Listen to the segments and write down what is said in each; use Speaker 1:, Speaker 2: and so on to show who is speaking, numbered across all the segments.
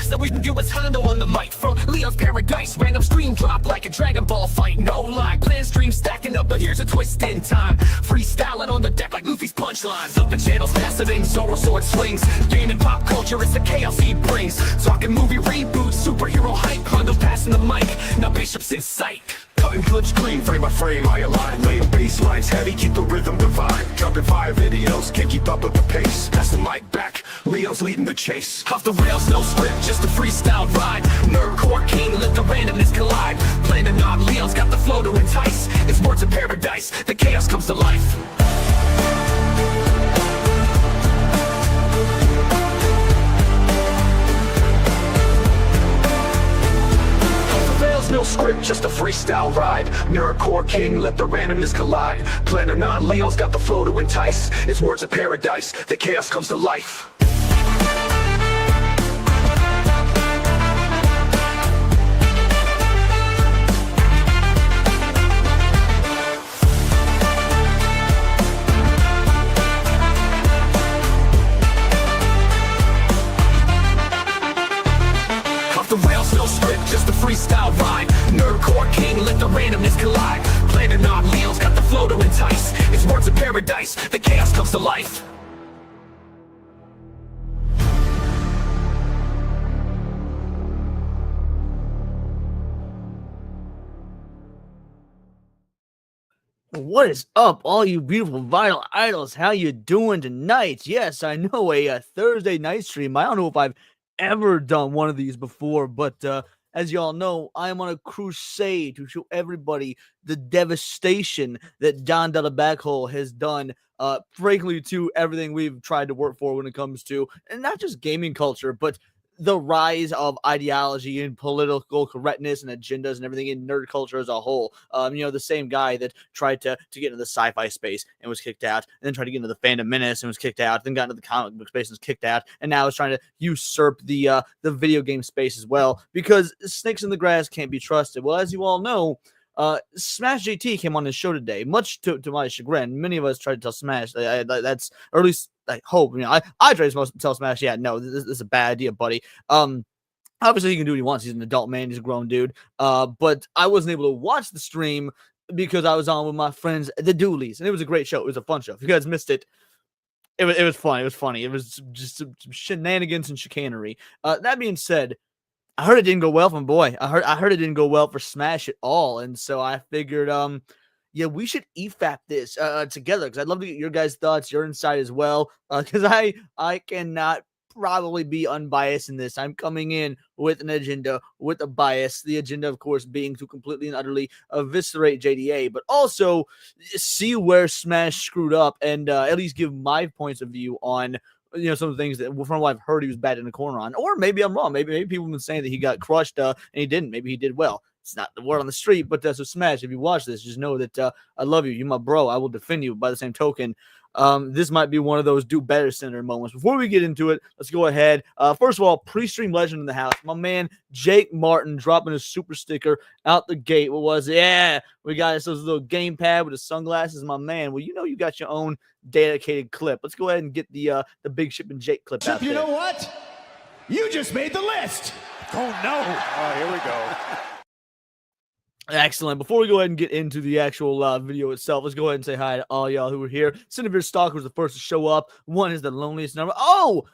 Speaker 1: So we can do what's Hondo on the mic from Leo's Paradise. Random stream drop like a Dragon Ball fight. No lie, plan stream stacking up, but here's a twist in time. Freestyling on the deck like Luffy's punchlines. Up the channels, faceting, Zoro sword swings. Gaming pop culture, it's the chaos he brings. Talking movie reboots, superhero hype. Hondo passing the mic, now Bishop's in sight. Cutting glitch clean, frame by frame, I align. Laying bass lines heavy, keep the rhythm divine. Dropping 5 videos, can't keep up with the pace. Pass the mic back, Leo's leading the chase. Off the rails, no script, just a freestyle ride. Nerdcore king, let the randomness collide. Playing the knob, Leo's got the flow to entice. It's words of paradise, the chaos comes to life. No script, just a freestyle ride. Nerdcore king, let the randomness collide. Planning on, Leo's got the flow to entice. It's words of paradise, the chaos comes to life. Off the rails, no script, just a freestyle ride. Nerdcore king, let the randomness collide. Planning on, Leo's got the flow to entice. It's words of paradise, the chaos comes to life.
Speaker 2: What is up, all you beautiful vinyl idols? How you doing tonight? Yes, I know a Thursday night stream. I don't know if I've ever done one of these before, but as y'all know, I am on a crusade to show everybody the devastation that Don Della Backhole has done, frankly, to everything we've tried to work for when it comes to, and not just gaming culture, but the rise of ideology and political correctness and agendas and everything in nerd culture as a whole. The same guy that tried to get into the sci-fi space and was kicked out, and then tried to get into the Phantom Menace and was kicked out, then got into the comic book space and was kicked out, and now is trying to usurp the video game space as well, because snakes in the grass can't be trusted. Well, as you all know, Smash JT came on his show today, much to my chagrin. Many of us tried to tell Smash that's, or at least I hope. I tried to tell Smash, yeah, no, this is a bad idea, buddy. Obviously he can do what he wants. He's an adult man. He's a grown dude. But I wasn't able to watch the stream because I was on with my friends, the Doolies, and it was a great show. It was a fun show. If you guys missed it, it was fun. It was funny. It was just some shenanigans and chicanery. That being said, I heard it didn't go well for my boy. I heard it didn't go well for Smash at all, and so I figured, yeah, we should EFAP this together, because I'd love to get your guys' thoughts, your insight as well, because I cannot probably be unbiased in this. I'm coming in with an agenda, with a bias. The agenda, of course, being to completely and utterly eviscerate JDA, but also see where Smash screwed up and at least give my points of view on some of the things that from what I've heard he was bad in the corner on, or maybe I'm wrong. Maybe people have been saying that he got crushed and he didn't. Maybe he did well. It's not the word on the street, but so Smash, if you watch this, just know that I love you. You're my bro. I will defend you. By the same token, this might be one of those do better center moments. Before we get into it, let's go ahead. First of all, pre-stream legend in the house, my man Jake Martin dropping his super sticker out the gate. What was it? Yeah, we got ourselves a little gamepad with the sunglasses, my man. Well, you got your own dedicated clip. Let's go ahead and get the Big Ship and Jake clip out there.
Speaker 3: You know what? You just made the list. Oh no! Oh, here we go.
Speaker 2: Excellent. Before we go ahead and get into the actual video itself, let's go ahead and say hi to all y'all who are here. Cinnamon Stalker was the first to show up. One is the loneliest number. Oh,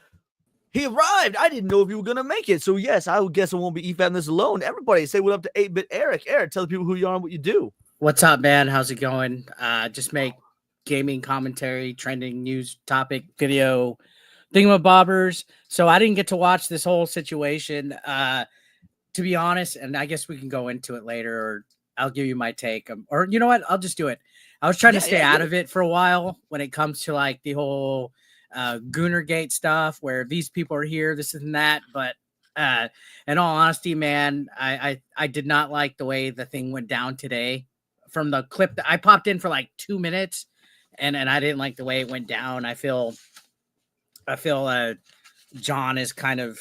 Speaker 2: he arrived. I didn't know if you were going to make it. So, yes, I would guess I won't be EFAPing this alone. Everybody say what up to 8-Bit Eric. Eric, tell the people who you are and what you do.
Speaker 4: What's up, man? How's it going? Just make gaming commentary, trending news topic, video, thingamabobbers. So I didn't get to watch this whole situation. To be honest, and I guess we can go into it later, or I'll give you my take. Or you know what? I'll just do it. I was trying to stay out of it for a while when it comes to like the whole Goonergate stuff, where these people are here, this and that. But in all honesty, man, I did not like the way the thing went down today. From the clip that I popped in for like 2 minutes, and I didn't like the way it went down. I feel John is kind of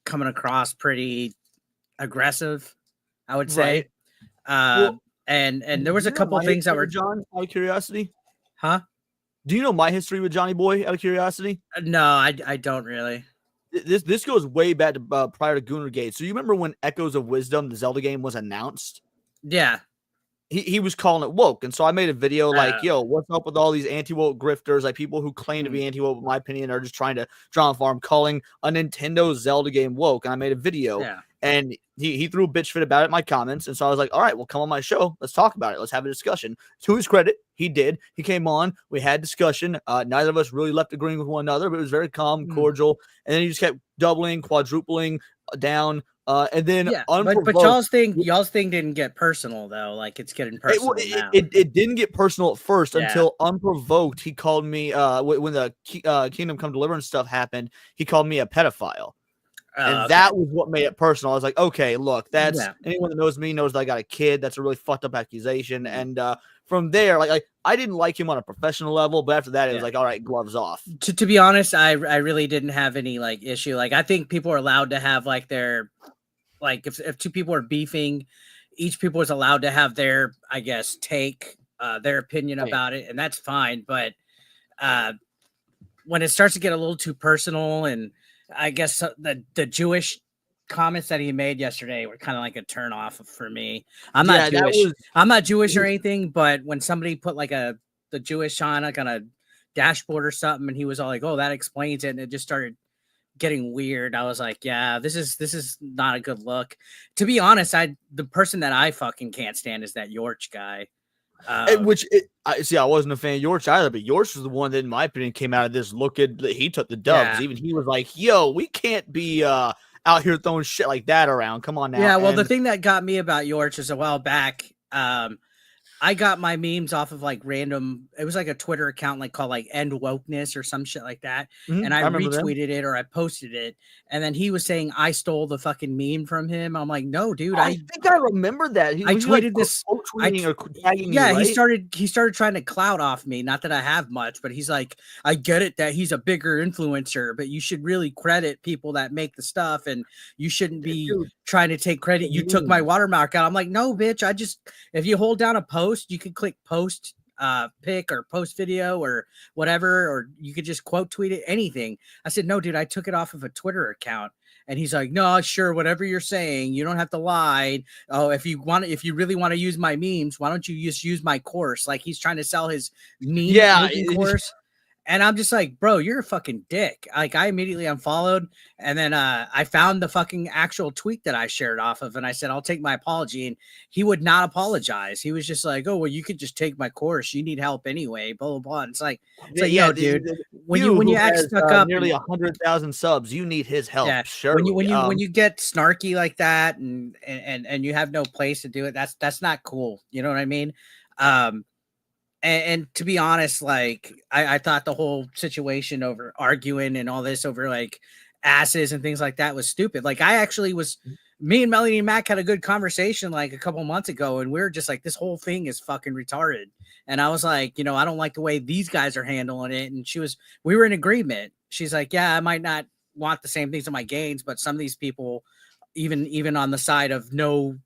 Speaker 4: coming across pretty aggressive, I would say.
Speaker 2: Right.
Speaker 4: And there was a couple of things that were
Speaker 2: John, out of curiosity.
Speaker 4: Huh?
Speaker 2: Do you know my history with Johnny Boy out of curiosity?
Speaker 4: No, I don't really.
Speaker 2: This goes way back to prior to Gamergate. So you remember when Echoes of Wisdom, the Zelda game, was announced?
Speaker 4: Yeah.
Speaker 2: He was calling it woke. And so I made a video like, yo, what's up with all these anti-woke grifters, like people who claim to be anti-woke, in my opinion, are just trying to drama farm, calling a Nintendo Zelda game woke. And I made a video and he threw a bitch fit about it in my comments. And so I was like, all right, well, come on my show. Let's talk about it. Let's have a discussion. To his credit, he did. He came on. We had discussion. Neither of us really left agreeing with one another, but it was very calm, cordial. And then he just kept doubling, quadrupling down. And then
Speaker 4: but y'all's thing didn't get personal though. Like it's getting personal now.
Speaker 2: It didn't get personal at first until unprovoked. He called me when the Kingdom Come Deliverance stuff happened. He called me a pedophile, and that was what made it personal. I was like, okay, look, that's anyone that knows me knows that I got a kid. That's a really fucked up accusation. And from there, like I didn't like him on a professional level, but after that, it was like, all right, gloves off.
Speaker 4: To be honest, I really didn't have any like issue. Like I think people are allowed to have like their if two people are beefing, each people is allowed to have their, I guess, take their opinion about it, and that's fine. But when it starts to get a little too personal, and I guess the Jewish comments that he made yesterday were kind of like a turn off for me. I'm not Jewish. I'm not Jewish or anything, but when somebody put like the Jewish on like on a dashboard or something, and he was all like, "Oh, that explains it," and it just started getting weird. I was like, yeah, this is not a good look. To be honest, the person that I fucking can't stand is that Yorch guy.
Speaker 2: I wasn't a fan of Yorch either, but Yorch was the one that, in my opinion, came out of this looking. He took the dubs. Even he was like, "Yo, we can't be out here throwing shit like that around. Come on now."
Speaker 4: Yeah, well, the thing that got me about Yorch is a while back. I got my memes off of like random, it was like a Twitter account like called like End Wokeness or some shit like that. And I retweeted it or I posted it. And then he was saying I stole the fucking meme from him. I'm like, no, dude.
Speaker 2: I think I remember that.
Speaker 4: I tweeted this. He started trying to clout off me. Not that I have much, but he's like, I get it that he's a bigger influencer, but you should really credit people that make the stuff and you shouldn't be trying to take credit. You took my watermark out. I'm like, no, bitch. If you hold down a post, you can click post pic or post video or whatever, or you could just quote tweet it, anything. I said, no, dude, I took it off of a Twitter account. And he's like, no, sure, whatever you're saying, you don't have to lie. Oh, if you really want to use my memes, why don't you just use my course? Like he's trying to sell his meme making course. And I'm just like, bro, you're a fucking dick. Like I immediately unfollowed, and then I found the fucking actual tweet that I shared off of, and I said, I'll take my apology. And he would not apologize. He was just like, oh, well, you could just take my course. You need help anyway, blah, blah, blah. And it's like, yo, dude, when you act stuck up
Speaker 2: nearly 100,000 subs, you need his help. Yeah, sure.
Speaker 4: When you get snarky like that and you have no place to do it, that's not cool. You know what I mean? And to be honest, like I thought the whole situation over arguing and all this over like asses and things like that was stupid. Like I actually me and Melanie and Mac had a good conversation like a couple months ago, and we were just like, this whole thing is fucking retarded. And I was like, I don't like the way these guys are handling it. And we were in agreement. She's like, yeah, I might not want the same things in my games, but some of these people, even on the side of no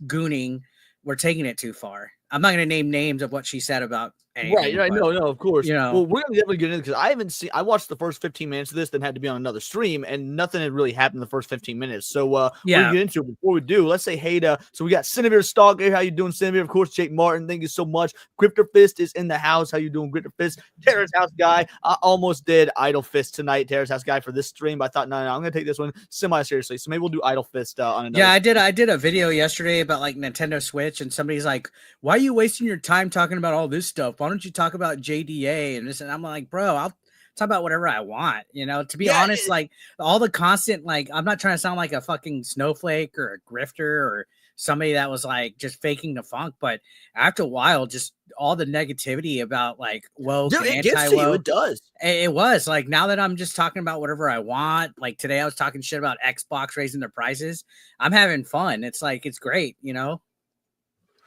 Speaker 4: gooning, were taking it too far. I'm not going to name names of what she said about anything.
Speaker 2: Right. No, of course. Well, we're going to definitely get into it because I watched the first 15 minutes of this, then had to be on another stream, and nothing had really happened in the first 15 minutes. So we're going to get into it. Before we do, let's say hey to, so we got Cinevere Stalker. How you doing, Cinevere? Of course, Jake Martin. Thank you so much. Grifter Fist is in the house. How you doing, Grifter Fist? Terrace House Guy. I almost did Idle Fist tonight, Terrace House Guy, for this stream. But I thought, no, I'm going to take this one semi-seriously. So maybe we'll do Idle Fist on another.
Speaker 4: Yeah, I did a video yesterday about like Nintendo Switch, and somebody's like, why are you wasting your time talking about all this stuff? Why don't you talk about JDA and this? And I'm like, bro, I'll talk about whatever I want, to be honest. Like all the constant, like, I'm not trying to sound like a fucking snowflake or a grifter or somebody that was like just faking the funk, but after a while, just all the negativity about like woke and anti-woke,
Speaker 2: it does.
Speaker 4: It was like, now that I'm just talking about whatever I want, like today I was talking shit about Xbox raising their prices. I'm having fun. It's like, it's great,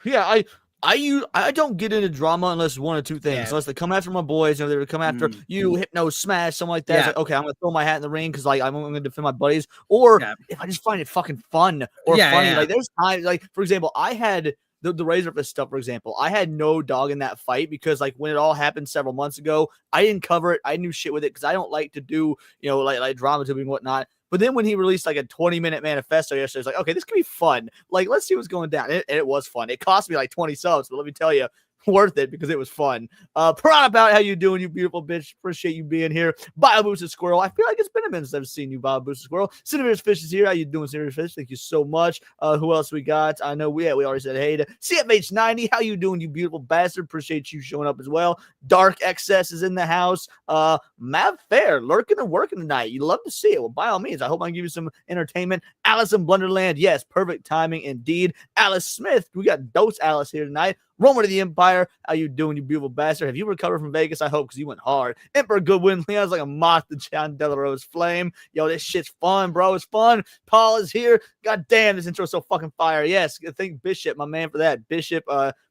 Speaker 2: Yeah, I don't get into drama unless one or two things. Unless they come after my boys, or they come after you, Hypno Smash, something like that. It's like, okay, I'm gonna throw my hat in the ring because like I'm gonna defend my buddies. Or if I just find it fucking fun or funny. Like there's times, like for example, I had the Razorfist stuff, for example. I had no dog in that fight because like when it all happened several months ago, I didn't cover it. I knew shit with it because I don't like to do, like drama tubing and whatnot. But then when he released like a 20-minute manifesto yesterday, it's like, okay, this could be fun. Like, let's see what's going down. And it was fun. It cost me like 20 subs, but let me tell you, worth it because it was fun. Piranha about how you doing, you beautiful bitch. Appreciate you being here. Bio Boosted Squirrel. I feel like it's been a minute since I've seen you, Bio Boosted Squirrel. Cinnamon Fish is here. How you doing, Cinnamon Fish? Thank you so much. Who else we got? I know we already said hey to CFH90. How you doing, you beautiful bastard? Appreciate you showing up as well. Dark Excess is in the house. Mav Fair lurking and working tonight. You love to see it. Well, by all means, I hope I can give you some entertainment. Alice in Blunderland. Yes, perfect timing indeed. Alice Smith. We got Dose Alice here tonight. Roman of the Empire, how you doing, you beautiful bastard? Have you recovered from Vegas? I hope, because you went hard. Emperor Goodwin, Leon's like a moth to John Delarose Flame. Yo, this shit's fun, bro. It's fun. Paul is here. God damn, this intro's so fucking fire. Yes, thank Bishop, my man, for that. Bishop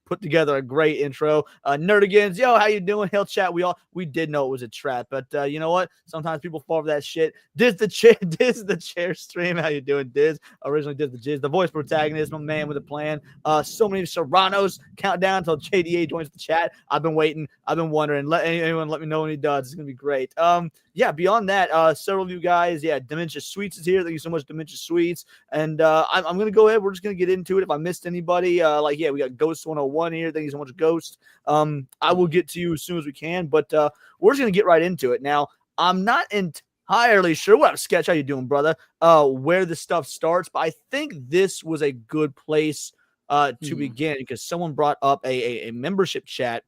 Speaker 2: put together a great intro. Nerdigans, yo, how you doing? Hell chat, we did know it was a trap, but you know what? Sometimes people fall for that shit. Diz the chair stream. How you doing, Diz? Originally Diz the Jizz, the voice protagonist, my man with a plan. So many Serranos. Countdown until JDA joins the chat. I've been waiting. I've been wondering. Let anyone let me know when he does. It's gonna be great. Yeah, beyond that, several of you guys, Dementia Sweets is here. Thank you so much, Dementia Sweets. And I'm gonna go ahead. We're just gonna get into it. If I missed anybody, we got Ghost 101 here. Thank you so much, Ghost. I will get to you as soon as we can, but we're just gonna get right into it. Now, I'm not entirely sure. What up, Sketch? How you doing, brother? Where this stuff starts, but I think this was a good place to begin because someone brought up a membership chat.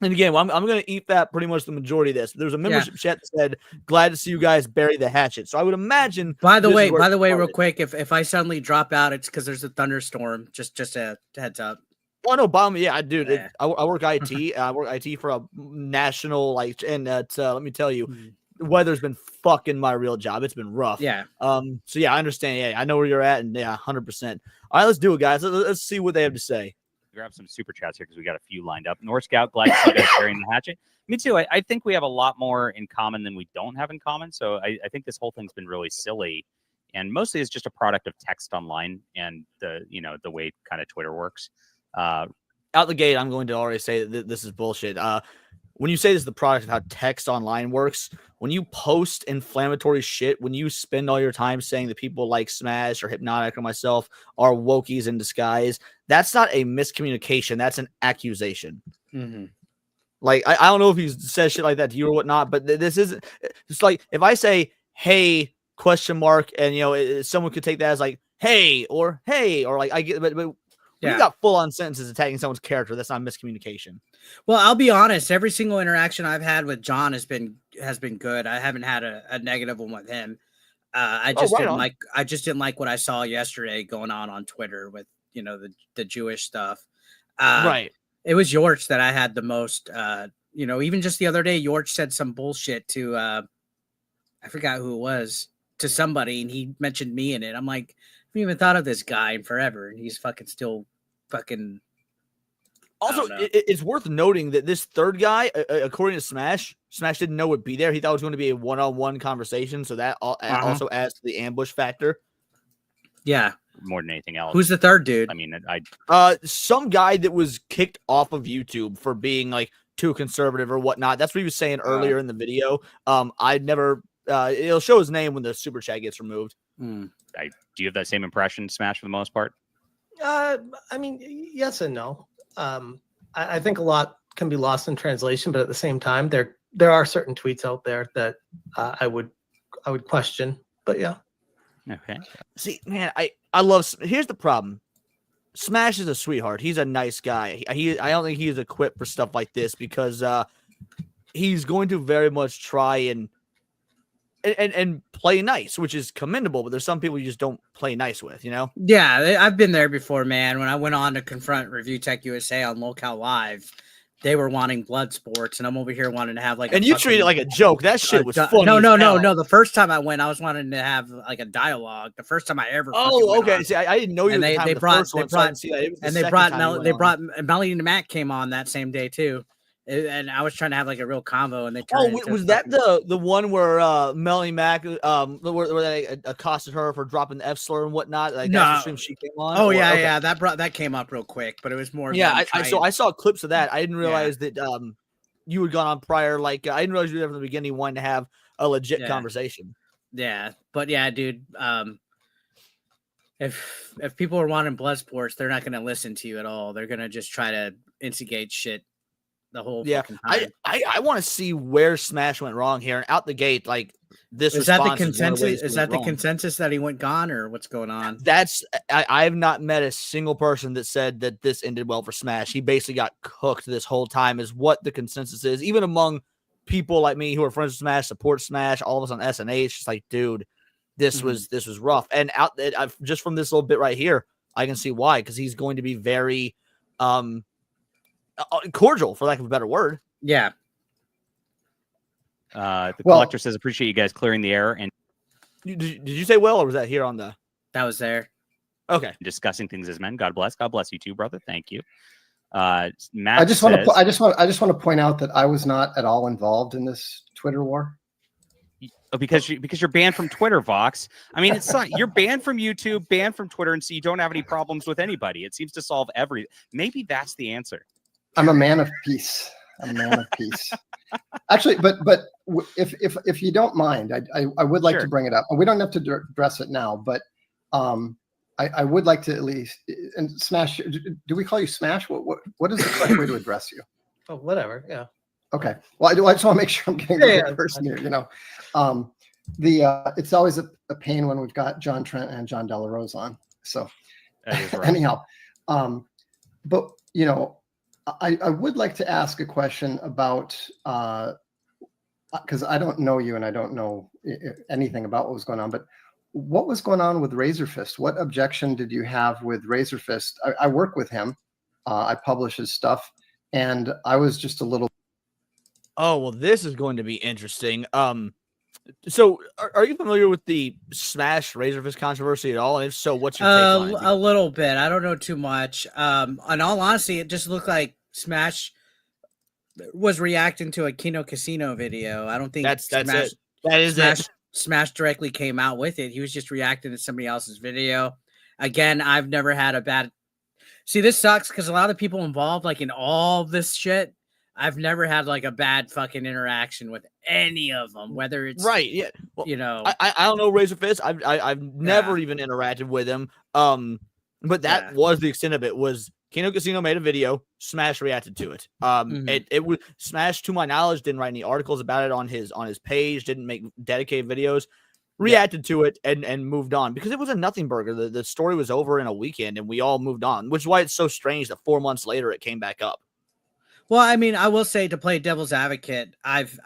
Speaker 2: And again, I'm going to eat that pretty much the majority of this. There's a membership chat that said, "Glad to see you guys bury the hatchet." So I would imagine.
Speaker 4: By the way, real quick, if I suddenly drop out, it's because there's a thunderstorm. Just a heads up.
Speaker 2: Oh no, bomb! Yeah, I do. Yeah. I work IT. I work IT for a national and let me tell you, the weather's been fucking my real job. It's been rough. Yeah. So yeah, I understand. Yeah, I know where you're at, and 100%. All right, let's do it, guys. Let's see what they have to say.
Speaker 5: Grab some super chats here because we got a few lined up. North Scout, glad to see you guys carrying the hatchet. Me too. I think we have a lot more in common than we don't have in common. So I think this whole thing's been really silly, and mostly it's just a product of text online and the way kind of Twitter works.
Speaker 2: Out the gate, I'm going to already say that this is bullshit. When you say this is the product of how text online works, when you post inflammatory shit, when you spend all your time saying that people like Smash or Hypnotic or myself are wokies in disguise, that's not a miscommunication. That's an accusation.
Speaker 4: Mm-hmm.
Speaker 2: Like, I don't know if he says shit like that to you or whatnot, but this isn't. It's like if I say, "Hey," ? And someone could take that as like, "Hey," or like I get, but you got full-on sentences attacking someone's character. That's not miscommunication.
Speaker 4: Well, I'll be honest. Every single interaction I've had with John has been good. I haven't had a negative one with him. I just didn't like what I saw yesterday going on Twitter with the Jewish stuff.
Speaker 2: Right.
Speaker 4: It was Yorch that I had the most. Even just the other day, Yorch said some bullshit to I forgot who it was, to somebody, and he mentioned me in it. I'm like, I haven't even thought of this guy in forever, and he's still.
Speaker 2: Also, it's worth noting that this third guy, according to Smash didn't know would be there. He thought it was going to be a one-on-one conversation, so that also adds to the ambush factor.
Speaker 4: Yeah,
Speaker 5: more than anything else.
Speaker 4: Who's the third dude?
Speaker 5: I mean,
Speaker 2: some guy that was kicked off of YouTube for being like too conservative or whatnot. That's what he was saying earlier in the video. I'd never. It'll show his name when the super chat gets removed.
Speaker 5: Do you have that same impression, Smash, for the most part?
Speaker 6: I mean, yes and no. I think a lot can be lost in translation, but at the same time, there are certain tweets out there that I would question. But yeah.
Speaker 5: Okay.
Speaker 2: See, man, I love. Here's the problem. Smash is a sweetheart. He's a nice guy. I don't think he's equipped for stuff like this because he's going to very much try and play nice, which is commendable, but there's some people you just don't play nice with,
Speaker 4: Yeah, I've been there before, man. When I went on to confront Review Tech USA on Locale Live, they were wanting blood sports, and I'm over here wanting to have like.
Speaker 2: And you treat it like a joke. That shit was funny.
Speaker 4: No. The first time I went, I was wanting to have like a dialogue. The first time I ever.
Speaker 2: Oh, okay. See, I didn't know you.
Speaker 4: And they brought Melanie
Speaker 2: Mac
Speaker 4: Mack came on that same day too, And I was trying to have like a real convo, and they
Speaker 2: Oh,
Speaker 4: turned into
Speaker 2: was
Speaker 4: fucking-
Speaker 2: that the one where Melanie Mac where they accosted her for dropping the F slur and whatnot? Like that's the
Speaker 4: No.
Speaker 2: stream she came on.
Speaker 4: Oh
Speaker 2: Or-
Speaker 4: yeah,
Speaker 2: okay.
Speaker 4: yeah. That came up real quick, but it was more.
Speaker 2: Yeah,
Speaker 4: them
Speaker 2: so
Speaker 4: trying-
Speaker 2: I saw clips of that. I didn't realize that you had gone on prior. Like I didn't realize you were from the beginning wanting to have a legit conversation.
Speaker 4: Yeah, but yeah, dude. If people are wanting blood sports, they're not going to listen to you at all. They're going to just try to instigate shit the whole fucking time.
Speaker 2: I want to see where Smash went wrong here. And out the gate, like this
Speaker 4: Is that the
Speaker 2: response one of
Speaker 4: consensus?
Speaker 2: ways
Speaker 4: Is
Speaker 2: he
Speaker 4: that
Speaker 2: went
Speaker 4: the
Speaker 2: wrong.
Speaker 4: consensus that he went gone, or what's going on?
Speaker 2: That's I have not met a single person that said that this ended well for Smash. He basically got cooked this whole time, is what the consensus is. Even among people like me who are friends with Smash, support Smash, all of us on SNA, it's just like, dude, this was rough. And just from this little bit right here, I can see why, because he's going to be very cordial, for lack of a better word.
Speaker 4: Yeah.
Speaker 5: The collector says, appreciate you guys clearing the air and
Speaker 2: Did you say well, or was that here on the?
Speaker 4: That was there.
Speaker 2: Okay.
Speaker 5: discussing things as men. God bless. God bless you too, brother. Thank you. Matt
Speaker 7: I just want
Speaker 5: says,
Speaker 7: to point out that I was not at all involved in this Twitter war.
Speaker 5: because you're banned from Twitter, Vox. I mean, it's not, you're banned from YouTube, banned from Twitter, and so you don't have any problems with anybody. It seems to solve maybe that's the answer.
Speaker 7: I'm a man of peace. I'm a man of peace. Actually, but if you don't mind, I would like to bring it up. We don't have to address it now, but I would like to at least, and Smash, do we call you Smash? What is the correct way to address you?
Speaker 6: Oh, whatever. Yeah.
Speaker 7: Okay. Well, I just want to make sure I'm getting the right person here. You know, it's always a pain when we've got John Trent and John Della Rose on. So anyhow, but you know, I would like to ask a question about because I don't know you and I don't know anything about what was going on, but what was going on with Razorfist? What objection did you have with Razorfist? I work with him. I publish his stuff, and I was just a little.
Speaker 2: Oh, well, this is going to be interesting. So are you familiar with the Smash Razorfist controversy at all? And if so, what's your take on it?
Speaker 4: A little bit. I don't know too much. In all honesty, it just looked like Smash was reacting to a Kino Casino video. I don't think
Speaker 2: That's
Speaker 4: Smash,
Speaker 2: it. That is it.
Speaker 4: Smash directly came out with it. He was just reacting to somebody else's video. Again, I've never had a bad. See, this sucks because a lot of people involved, like in all this shit, I've never had like a bad fucking interaction with any of them. Whether it's
Speaker 2: right, yeah. Well,
Speaker 4: you know,
Speaker 2: I don't know Razorfist. I've never even interacted with him. But that was the extent of it. Was Kino Casino made a video, Smash reacted to it. It was Smash, to my knowledge, didn't write any articles about it on his page, didn't make dedicated videos, reacted to it and moved on because it was a nothing burger. The story was over in a weekend and we all moved on, which is why it's so strange that 4 months later it came back up.
Speaker 4: Well, I mean, I will say, to play devil's advocate, I've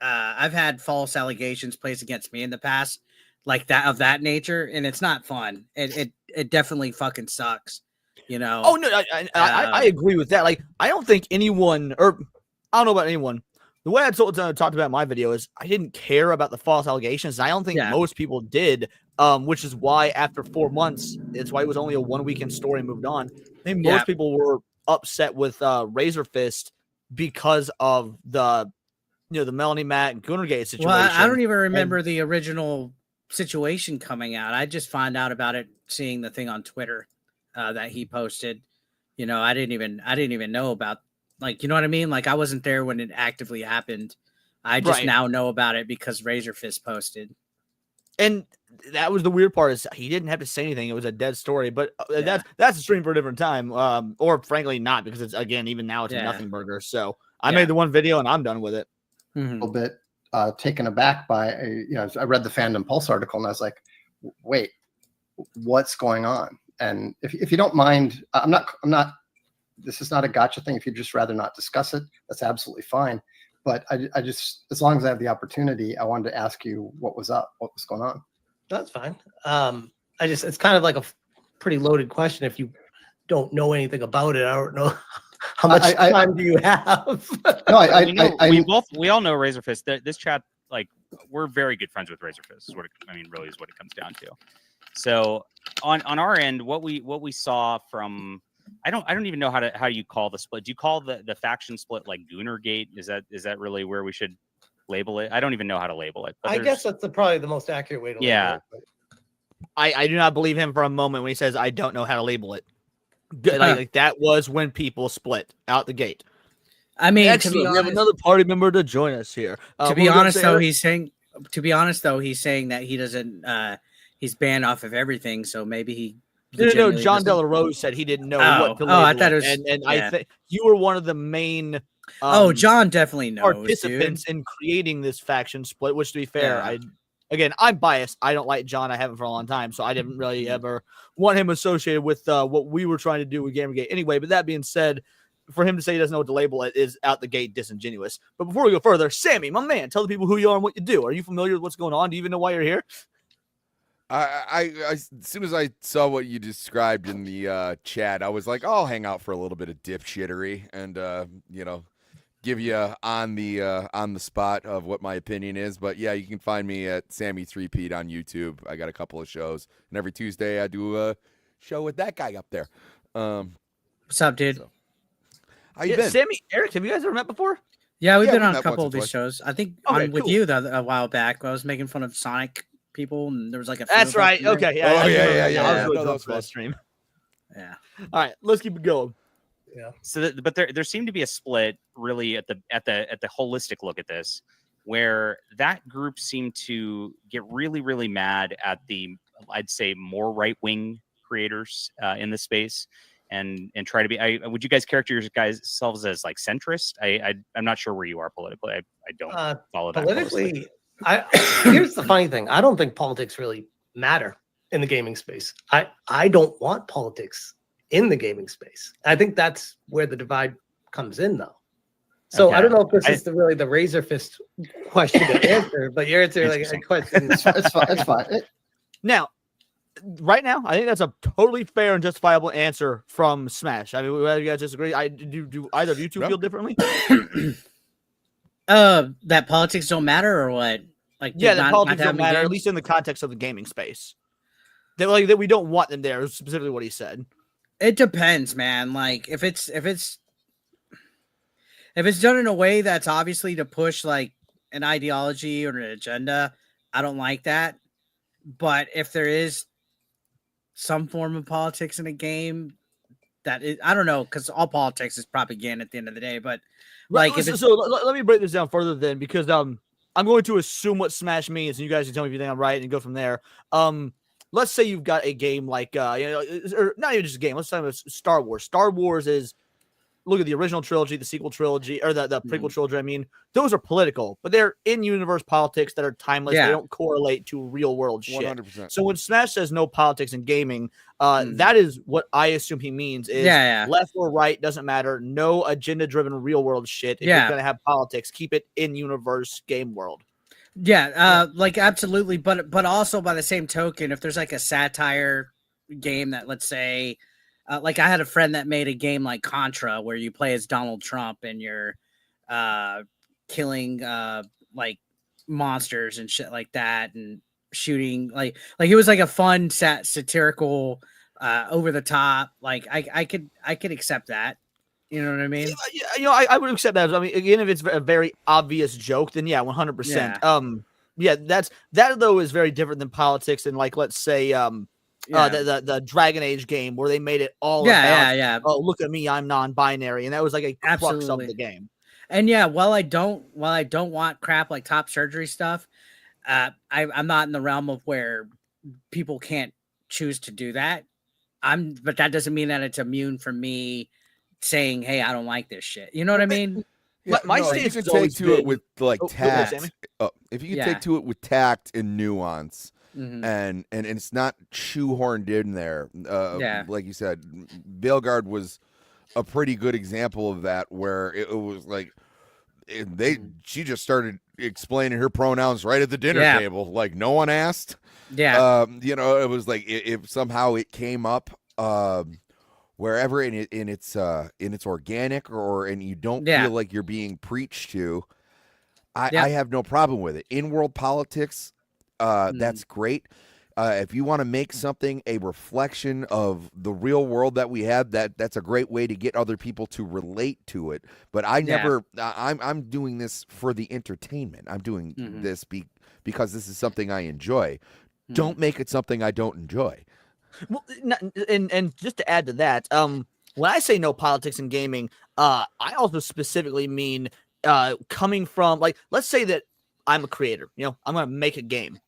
Speaker 4: had false allegations placed against me in the past, like that of that nature, and it's not fun. It definitely fucking sucks, you know.
Speaker 2: Oh no, I agree with that. Like, I don't think anyone, or I don't know about anyone. The way I talked about in my video is I didn't care about the false allegations. I don't think most people did, which is why after 4 months, it's why it was only a 1 weekend story and moved on. I think most people were upset with Razorfist because of the Melanie Matt Goonergate situation.
Speaker 4: Well, I don't even remember the original situation coming out. I just found out about it seeing the thing on Twitter that he posted. You know, I didn't even know about, like, you know what I mean? Like, I wasn't there when it actively happened. I just now know about it because Razorfist posted. And
Speaker 2: that was the weird part, is he didn't have to say anything. It was a dead story, but that's a stream for a different time. Or frankly not, because it's, again, even now it's a nothing burger. So I made the one video and I'm done with it.
Speaker 7: A little bit taken aback by I read the Fandom Pulse article and I was like, wait, what's going on? And if you don't mind, I'm not, this is not a gotcha thing. If you'd just rather not discuss it, that's absolutely fine. But I just, as long as I have the opportunity, I wanted to ask you what was up, what was going on.
Speaker 6: That's fine. It's kind of like a pretty loaded question. If you don't know anything about it, I don't know how much time do you have.
Speaker 7: No,
Speaker 5: we all know Razorfist. This chat, like, we're very good friends with Razorfist. Is what really is what it comes down to. So on our end, what we saw from I don't even know how you call the split. Do you call the faction split like Goonergate? Is that really where we should label it? I don't even know how to label it. But
Speaker 6: I guess that's probably the most accurate way to label it.
Speaker 2: I do not believe him for a moment when he says I don't know how to label it. Like that was when people split out the gate.
Speaker 4: I mean,
Speaker 2: excellent. We have another party member to join us here.
Speaker 4: To be honest, though, he's saying that he doesn't. He's banned off of everything, so maybe he.
Speaker 2: No, John Delarose said he didn't know what to label.
Speaker 4: I thought it was,
Speaker 2: and I think you were one of the main.
Speaker 4: John definitely knows
Speaker 2: participants in creating this faction split. Which, to be fair, I'm biased. I don't like John. I haven't for a long time, so I didn't really ever want him associated with what we were trying to do with Gamergate. Anyway, but that being said, for him to say he doesn't know what to label it is out the gate disingenuous. But before we go further, Sammy, my man, tell the people who you are and what you do. Are you familiar with what's going on? Do you even know why you're here?
Speaker 8: I as soon as I saw what you described in the chat, I was like, I'll hang out for a little bit of dipshittery and give you on the spot of what my opinion is. But yeah, you can find me at Sammy 3Pete on YouTube. I got a couple of shows, and every Tuesday I do a show with that guy up there.
Speaker 4: What's up, dude?
Speaker 8: So, how you been?
Speaker 2: Sammy, Eric, have you guys ever met before?
Speaker 4: Yeah, we've been on a couple of these shows. I think with you a while back. I was making fun of Sonic people, and there was like a.
Speaker 2: That's right. Okay.
Speaker 8: Yeah.
Speaker 2: I was really drunk for that stream.
Speaker 4: Yeah.
Speaker 2: All right, let's keep it going.
Speaker 6: Yeah.
Speaker 5: So, but there seemed to be a split, really, at the holistic look at this, where that group seemed to get really, really mad at the, I'd say, more right wing creators in the space, and try to be. Would you guys characterize yourselves as like centrist? I'm not sure where you are politically. I don't follow that
Speaker 6: politically. Here's the funny thing. I don't think politics really matter in the gaming space. I don't want politics in the gaming space. I think that's where the divide comes in, though. So I don't know if this is really the Razorfist question to answer, but you're answering like a question.
Speaker 7: It's fine.
Speaker 2: Now, right now, I think that's a totally fair and justifiable answer from Smash. I mean, whether you guys disagree, do either of you two feel differently?
Speaker 4: That politics don't matter, or what? Like,
Speaker 2: that politics don't matter, at least in the context of the gaming space. That we don't want them there. Is specifically what he said.
Speaker 4: It depends, man. Like, if it's done in a way that's obviously to push like an ideology or an agenda, I don't like that. But if there is some form of politics in a game, I don't know, because all politics is propaganda at the end of the day. But like,
Speaker 2: let me break this down further then, because I'm going to assume what Smash means, and you guys can tell me if you think I'm right and go from there. Let's say you've got a game like or not even just a game. Let's talk about Star Wars. Star Wars is, look at the original trilogy, the sequel trilogy, or the prequel trilogy. I mean, those are political, but they're in-universe politics that are timeless. They don't correlate to real-world shit.
Speaker 8: 100%.
Speaker 2: So when Smash says no politics in gaming, that is what I assume he means is left or right, doesn't matter. No agenda-driven real-world shit. If you're going to have politics, keep it in-universe game world.
Speaker 4: Yeah, like absolutely. But also by the same token, if there's like a satire game that, let's say, like I had a friend that made a game like Contra where you play as Donald Trump and you're killing like monsters and shit like that, and shooting like it was like a fun satirical over the top. Like I could accept that. You know what I mean?
Speaker 2: Yeah, I would accept that. I mean, again, if it's a very obvious joke, then 100%. That though is very different than politics. And like, let's say, the Dragon Age game where they made it all about, oh, look at me, I'm non-binary, and that was like a crux of the game.
Speaker 4: And while I don't want crap like top surgery stuff, I'm not in the realm of where people can't choose to do that. But that doesn't mean that it's immune from me saying, hey, I don't like this shit. You know what I mean?
Speaker 8: Yeah,
Speaker 2: my stance
Speaker 8: is take to it with like tact. If you can take to it with tact and nuance, and it's not shoehorned in there. Like you said, Veilguard was a pretty good example of that, where it was like she just started explaining her pronouns right at the dinner table, like no one asked. It was like if somehow it came up wherever in its organic and you don't feel like you're being preached to, I have no problem with it. In world politics, that's great. If you want to make something a reflection of the real world that we have, that's a great way to get other people to relate to it. But I'm doing this for the entertainment. I'm doing this because this is something I enjoy. Don't make it something I don't enjoy.
Speaker 2: Well, and just to add to that, when I say no politics in gaming, I also specifically mean coming from, like, let's say that I'm a creator, I'm going to make a game.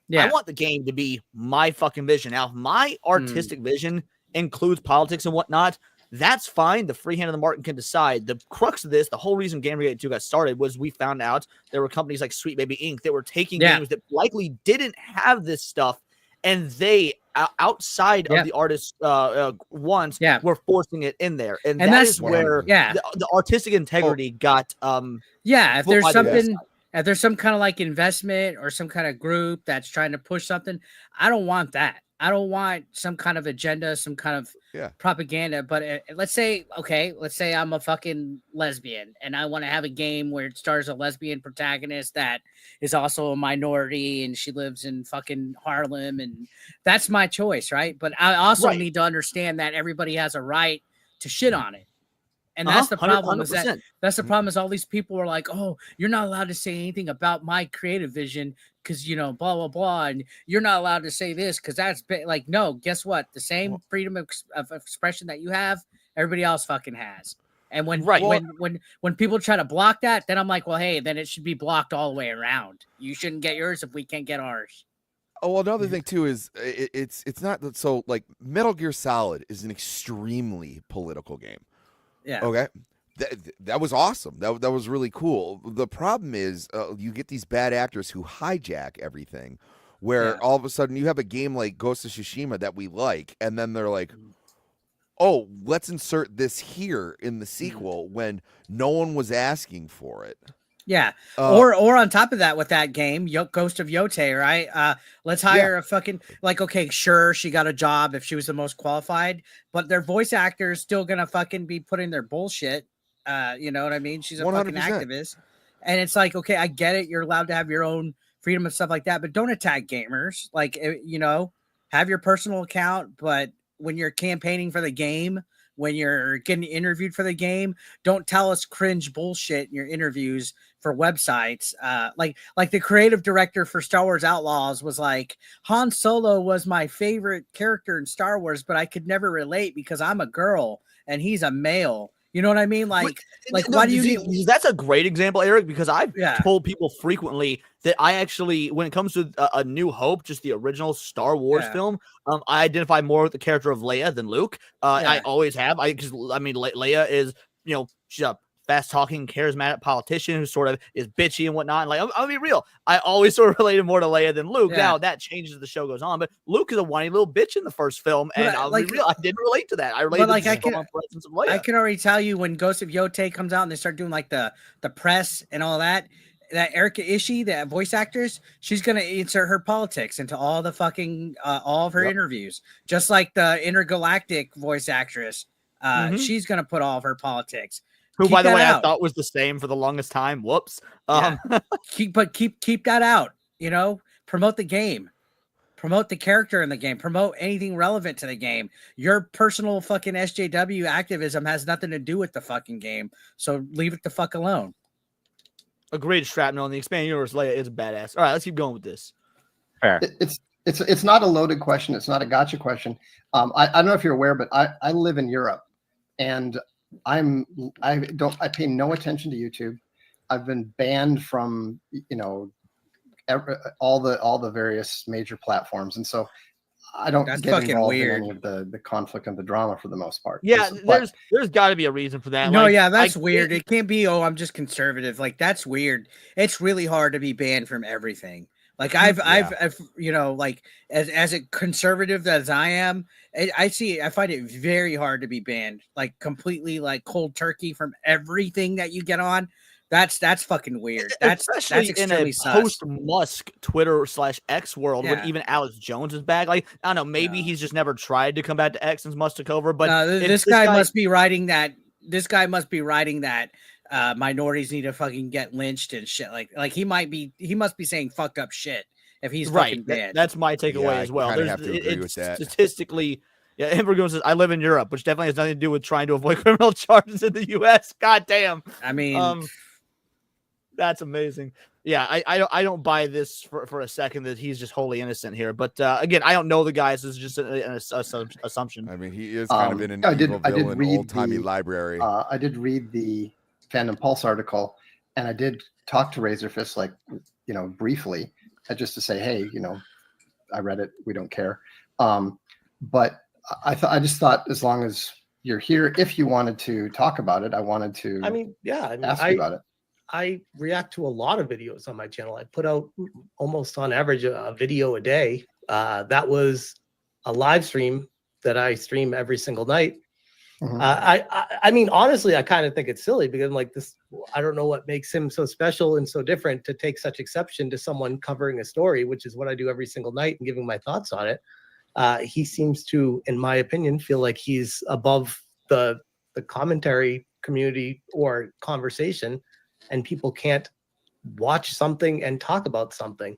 Speaker 2: Yeah. I want the game to be my fucking vision. Now, if my artistic vision includes politics and whatnot, that's fine. The free hand of the market can decide. The crux of this, the whole reason Gamergate 2 got started, was we found out there were companies like Sweet Baby Inc. that were taking games that likely didn't have this stuff, and they, outside of the artist's wants, were forcing it in there. And that is where the artistic integrity got
Speaker 4: if there's something, if there's some kind of like investment or some kind of group that's trying to push something, I don't want that. I don't want some kind of agenda, some kind of propaganda. But let's say I'm a fucking lesbian and I want to have a game where it stars a lesbian protagonist that is also a minority and she lives in fucking Harlem, and that's my choice, right? But I also need to understand that everybody has a right to shit on it. And that's the problem.
Speaker 2: 100%.
Speaker 4: That's the problem is all these people are like, oh, you're not allowed to say anything about my creative vision because, blah, blah, blah. And you're not allowed to say this because that's like, no, guess what? The same freedom of expression that you have, everybody else fucking has. And when people try to block that, then I'm like, well, hey, then it should be blocked all the way around. You shouldn't get yours if we can't get ours.
Speaker 8: Oh, well, another thing too is it's not so, like, Metal Gear Solid is an extremely political game.
Speaker 4: Yeah.
Speaker 8: Okay. That was awesome. That was really cool. The problem is you get these bad actors who hijack everything, where all of a sudden you have a game like Ghost of Tsushima that we like, and then they're like, oh, let's insert this here in the sequel when no one was asking for it.
Speaker 4: Yeah. Or on top of that, with that game, Ghost of Yotei, right? Let's hire a fucking, like, okay, sure, she got a job if she was the most qualified, but their voice actor is still gonna fucking be putting their bullshit. You know what I mean? She's a 100%. Fucking activist. And it's like, okay, I get it. You're allowed to have your own freedom and stuff like that, but don't attack gamers. Like, have your personal account, but when you're campaigning for the game, when you're getting interviewed for the game, don't tell us cringe bullshit in your interviews for websites. Like the creative director for Star Wars Outlaws was like, Han Solo was my favorite character in Star Wars, but I could never relate because I'm a girl and he's a male. You know what I mean? Why do you need?
Speaker 2: That's a great example, Eric, because I've told people frequently that I actually, when it comes to A New Hope, just the original Star Wars film, I identify more with the character of Leia than Luke. I always have. Leia is, she's a fast-talking, charismatic politician who sort of is bitchy and whatnot. And, like, I'll be real, I always sort of related more to Leia than Luke. Now that changes as the show goes on, but Luke is a whiny little bitch in the first film, and I'll be real, I didn't relate to that. I related to the presence of Leia.
Speaker 4: I can already tell you when Ghost of Yotei comes out and they start doing like the press and all that Erica Ishii, that voice actress, she's gonna insert her politics into all the fucking all of her interviews, just like the Intergalactic voice actress. She's gonna put all of her politics.
Speaker 2: Who, by the way, I thought was the same for the longest time. Whoops.
Speaker 4: Keep that out. Promote the game, promote the character in the game, promote anything relevant to the game. Your personal fucking SJW activism has nothing to do with the fucking game, so leave it the fuck alone.
Speaker 2: Agreed, Shrapnel. In the expanded universe, Leia is a badass. All right, let's keep going with this.
Speaker 5: Fair.
Speaker 7: It's not a loaded question. It's not a gotcha question. I don't know if you're aware, but I live in Europe, and I pay no attention to YouTube. I've been banned from all the various major platforms, and so I don't get involved in any of the conflict and the drama for the most part.
Speaker 2: Yeah, there's got to be a reason for that.
Speaker 4: No, that's weird. It can't be, I'm just conservative. Like, that's weird. It's really hard to be banned from everything. Like I've like as a conservative as I am, I find it very hard to be banned, like completely, like cold turkey from everything that you get on. That's fucking weird. That's extremely
Speaker 2: in a post-Musk Twitter/X world when even Alex Jones is back. Like, I don't know, maybe he's just never tried to come back to X since Musk took over. But
Speaker 4: this guy must be writing that. This guy must be writing that. Minorities need to fucking get lynched and shit. Like he must be saying fucked up shit if he's
Speaker 2: right.
Speaker 4: fucking banned.
Speaker 2: That's my takeaway as well.
Speaker 8: I have to agree with that.
Speaker 2: Statistically, yeah, Amber says, I live in Europe, which definitely has nothing to do with trying to avoid criminal charges in the U.S. God damn.
Speaker 4: I mean,
Speaker 2: that's amazing. Yeah, I don't buy this for a second that he's just wholly innocent here. But again, I don't know the guys. This is just an assumption.
Speaker 8: I mean, he is kind of in an evil villain, old-timey library.
Speaker 7: I did read the Fandom Pulse article, and I did talk to Razorfist, like, briefly, just to say, hey, I read it. We don't care. But I just thought, as long as you're here, if you wanted to talk about it, I wanted to. Ask you about it.
Speaker 6: I react to a lot of videos on my channel. I put out almost on average a video a day. That was a live stream that I stream every single night. Mm-hmm. I mean, honestly, I kind of think it's silly because I'm like this. I don't know what makes him so special and so different to take such exception to someone covering a story, which is what I do every single night and giving my thoughts on it. He seems to, in my opinion, feel like he's above the commentary community or conversation, and people can't watch something and talk about something.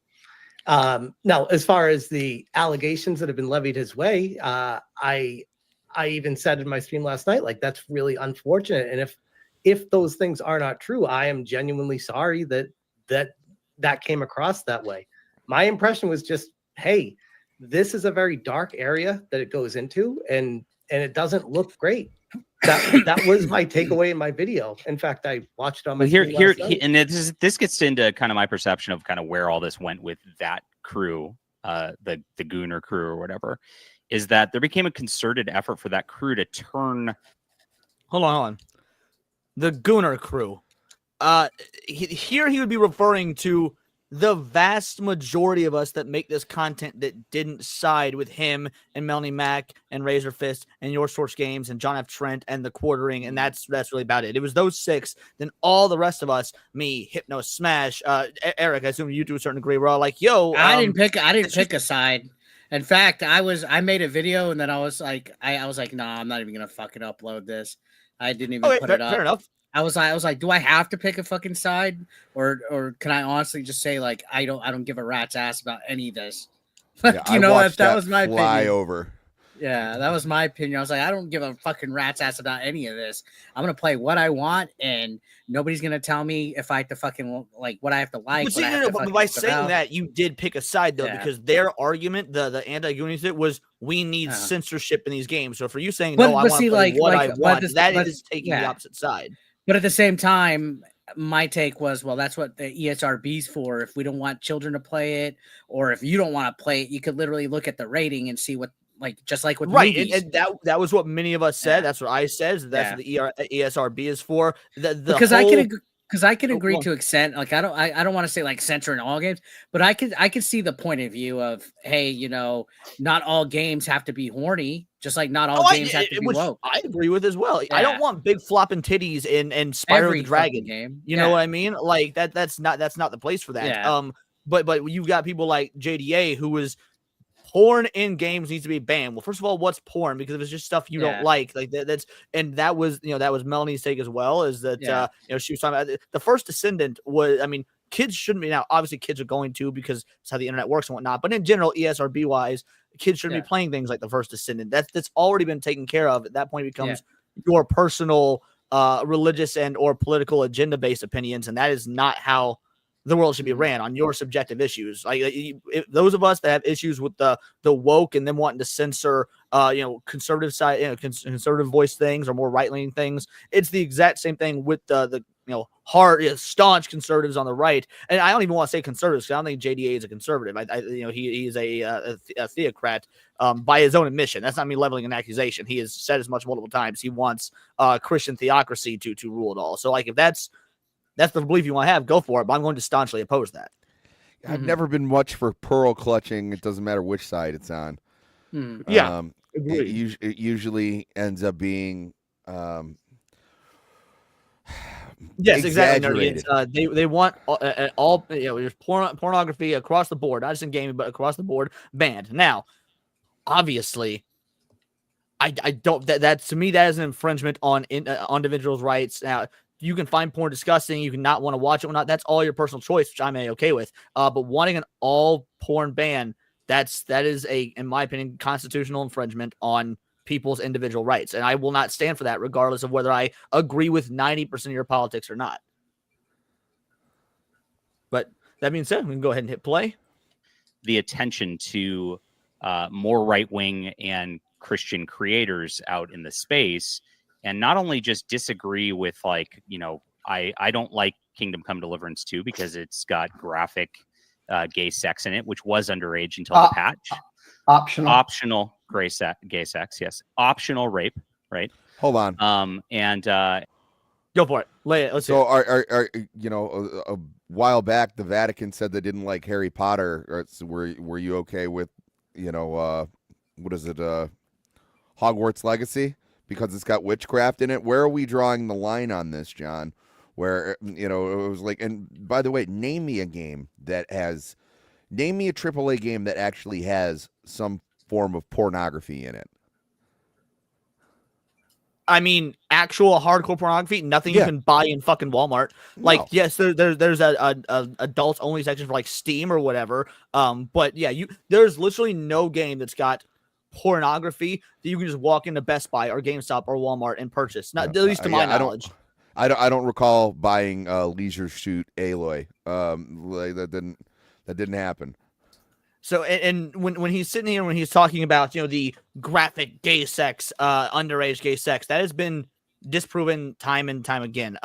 Speaker 6: Now, as far as the allegations that have been levied his way, I even said in my stream last night, like, that's really unfortunate. And if those things are not true, I am genuinely sorry that came across that way. My impression was just, hey, this is a very dark area that it goes into, and it doesn't look great. That was my takeaway in my video. In fact, I watched it on my
Speaker 5: and this gets into kind of my perception of kind of where all this went with that crew, the Gooner crew or whatever, is that there became a concerted effort for that crew to turn.
Speaker 2: Hold on. The Gooner crew. Here he would be referring to the vast majority of us that make this content that didn't side with him and Melanie Mac and Razorfist and Your Source Games and John F. Trent and The Quartering, and that's really about it. It was those six. Then all the rest of us, me, Hypno, Smash, Eric, I assume you to a certain degree, we're all like, yo.
Speaker 4: I didn't pick a side. In fact, I made a video and then I was like, nah, I'm not even gonna fucking upload this. I didn't even put it up.
Speaker 2: Fair enough.
Speaker 4: I was like, do I have to pick a fucking side, or can I honestly just say, like, I don't give a rat's ass about any of this?
Speaker 8: Yeah,
Speaker 4: that was my
Speaker 8: fly
Speaker 4: opinion.
Speaker 8: Over.
Speaker 4: Yeah, that was my opinion. I was like, I don't give a fucking rat's ass about any of this. I'm gonna play what I want, and nobody's gonna tell me if I have to fucking like what I have to like.
Speaker 2: But by saying that, you did pick a side though, because their argument, the anti-gooning was we need censorship in these games. So for you saying no, I want to play what I want, that is taking the opposite side.
Speaker 4: But at the same time, my take was, well, that's what the ESRB's for. If we don't want children to play it, or if you don't want to play it, you could literally look at the rating and see what, like, just like with movies.
Speaker 2: And that was what many of us said. That's what I said. That's what the ESRB is for.
Speaker 4: Because I can agree to extent. Like, I don't want to say like censoring all games, but I could see the point of view of, hey, not all games have to be horny. Just like not all games have to be woke.
Speaker 2: I agree with as well. Yeah. I don't want big flopping titties in Spyro the Dragon game. You know what I mean? Like that's not the place for that. Yeah. But you've got people like JDA who was porn in games needs to be banned. Well, first of all, what's porn? Because if it's just stuff you don't like that was Melanie's take as well. Is that she was talking about the First Descendant was. I mean, kids shouldn't be now. Obviously, kids are going to because it's how the internet works and whatnot. But in general, ESRB wise, kids shouldn't be playing things like the First Descendant. That's already been taken care of. At that point, it becomes your personal, religious and or political agenda based opinions, and that is not how the world should be ran, on your subjective issues. Like those of us that have issues with the woke and them wanting to censor, conservative side, conservative voice things or more right leaning things. It's the exact same thing with the hard, staunch conservatives on the right. And I don't even want to say conservatives, because I don't think JDA is a conservative. He is a theocrat by his own admission. That's not me leveling an accusation. He has said as much multiple times. He wants Christian theocracy to rule it all. So like if that's the belief you want to have, go for it. But I'm going to staunchly oppose that.
Speaker 8: I've never been much for pearl clutching. It doesn't matter which side it's on. It usually ends up being
Speaker 2: yes, exactly. They want all there's pornography across the board, not just in gaming, but across the board banned. Now, obviously, I don't that to me that is an infringement on individuals' rights. Now, you can find porn disgusting, you can not want to watch it or not. That's all your personal choice, which I'm okay with. But wanting an all porn ban, that is in my opinion, constitutional infringement on people's individual rights. And I will not stand for that, regardless of whether I agree with 90% of your politics or not. But that being said, we can go ahead and hit play.
Speaker 5: The attention to more right-wing and Christian creators out in the space, and not only just disagree with, like, you know, I don't like Kingdom Come Deliverance 2 because it's got graphic gay sex in it, which was underage until the patch. Optional gay sex, yes. Optional rape, right?
Speaker 8: Hold on.
Speaker 5: And
Speaker 2: go for it. Lay it. Let's
Speaker 8: so are you know, a while back the Vatican said they didn't like Harry Potter. Were you okay with, you know, what is it, Hogwarts Legacy, because it's got witchcraft in it? Where are we drawing the line on this, John? Where, you know, it was like, and by the way, name me a AAA game that actually has some form of pornography in it.
Speaker 2: I mean, actual hardcore pornography, nothing you can buy in fucking Walmart. Like, yes, there's a adults only section for like Steam or whatever. But yeah, there's literally no game that's got pornography that you can just walk into Best Buy or GameStop or Walmart and purchase. Not at least to my knowledge.
Speaker 8: I don't recall buying Leisure Suit Aloy. Like that didn't happen.
Speaker 2: So, and when he's sitting here, when he's talking about, you know, the graphic gay sex, underage gay sex, that has been disproven time and time again.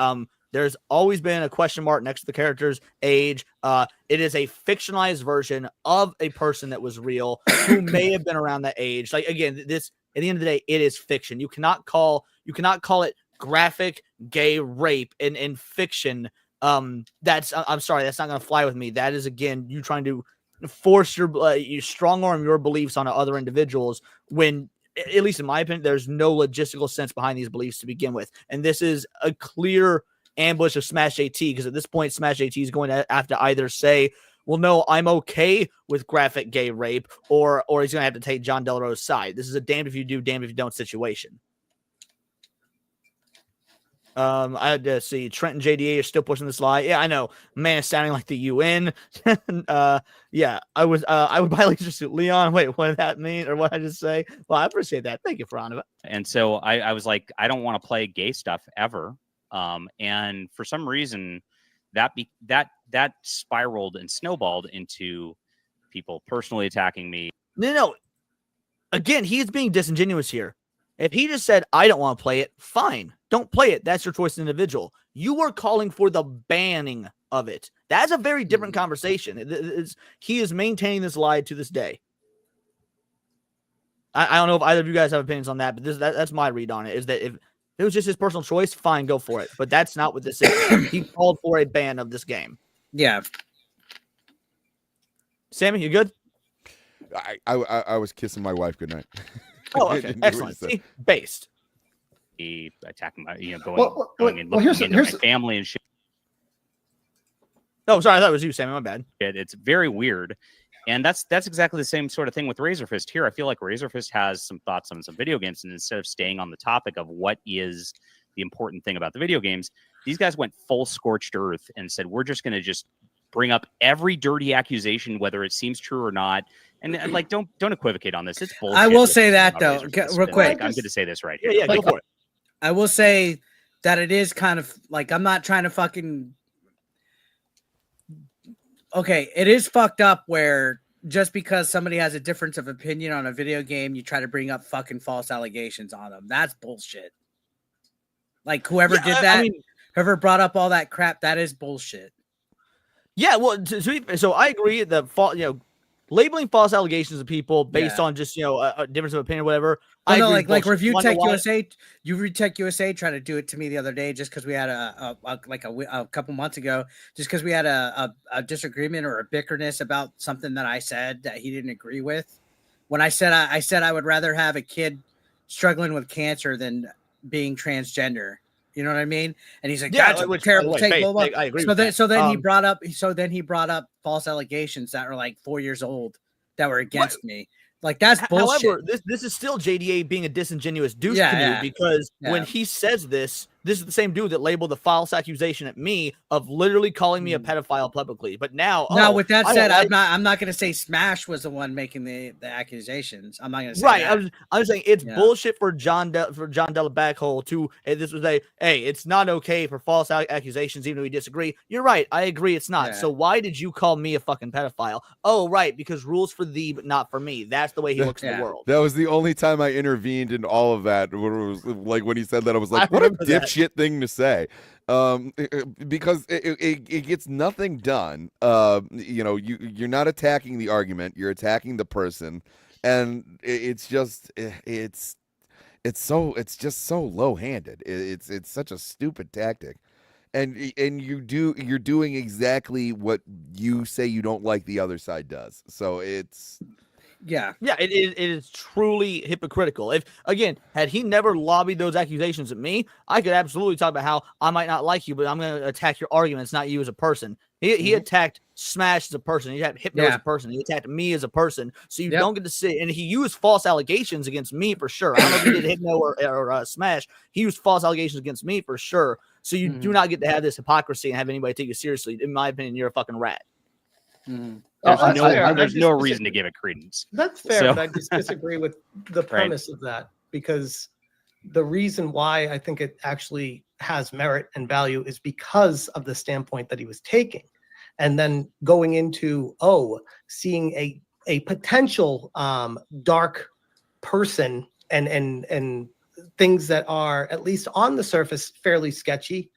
Speaker 2: There's always been a question mark next to the character's age. It is a fictionalized version of a person that was real who may have been around that age. Like, again, this, at the end of the day, it is fiction. You cannot call it graphic gay rape in fiction. I'm sorry, that's not going to fly with me. That is, again, you trying to force you strong arm your beliefs on other individuals when, at least in my opinion, there's no logistical sense behind these beliefs to begin with. And this is a clear ambush of Smash AT, because at this point Smash AT is going to have to either say, well, no, I'm okay with graphic gay rape, or he's going to have to take John Del Rosa's side. This is a damned if you do, damned if you don't situation. I had to see Trent and JDA are still pushing this lie. Yeah, I know. Man, it's sounding like the UN. Yeah, I would buy Leisure Suit Leon. Wait, what did that mean? Or what did I just say? Well, I appreciate that. Thank you, Veronica.
Speaker 5: And so I was like, I don't want to play gay stuff ever. And for some reason that spiraled and snowballed into people personally attacking me.
Speaker 2: No. Again, he's being disingenuous here. If he just said, I don't want to play it, fine. Don't play it. That's your choice as an individual. You are calling for the banning of it. That's a very different conversation. He is maintaining this lie to this day. I don't know if either of you guys have opinions on that, but that's my read on it, is that if it was just his personal choice, fine, go for it. But that's not what this is. He called for a ban of this game.
Speaker 4: Yeah.
Speaker 2: Sammy, you good?
Speaker 8: I was kissing my wife goodnight.
Speaker 2: Oh, okay. Excellent. See? Based.
Speaker 5: He attacking my, going and looking into my family and shit.
Speaker 2: Oh, sorry, I thought it was you, Sammy. My bad.
Speaker 5: It's very weird. And that's exactly the same sort of thing with Razorfist here. I feel like Razorfist has some thoughts on some video games, and instead of staying on the topic of what is the important thing about the video games, these guys went full scorched earth and said, we're just going to just bring up every dirty accusation, whether it seems true or not. And like, don't equivocate on this. It's bullshit.
Speaker 4: I will say that though, real quick.
Speaker 5: Like, I'm going to say this right here.
Speaker 2: Yeah, go for it.
Speaker 4: I will say that it is kind of like, I'm not trying to fucking. Okay, it is fucked up where just because somebody has a difference of opinion on a video game, you try to bring up fucking false allegations on them. That's bullshit. Like whoever did that, whoever brought up all that crap, that is bullshit.
Speaker 2: Yeah, well, so I agree that labeling false allegations of people based on just a difference of opinion or whatever.
Speaker 4: I know, like Review Tech USA, Read Tech USA tried to do it to me the other day just because we had a couple months ago, just because we had a disagreement or a bickerness about something that I said that he didn't agree with. When I said I would rather have a kid struggling with cancer than being transgender. You know what I mean? And he's like, that's a terrible take.
Speaker 2: I agree.
Speaker 4: So then he brought up false allegations that were like 4 years old that were against me. Like that's bullshit.
Speaker 2: However, this is still JDA being a disingenuous douche canoe because when he says this, this is the same dude that labeled the false accusation at me of literally calling me a pedophile publicly. But now,
Speaker 4: with that said, I'm not going to say Smash was the one making the accusations. I'm not going to say that.
Speaker 2: I was saying it's bullshit for John Della Backhole to this was it's not okay for false accusations even though we disagree. You're right. I agree it's not. So why did you call me a fucking pedophile? Oh, right, because rules for thee but not for me. That's the way he looks at the world.
Speaker 8: That was the only time I intervened in all of that. When it was like when he said that, I was like, what a dipshit thing to say. Because it gets nothing done. You're not attacking the argument, you're attacking the person, and it's just so low-handed. It's such a stupid tactic. And you're doing exactly what you say you don't like the other side does. So it's
Speaker 2: it is truly hypocritical. If again, had he never lobbied those accusations at me, I could absolutely talk about how I might not like you, but I'm going to attack your arguments, not you as a person. He attacked Smash as a person. He attacked Hypno as a person. He attacked me as a person. So you don't get to sit. And he used false allegations against me for sure. I don't know if he did Hypno or Smash. He used false allegations against me for sure. So you do not get to have this hypocrisy and have anybody take you seriously. In my opinion, you're a fucking rat.
Speaker 5: There's no reason to give it credence.
Speaker 6: That's fair, but I just disagree with the premise of that, because the reason why I think it actually has merit and value is because of the standpoint that he was taking. And then going into, seeing a potential dark person and things that are, at least on the surface, fairly sketchy,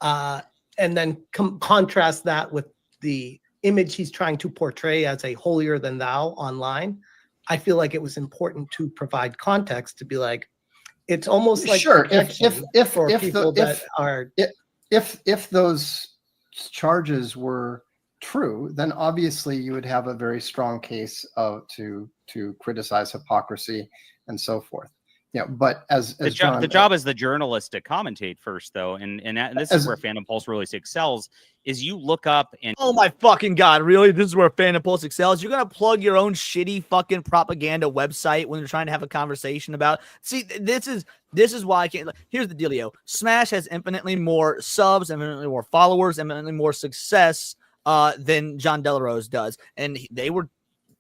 Speaker 6: and then contrast that with the image he's trying to portray as a holier than thou online. I feel like it was important to provide context to be like, it's almost like
Speaker 7: if those charges were true, then obviously you would have a very strong case to criticize hypocrisy and so forth. Yeah, but as
Speaker 5: the job is the journalist to commentate first, though, and this is where Fandom Pulse really excels. Is you look up and
Speaker 2: oh my fucking god, really? This is where Fandom Pulse excels. You're gonna plug your own shitty fucking propaganda website when you're trying to have a conversation about. See, this is why I can't. Here's the dealio: Smash has infinitely more subs, infinitely more followers, infinitely more success than John Delarose does, and they were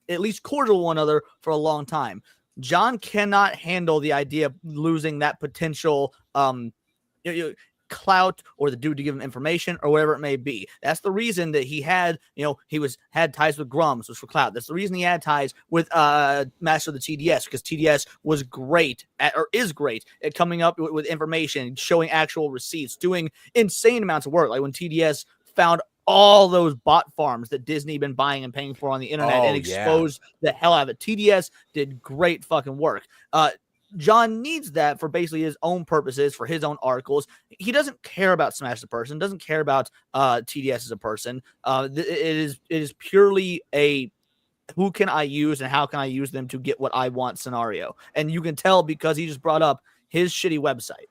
Speaker 2: at least cordial to one another for a long time. John cannot handle the idea of losing that potential clout or the dude to give him information or whatever it may be. That's the reason that he had ties with Grums, which for clout. That's the reason he had ties with Master of the TDS, because TDS was great is great at coming up with information, showing actual receipts, doing insane amounts of work. Like when TDS found all those bot farms that Disney been buying and paying for on the internet and exposed the hell out of it. TDS did great fucking work. John needs that for basically his own purposes, for his own articles. He doesn't care about Smash as a person, doesn't care about TDS as a person. It is purely a who can I use and how can I use them to get what I want scenario. And you can tell because he just brought up his shitty website.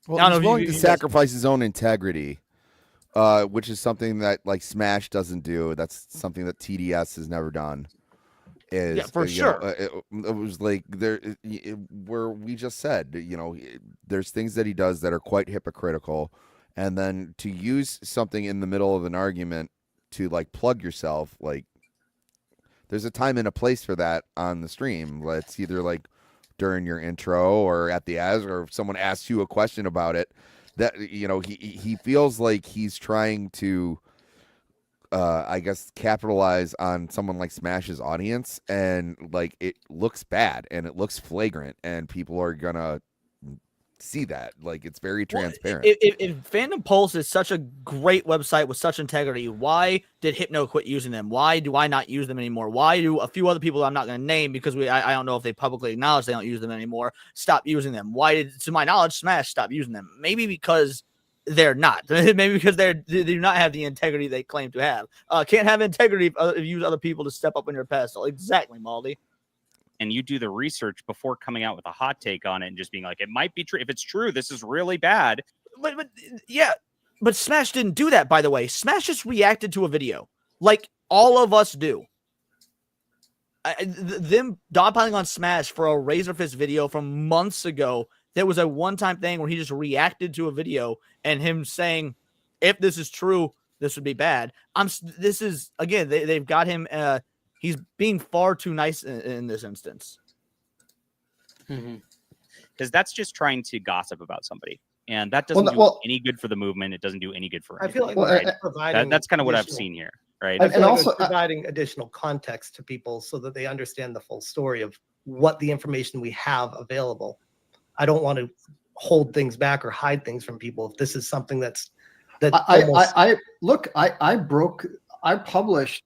Speaker 8: Well, he's willing to sacrifice his own integrity, which is something that like Smash doesn't do. That's something that TDS has never done.
Speaker 2: For sure.
Speaker 8: It was like where we just said, there's things that he does that are quite hypocritical, and then to use something in the middle of an argument to like plug yourself, like there's a time and a place for that on the stream. It's either like during your intro or at the or if someone asks you a question about it, that he feels like he's trying to I guess capitalize on someone like Smash's audience, and like it looks bad and it looks flagrant and people are gonna see that. Like it's very transparent.
Speaker 2: If Fandom Pulse is such a great website with such integrity, why did Hypno quit using them? Why do I not use them anymore? Why do a few other people that I'm not going to name, because I don't know if they publicly acknowledge they don't use them anymore, stop using them? Why did, to my knowledge, Smash stop using them? Maybe because they're not. Maybe because they do not have the integrity they claim to have. Can't have integrity if you use other people to step up on your pedestal. Exactly, Maldi.
Speaker 5: And you do the research before coming out with a hot take on it and just being like, it might be true. If it's true, this is really bad.
Speaker 2: But Smash didn't do that, by the way. Smash just reacted to a video like all of us do. Them dogpiling on Smash for a Razorfist video from months ago there was a one-time thing where he just reacted to a video and him saying, if this is true, this would be bad. This is, again, they've got him. He's being far too nice in this instance.
Speaker 5: Because that's just trying to gossip about somebody. And that doesn't do any good for the movement. It doesn't do any good for anything.
Speaker 6: I feel like providing
Speaker 5: that's kind of what I've seen here, right?
Speaker 6: And also providing additional context to people so that they understand the full story of what the information we have available. I don't want to hold things back or hide things from people. If this is something I published.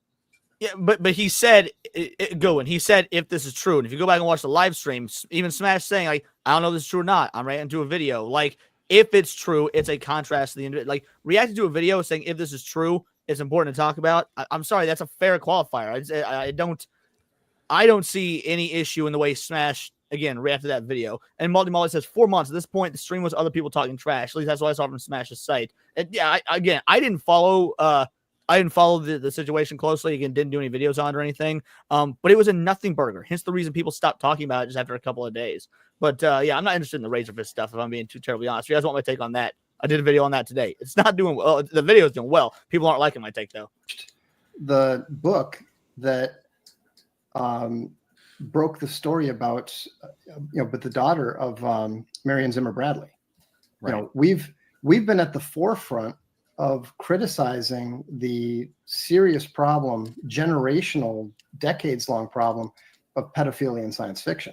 Speaker 2: Yeah, but he said, he said, if this is true, and if you go back and watch the live stream, even Smash saying, like, I don't know if this is true or not, I'm reacting to a video. Like, if it's true, it's a contrast to the individual. Like, reacting to a video saying, if this is true, it's important to talk about. I'm sorry, that's a fair qualifier. I don't see any issue in the way Smash, again, reacted to that video. And Multi Molly says 4 months. At this point, the stream was other people talking trash. At least that's what I saw from Smash's site. And yeah, I didn't follow the situation closely. Again, didn't do any videos on it or anything. But it was a nothing burger. Hence the reason people stopped talking about it just after a couple of days. But yeah, I'm not interested in the Razorfist stuff, if I'm being too terribly honest. If you guys want my take on that, I did a video on that today. It's not doing well. The video is doing well. People aren't liking my take, though. The
Speaker 7: book that broke the story about, but the daughter of Marion Zimmer Bradley. Right. We've been at the forefront of criticizing the serious problem, generational, decades-long problem of pedophilia in science fiction.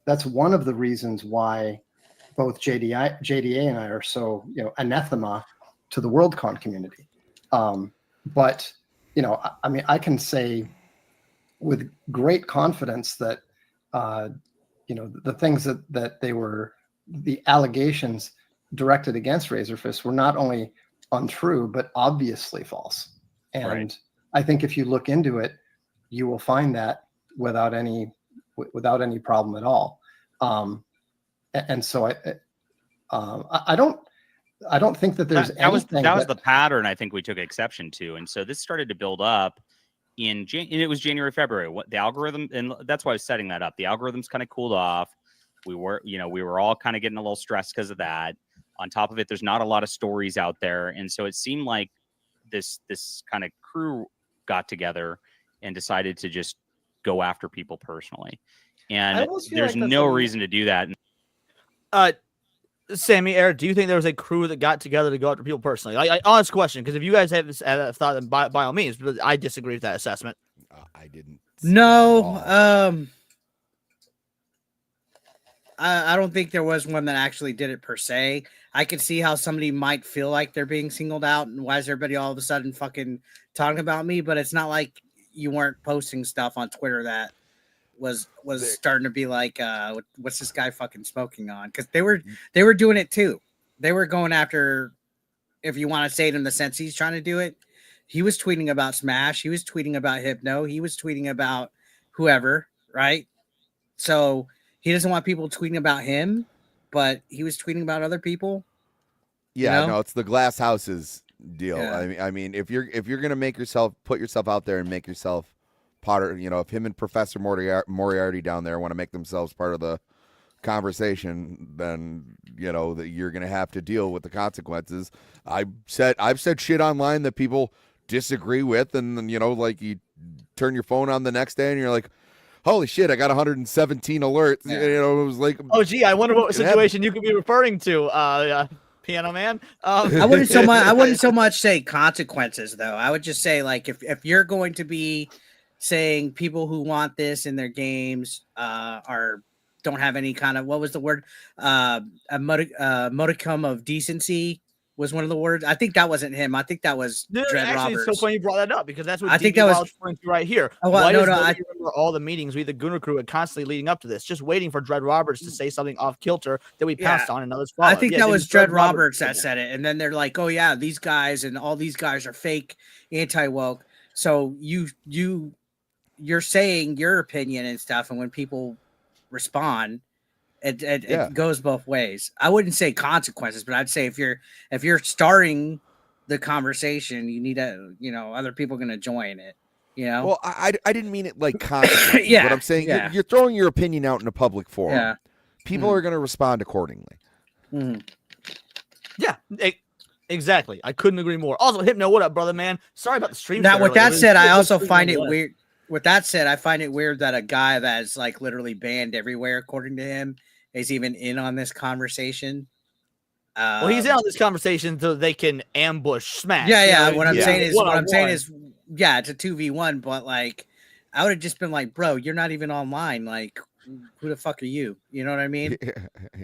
Speaker 7: That's one of the reasons why both JDA and I are so, anathema to the WorldCon community. But, I mean, I can say with great confidence that, the things that they were, the allegations directed against Razorfist were not only untrue, but obviously false. And I think if you look into it, you will find that without any problem at all. And so I don't think that there's anything
Speaker 5: that was the pattern I think we took exception to. And so this started to build up and it was January, February. What the algorithm, and that's why I was setting that up. The algorithms kind of cooled off. We were all kind of getting a little stressed because of that. On top of it, there's not a lot of stories out there. And so it seemed like this kind of crew got together and decided to just go after people personally. And there's no reason to do that.
Speaker 2: Sammy, Eric, do you think there was a crew that got together to go after people personally? Honest question, because if you guys have thought, then by all means, but I disagree with that assessment.
Speaker 8: I didn't.
Speaker 4: No, I don't think there was one that actually did it per se. I could see how somebody might feel like they're being singled out, and why is everybody all of a sudden fucking talking about me? But it's not like you weren't posting stuff on Twitter that was starting to be like, what's this guy fucking smoking on? Because they were doing it too. They were going after, if you want to say it in the sense he's trying to do it, he was tweeting about Smash, he was tweeting about Hypno, he was tweeting about whoever, right? So he doesn't want people tweeting about him, but he was tweeting about other people.
Speaker 8: Yeah, no, it's the glass houses deal. Yeah. I mean, if you're gonna put yourself out there and make yourself part of, if him and Professor Moriarty down there want to make themselves part of the conversation, then that you're gonna have to deal with the consequences. I've said shit online that people disagree with, and then like you turn your phone on the next day and you're like, holy shit, I got 117 alerts. Yeah. It was like,
Speaker 2: oh gee, I wonder what situation you could be referring to, Piano Man.
Speaker 4: I wouldn't so much say consequences though. I would just say, like, if you're going to be saying people who want this in their games don't have any kind of, what was the word? A modicum of decency was one of the words. I think that wasn't him. I think that was Dread Roberts.
Speaker 2: It's so funny you brought that up, because that's what
Speaker 4: I think that was
Speaker 2: referring to right here.
Speaker 4: Oh, well,
Speaker 2: I remember all the meetings we, the Gooner crew, had constantly leading up to this, just waiting for Dread Roberts to say something off kilter that we passed on and others followed.
Speaker 4: I think that was Dread Roberts that said it, and then they're like, "Oh yeah, these guys and all these guys are fake anti-woke." So you're saying your opinion and stuff, and when people respond, it goes both ways. I wouldn't say consequences, but I'd say if you're starting the conversation, you need other people going to join it.
Speaker 8: Well, I didn't mean it like consequences.
Speaker 4: Yeah,
Speaker 8: but I'm saying you're throwing your opinion out in a public forum.
Speaker 4: Yeah.
Speaker 8: people are going to respond accordingly.
Speaker 2: Yeah, exactly. I couldn't agree more. Also, Hypno, what up, brother, man? Sorry about the stream.
Speaker 4: Now, with that said, I also
Speaker 2: stream
Speaker 4: find it weird. With that said, I find it weird that a guy that's like literally banned everywhere, according to him, is even in on this conversation.
Speaker 2: Well, he's in on this conversation so they can ambush Smash.
Speaker 4: Yeah. What I'm saying is, yeah, it's a 2v1, but like, I would have just been like, bro, you're not even online. Like, who the fuck are you? You know what I mean?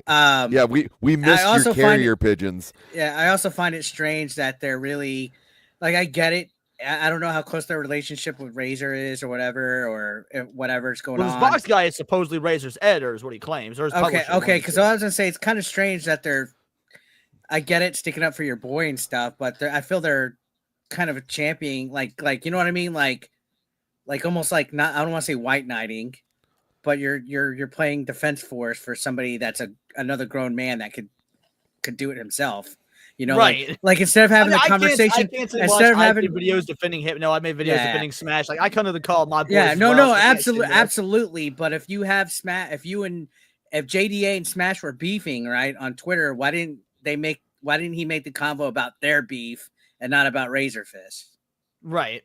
Speaker 8: Yeah, we missed your carrier pigeons.
Speaker 4: Yeah, I also find it strange that they're really, like, I get it. I don't know how close their relationship with Razor is or whatever's going on.
Speaker 2: This box guy is supposedly Razor's editor, is what he claims. Or his
Speaker 4: okay, because I was gonna say it's kind of strange that they're. I get it, sticking up for your boy and stuff, but I feel they're kind of a champion, like you know what I mean, like almost like not. I don't want to say white knighting, but you're playing defense force for somebody that's another grown man that could do it himself. You know,
Speaker 2: right?
Speaker 4: Like instead of having a conversation, instead of having
Speaker 2: videos defending him, no, I made videos defending Smash. Like I come to the call, my boys.
Speaker 4: Yeah, no, absolutely. But if you have Smash, if JDA and Smash were beefing right on Twitter, why didn't he make the convo about their beef and not about Razorfist?
Speaker 2: Right.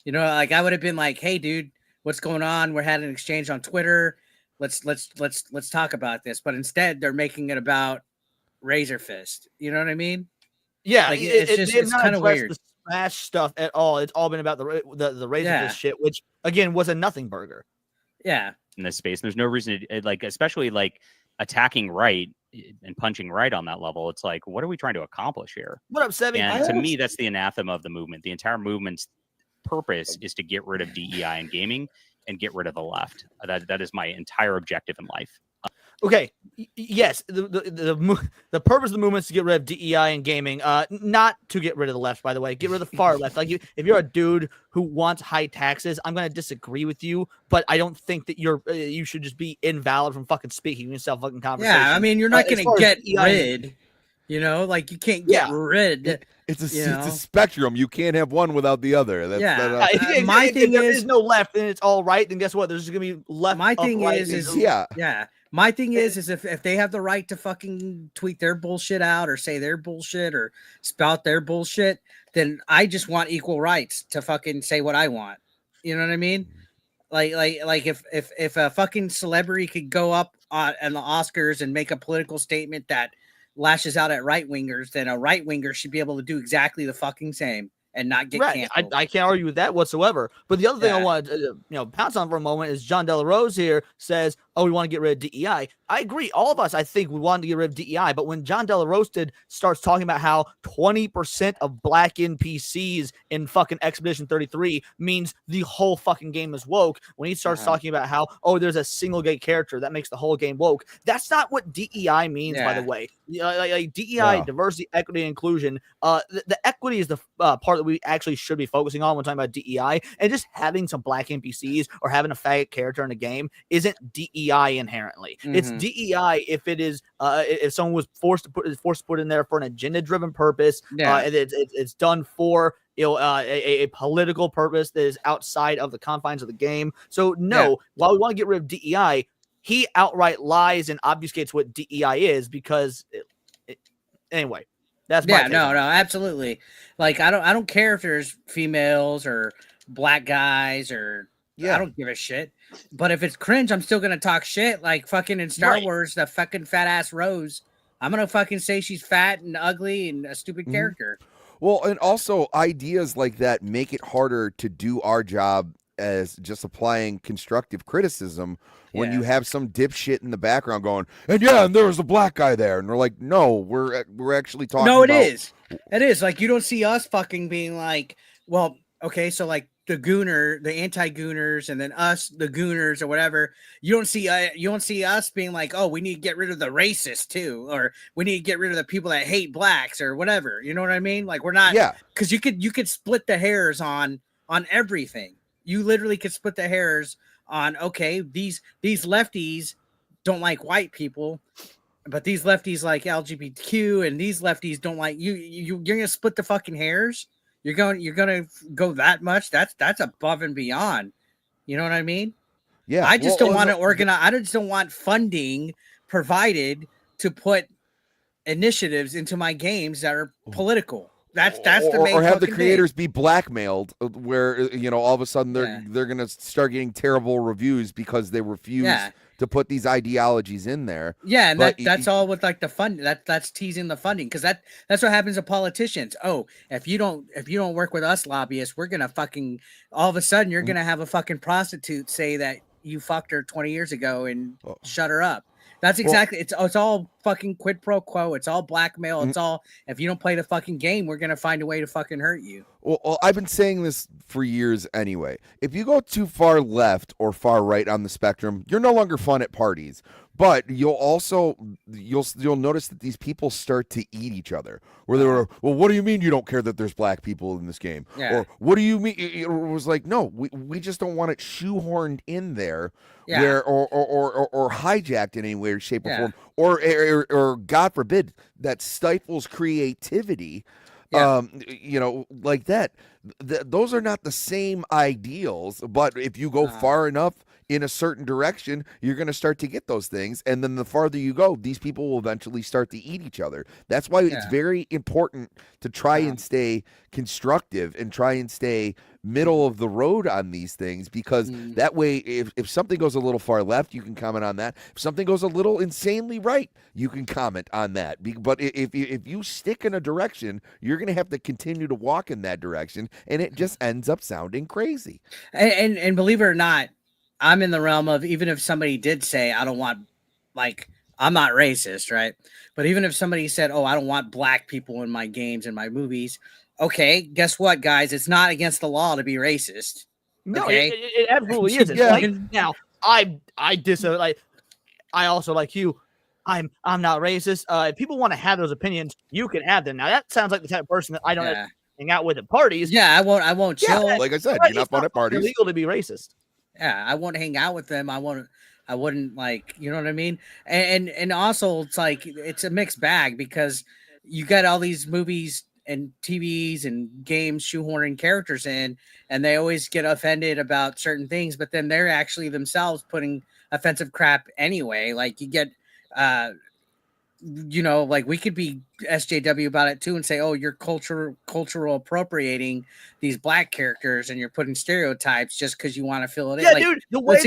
Speaker 4: You know, like I would have been like, hey, dude, what's going on? We're having an exchange on Twitter. Let's talk about this. But instead, they're making it about Razorfist. You know what I mean?
Speaker 2: Yeah,
Speaker 4: like, it's kind of weird.
Speaker 2: The Smash stuff at all. It's all been about the Razorfist shit, which again was a nothing burger.
Speaker 4: Yeah,
Speaker 5: in this space, there's no reason to like, especially like attacking right and punching right on that level. It's like, what are we trying to accomplish here?
Speaker 2: What up, Sevi?
Speaker 5: And to me, that's the anathema of the movement. The entire movement's purpose is to get rid of DEI in gaming and get rid of the left. That is my entire objective in life.
Speaker 2: Okay, yes, the purpose of the movement is to get rid of DEI in gaming, not to get rid of the left, by the way. Get rid of the far left. Like, if you're a dude who wants high taxes, I'm going to disagree with you, but I don't think that you should just be invalid from fucking speaking yourself fucking conversation.
Speaker 4: Yeah, I mean, you're not going to get rid, you know, like you can't get rid.
Speaker 8: It's a spectrum. You can't have one without the other.
Speaker 2: My thing is, there's no left and it's all right, then guess what? There's going to be left.
Speaker 4: My thing is my thing is if they have the right to fucking tweet their bullshit out or say their bullshit or spout their bullshit, then I just want equal rights to fucking say what I want. You know what I mean? Like if a fucking celebrity could go up on the Oscars and make a political statement that lashes out at right wingers, then a right winger should be able to do exactly the fucking same and not get canceled.
Speaker 2: I can't argue with that whatsoever. But the other thing I want to pounce on for a moment is John Delarose here says, oh, we want to get rid of DEI. I agree. All of us, I think, we want to get rid of DEI. But when John Delarose starts talking about how 20% of black NPCs in fucking Expedition 33 means the whole fucking game is woke, when he starts talking about how, oh, there's a single gay character that makes the whole game woke, that's not what DEI means, by the way. Like DEI, diversity, equity, and inclusion. The equity is the part that we actually should be focusing on when talking about DEI. And just having some black NPCs or having a faggot character in a game isn't DEI inherently. It's DEI if it is if someone was forced to put in there for an agenda-driven purpose. And it's done for a political purpose that is outside of the confines of the game. So while we want to get rid of DEI, he outright lies and obfuscates what DEI is because anyway. That's my take.
Speaker 4: No, absolutely. Like I don't care if there's females or black guys or I don't give a shit. But if it's cringe, I'm still gonna talk shit. Like fucking in Star Wars, the fucking fat ass Rose. I'm gonna fucking say she's fat and ugly and a stupid character.
Speaker 8: Well, and also ideas like that make it harder to do our job as just applying constructive criticism when you have some dipshit in the background going, and there was a black guy there, and we're like, no, we're actually talking.
Speaker 4: No, it is like you don't see us fucking being like, well, okay, so like the anti-gooners, and then us, the gooners or whatever. You don't see us being like, oh, we need to get rid of the racists too, or we need to get rid of the people that hate blacks or whatever. You know what I mean? Like we're not, because you could split the hairs on everything. You literally could split the hairs on, okay, these lefties don't like white people, but these lefties like LGBTQ, and these lefties don't like you. You're gonna split the fucking hairs. You're gonna go that much. That's above and beyond. You know what I mean?
Speaker 8: Yeah.
Speaker 4: I just don't want to organize. I just don't want funding provided to put initiatives into my games that are political. That's the main.
Speaker 8: Or have the
Speaker 4: fucking
Speaker 8: creators
Speaker 4: thing.
Speaker 8: be blackmailed, where all of a sudden they're gonna start getting terrible reviews because they refuse to put these ideologies in there.
Speaker 4: Yeah, and that's all with like the funding. That's teasing the funding, because that's what happens to politicians. Oh, if you don't work with us lobbyists, we're gonna fucking all of a sudden you're gonna have a fucking prostitute say that you fucked her 20 years ago and shut her up. That's exactly it's all fucking quid pro quo. It's all blackmail. It's all, if you don't play the fucking game, we're gonna find a way to fucking hurt you.
Speaker 8: Well, I've been saying this for years anyway. If you go too far left or far right on the spectrum, you're no longer fun at parties. But you'll notice that these people start to eat each other. Where they were, well, what do you mean you don't care that there's black people in this game?
Speaker 4: Yeah.
Speaker 8: Or what do you mean? It was like, no, we just don't want it shoehorned in there, where or hijacked in any way, shape, or form, or God forbid that stifles creativity. Like that. Those are not the same ideals, but if you go far enough in a certain direction, you're going to start to get those things. And then the farther you go, these people will eventually start to eat each other. That's why it's very important to try and stay constructive and try and stay middle of the road on these things, because that way, if something goes a little far left, you can comment on that. If something goes a little insanely right, you can comment on that. But if you stick in a direction, you're going to have to continue to walk in that direction, and it just ends up sounding crazy.
Speaker 4: And believe it or not, I'm in the realm of, even if somebody did say, I don't want, like, I'm not racist, right? But even if somebody said, oh, I don't want black people in my games and my movies, okay, guess what, guys? It's not against the law to be racist.
Speaker 2: No,
Speaker 4: okay?
Speaker 2: it absolutely isn't. Like, now, I also, like you, I'm not racist. If people want to have those opinions, you can have them. Now, that sounds like the type of person that I don't hang out with at parties.
Speaker 4: Yeah, I won't chill.
Speaker 8: Like I said, you're not fun at parties.
Speaker 2: It's illegal to be racist.
Speaker 4: Yeah, I won't hang out with them. I wouldn't, like, you know what I mean? And also, it's like, it's a mixed bag, because you got all these movies and TVs and games shoehorning characters in, and they always get offended about certain things, but then they're actually themselves putting offensive crap anyway. Like, you get, like, we could be SJW about it too and say, oh, you're cultural appropriating these black characters and you're putting stereotypes just because you want to fill it in.
Speaker 2: Yeah,
Speaker 4: like,
Speaker 2: dude, the way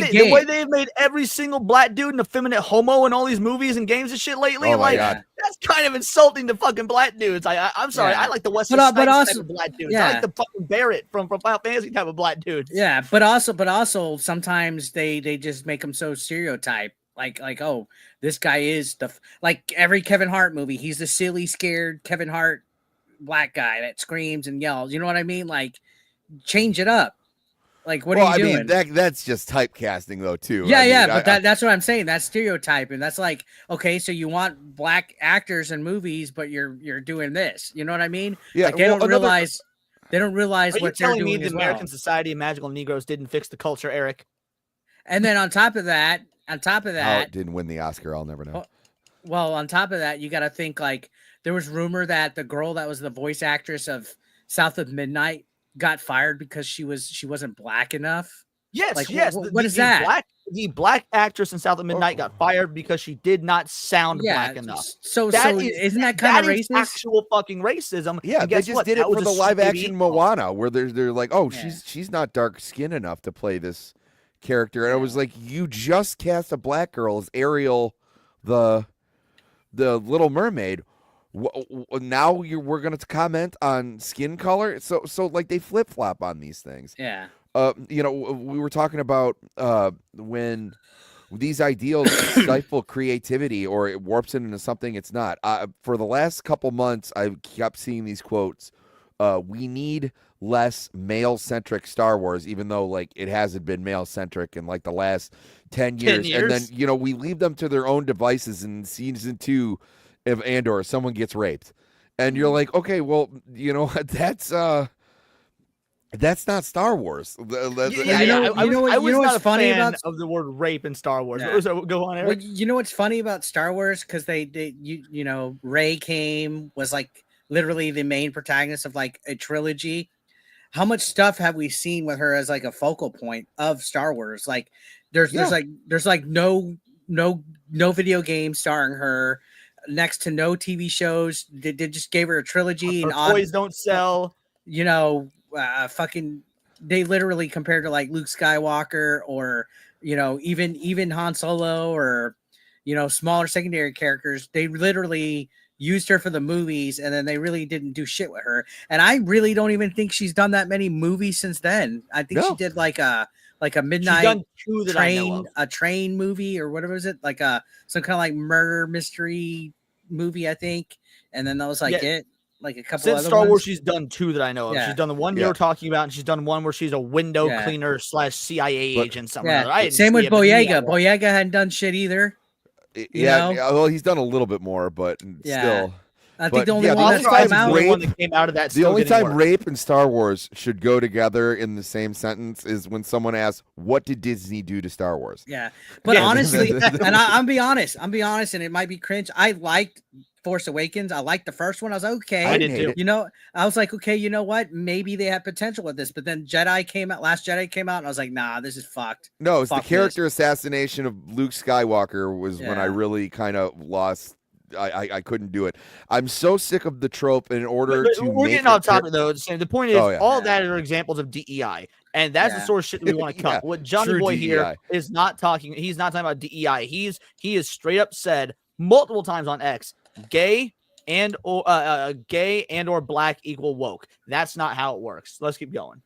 Speaker 2: they've made every single black dude an effeminate homo in all these movies and games and shit lately, that's kind of insulting to fucking black dudes. I'm sorry, I like the Wesley Snipes type of black dudes. I like the fucking Barrett from Final Fantasy type of black dudes.
Speaker 4: Yeah, but also sometimes they just make them so stereotyped. Like, oh, this guy is like every Kevin Hart movie, he's the silly, scared Kevin Hart black guy that screams and yells. You know what I mean? Like, change it up. Like, what are you doing?
Speaker 8: I mean, that's just typecasting, though, too.
Speaker 4: Yeah, but that's what I'm saying. That's stereotyping. That's like, okay, so you want black actors in movies, but you're doing this. You know what I mean?
Speaker 8: Yeah,
Speaker 4: like, they don't realize what they're doing.
Speaker 2: Are you telling me the American Society of Magical Negroes didn't fix the culture, Eric?
Speaker 4: And then on top of that,
Speaker 8: how it didn't win the Oscar, I'll never know.
Speaker 4: Well, on top of that, you got to think, like, there was rumor that the girl that was the voice actress of South of Midnight got fired because she wasn't black enough.
Speaker 2: Yes,
Speaker 4: like,
Speaker 2: yes.
Speaker 4: What is that?
Speaker 2: The black actress in South of Midnight got fired because she did not sound black enough.
Speaker 4: So isn't that kind of racist?
Speaker 2: Actual fucking racism.
Speaker 8: Yeah, they just did it for the live action Moana, where they're like, oh, she's not dark skinned enough to play this character. And I was like, you just cast a black girl as Ariel, the Little Mermaid. Now we're gonna comment on skin color. So like, they flip flop on these things.
Speaker 4: Yeah.
Speaker 8: We were talking about when these ideals stifle creativity or it warps it into something it's not. For the last couple months, I kept seeing these quotes. We need less male-centric Star Wars, even though, like, it hasn't been male-centric in, like, the last 10 years. And then, we leave them to their own devices. In season 2 of Andor, someone gets raped. And you're like, okay, well, that's not Star Wars.
Speaker 2: I was not a funny fan of the word rape in Star Wars. Yeah. Go on, Eric.
Speaker 4: Well, you know what's funny about Star Wars? Because Rey was like literally the main protagonist of like a trilogy. How much stuff have we seen with her as like a focal point of Star Wars? Like, there's no video games starring her, next to no TV shows. They just gave her a trilogy.
Speaker 2: Her
Speaker 4: And
Speaker 2: toys don't sell.
Speaker 4: You know, they literally compared to like Luke Skywalker or, you know, even Han Solo or, you know, smaller secondary characters. They literally used her for the movies, and then they really didn't do shit with her. And I really don't even think she's done that many movies since then. I think she did like a midnight train movie or whatever was it, like some kind of like murder mystery movie, I think. And then that was like it. Like a couple
Speaker 2: since
Speaker 4: other
Speaker 2: Star
Speaker 4: ones.
Speaker 2: Wars, she's done 2 that I know of. She's done the one you were talking about, and she's done one where she's a window cleaner / CIA agent. Something.
Speaker 4: Same with Boyega. Boyega hadn't done shit either.
Speaker 8: Well, he's done a little bit more, but still.
Speaker 4: I think the only one that came out
Speaker 2: of that.
Speaker 8: The only time rape and Star Wars should go together in the same sentence is when someone asks, "What did Disney do to Star Wars?"
Speaker 4: Yeah, but honestly, and I'm be honest, and it might be cringe. I liked Force Awakens. I liked the first one. I was like, okay.
Speaker 2: I did too.
Speaker 4: You know, I was like, okay, you know what? Maybe they have potential with this. But then Last Jedi came out, and I was like, nah, this is fucked.
Speaker 8: No, it's the character assassination of Luke Skywalker was when I really kind of lost. I couldn't do it. I'm so sick of the trope. In order to
Speaker 2: we're getting off topic though. The point is, all that are examples of DEI, and that's the sort of shit that we want to cut. What Johnny Boy here is not talking. He's not talking about DEI. He is straight up said multiple times on X, gay and or black equal woke. That's not how it works. Let's keep going.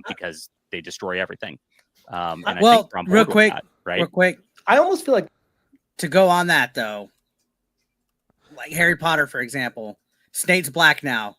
Speaker 5: Because they destroy everything. And
Speaker 4: well,
Speaker 5: I think
Speaker 4: real quick,
Speaker 6: I almost feel like
Speaker 4: to go on that though. Like Harry Potter, for example, Snape's black now.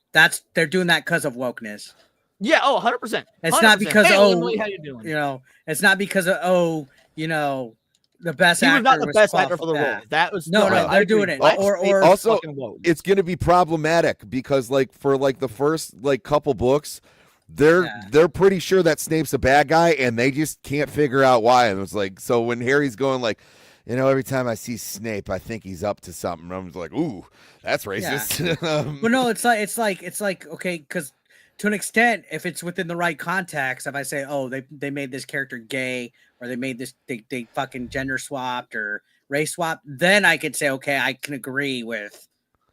Speaker 4: They're doing that because of wokeness.
Speaker 2: Yeah, 100%.
Speaker 4: It's not because
Speaker 2: Emily, how you doing?
Speaker 4: You know, it's not because of you know, the best
Speaker 2: actor.
Speaker 4: He
Speaker 2: was not the best actor for the role. That was
Speaker 4: no. They're doing it. Or
Speaker 8: also, it's going to be problematic because, like, for like the first like couple books, they're pretty sure that Snape's a bad guy, and they just can't figure out why. And it's like, so when Harry's going like, you know, every time I see Snape, I think he's up to something. I'm just like, ooh, that's racist.
Speaker 4: Yeah. But no, it's like okay, because to an extent, if it's within the right context, if I say, oh, they made this character gay, or they made this they fucking gender swapped or race swapped, then I could say, okay, I can agree with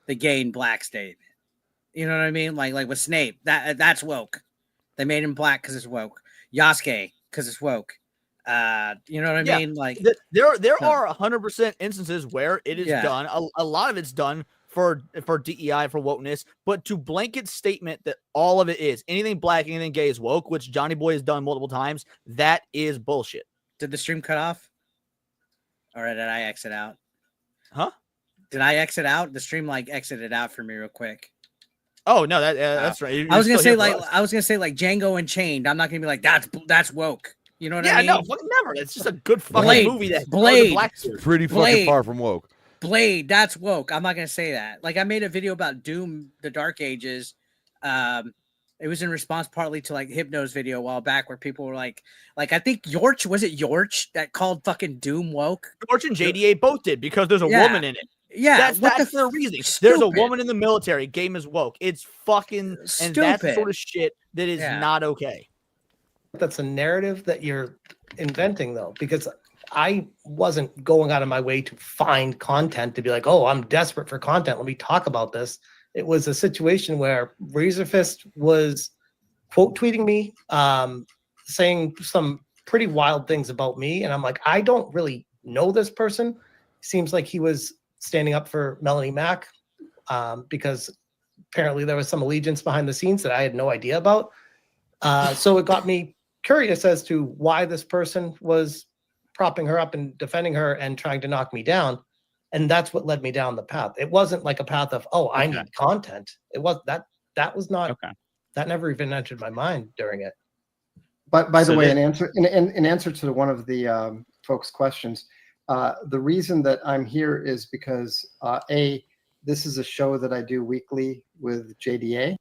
Speaker 4: the gay and black statement. You know what I mean? Like with Snape, that's woke. They made him black because it's woke. Yasuke because it's woke. You know what I mean? Like
Speaker 2: there are 100% instances where it is done. A lot of it's done for DEI, for wokeness, but to blanket statement that all of it is anything black, anything gay is woke, which Johnny Boy has done multiple times, that is bullshit.
Speaker 4: Did the stream cut off? Or did I exit out?
Speaker 2: Huh?
Speaker 4: Did I exit out? The stream like exited out for me real quick.
Speaker 2: Oh no, that's right.
Speaker 4: I was gonna say like Django Unchained. I'm not gonna be like that's woke. You know what I mean?
Speaker 2: Yeah, no, never. It's just a good fucking movie. Blade.
Speaker 8: Pretty fucking far from woke.
Speaker 4: Blade, that's woke. I'm not gonna say that. Like I made a video about Doom, the Dark Ages. It was in response partly to like Hypno's video a while back where people were like I think was it Yorch that called fucking Doom woke?
Speaker 2: Yorch and JDA both did because there's a woman in it.
Speaker 4: Yeah,
Speaker 2: that's the reason. There's a woman in the military. Game is woke. It's fucking stupid. And that's the sort of shit that is not okay.
Speaker 6: That's a narrative that you're inventing, though, because I wasn't going out of my way to find content to be like, oh, I'm desperate for content. Let me talk about this. It was a situation where Razorfist was quote tweeting me, saying some pretty wild things about me. And I'm like, I don't really know this person. Seems like he was standing up for Melanie Mack because apparently there was some allegiance behind the scenes that I had no idea about. So it got me curious as to why this person was propping her up and defending her and trying to knock me down. And that's what led me down the path. It wasn't like a path of, oh, I need content. It was that was not, that never even entered my mind during it.
Speaker 7: But by the way, in answer to one of the folks' questions, the reason that I'm here is because this is a show that I do weekly with JDA.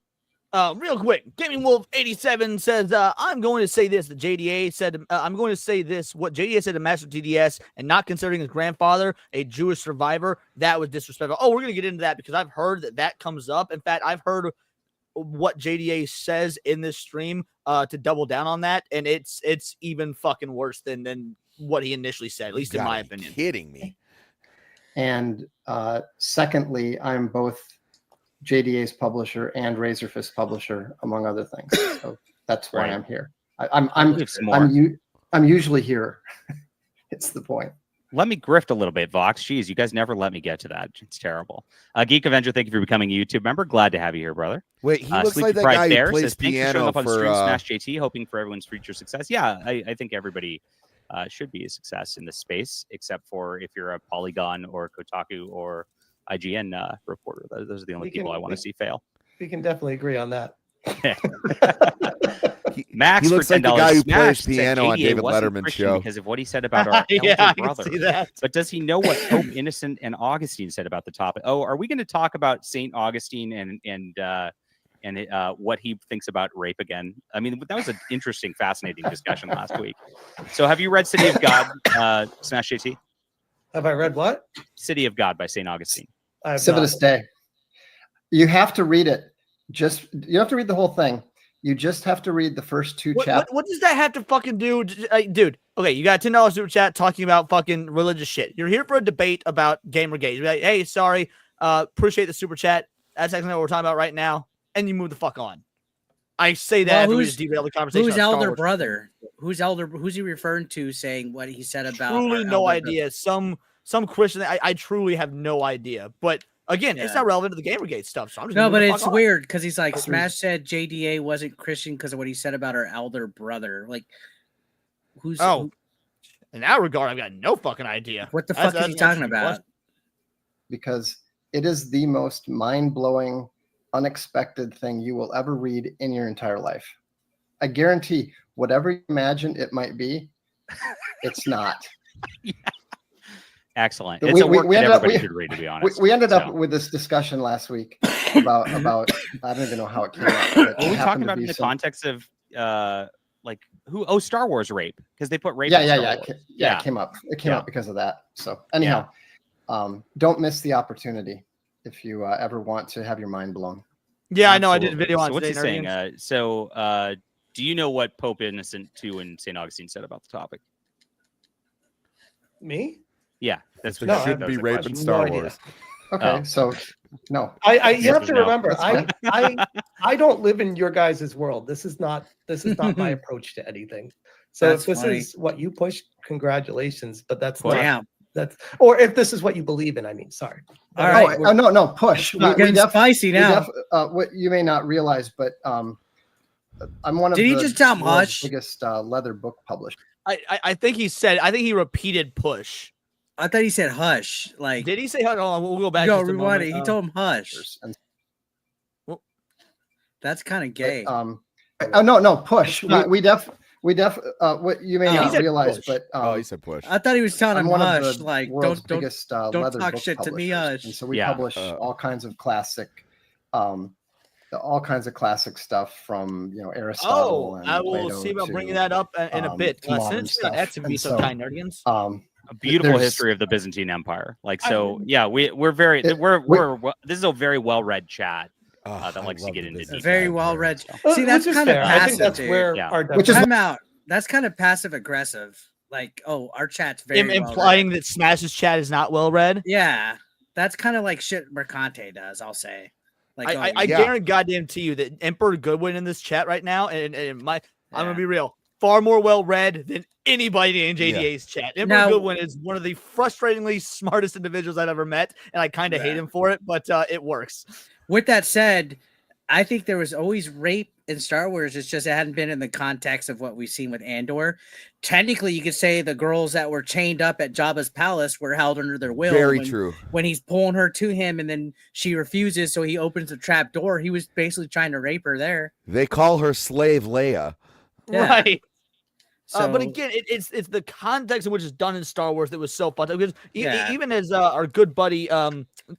Speaker 2: Real quick, Gaming Wolf 87 says, I'm going to say this. The JDA said, I'm going to say this. What JDA said to Master TDS and not considering his grandfather a Jewish survivor, that was disrespectful. Oh, we're going to get into that because I've heard that comes up. In fact, I've heard what JDA says in this stream to double down on that. And it's even fucking worse than what he initially said, at least in my opinion.
Speaker 8: Kidding me.
Speaker 7: And secondly, I'm both JDA's publisher and Razorfist publisher, among other things. So that's why I'm here. I'm usually here. It's the point.
Speaker 5: Let me grift a little bit, Vox. Jeez, you guys never let me get to that. It's terrible. Geek Avenger, thank you for becoming a YouTube member. Glad to have you here, brother.
Speaker 8: Wait, he looks like that guy who plays piano
Speaker 5: up on
Speaker 8: for
Speaker 5: stream, Smash JT, hoping for everyone's future success. Yeah, I think everybody should be a success in this space, except for if you're a Polygon or Kotaku or IGN reporter. Those are the only people I want to see fail.
Speaker 6: We can definitely agree on that.
Speaker 5: Max,
Speaker 8: he looks like the guy who plays piano on David Letterman's show
Speaker 5: because of what he said about our elder brother.
Speaker 2: Can see that.
Speaker 5: But does he know what Pope Innocent and Augustine said about the topic? Oh, are we going to talk about Saint Augustine and what he thinks about rape again? I mean, that was an interesting, fascinating discussion last week. So, have you read City of God, Smash JT?
Speaker 6: Have I read what?
Speaker 5: City of God by Saint Augustine.
Speaker 7: Civitas Day. You have to read it. You have to read the whole thing. You just have to read the first two chapters.
Speaker 2: What does that have to fucking do? Dude, okay, you got $10 super chat talking about fucking religious shit. You're here for a debate about gamergate. You're like, hey, sorry, appreciate the super chat. That's actually what we're talking about right now. And you move the fuck on. I say that we just derail the conversation.
Speaker 4: Who's elder brother? Who's he referring to saying what he said about?
Speaker 2: Truly no idea. Some Christian, I truly have no idea. But again, it's not relevant to the Gamergate stuff. So I'm just
Speaker 4: but it's weird because he's like, Smash said JDA wasn't Christian because of what he said about our elder brother. Like, who's?
Speaker 2: In that regard, I've got no fucking idea.
Speaker 4: What the fuck is he talking about?
Speaker 7: Because it is the most mind-blowing, unexpected thing you will ever read in your entire life. I guarantee, whatever you imagine it might be, it's not.
Speaker 5: Yeah. Excellent. It's a work that everybody should read, to be honest.
Speaker 7: We ended up with this discussion last week about I don't even know how it came up.
Speaker 5: Well, we talked about it in the context of Star Wars rape, because they put rape.
Speaker 7: It came up. It came up because of that. So anyhow, don't miss the opportunity if you ever want to have your mind blown.
Speaker 2: Yeah, I know. I did a video on.
Speaker 5: So what's he saying? Do you know what Pope Innocent II and St. Augustine said about the topic?
Speaker 6: Me?
Speaker 5: Yeah, that's what
Speaker 8: should be rape in Star Wars.
Speaker 7: Okay, so no.
Speaker 6: You have to remember, I don't live in your guys' world. This is not my approach to anything. So if this is what you push, congratulations. But that's not. Or if this is what you believe in, I mean, sorry.
Speaker 4: All right.
Speaker 7: No, push.
Speaker 4: We're getting spicy now.
Speaker 7: What you may not realize, but I'm one of
Speaker 4: the world's
Speaker 7: biggest leather book publishers.
Speaker 2: I think he repeated push.
Speaker 4: I thought he said hush. Like,
Speaker 2: did he say hush? Hold on, we'll go back.
Speaker 4: No, rewind it. He told him hush. That's kind of gay.
Speaker 7: No, push. We what you may not realize,
Speaker 8: push.
Speaker 7: But
Speaker 8: he said push.
Speaker 4: I thought he was telling him hush. Like, don't
Speaker 7: talk
Speaker 4: shit to me, hush.
Speaker 7: And so we publish all kinds of classic, stuff from Aristotle. And
Speaker 2: I will
Speaker 7: Plato
Speaker 2: see about bringing that up in a bit. Since that to be so kind, Nerdians.
Speaker 5: A beautiful history of the Byzantine Empire. Like, so we're very this is a very well read chat that likes to get into detail.
Speaker 4: Very well read. See, that's kind of passive.
Speaker 6: I think that's where our
Speaker 4: time out. That's kind of passive aggressive. Like, our chat's very
Speaker 2: implying that Smash's chat is not well read.
Speaker 4: Yeah, that's kind of like shit Mercante does. I'll say. Like,
Speaker 2: I guarantee goddamn to you that Emperor Goodwin in this chat right now, and I'm gonna be real, far more well read than anybody in JDA's chat. Emperor Goodwin is one of the frustratingly smartest individuals I've ever met, and I kind of hate him for it, but it works.
Speaker 4: With that said, I think there was always rape in Star Wars. It's just it hadn't been in the context of what we've seen with Andor. Technically, you could say the girls that were chained up at Jabba's palace were held under their will.
Speaker 8: Very true.
Speaker 4: When he's pulling her to him and then she refuses, so he opens the trap door. He was basically trying to rape her there.
Speaker 8: They call her slave Leia.
Speaker 2: Yeah. Right. So, but again, it's the context in which it's done in Star Wars that was so fun. Because even as our good buddy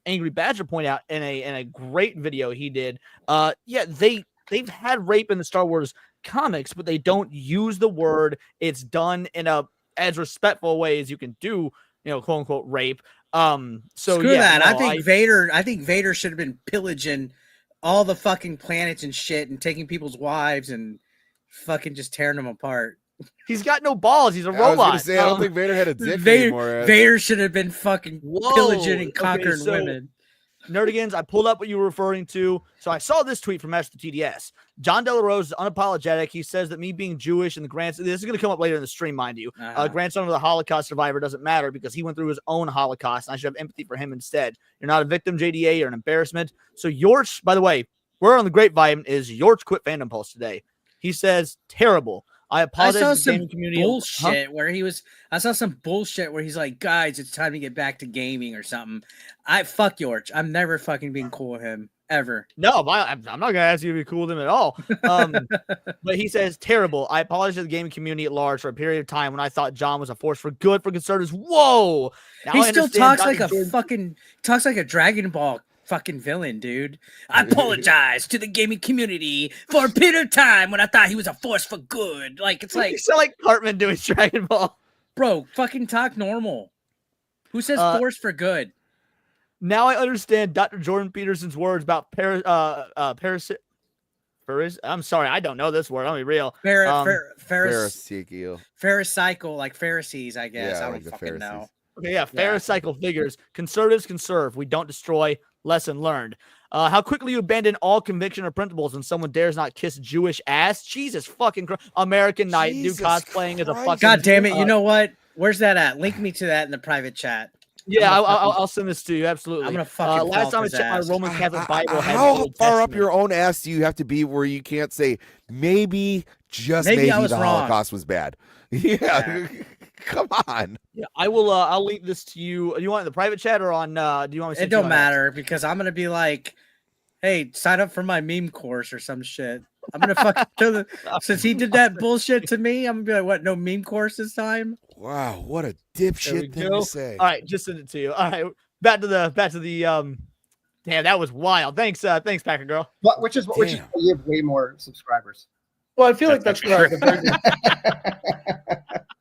Speaker 2: Angry Badger pointed out in a great video he did, they've had rape in the Star Wars comics, but they don't use the word. It's done in as respectful a way as you can do, quote unquote rape. So
Speaker 4: screw that. I think Vader should have been pillaging all the fucking planets and shit and taking people's wives and fucking just tearing them apart.
Speaker 2: He's got no balls. He's a robot.
Speaker 8: I was gonna say I don't think Vader had a dick anymore.
Speaker 4: Vader should have been fucking pillaging and conquering
Speaker 2: so,
Speaker 4: women.
Speaker 2: Nerdigans, I pulled up what you were referring to. So I saw this tweet from Master TDS. John Delarose is unapologetic. He says that me being Jewish and the grandson, this is going to come up later in the stream, mind you. Grandson of the Holocaust survivor doesn't matter because he went through his own Holocaust. And I should have empathy for him instead. You're not a victim, JDA. You're an embarrassment. So Yorch, by the way, word on the grapevine is Yorch quit fandom post today. He says, terrible. I apologize.
Speaker 4: I saw some bullshit where he was. I saw some bullshit where he's like, "Guys, it's time to get back to gaming or something." I fuck George. I'm never fucking being cool with him ever.
Speaker 2: No, I'm not gonna ask you to be cool with him at all. But he says, "Terrible. I apologize to the gaming community at large for a period of time when I thought John was a force for good for conservatives." Whoa! Now
Speaker 4: He still talks like a fucking Dragon Ball fucking villain, dude. I apologize to the gaming community for a period of time when I thought he was a force for good. Like, it's like,
Speaker 2: you sound like Cartman doing Dragon Ball.
Speaker 4: Bro, fucking talk normal. Who says force for good?
Speaker 2: Now I understand Dr. Jordan Peterson's words about I'm sorry, I don't know this word. I'll be real.
Speaker 4: Pharisaical, like Pharisees, I guess.
Speaker 8: Yeah,
Speaker 4: I don't fucking know.
Speaker 2: Okay, yeah, Pharisaical figures. Conservatives conserve. We don't destroy. Lesson learned. How quickly you abandon all conviction or principles when someone dares not kiss Jewish ass. Jesus fucking Christ. American Night, do cosplaying as a fucking.
Speaker 4: God damn it! You know what? Where's that at? Link me to that in the private chat.
Speaker 2: Yeah, I'll send this to you. Absolutely.
Speaker 4: I'm gonna fucking.
Speaker 2: Last time I checked my Roman Catholic Bible.
Speaker 8: How far up your own ass do you have to be where you can't say maybe maybe the Holocaust was bad? Yeah. Come on.
Speaker 2: Yeah, I will. I'll link this to you. Do you want it in the private chat or on? Do you want me to?
Speaker 4: It don't matter because I'm gonna be like, hey, sign up for my meme course or some shit. I'm gonna fucking since he did that bullshit to me. I'm gonna be like, what? No meme course this time?
Speaker 8: Wow, what a dipshit thing to say.
Speaker 2: All right, just send it to you. All right, back to the. Damn, that was wild. Thanks, Packer Girl.
Speaker 7: Which is you have way more subscribers.
Speaker 6: Well, I feel like that's where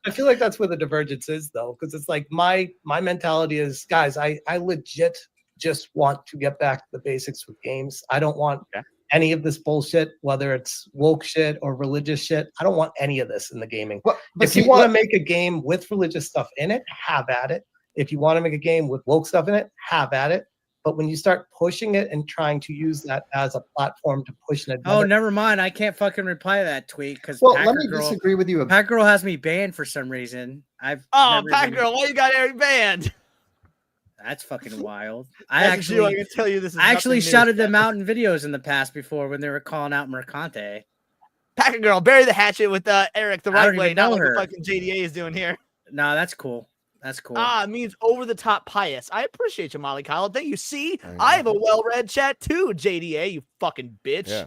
Speaker 6: I feel like that's where the divergence is, though, because it's like my mentality is, guys, I legit just want to get back to the basics with games. I don't want any of this bullshit, whether it's woke shit or religious shit. I don't want any of this in the gaming. Well, if you want to make a game with religious stuff in it, have at it. If you want to make a game with woke stuff in it, have at it. But when you start pushing it and trying to use that as a platform to push an agenda.
Speaker 4: Oh, never mind. I can't fucking reply to that tweet because
Speaker 7: let me disagree with you.
Speaker 4: Pack Girl has me banned for some reason.
Speaker 2: Pack Girl, why you got Eric banned?
Speaker 4: That's fucking wild.
Speaker 2: I can tell you this is
Speaker 4: I actually shouted them out in videos in the past before when they were calling out Mercante.
Speaker 2: Packer Girl, bury the hatchet with Eric the right way, not like the fucking JDA is doing here.
Speaker 4: No, that's cool. That's cool.
Speaker 2: It means over the top pious. I appreciate you, Molly Kyle. Thank you. See, I have a well-read chat too, JDA, you fucking bitch.
Speaker 8: Yeah.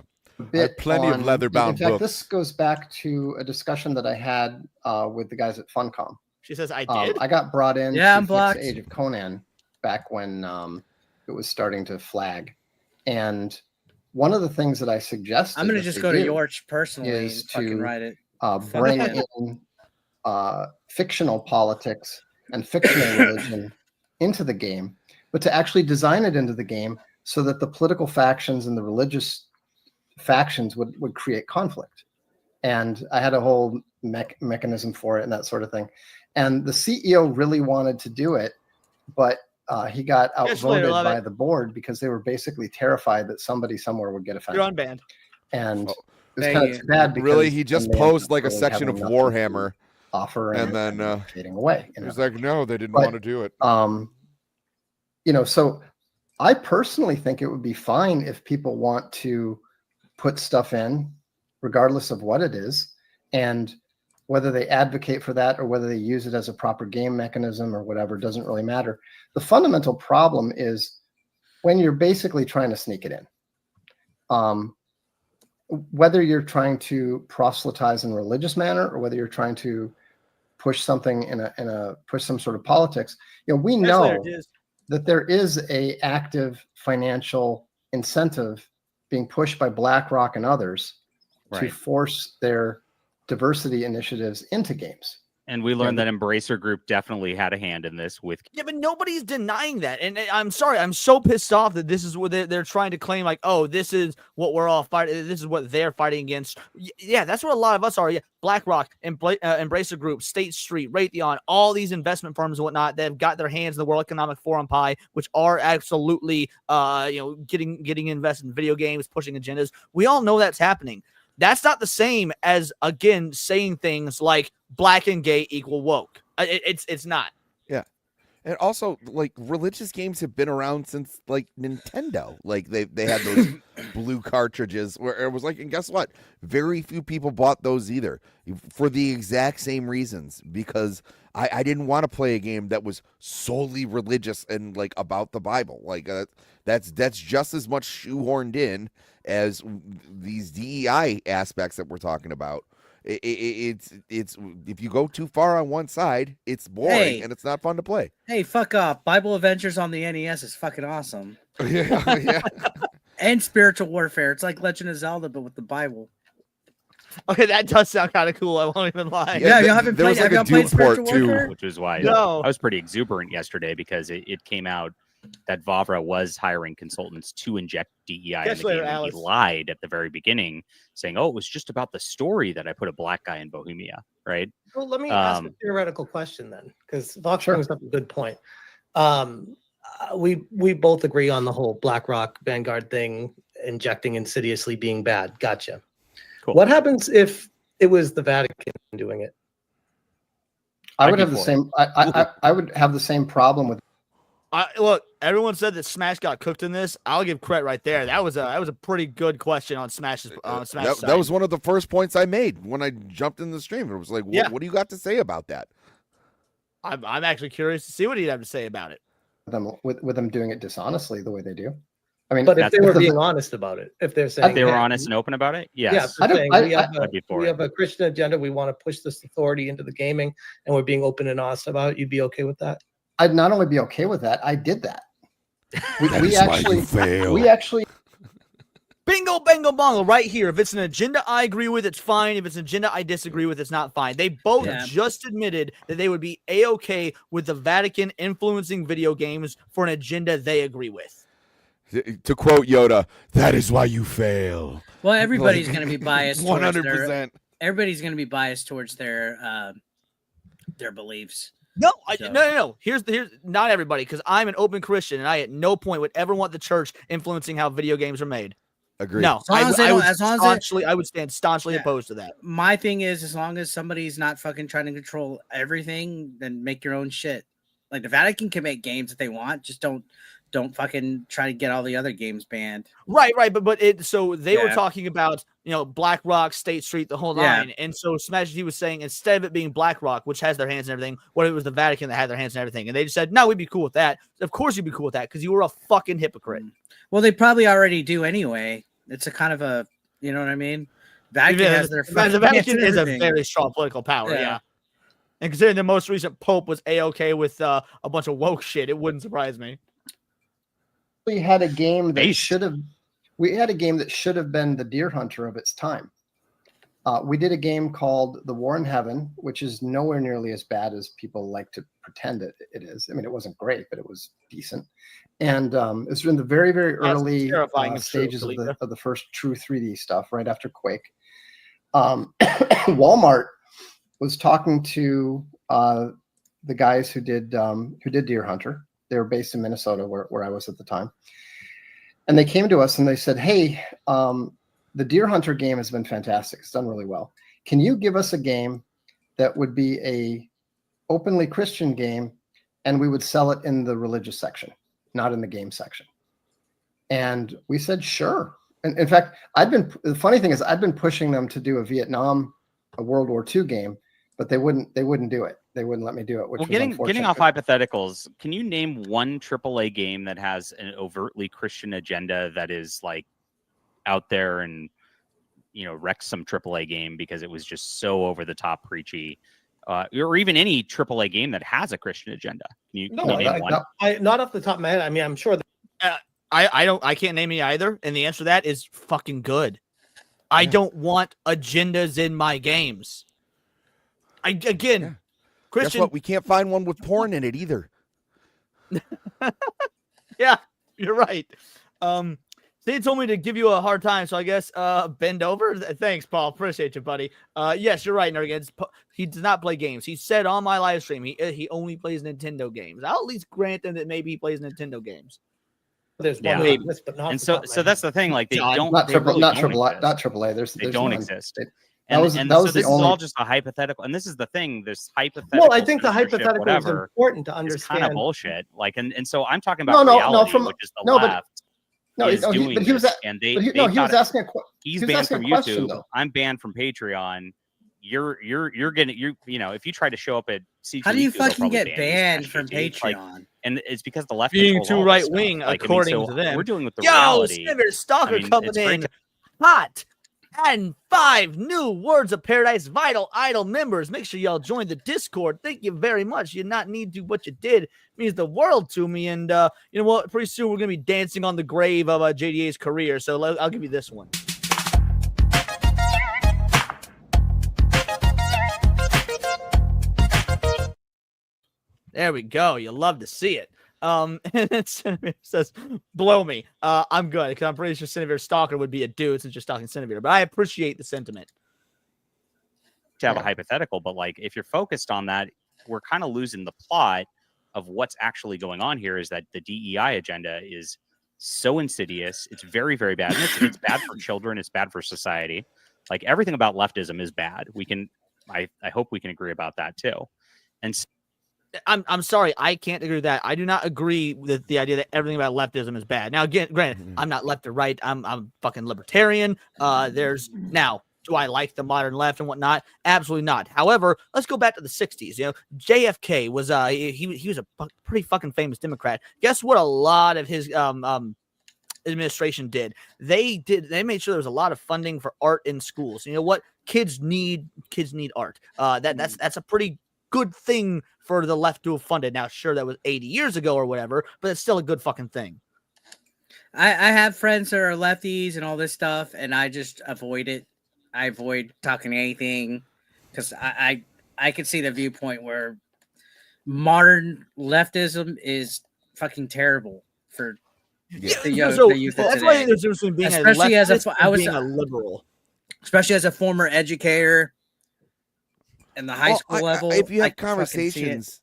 Speaker 8: I have plenty of leather-bound books.
Speaker 7: In fact, this goes back to a discussion that I had with the guys at Funcom.
Speaker 2: She says I did.
Speaker 7: I got brought in
Speaker 4: to fix
Speaker 7: Age of Conan back when it was starting to flag. And one of the things that I suggested,
Speaker 4: I'm going to just go to Yorch personally
Speaker 7: is
Speaker 4: and fucking write it.
Speaker 7: Bring in fictional politics and fictional religion into the game, but to actually design it into the game so that the political factions and the religious factions would create conflict. And I had a whole mechanism for it and that sort of thing. And the CEO really wanted to do it, but he got outvoted by the board because they were basically terrified that somebody somewhere would get offended.
Speaker 2: You're unbanned.
Speaker 7: And it was kind of bad because
Speaker 8: really he just posted like a section of Warhammer
Speaker 7: offer
Speaker 8: and then
Speaker 7: fading away.
Speaker 8: It was like, no, they didn't want to do it.
Speaker 7: So I personally think it would be fine if people want to put stuff in, regardless of what it is, and whether they advocate for that or whether they use it as a proper game mechanism or whatever, doesn't really matter. The fundamental problem is when you're basically trying to sneak it in. Whether you're trying to proselytize in a religious manner or whether you're trying to push something push some sort of politics, we know that there is a active financial incentive being pushed by BlackRock and others to force their diversity initiatives into games.
Speaker 5: And we learned that Embracer Group definitely had a hand in this with.
Speaker 2: Yeah, but nobody's denying that. And I'm sorry, I'm so pissed off that this is what they're trying to claim, like, oh, this is what we're all fighting. This is what they're fighting against. Yeah, that's what a lot of us are. Yeah, BlackRock, Embracer Group, State Street, Raytheon, all these investment firms and whatnot that have got their hands in the World Economic Forum pie, which are absolutely, getting invested in video games, pushing agendas. We all know that's happening. That's not the same as, again, saying things like black and gay equal woke. It's not.
Speaker 8: Yeah. And also, like, religious games have been around since, like, Nintendo. Like, they had those blue cartridges where it was like, and guess what? Very few people bought those either for the exact same reasons, because I didn't want to play a game that was solely religious and, like, about the Bible. Like, that's just as much shoehorned in as these DEI aspects that we're talking about. It's if you go too far on one side, it's boring and it's not fun to play.
Speaker 4: Hey, fuck off! Bible Adventures on the NES is fucking awesome.
Speaker 8: Yeah.
Speaker 4: And spiritual warfare. It's like Legend of Zelda, but with the Bible.
Speaker 2: Okay, that does sound kind of cool. I won't even lie.
Speaker 4: Yeah, you haven't played. Have you played spiritual warfare?
Speaker 5: Which is why
Speaker 2: No.
Speaker 5: I was pretty exuberant yesterday because it came out that Vavra was hiring consultants to inject DEI in the game. And he lied at the very beginning, saying, "Oh, it was just about the story that I put a black guy in Bohemia." Right?
Speaker 6: Well, let me ask a theoretical question then, because Vavra brings up a good point. We both agree on the whole BlackRock Vanguard thing, injecting insidiously being bad. Gotcha. Cool. What happens if it was the Vatican doing it?
Speaker 7: I would have the same. I would have the same problem with.
Speaker 2: Look, everyone said that Smash got cooked in this. I'll give credit right there. That was a pretty good question on Smash's Smash.
Speaker 8: That was one of the first points I made when I jumped in the stream. It was like, what do you got to say about that?
Speaker 2: I'm actually curious to see what he'd have to say about it.
Speaker 7: With them doing it dishonestly the way they do. I mean,
Speaker 6: but if they were being honest about it, if they're saying
Speaker 5: they were honest and open about it, yes.
Speaker 6: Yeah, we have a Christian agenda. We want to push this authority into the gaming, and we're being open and honest about it. You'd be okay with that?
Speaker 7: I'd not only be okay with that, I did that. We actually
Speaker 2: bingo, bango, bongo, right here. If it's an agenda I agree with, it's fine. If it's an agenda I disagree with, it's not fine. They both just admitted that they would be A-okay with the Vatican influencing video games for an agenda they agree with.
Speaker 8: To quote Yoda, that is why you fail.
Speaker 4: Well, everybody's going to be biased.
Speaker 8: 100%.
Speaker 4: Everybody's going to be biased towards their beliefs.
Speaker 2: No. Here's not everybody, because I'm an open Christian and I at no point would ever want the church influencing how video games are made.
Speaker 8: Agreed.
Speaker 2: No, I would stand staunchly opposed to that.
Speaker 4: My thing is, as long as somebody's not fucking trying to control everything, then make your own shit. Like the Vatican can make games if they want, just don't fucking try to get all the other games banned. Right.
Speaker 2: But they were talking about, BlackRock, State Street, the whole line. And so Smash G was saying, instead of it being BlackRock, which has their hands in everything, what if it was the Vatican that had their hands in everything? And they just said, no, we'd be cool with that. Of course you'd be cool with that, because you were a fucking hypocrite.
Speaker 4: Well, they probably already do anyway. It's a kind of a, you know what I mean? Vatican has their
Speaker 2: the Vatican is a very strong political power, And considering the most recent Pope was A-okay with a bunch of woke shit, it wouldn't surprise me.
Speaker 7: We had a game that should have been the Deer Hunter of its time. We did a game called The War in Heaven, which is nowhere nearly as bad as people like to pretend it is. I mean, it wasn't great, but it was decent. And it's in the very, very early stages of the first true 3D stuff, right after Quake. Walmart was talking to the guys who did Deer Hunter. They were based in Minnesota, where I was at the time. And they came to us and they said, hey, the Deer Hunter game has been fantastic. It's done really well. Can you give us a game that would be a openly Christian game, and we would sell it in the religious section, not in the game section? And we said, sure. And in fact, the funny thing is I'd been pushing them to do a World War II game, but they wouldn't do it. They wouldn't let me do it. Which was
Speaker 5: getting off hypotheticals, can you name one AAA game that has an overtly Christian agenda that is like out there and wrecks some AAA game because it was just so over the top preachy, or even any AAA game that has a Christian agenda? Can you name one?
Speaker 6: Not off the top of my head. I mean, I'm sure that
Speaker 2: I can't name any either, and the answer to that is fucking good. I don't want agendas in my games. Christian,
Speaker 8: guess what? We can't find one with porn in it either.
Speaker 2: Yeah, you're right. They told me to give you a hard time, so I guess bend over. Thanks, Paul. Appreciate you, buddy. Yes, you're right, Nergans. He does not play games. He said on my live stream he only plays Nintendo games. I'll at least grant him that maybe he plays Nintendo games.
Speaker 6: There's one
Speaker 5: Yeah.
Speaker 6: on this, but not
Speaker 5: And
Speaker 6: the
Speaker 5: so
Speaker 6: top of my
Speaker 5: so that's
Speaker 6: head.
Speaker 5: the thing. Like they
Speaker 2: John,
Speaker 5: don't.
Speaker 7: Not
Speaker 5: they
Speaker 7: triple,
Speaker 5: really
Speaker 7: not
Speaker 5: don't
Speaker 7: triple,
Speaker 5: exist.
Speaker 7: not AAA.
Speaker 5: They
Speaker 7: There's
Speaker 5: don't
Speaker 7: none.
Speaker 5: exist.
Speaker 7: That
Speaker 5: And,
Speaker 7: was
Speaker 5: and
Speaker 7: that
Speaker 5: so
Speaker 7: was
Speaker 5: this
Speaker 7: the
Speaker 5: is
Speaker 7: only.
Speaker 5: all just a hypothetical. And this is the thing. This hypothetical.
Speaker 6: Well, I think the
Speaker 5: censorship,
Speaker 6: hypothetical is
Speaker 5: whatever,
Speaker 6: important to
Speaker 5: is
Speaker 6: understand.
Speaker 5: kind of bullshit. Like, and so I'm talking
Speaker 7: No,
Speaker 5: about
Speaker 7: no, no,
Speaker 5: reality,
Speaker 7: from-
Speaker 5: which is the
Speaker 7: no, but-
Speaker 5: left.
Speaker 7: No,
Speaker 5: is
Speaker 7: no,
Speaker 5: doing
Speaker 7: but he was
Speaker 5: this,
Speaker 7: at,
Speaker 5: and they,
Speaker 7: but he,
Speaker 5: they
Speaker 7: no, he was
Speaker 5: thought
Speaker 7: asking a question.
Speaker 5: he's
Speaker 7: he was
Speaker 5: banned
Speaker 7: asking
Speaker 5: from
Speaker 7: a question,
Speaker 5: YouTube.
Speaker 7: though.
Speaker 5: I'm banned from Patreon. You're getting you know if you try to show up at C2E2,
Speaker 4: How do you
Speaker 5: they'll
Speaker 4: fucking
Speaker 5: probably
Speaker 4: get
Speaker 5: ban you,
Speaker 4: banned
Speaker 5: smash
Speaker 4: from
Speaker 5: you, dude. Like,
Speaker 4: Patreon?
Speaker 5: and it's because the left
Speaker 2: Being
Speaker 5: controls
Speaker 2: too
Speaker 5: all this
Speaker 2: right
Speaker 5: stuff.
Speaker 2: wing,
Speaker 5: Like, I mean,
Speaker 2: according
Speaker 5: so
Speaker 2: to them.
Speaker 5: we're dealing with the
Speaker 2: Yo,
Speaker 5: reality.
Speaker 2: Senator Stalker
Speaker 5: I mean,
Speaker 2: coming
Speaker 5: it's great
Speaker 2: in
Speaker 5: to-
Speaker 2: hot. And 5 new Words of Paradise Vital Idol members. Make sure y'all join the Discord. Thank you very much. You not need to do what you did. It means the world to me. And you know what? Pretty soon we're going to be dancing on the grave of JDA's career. So I'll give you this one. There we go. You love to see it. And then Cinevier says, blow me. I'm good, because I'm pretty sure Cinevier Stalker would be a dude since you're stalking Cinevier. But I appreciate the sentiment.
Speaker 5: To have a hypothetical, but like if you're focused on that, we're kind of losing the plot of what's actually going on here. Is that the DEI agenda is so insidious. It's very, very bad. And it's bad for children. It's bad for society. Like everything about leftism is bad. I hope we can agree about that too. And
Speaker 2: I'm sorry, I can't agree with that. I do not agree with the idea that everything about leftism is bad. Now, again, granted, I'm not left or right. I'm fucking libertarian. Now, do I like the modern left and whatnot? Absolutely not. However, let's go back to the 60s. You know, JFK was he was a pretty fucking famous Democrat. Guess what? A lot of his administration did. They made sure there was a lot of funding for art in schools. You know what? Kids need art. That's a pretty good thing for the left to have funded. Now, sure, that was 80 years ago or whatever, but it's still a good fucking thing.
Speaker 4: I have friends that are lefties and all this stuff, and I just avoid it. I avoid talking anything because I can see the viewpoint where modern leftism is fucking terrible for the youth of
Speaker 2: that's
Speaker 4: today.
Speaker 2: why there's difference between being
Speaker 4: Especially
Speaker 2: a
Speaker 4: as
Speaker 2: leftist
Speaker 4: I
Speaker 2: and
Speaker 4: was
Speaker 2: being a liberal.
Speaker 4: Especially as a former educator in the high school level.
Speaker 8: If you
Speaker 4: I
Speaker 8: have
Speaker 4: can fucking see it.
Speaker 8: conversations,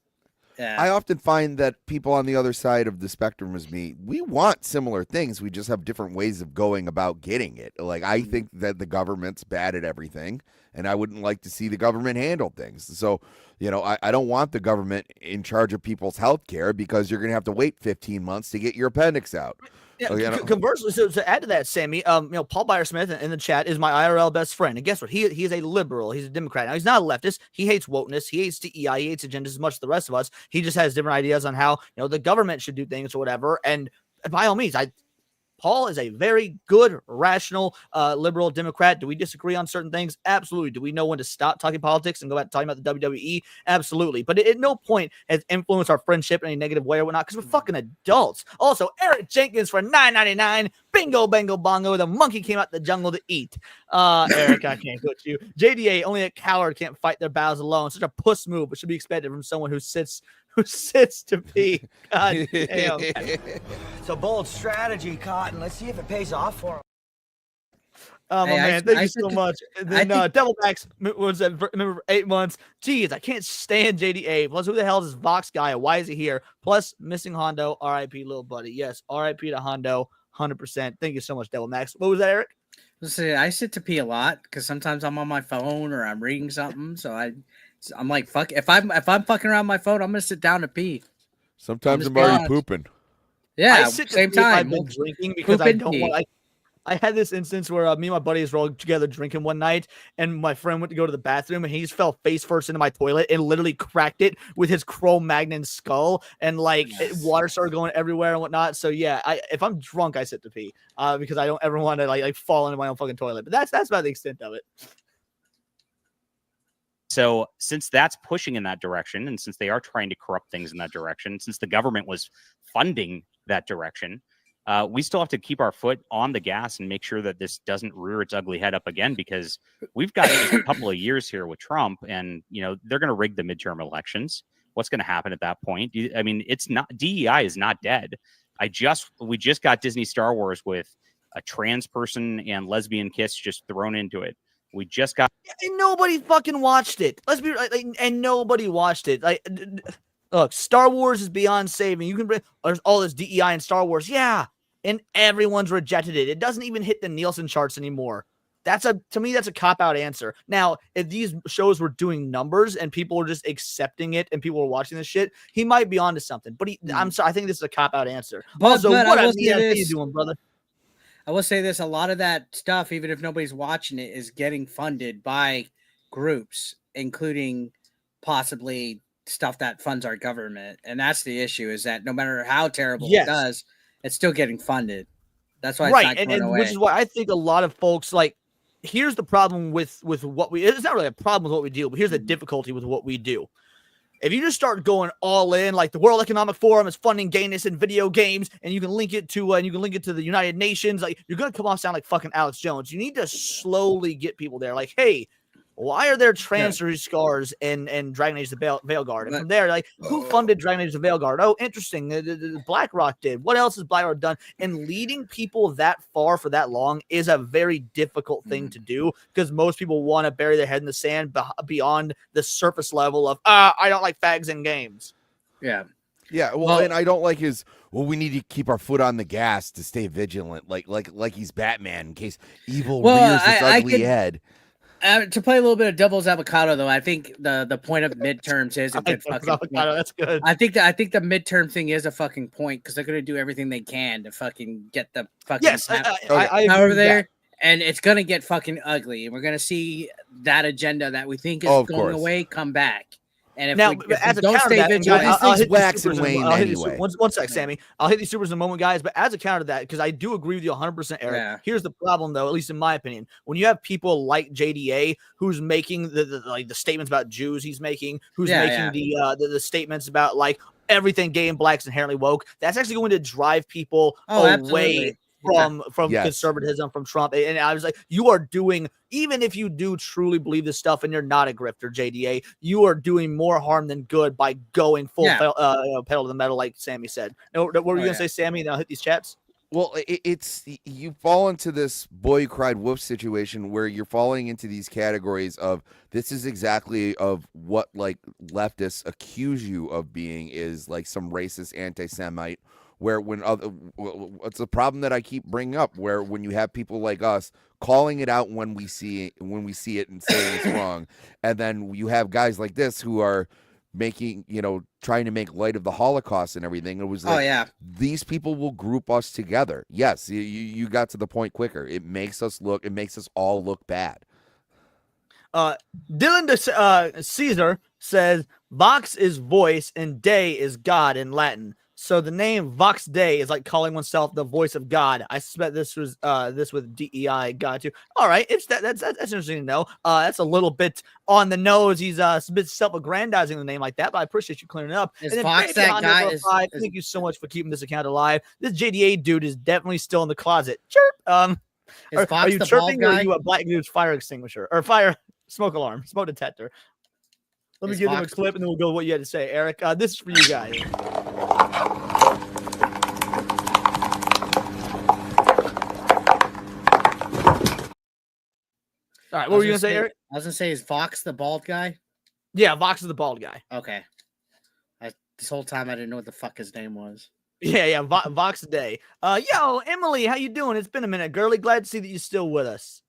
Speaker 4: Yeah.
Speaker 8: I often find that people on the other side of the spectrum as me, we want similar things. We just have different ways of going about getting it. Like, I think that the government's bad at everything, and I wouldn't like to see the government handle things. So, you know, I don't want the government in charge of people's health care because you're going to have to wait 15 months to get your appendix out.
Speaker 2: Yeah, conversely, so to add to that, Sammy, Paul Byer-Smith in the chat is my IRL best friend, and guess what? He is a liberal. He's a Democrat. Now he's not a leftist. He hates wokeness. He hates DEI. He hates agendas as much as the rest of us. He just has different ideas on how the government should do things or whatever. And by all means, Paul is a very good, rational, liberal Democrat. Do we disagree on certain things? Absolutely. Do we know when to stop talking politics and go back to talking about the WWE? Absolutely. But at no point has influenced our friendship in any negative way or whatnot, because we're fucking adults. Also, Eric Jenkins for $9.99. Bingo, bango, bongo. The monkey came out the jungle to eat. Eric, I can't coach you. JDA, only a coward can't fight their battles alone. Such a puss move, but should be expected from someone who sits to pee. God damn.
Speaker 9: It's a bold strategy, Cotton. Let's see if it pays off for him.
Speaker 2: Oh, my man. Thank you so much. And then Devilbacks was remember 8 months. Jeez, I can't stand JDA. Plus, who the hell is this Vox guy? Why is he here? Plus, missing Hondo. RIP, little buddy. Yes, RIP to Hondo. 100%. Thank you so much, Devil Max. What was that, Eric?
Speaker 4: I sit to pee a lot because sometimes I'm on my phone or I'm reading something. So I'm like, fuck. If I'm fucking around my phone, I'm gonna sit down to pee.
Speaker 8: Sometimes I'm already pooping.
Speaker 4: Yeah,
Speaker 2: I sit
Speaker 4: same
Speaker 2: to pee if
Speaker 4: time.
Speaker 2: I've been drinking because I don't want. I had this instance where me and my buddies were all together drinking one night, and my friend went to go to the bathroom, and he just fell face first into my toilet and literally cracked it with his Cro-Magnon skull, and water started going everywhere and whatnot. So yeah, if I'm drunk, I sit to pee because I don't ever want to like fall into my own fucking toilet. But that's about the extent of it.
Speaker 5: So since that's pushing in that direction, and since they are trying to corrupt things in that direction, since the government was funding that direction, we still have to keep our foot on the gas and make sure that this doesn't rear its ugly head up again, because we've got just a couple of years here with Trump, and they're going to rig the midterm elections. What's going to happen at that point? I mean, it's not, DEI is not dead. We just got Disney Star Wars with a trans person and lesbian kiss just thrown into it. We just got,
Speaker 2: and nobody fucking watched it. Let's be and nobody watched it. Look, Star Wars is beyond saving. You can bring there's all this DEI in Star Wars, yeah, and everyone's rejected it. It doesn't even hit the Nielsen charts anymore. To me, that's a cop-out answer. Now, if these shows were doing numbers and people were just accepting it and people were watching this shit, he might be onto something. But I'm sorry, I think this is a cop-out answer. Also, what are you doing, brother?
Speaker 4: I will say this: a lot of that stuff, even if nobody's watching it, is getting funded by groups, including possibly stuff that funds our government. And that's the issue: is that no matter how terrible it does, it's still getting funded. That's why,
Speaker 2: right, and which is why I think a lot of folks here's the problem with what it's not really a problem with what we do, but here's the difficulty with what we do. If you just start going all in, like the World Economic Forum is funding gayness in video games, and you can link it to the United Nations, you're gonna come off sound like fucking Alex Jones. You need to slowly get people there. Like, hey, why are there trans scars in Dragon Age the Veilguard? And from there, who funded Dragon Age the Veilguard? Oh, interesting. BlackRock did. What else has BlackRock done? And leading people that far for that long is a very difficult thing to do, because most people want to bury their head in the sand beyond the surface level of, I don't like fags in games.
Speaker 4: Yeah.
Speaker 8: Yeah, well, and I don't like his. Well, we need to keep our foot on the gas to stay vigilant, like he's Batman in case evil rears its ugly head.
Speaker 4: To play a little bit of devil's avocado, though, I think the point of midterms is a good fucking
Speaker 2: avocado. That's good.
Speaker 4: I think the midterm thing is a fucking point, because they're going to do everything they can to fucking get the fucking power there, and it's going to get fucking ugly, and we're going to see that agenda that we think is going away come back. And if we don't stay vigilant,
Speaker 8: I'll hit wax and wane anyway.
Speaker 2: One sec, Sammy. I'll hit these supers in a moment, guys. But as a counter to that, because I do agree with you 100%, Eric. Yeah. Here's the problem, though, at least in my opinion. When you have people like JDA, who's making the statements about Jews, he's making, who's making the statements about everything gay and black is inherently woke. That's actually going to drive people away.
Speaker 4: Absolutely.
Speaker 2: From conservatism, from Trump. And I was like, you are doing, even if you do truly believe this stuff and you're not a grifter, JDA, you are doing more harm than good by going full pedal to the metal, like Sammy said. What were you going to say, Sammy? And I'll hit these chats.
Speaker 8: Well, it's you fall into this boy who cried wolf situation where you're falling into these categories of, this is exactly of what leftists accuse you of being, is some racist anti-Semite. Where it's a problem that I keep bringing up, where when you have people like us calling it out when we see it and saying it's wrong, and then you have guys like this who are making, trying to make light of the Holocaust and everything. It was these people will group us together. Yes, you got to the point quicker. It makes us all look bad.
Speaker 2: Dylan Caesar says Vox is voice and Day is God in Latin. So the name Vox Dei is like calling oneself the voice of God. I suspect this was this with DEI God too. All right, that's interesting to know. That's a little bit on the nose. He's a bit self-aggrandizing the name like that, but I appreciate you clearing it up.
Speaker 4: Is Vox that guy?
Speaker 2: Thank you so much for keeping this account alive. This JDA dude is definitely still in the closet. Chirp. Are you chirping, or are you a black dude's fire extinguisher or fire smoke alarm, smoke detector? Let me give them a clip and then we'll go with what you had to say, Eric. This is for you guys. All right, what were you going to say, Eric?
Speaker 4: I was going to say, is Vox the bald guy?
Speaker 2: Yeah, Vox is the bald guy.
Speaker 4: Okay. This whole time I didn't know what the fuck his name was.
Speaker 2: Yeah, Vox Day. Yo, Emily, how you doing? It's been a minute, girly. Glad to see that you're still with us.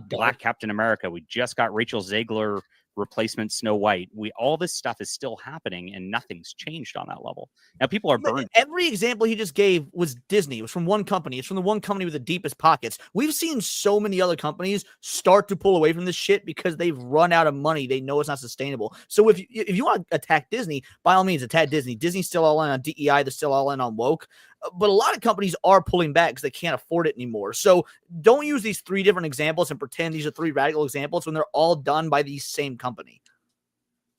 Speaker 5: Black Captain America. We just got Rachel Zegler replacement Snow White. All this stuff is still happening and nothing's changed on that level. Now people are burned.
Speaker 2: Every example he just gave was Disney. It was from one company. It's from the one company with the deepest pockets. We've seen so many other companies start to pull away from this shit because they've run out of money. They know it's not sustainable. So if you want to attack Disney, by all means attack Disney. Disney's still all in on DEI. They're still all in on woke. But a lot of companies are pulling back because they can't afford it anymore. So don't use these three different examples and pretend these are three radical examples when they're all done by the same company.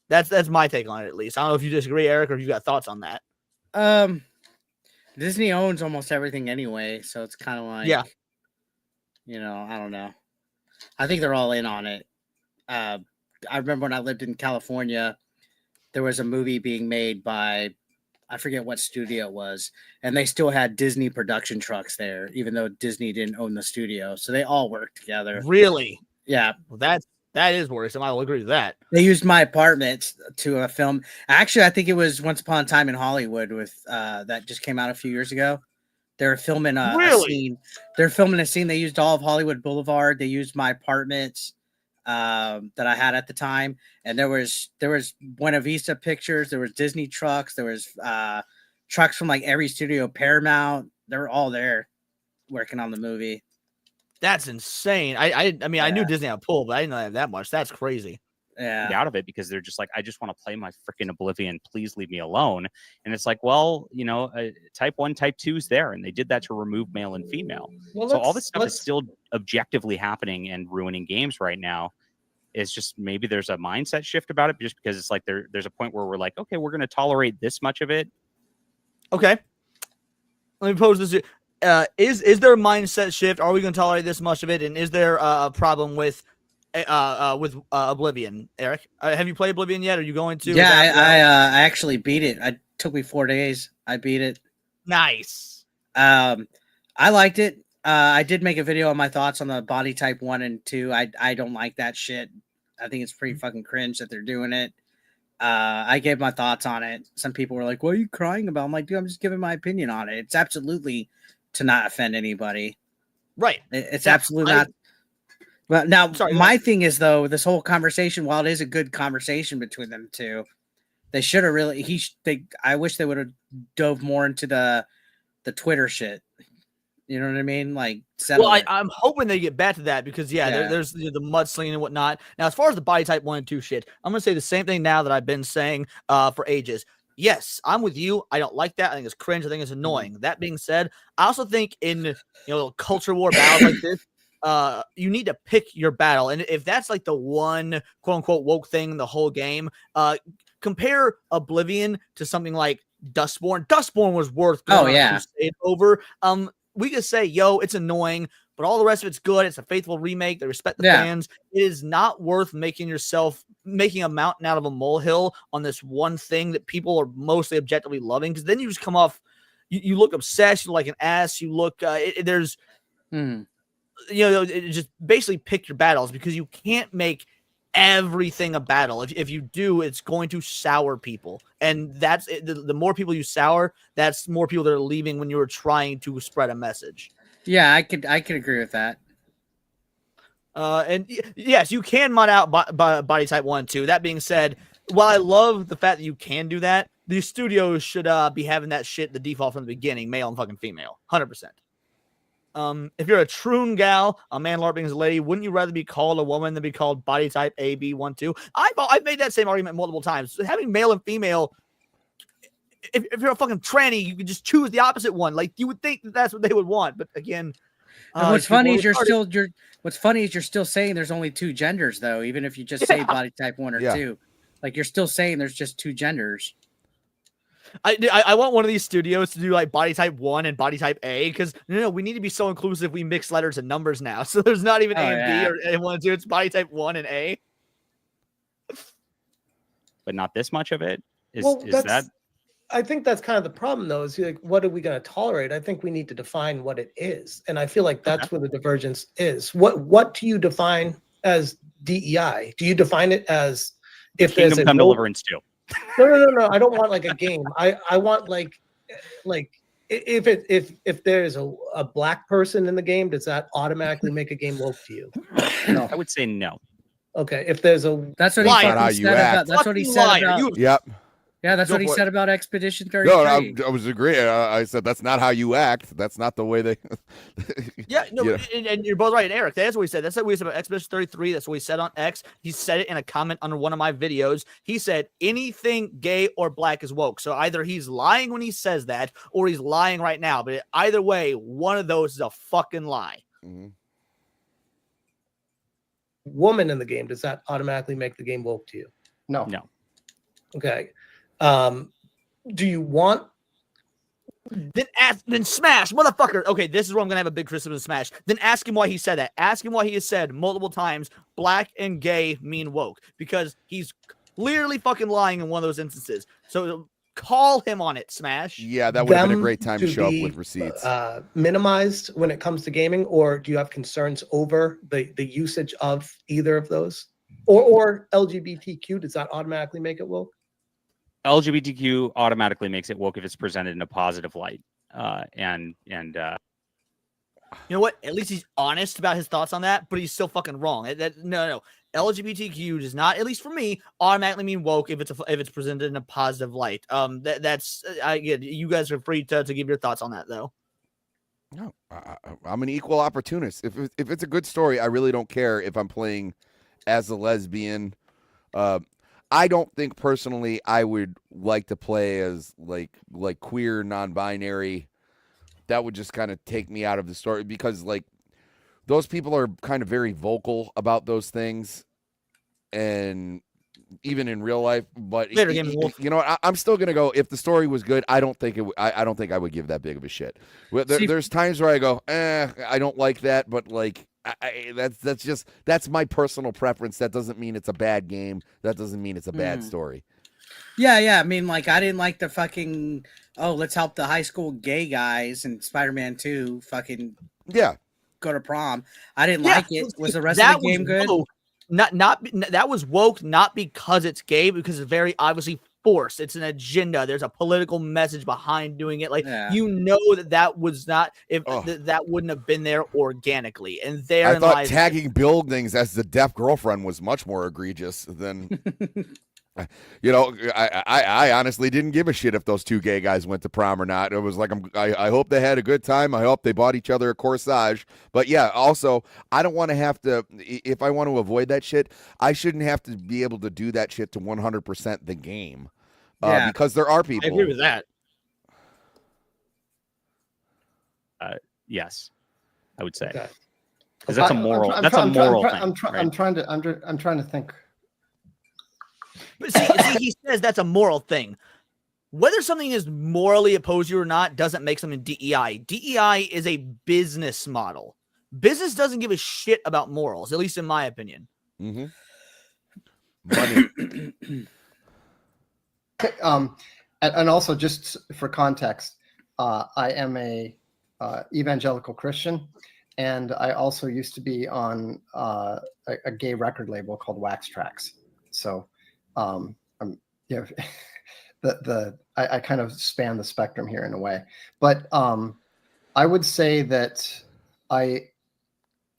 Speaker 2: That's my take on it, at least. I don't know if you disagree, Eric, or if you got thoughts on that.
Speaker 4: Disney owns almost everything anyway, so it's kind of like,
Speaker 2: Yeah.
Speaker 4: you know, I don't know. I think they're all in on it. I remember when I lived in California, there was a movie being made by, I forget what studio it was, and they still had Disney production trucks there, even though Disney didn't own the studio. So they all worked together.
Speaker 2: Really?
Speaker 4: Yeah.
Speaker 2: Well, that is worrisome. I will agree with that.
Speaker 4: They used my apartment to film. Actually, I think it was Once Upon a Time in Hollywood with that just came out a few years ago. They were filming a scene. They're filming a scene. They used all of Hollywood Boulevard. They used my apartment that I had at the time, and there was Buena Vista Pictures. There was Disney trucks. There was trucks from like every studio, Paramount. They were all there working on the movie.
Speaker 2: That's insane. I mean, I knew Disney had a pull, but I didn't know they had that much. That's crazy.
Speaker 4: Yeah,
Speaker 5: out of it because they're just like, I just want to play my freaking Oblivion. Please leave me alone. And it's like, well, you know, type 1, type 2 is there, and they did that to remove male and female. Well, so all this stuff is still objectively happening and ruining games right now. It's just maybe there's a mindset shift about it, just because it's like there's a point where we're like, okay, we're going to tolerate this much of it.
Speaker 2: Okay, let me pose this: is there a mindset shift? Are we going to tolerate this much of it? And is there a problem with Oblivion, Eric? Have you played Oblivion yet? Are you going to?
Speaker 4: Yeah, I actually beat it. It took me 4 days. I beat it.
Speaker 2: Nice.
Speaker 4: I liked it. I did make a video on my thoughts on the body type 1 and 2. I don't like that shit. I think it's pretty fucking cringe that they're doing it. I gave my thoughts on it. Some people were like, "What are you crying about?" I'm like, "Dude, I'm just giving my opinion on it. It's absolutely to not offend anybody."
Speaker 2: Right.
Speaker 4: It's absolutely not. Well, now, my thing is, though, this whole conversation, while it is a good conversation between them two, they should have really, I wish they would have dove more into the Twitter shit. You know what I mean? Like,
Speaker 2: well, I'm hoping they get back to that because, there's the mudslinging and whatnot. Now, as far as the body type 1 and 2 shit, I'm going to say the same thing now that I've been saying for ages. Yes, I'm with you. I don't like that. I think it's cringe. I think it's annoying. That being said, I also think in, culture war battles like this, you need to pick your battle. And if that's like the one quote unquote woke thing in the whole game, compare Oblivion to something like Dustborn. Dustborn was worth going over. We could say, yo, it's annoying, but all the rest of it's good. It's a faithful remake. They respect the fans. It is not worth making a mountain out of a molehill on this one thing that people are mostly objectively loving. Because then you just come off, you look obsessed, you look like an ass, you look, just basically pick your battles, because you can't make everything a battle. If you do, it's going to sour people, and that's the more people you sour, that's more people that are leaving when you were trying to spread a message.
Speaker 4: Yeah, I could agree with that.
Speaker 2: And yes, you can mod out body type 1 and 2. That being said, while I love the fact that you can do that, the studios should be having that shit the default from the beginning, male and fucking female, 100%. If you're a troon gal, a man LARPing as a lady, wouldn't you rather be called a woman than be called body type A, B, 1, 2? I've made that same argument multiple times. Having male and female, if you're a fucking tranny, you could just choose the opposite one. Like, you would think that's what they would want, but again,
Speaker 4: what's funny is you're still saying there's only 2 genders, though, even if you just say body type 1 or 2. Like, you're still saying there's just 2 genders.
Speaker 2: I want one of these studios to do like body type 1 and body type A, because we need to be so inclusive. We mix letters and numbers now, so there's not even A and B or A 1 and 2. It's body type 1 and A.
Speaker 5: But not this much of it. Is that?
Speaker 6: I think that's kind of the problem, though. Is like, what are we going to tolerate? I think we need to define what it is, and I feel like that's where the divergence is. What do you define as DEI? Do you define it as if
Speaker 5: Kingdom Come Deliverance 2?
Speaker 6: No. I don't want like a game. I want like if there's a black person in the game, does that automatically make a game woke to you?
Speaker 5: No, I would say no.
Speaker 6: Okay, if there's
Speaker 4: that's what he said about. That's what he said about.
Speaker 8: Yep.
Speaker 4: Yeah, that's what he said about Expedition 33.
Speaker 8: No, I was agreeing. I said that's not how you act. That's not the way they.
Speaker 2: And you're both right, Eric. That's what he said. That's what we said about Expedition 33. That's what he said on X. He said it in a comment under one of my videos. He said anything gay or black is woke. So either he's lying when he says that, or he's lying right now. But either way, one of those is a fucking lie.
Speaker 8: Mm-hmm.
Speaker 6: Woman in the game, does that automatically make the game woke to you?
Speaker 7: No.
Speaker 6: Okay. Do you want
Speaker 2: Then smash, motherfucker. Okay, this is where I'm gonna have a big criticism of Smash. Then ask him why he said that. Ask him why he has said multiple times black and gay mean woke, because he's clearly fucking lying in one of those instances. So call him on it, Smash.
Speaker 8: Yeah, that would have been a great time to show up with receipts.
Speaker 6: Minimized when it comes to gaming, or do you have concerns over the usage of either of those? Or LGBTQ, does that automatically make it woke?
Speaker 5: LGBTQ automatically makes it woke if it's presented in a positive light. You
Speaker 2: know what? At least he's honest about his thoughts on that, but he's still fucking wrong. No. LGBTQ does not, at least for me, automatically mean woke if it's presented in a positive light. You guys are free to give your thoughts on that, though.
Speaker 8: No, I'm an equal opportunist. If it's a good story, I really don't care if I'm playing as a lesbian. I don't think personally I would like to play as like queer, non-binary. That would just kind of take me out of the story, because like those people are kind of very vocal about those things, and even in real life. But you know what? I'm still gonna go. If the story was good, I don't think I don't think I would give that big of a shit. There's times where I go, I don't like that, but like. That's my personal preference. That doesn't mean it's a bad game. That doesn't mean it's a bad story.
Speaker 4: Yeah. I mean, like, I didn't like the fucking, let's help the high school gay guys in Spider-Man 2 fucking go to prom. I didn't like it. Was the rest of the game good?
Speaker 2: Woke. That was woke, not because it's gay, because it's very obviously forced. It's an agenda. There's a political message behind doing it. That was not, that wouldn't have been there organically. And
Speaker 8: I thought tagging buildings as the deaf girlfriend was much more egregious than I honestly didn't give a shit if those two gay guys went to prom or not. It was like, I hope they had a good time. I hope they bought each other a corsage. But yeah, also, I don't want to have to, if I want to avoid that shit, I shouldn't have to be able to do that shit to 100% the game. Because there are people.
Speaker 2: I agree with that.
Speaker 5: Yes, I would say.
Speaker 6: Okay.
Speaker 5: Because that's a moral. That's a moral thing.
Speaker 7: I'm trying to think.
Speaker 2: But see, he says that's a moral thing. Whether something is morally opposed to you or not doesn't make something DEI. DEI is a business model. Business doesn't give a shit about morals, at least in my opinion.
Speaker 8: Mm-hmm.
Speaker 7: And also, just for context, I am a evangelical Christian, and I also used to be on a gay record label called Wax Tracks. So, I kind of span the spectrum here in a way. But I would say that I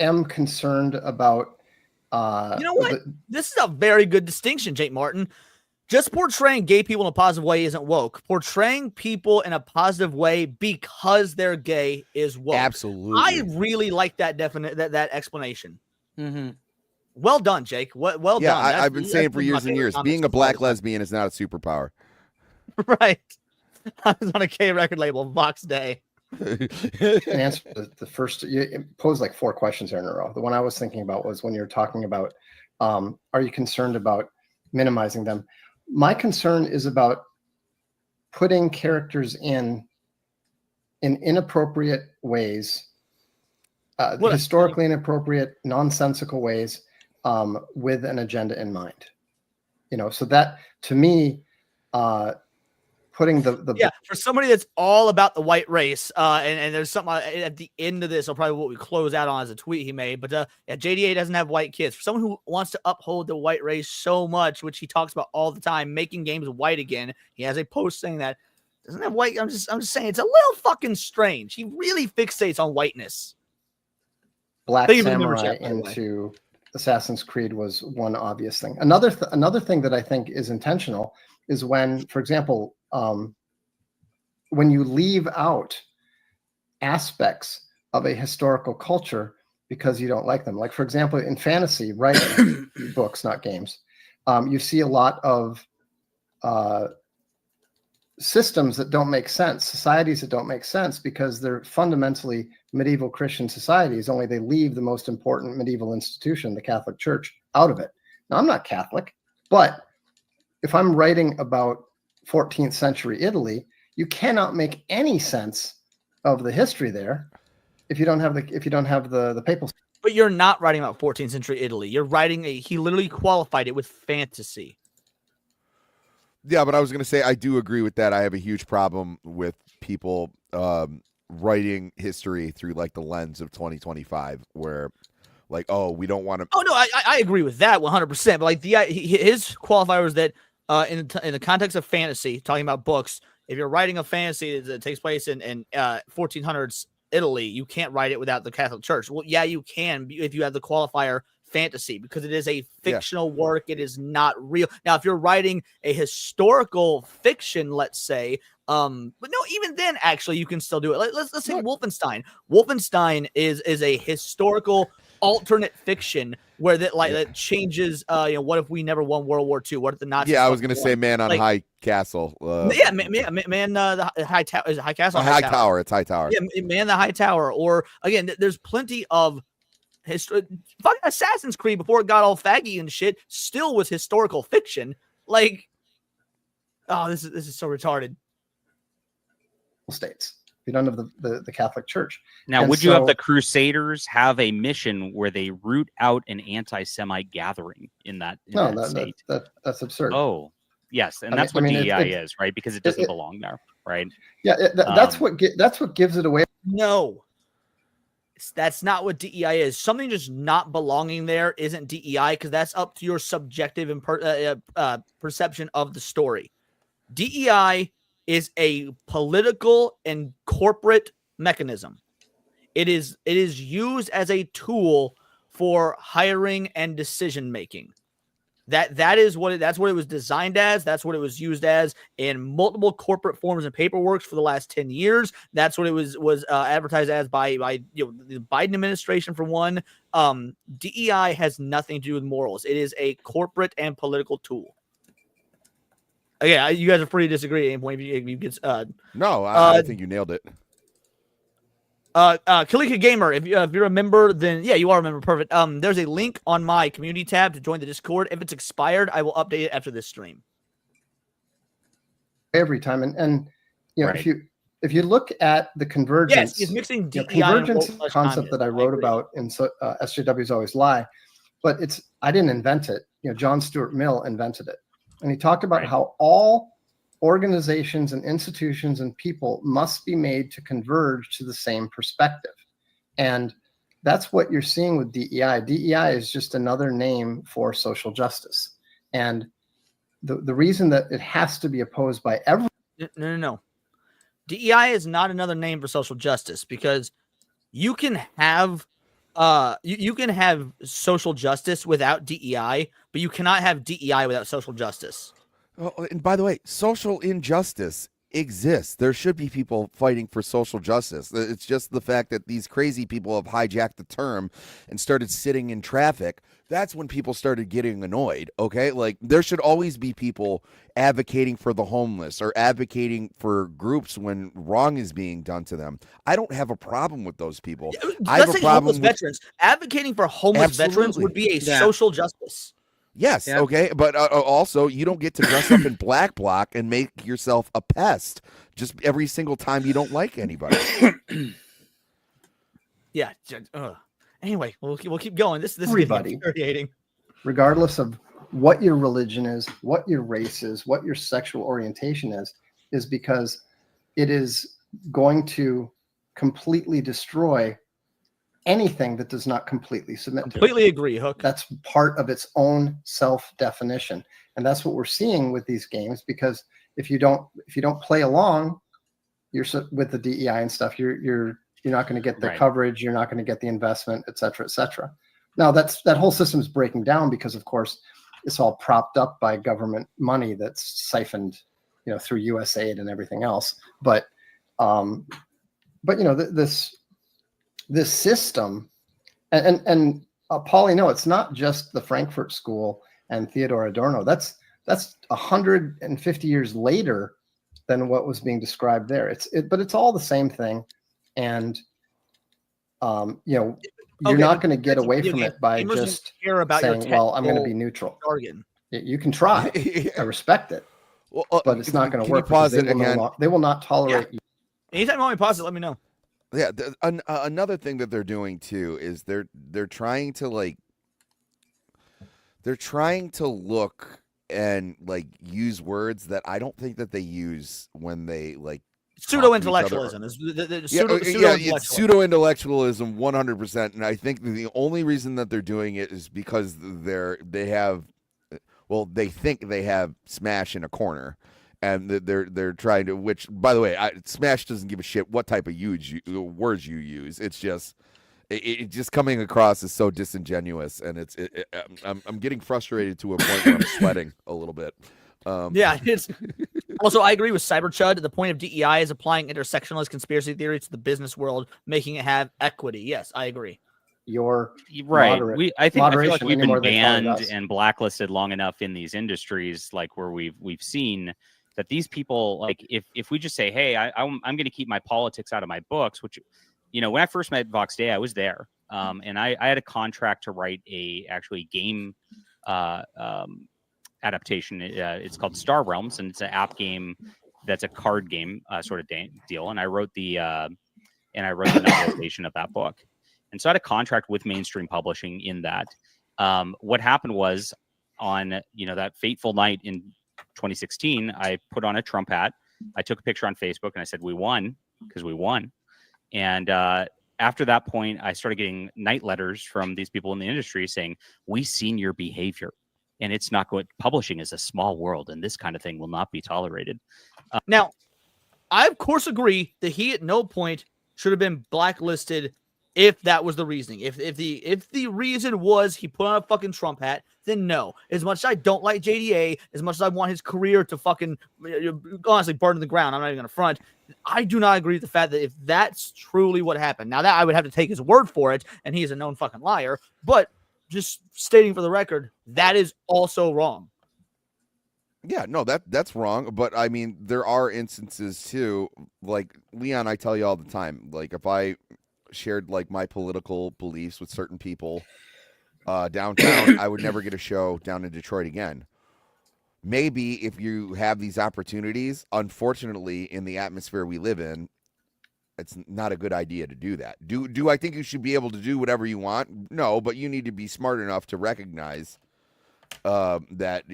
Speaker 7: am concerned about.
Speaker 2: You know what? This is a very good distinction, Jake Martin. Just portraying gay people in a positive way isn't woke. Portraying people in a positive way because they're gay is woke.
Speaker 8: Absolutely.
Speaker 2: I really like that that explanation.
Speaker 4: Mm-hmm.
Speaker 2: Well done, Jake. Well done.
Speaker 8: I've been saying for years and years, being a black lesbian is not a superpower.
Speaker 2: Right. I was on a gay record label, Vox Day.
Speaker 7: Answer the first. You posed like 4 questions here in a row. The one I was thinking about was when you're talking about, are you concerned about minimizing them? My concern is about putting characters in inappropriate ways, historically inappropriate, nonsensical ways, with an agenda in mind. So that, to me, putting
Speaker 2: for somebody that's all about the white race, and there's something at the end of this, or probably what we close out on as a tweet he made, but JDA doesn't have white kids. For someone who wants to uphold the white race so much, which he talks about all the time, making games white again, he has a post saying that doesn't have white. I'm just saying it's a little fucking strange. He really fixates on whiteness.
Speaker 7: Black Samurai into Assassin's Creed was one obvious thing. Another thing that I think is intentional is when, for example, when you leave out aspects of a historical culture because you don't like them. Like, for example, in fantasy writing, books, not games, you see a lot of systems that don't make sense, societies that don't make sense, because they're fundamentally medieval Christian societies, only they leave the most important medieval institution, the Catholic Church, out of it. Now, I'm not Catholic, but if I'm writing about 14th century Italy, you cannot make any sense of the history there if you don't have the papal.
Speaker 2: But you're not writing about 14th century Italy. You're writing he literally qualified it with fantasy.
Speaker 8: Yeah, but I was going to say I do agree with that. I have a huge problem with people writing history through like the lens of 2025, where like, oh, we don't want to.
Speaker 2: Oh no, I agree with that 100%. But like his qualifier was that in the context of fantasy, talking about books, if you're writing a fantasy that takes place in 1400s Italy, you can't write it without the Catholic Church. Well, yeah, you can if you have the qualifier fantasy, because it is a fictional work. It is not real. Now, if you're writing a historical fiction, let's say, but no, even then, actually, you can still do it. Let's say Wolfenstein. Wolfenstein is a historical alternate fiction where that changes. What if we never won World War II? What if the Nazis?
Speaker 8: Yeah, I was going to say Man on High Castle.
Speaker 2: Man, the High Tower. Is it High Castle?
Speaker 8: High Tower. It's High Tower.
Speaker 2: Yeah, Man, the High Tower. Or again, there's plenty of history. Fucking Assassin's Creed, before it got all faggy and shit, still was historical fiction. Like, oh, this is so retarded.
Speaker 7: States. You don't have the Catholic Church.
Speaker 5: Now, would you have the Crusaders have a mission where they root out an anti-Semite gathering in that state?
Speaker 7: That's absurd.
Speaker 5: Oh, yes, and that's what DEI is, right? Because it doesn't belong there, right?
Speaker 7: Yeah, that's what gives it away.
Speaker 2: No, that's not what DEI is. Something just not belonging there isn't DEI, because that's up to your subjective perception of the story. DEI is a political and corporate mechanism. It is used as a tool for hiring and decision making. That's what it was designed as. That's what it was used as in multiple corporate forms and paperwork for the last 10 years. That's what it was advertised as by the Biden administration, for one. DEI has nothing to do with morals. It is a corporate and political tool. Yeah, you guys are free to disagree at any point. If you get,
Speaker 8: no, I think you nailed it.
Speaker 2: Kalika Gamer, if you're a member, then yeah, you are a member. Perfect. There's a link on my community tab to join the Discord. If it's expired, I will update it after this stream.
Speaker 7: Every time, and right. if you look at the convergence,
Speaker 2: yes, he's mixing DEI
Speaker 7: convergence concept that I wrote about in SJWs Always Lie, but I didn't invent it. John Stuart Mill invented it. And he talked about how all organizations and institutions and people must be made to converge to the same perspective. And that's what you're seeing with DEI. DEI is just another name for social justice. And the reason that it has to be opposed by everyone.
Speaker 2: No. DEI is not another name for social justice, because you can have you can have social justice without DEI, but you cannot have DEI without social justice.
Speaker 8: Oh, and by the way, social injustice exists. There should be people fighting for social justice. It's just the fact that these crazy people have hijacked the term and started sitting in traffic. That's when people started getting annoyed. Okay, like there should always be people advocating for the homeless or advocating for groups when wrong is being done to them. I don't have a problem with those people. I have a problem with
Speaker 2: veterans. Advocating for homeless veterans would be a social justice.
Speaker 8: Yes, okay, but also you don't get to dress up in black bloc and make yourself a pest just every single time you don't like anybody.
Speaker 2: Yeah. Anyway, we'll keep going. This is infuriating.
Speaker 7: Regardless of what your religion is, what your race is, what your sexual orientation is because it is going to completely destroy anything that does not completely submit to it.
Speaker 2: Completely agree, Hook.
Speaker 7: That's part of its own self-definition. And that's what we're seeing with these games, because if you don't play along with the DEI and stuff, you're not going to get the coverage, you're not going to get the investment, et cetera, et cetera. Now that whole system is breaking down because, of course, it's all propped up by government money that's siphoned, through USAID and everything else. But this system, and Paulie, no, it's not just the Frankfurt School and Theodor Adorno. That's 150 years later than what was being described there. But it's all the same thing, and you're not going to get away from it by just saying, "Well, I'm going to be neutral."
Speaker 2: Jargon.
Speaker 7: You can try. I respect it. but it's not going to work.
Speaker 8: Pause it again?
Speaker 7: They will not tolerate you.
Speaker 2: Anytime you want me to pause it, let me know.
Speaker 8: Yeah, another thing that they're doing too is they're trying to look and like use words that I don't think that they use when they like
Speaker 2: pseudo-intellectualism.
Speaker 8: Pseudo-intellectualism 100%. And I think the only reason that they're doing it is because they think they have Smash in a corner. And they're trying to, which, by the way, Smash doesn't give a shit what type of words you use. It's just, it just coming across as so disingenuous, and I'm getting frustrated to a point where I'm sweating a little bit.
Speaker 2: Yeah, it's also, I agree with Cyberchud. The point of DEI is applying intersectionalist conspiracy theory to the business world, making it have equity. Yes, I agree.
Speaker 5: You're right. I feel like we've been banned and blacklisted long enough in these industries, like where we've seen that these people, like if we just say, hey, I'm going to keep my politics out of my books, which, you know, when I first met Vox Day, I was there, and I had a contract to write a game adaptation. It's called Star Realms, and it's an app game that's a card game sort of deal. And I wrote the novelization of that book, and so I had a contract with mainstream publishing in that. What happened was on that fateful night in 2016, I put on a Trump hat. I took a picture on Facebook and I said, we won, because we won. And after that point, I started getting night letters from these people in the industry saying, we've seen your behavior and it's not good. Publishing is a small world and this kind of thing will not be tolerated.
Speaker 2: Now, I of course agree that he at no point should have been blacklisted if that was the reasoning. If the reason was he put on a fucking Trump hat, then no. As much as I don't like JDA, as much as I want his career to fucking honestly burn to the ground, I'm not even gonna front. I do not agree with the fact that if that's truly what happened, now that I would have to take his word for it, and he is a known fucking liar. But just stating for the record, that is also wrong.
Speaker 8: Yeah, no, that's wrong. But I mean, there are instances too, like Leon, I tell you all the time, like if I shared like my political beliefs with certain people downtown, I would never get a show down in Detroit again. Maybe if you have these opportunities, unfortunately, in the atmosphere we live in, it's not a good idea to do that. Do I think you should be able to do whatever you want? No, but you need to be smart enough to recognize that,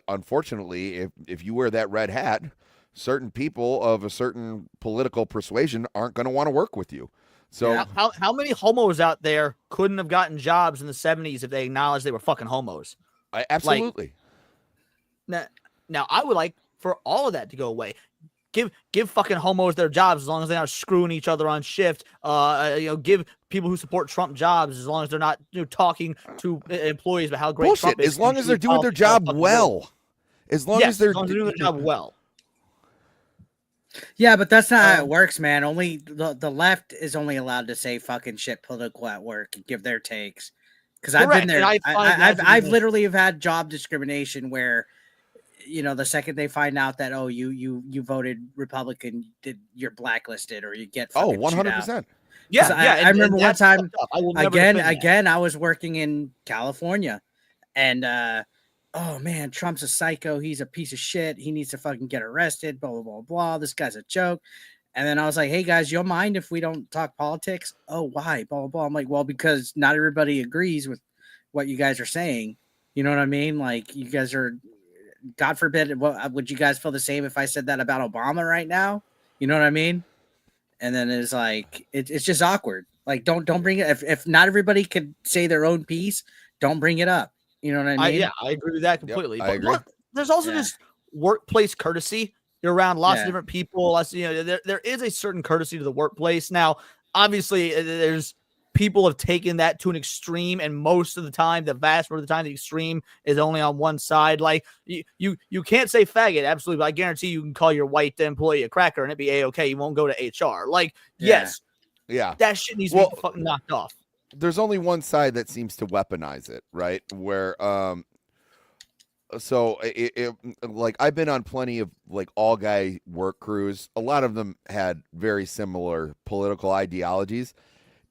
Speaker 8: unfortunately, if you wear that red hat, certain people of a certain political persuasion aren't going to want to work with you. So
Speaker 2: how many homos out there couldn't have gotten jobs in the 70s if they acknowledged they were fucking homos?
Speaker 8: Absolutely.
Speaker 2: Now I would like for all of that to go away. Give fucking homos their jobs as long as they're not screwing each other on shift. Give people who support Trump jobs as long as they're not talking to employees about how great Trump is.
Speaker 8: As long as they're doing their job well. As long as they're
Speaker 2: doing their job well.
Speaker 4: Yeah, but that's not how it works, man. Only the left is only allowed to say fucking shit political at work and give their takes. Because I've been there. I've literally have had job discrimination where, the second they find out that you voted Republican, you're blacklisted or you get
Speaker 8: 100%.
Speaker 2: Yeah,
Speaker 4: I remember one time again. I was working in California, and oh man, Trump's a psycho. He's a piece of shit. He needs to fucking get arrested. Blah, blah, blah, blah. This guy's a joke. And then I was like, hey guys, you don't mind if we don't talk politics? Oh, why? Blah, blah, blah. I'm like, well, because not everybody agrees with what you guys are saying. You know what I mean? Like, you guys are, God forbid, would you guys feel the same if I said that about Obama right now? You know what I mean? And then it's like, it's just awkward. Like, don't bring it. If not everybody could say their own piece, don't bring it up. You know what I mean?
Speaker 2: I agree with that completely.
Speaker 8: Yep, I agree.
Speaker 2: There's also this workplace courtesy. You're around lots of different people. There is a certain courtesy to the workplace. Now, obviously, there's people have taken that to an extreme, and most of the time, the vast majority of the time, the extreme is only on one side. Like you can't say faggot, absolutely, but I guarantee you can call your white employee a cracker and it'd be a-okay. You won't go to HR. Like, yes, that shit needs to be fucking knocked off.
Speaker 8: There's only one side that seems to weaponize it, right? Where so like I've been on plenty of like all guy work crews. A lot of them had very similar political ideologies.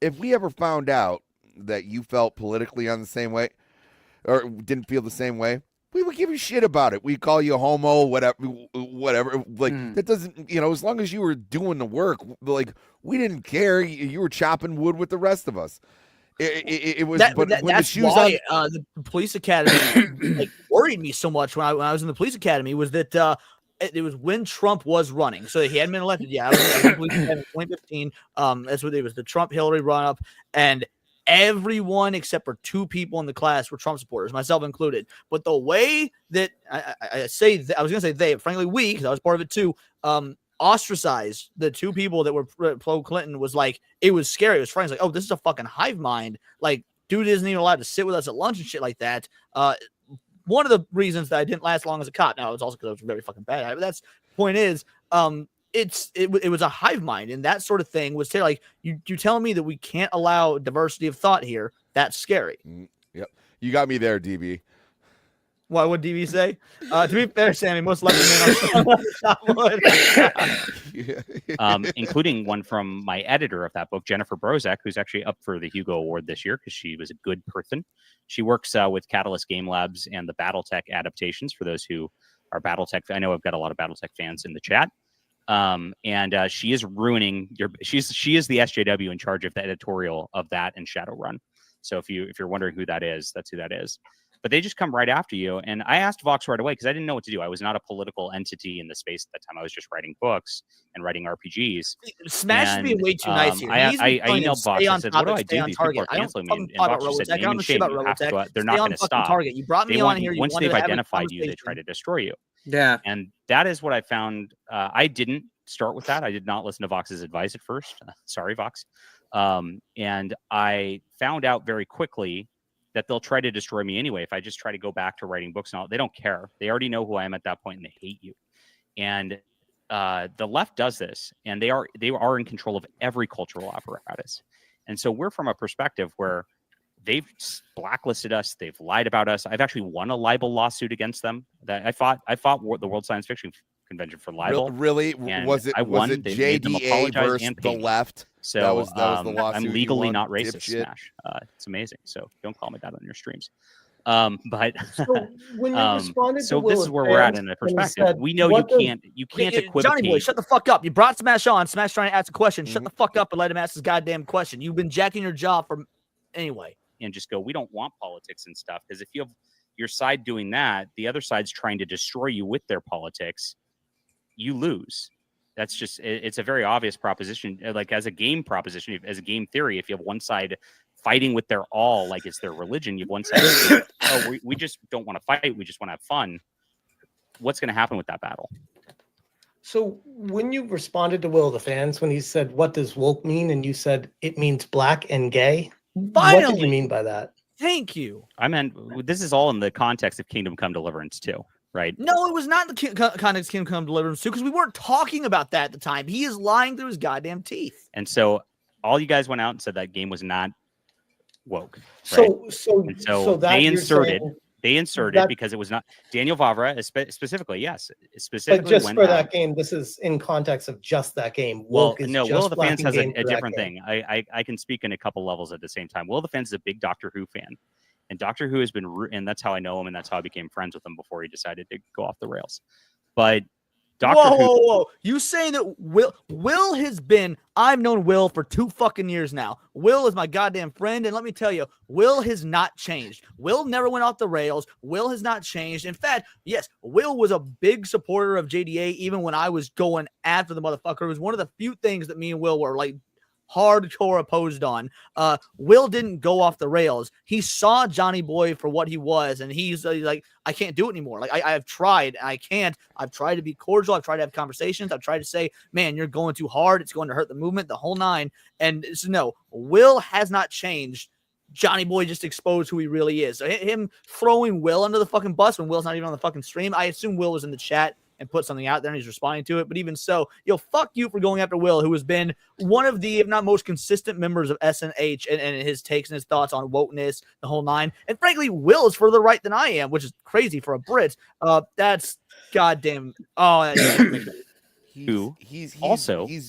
Speaker 8: If we ever found out that you felt politically on the same way or didn't feel the same way, we would give you shit about it. We call you homo, whatever. Like that doesn't, as long as you were doing the work, like we didn't care. You were chopping wood with the rest of us. It was, when the shoes
Speaker 2: why the police academy worried me so much when I was in the police academy was that it was when Trump was running, so he hadn't been elected yet. I was in the police academy in 2015. That's what it was, the Trump-Hillary run-up, and everyone except for 2 people in the class were Trump supporters, myself included. But the way that I was going to say they, frankly we, because I was part of it too, ostracize the 2 people that were pro-Clinton was like, it was scary. It was friends like, oh, this is a fucking hive mind. Like, dude isn't even allowed to sit with us at lunch and shit like that. One of the reasons that I didn't last long as a cop, now it was also because I was very fucking bad at it, but that's the point is, it was a hive mind, and that sort of thing was like, you telling me that we can't allow diversity of thought here. That's scary.
Speaker 8: Yep. You got me there, DB.
Speaker 2: What would DB say? To be fair, Sammy, most likely
Speaker 5: including one from my editor of that book, Jennifer Brozak, who's actually up for the Hugo Award this year because she was a good person. She works with Catalyst Game Labs and the BattleTech adaptations. For those who are BattleTech, I know I've got a lot of BattleTech fans in the chat. And she is ruining she is the SJW in charge of the editorial of that and Shadowrun. So if you're wondering who that is, that's who that is. But they just come right after you. And I asked Vox right away because I didn't know what to do. I was not a political entity in the space at that time. I was just writing books and writing RPGs.
Speaker 2: Smash is being way too nice here.
Speaker 5: I emailed Vox and said, what do I do? These people are canceling me. And Vox just said, name and shame, you have to, they're not going to stop.
Speaker 2: Target. You brought me on here.
Speaker 5: Once they've identified you, they try to destroy you.
Speaker 4: Yeah.
Speaker 5: And that is what I found. I didn't start with that. I did not listen to Vox's advice at first. Sorry, Vox. And I found out very quickly that they'll try to destroy me anyway if I just try to go back to writing books and all. They don't care. They already know who I am at that point, and they hate you. And the left does this, and they are in control of every cultural apparatus. And so we're from a perspective where they've blacklisted us. They've lied about us. I've actually won a libel lawsuit against them. That I fought the World Science Fiction Convention for libel.
Speaker 8: Really? Was it JDA versus the left?
Speaker 5: So
Speaker 8: that was the lawsuit.
Speaker 5: I'm legally not racist, Smash. It's amazing. So don't call me that on your streams. But
Speaker 6: so when you responded
Speaker 5: so
Speaker 6: to
Speaker 5: this is where we're at in the perspective. We know you can't equivocate.
Speaker 2: Johnny boy, shut the fuck up. You brought Smash on. Smash trying to ask a question. Shut the fuck up and let him ask his goddamn question. You've been jacking your jaw for anyway.
Speaker 5: And just go, we don't want politics and stuff. Because if you have your side doing that, the other side's trying to destroy you with their politics, you lose. That's just, it's a very obvious proposition. Like as a game proposition, as a game theory, if you have one side fighting with their all, like it's their religion, you have one side, we just don't want to fight. We just want to have fun. What's going to happen with that battle?
Speaker 6: So when you responded to Will of the Fans, when he said, what does woke mean? And you said, it means black and gay.
Speaker 2: Finally.
Speaker 6: What did you mean by that?
Speaker 2: Thank you.
Speaker 5: I meant, this is all in the context of Kingdom Come Deliverance too. Right?
Speaker 2: No, it was not the context Kingdom Come Deliverance too, because we weren't talking about that at the time. He is lying through his goddamn teeth.
Speaker 5: And so all you guys went out and said that game was not woke.
Speaker 6: Right?
Speaker 5: So they inserted that, because it was not Daniel Vavra specifically. Yes, specifically.
Speaker 6: But just for that game, this is in context of just that game.
Speaker 5: Woke is no, Will of the Fans has a different thing. I can speak in a couple levels at the same time. Will of the Fans is a big Doctor Who fan. And Doctor Who has been, and that's how I know him, and that's how I became friends with him before he decided to go off the rails. But Doctor Who.
Speaker 2: Whoa. You saying that Will has been, I've known Will for 2 fucking years now. Will is my goddamn friend, and let me tell you, Will has not changed. Will never went off the rails. Will has not changed. In fact, yes, Will was a big supporter of JDA even when I was going after the motherfucker. It was one of the few things that me and Will were like hardcore opposed on. Will didn't go off the rails. He saw Johnny Boy for what he was, and he's like, I can't do it anymore. Like I have tried, and I can't. I've tried to be cordial. I've tried to have conversations. I've tried to say, man, you're going too hard. It's going to hurt the movement, the whole nine. And so, no, Will has not changed. Johnny Boy just exposed who he really is. So him throwing Will under the fucking bus when Will's not even on the fucking stream. I assume Will was in the chat and put something out there and he's responding to it. But even so, fuck you for going after Will, who has been one of the, if not most consistent members of SNH and his takes and his thoughts on wokeness, the whole nine. And frankly, Will is further right than I am, which is crazy for a Brit. That's goddamn. Oh,
Speaker 5: he's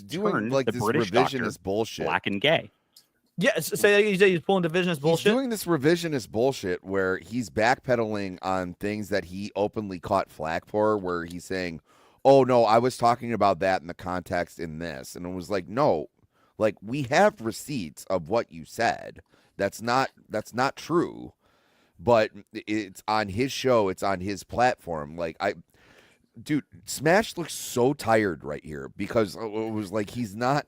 Speaker 5: doing like
Speaker 8: the
Speaker 5: this
Speaker 8: British revisionist bullshit.
Speaker 5: Black and gay.
Speaker 2: Yes, say you say he's pulling revisionist bullshit.
Speaker 8: He's doing this revisionist bullshit where he's backpedaling on things that he openly caught flack for, where he's saying, "Oh no, I was talking about that in the context in this," and it was like, no, like we have receipts of what you said. That's not true, but it's on his show, it's on his platform. Like dude, Smash looks so tired right here because it was like he's not.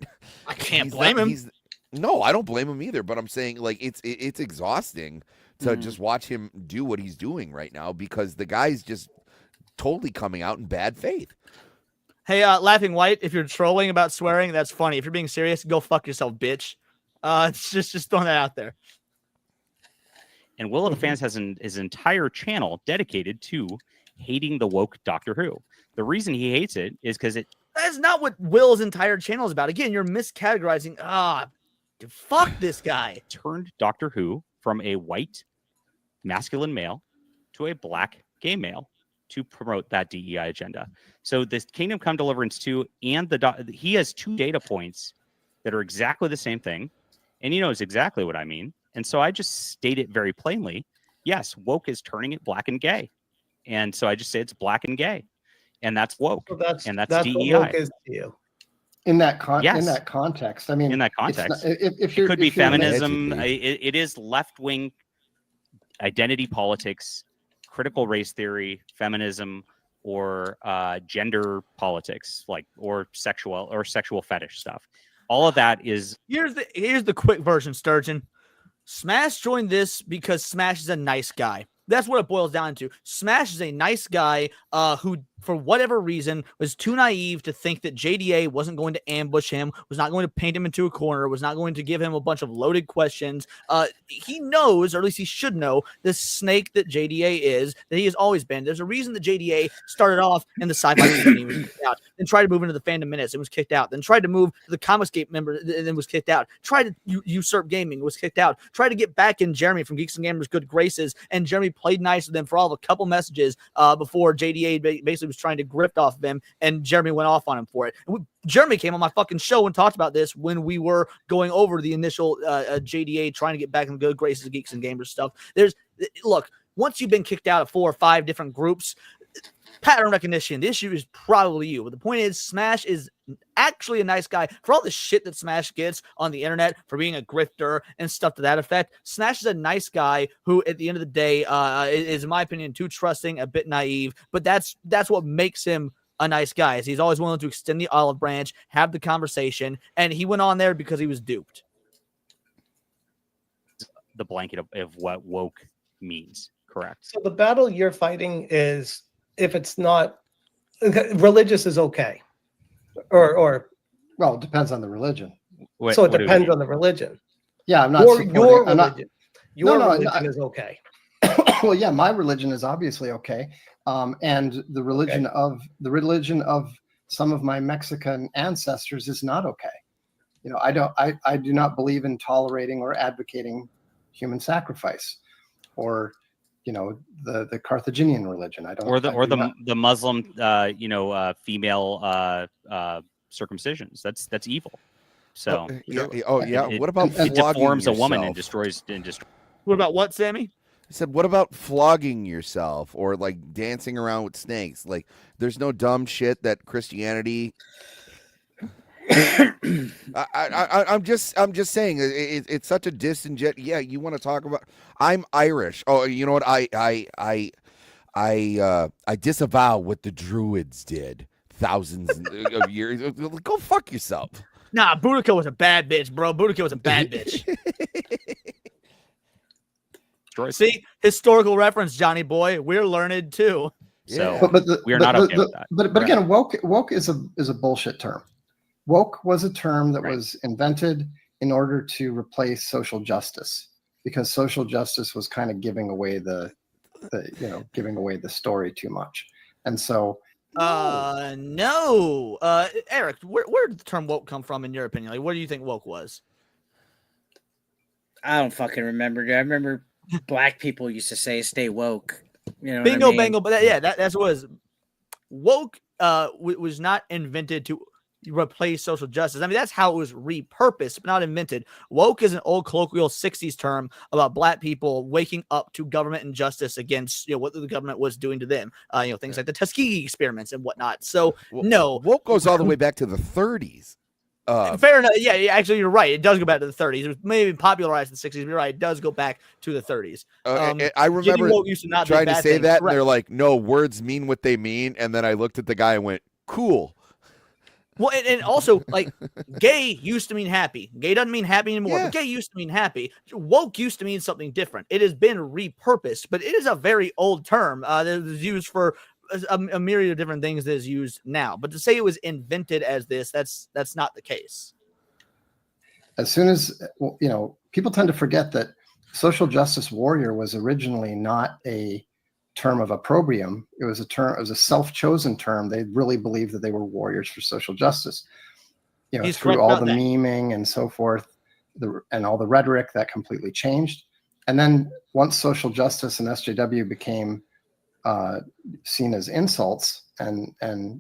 Speaker 2: I can't blame him.
Speaker 8: No, I don't blame him either. But I'm saying like it's exhausting to just watch him do what he's doing right now because the guy's just totally coming out in bad faith.
Speaker 2: Hey, Laughing White, if you're trolling about swearing, that's funny. If you're being serious, go fuck yourself, bitch. It's just throwing that out there.
Speaker 5: And Will of the Fans has his entire channel dedicated to hating the woke Doctor Who. The reason he hates it is because
Speaker 2: that's not what Will's entire channel is about. Again, you're miscategorizing. Fuck this guy.
Speaker 5: Turned Doctor Who from a white masculine male to a black gay male to promote that DEI agenda. So this Kingdom Come Deliverance 2 and he has 2 data points that are exactly the same thing. And he knows exactly what I mean. And so I just state it very plainly. Yes, woke is turning it black and gay. And so I just say it's black and gay. And that's woke.
Speaker 6: So that's
Speaker 5: DEI.
Speaker 6: What woke is to you.
Speaker 7: In that context, I mean,
Speaker 5: in that context,
Speaker 7: if
Speaker 5: it could be feminism. It is left-wing identity politics, critical race theory, feminism, or gender politics, or sexual fetish stuff. All of that is.
Speaker 2: Here's the quick version, Sturgeon. Smash joined this because Smash is a nice guy. That's what it boils down to. Smash is a nice guy who, for whatever reason, was too naive to think that JDA wasn't going to ambush him, was not going to paint him into a corner, was not going to give him a bunch of loaded questions. He knows, or at least he should know, the snake that JDA is, that he has always been. There's a reason that JDA started off in the sci-fi community and was kicked out, then tried to move into the Fandom Minutes and was kicked out, then tried to move to the Comicscape member and then was kicked out, tried to usurp gaming, was kicked out, tried to get back in Jeremy from Geeks and Gamers' good graces, and Jeremy played nice with them for all of a couple messages before JDA basically was trying to grift off of him, and Jeremy went off on him for it. Jeremy came on my fucking show and talked about this when we were going over the initial JDA trying to get back in the good graces of Geeks and Gamers stuff. Look, once you've been kicked out of 4 or 5 different groups, pattern recognition, the issue is probably you. But the point is, Smash is actually a nice guy. For all the shit that Smash gets on the internet for being a grifter and stuff to that effect, Smash is a nice guy who, at the end of the day, is, in my opinion, too trusting, a bit naive. But that's what makes him a nice guy. Is he's always willing to extend the olive branch, have the conversation, and he went on there because he was duped.
Speaker 5: The blanket of what woke means, correct?
Speaker 6: So the battle you're fighting is, if it's not religious, is okay, or
Speaker 7: well, it depends on the religion.
Speaker 6: So it depends on the religion.
Speaker 7: Yeah, I'm not
Speaker 6: your religion. Your religion is okay.
Speaker 7: Well, yeah, my religion is obviously okay, and the religion of some of my Mexican ancestors is not okay. You know, I do not believe in tolerating or advocating human sacrifice, or the Carthaginian religion. I don't.
Speaker 5: Or the Muslim, female circumcisions. That's evil. So
Speaker 8: what about
Speaker 5: it deforms a woman and destroys?
Speaker 2: What about what, Sammy?
Speaker 8: I said, what about flogging yourself or like dancing around with snakes? Like, there's no dumb shit that Christianity. I'm just saying it's such a disingenuous. Yeah, you want to talk about? I'm Irish. Oh, you know what? I disavow what the Druids did thousands of years. Go fuck yourself.
Speaker 2: Nah, Boudica was a bad bitch, bro. Boudica was a bad bitch. See, historical reference, Johnny boy. We're learned too.
Speaker 5: So we're not okay with that.
Speaker 7: But again, woke is a bullshit term. Woke was a term that was invented in order to replace social justice, because social justice was kind of giving away the story too much. And so
Speaker 2: no. Eric, where did the term woke come from in your opinion? Like, what do you think woke was?
Speaker 4: I don't fucking remember. I remember black people used to say stay woke.
Speaker 2: Bingo,
Speaker 4: what I mean?
Speaker 2: bango. But that's what it was. Woke was not invented to replace social justice. I mean, that's how it was repurposed, but not invented. Woke is an old colloquial 60s term about black people waking up to government injustice against, what the government was doing to them. Things like the Tuskegee experiments and whatnot. So no,
Speaker 8: woke goes all the way back to the 30s.
Speaker 2: Fair enough. Yeah, actually, you're right. It does go back to the 30s. It was maybe popularized in the 60s, but you're right. It does go back to the 30s.
Speaker 8: I remember trying to say that, and they're like, no, words mean what they mean. And then I looked at the guy and went, cool.
Speaker 2: Well, and also, like, gay used to mean happy. Gay doesn't mean happy anymore, but gay used to mean happy. Woke used to mean something different. It has been repurposed, but it is a very old term that is used for a myriad of different things that is used now. But to say it was invented as this, that's not the case.
Speaker 7: As soon as, people tend to forget that social justice warrior was originally not a term of opprobrium. It was a self-chosen term. They really believed that they were warriors for social justice. Through all the memeing and so forth, and all the rhetoric, that completely changed. And then once social justice and SJW became seen as insults and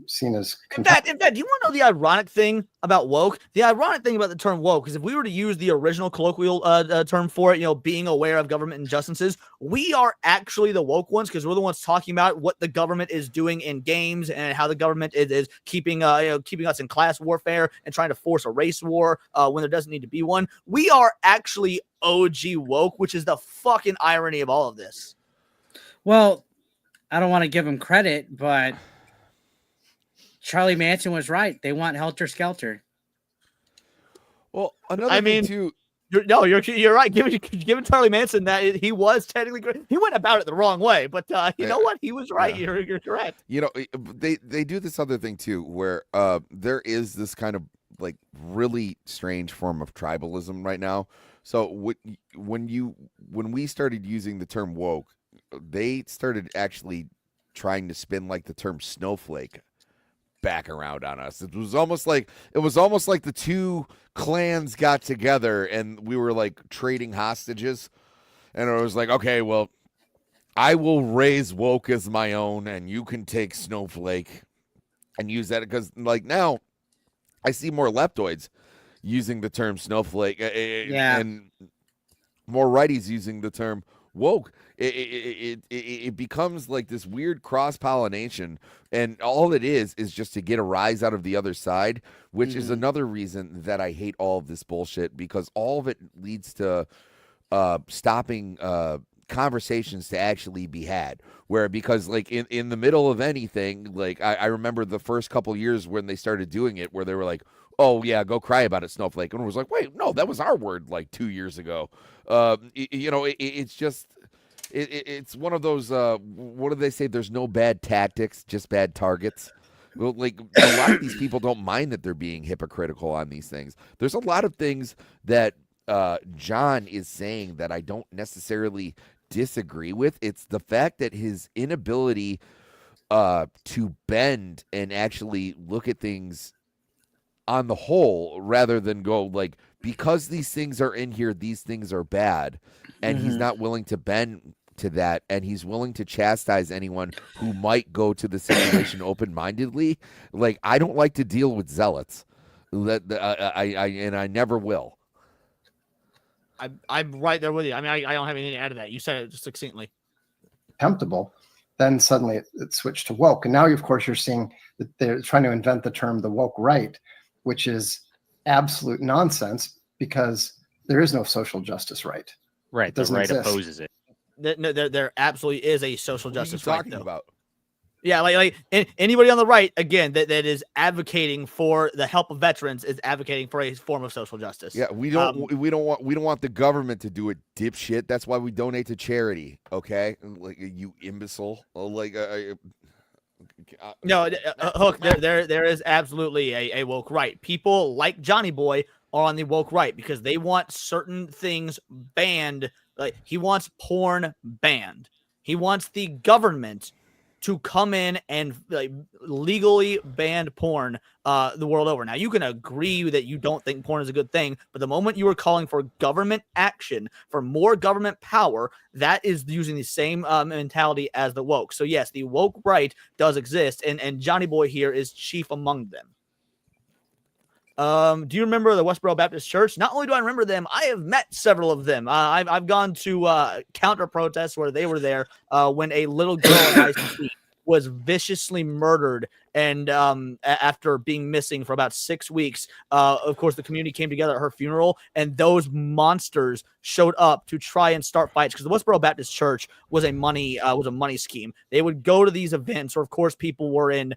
Speaker 7: seen as
Speaker 2: in fact, do you want to know the ironic thing about woke? The ironic thing about the term woke is if we were to use the original colloquial term for it, being aware of government injustices, we are actually the woke ones because we're the ones talking about what the government is doing in games and how the government is keeping us in class warfare and trying to force a race war when there doesn't need to be one. We are actually OG woke, which is the fucking irony of all of this.
Speaker 4: Well, I don't want to give him credit, but Charlie Manson was right. They want helter skelter.
Speaker 8: Well, another thing too.
Speaker 2: You're right. Given Charlie Manson that he was technically great. He went about it the wrong way, but you know what? He was right. Yeah. You're correct.
Speaker 8: They do this other thing too, where there is this kind of like really strange form of tribalism right now. So when we started using the term woke, they started actually trying to spin like the term snowflake back around on us. It was almost like the two clans got together and we were like trading hostages. And it was like, okay, well, I will raise woke as my own and you can take snowflake and use that, because like now I see more leptoids using the term snowflake and more righties using the term woke. It becomes like this weird cross-pollination, and all it is just to get a rise out of the other side, which is another reason that I hate all of this bullshit, because all of it leads to stopping conversations to actually be had. Because like in the middle of anything, like I remember the first couple years when they started doing it, where they were like, oh yeah, go cry about it, snowflake. And it was like, wait, no, that was our word like 2 years ago. It's just, it's one of those, what do they say? There's no bad tactics, just bad targets. Well, like a lot of these people don't mind that they're being hypocritical on these things. There's a lot of things that John is saying that I don't necessarily disagree with. It's the fact that his inability to bend and actually look at things on the whole, rather than go like, because these things are in here, these things are bad, and he's not willing to bend to that, and he's willing to chastise anyone who might go to the situation open-mindedly. Like, I don't like to deal with zealots. I never will.
Speaker 2: I'm right there with you. I mean, I don't have anything to add to that. You said it just succinctly.
Speaker 7: Contemptible. Then suddenly it switched to woke, and now of course you're seeing that they're trying to invent the term the woke right, which is absolute nonsense, because there is no social justice right.
Speaker 5: Right, the right opposes it.
Speaker 2: There absolutely is a social justice right.
Speaker 8: What are you talking about?
Speaker 2: Yeah, like anybody on the right, again, that is advocating for the help of veterans is advocating for a form of social justice.
Speaker 8: Yeah, we don't want the government to do it, dipshit. That's why we donate to charity. Okay, like you imbecile.
Speaker 2: No, Hook. There is absolutely a woke right. People like Johnny Boy are on the woke right because they want certain things banned. Like, he wants porn banned. He wants the government to come in and like legally ban porn the world over. Now, you can agree that you don't think porn is a good thing, but the moment you are calling for government action, for more government power, that is using the same mentality as the woke. So yes, the woke right does exist, and Johnny Boy here is chief among them. Do you remember the Westboro Baptist Church? Not only do I remember them, I have met several of them. I've gone to counter protests where they were there when a little girl in high school was viciously murdered, and after being missing for about 6 weeks, of course, the community came together at her funeral, and those monsters showed up to try and start fights because the Westboro Baptist Church was a money scheme. They would go to these events where, of course, people were in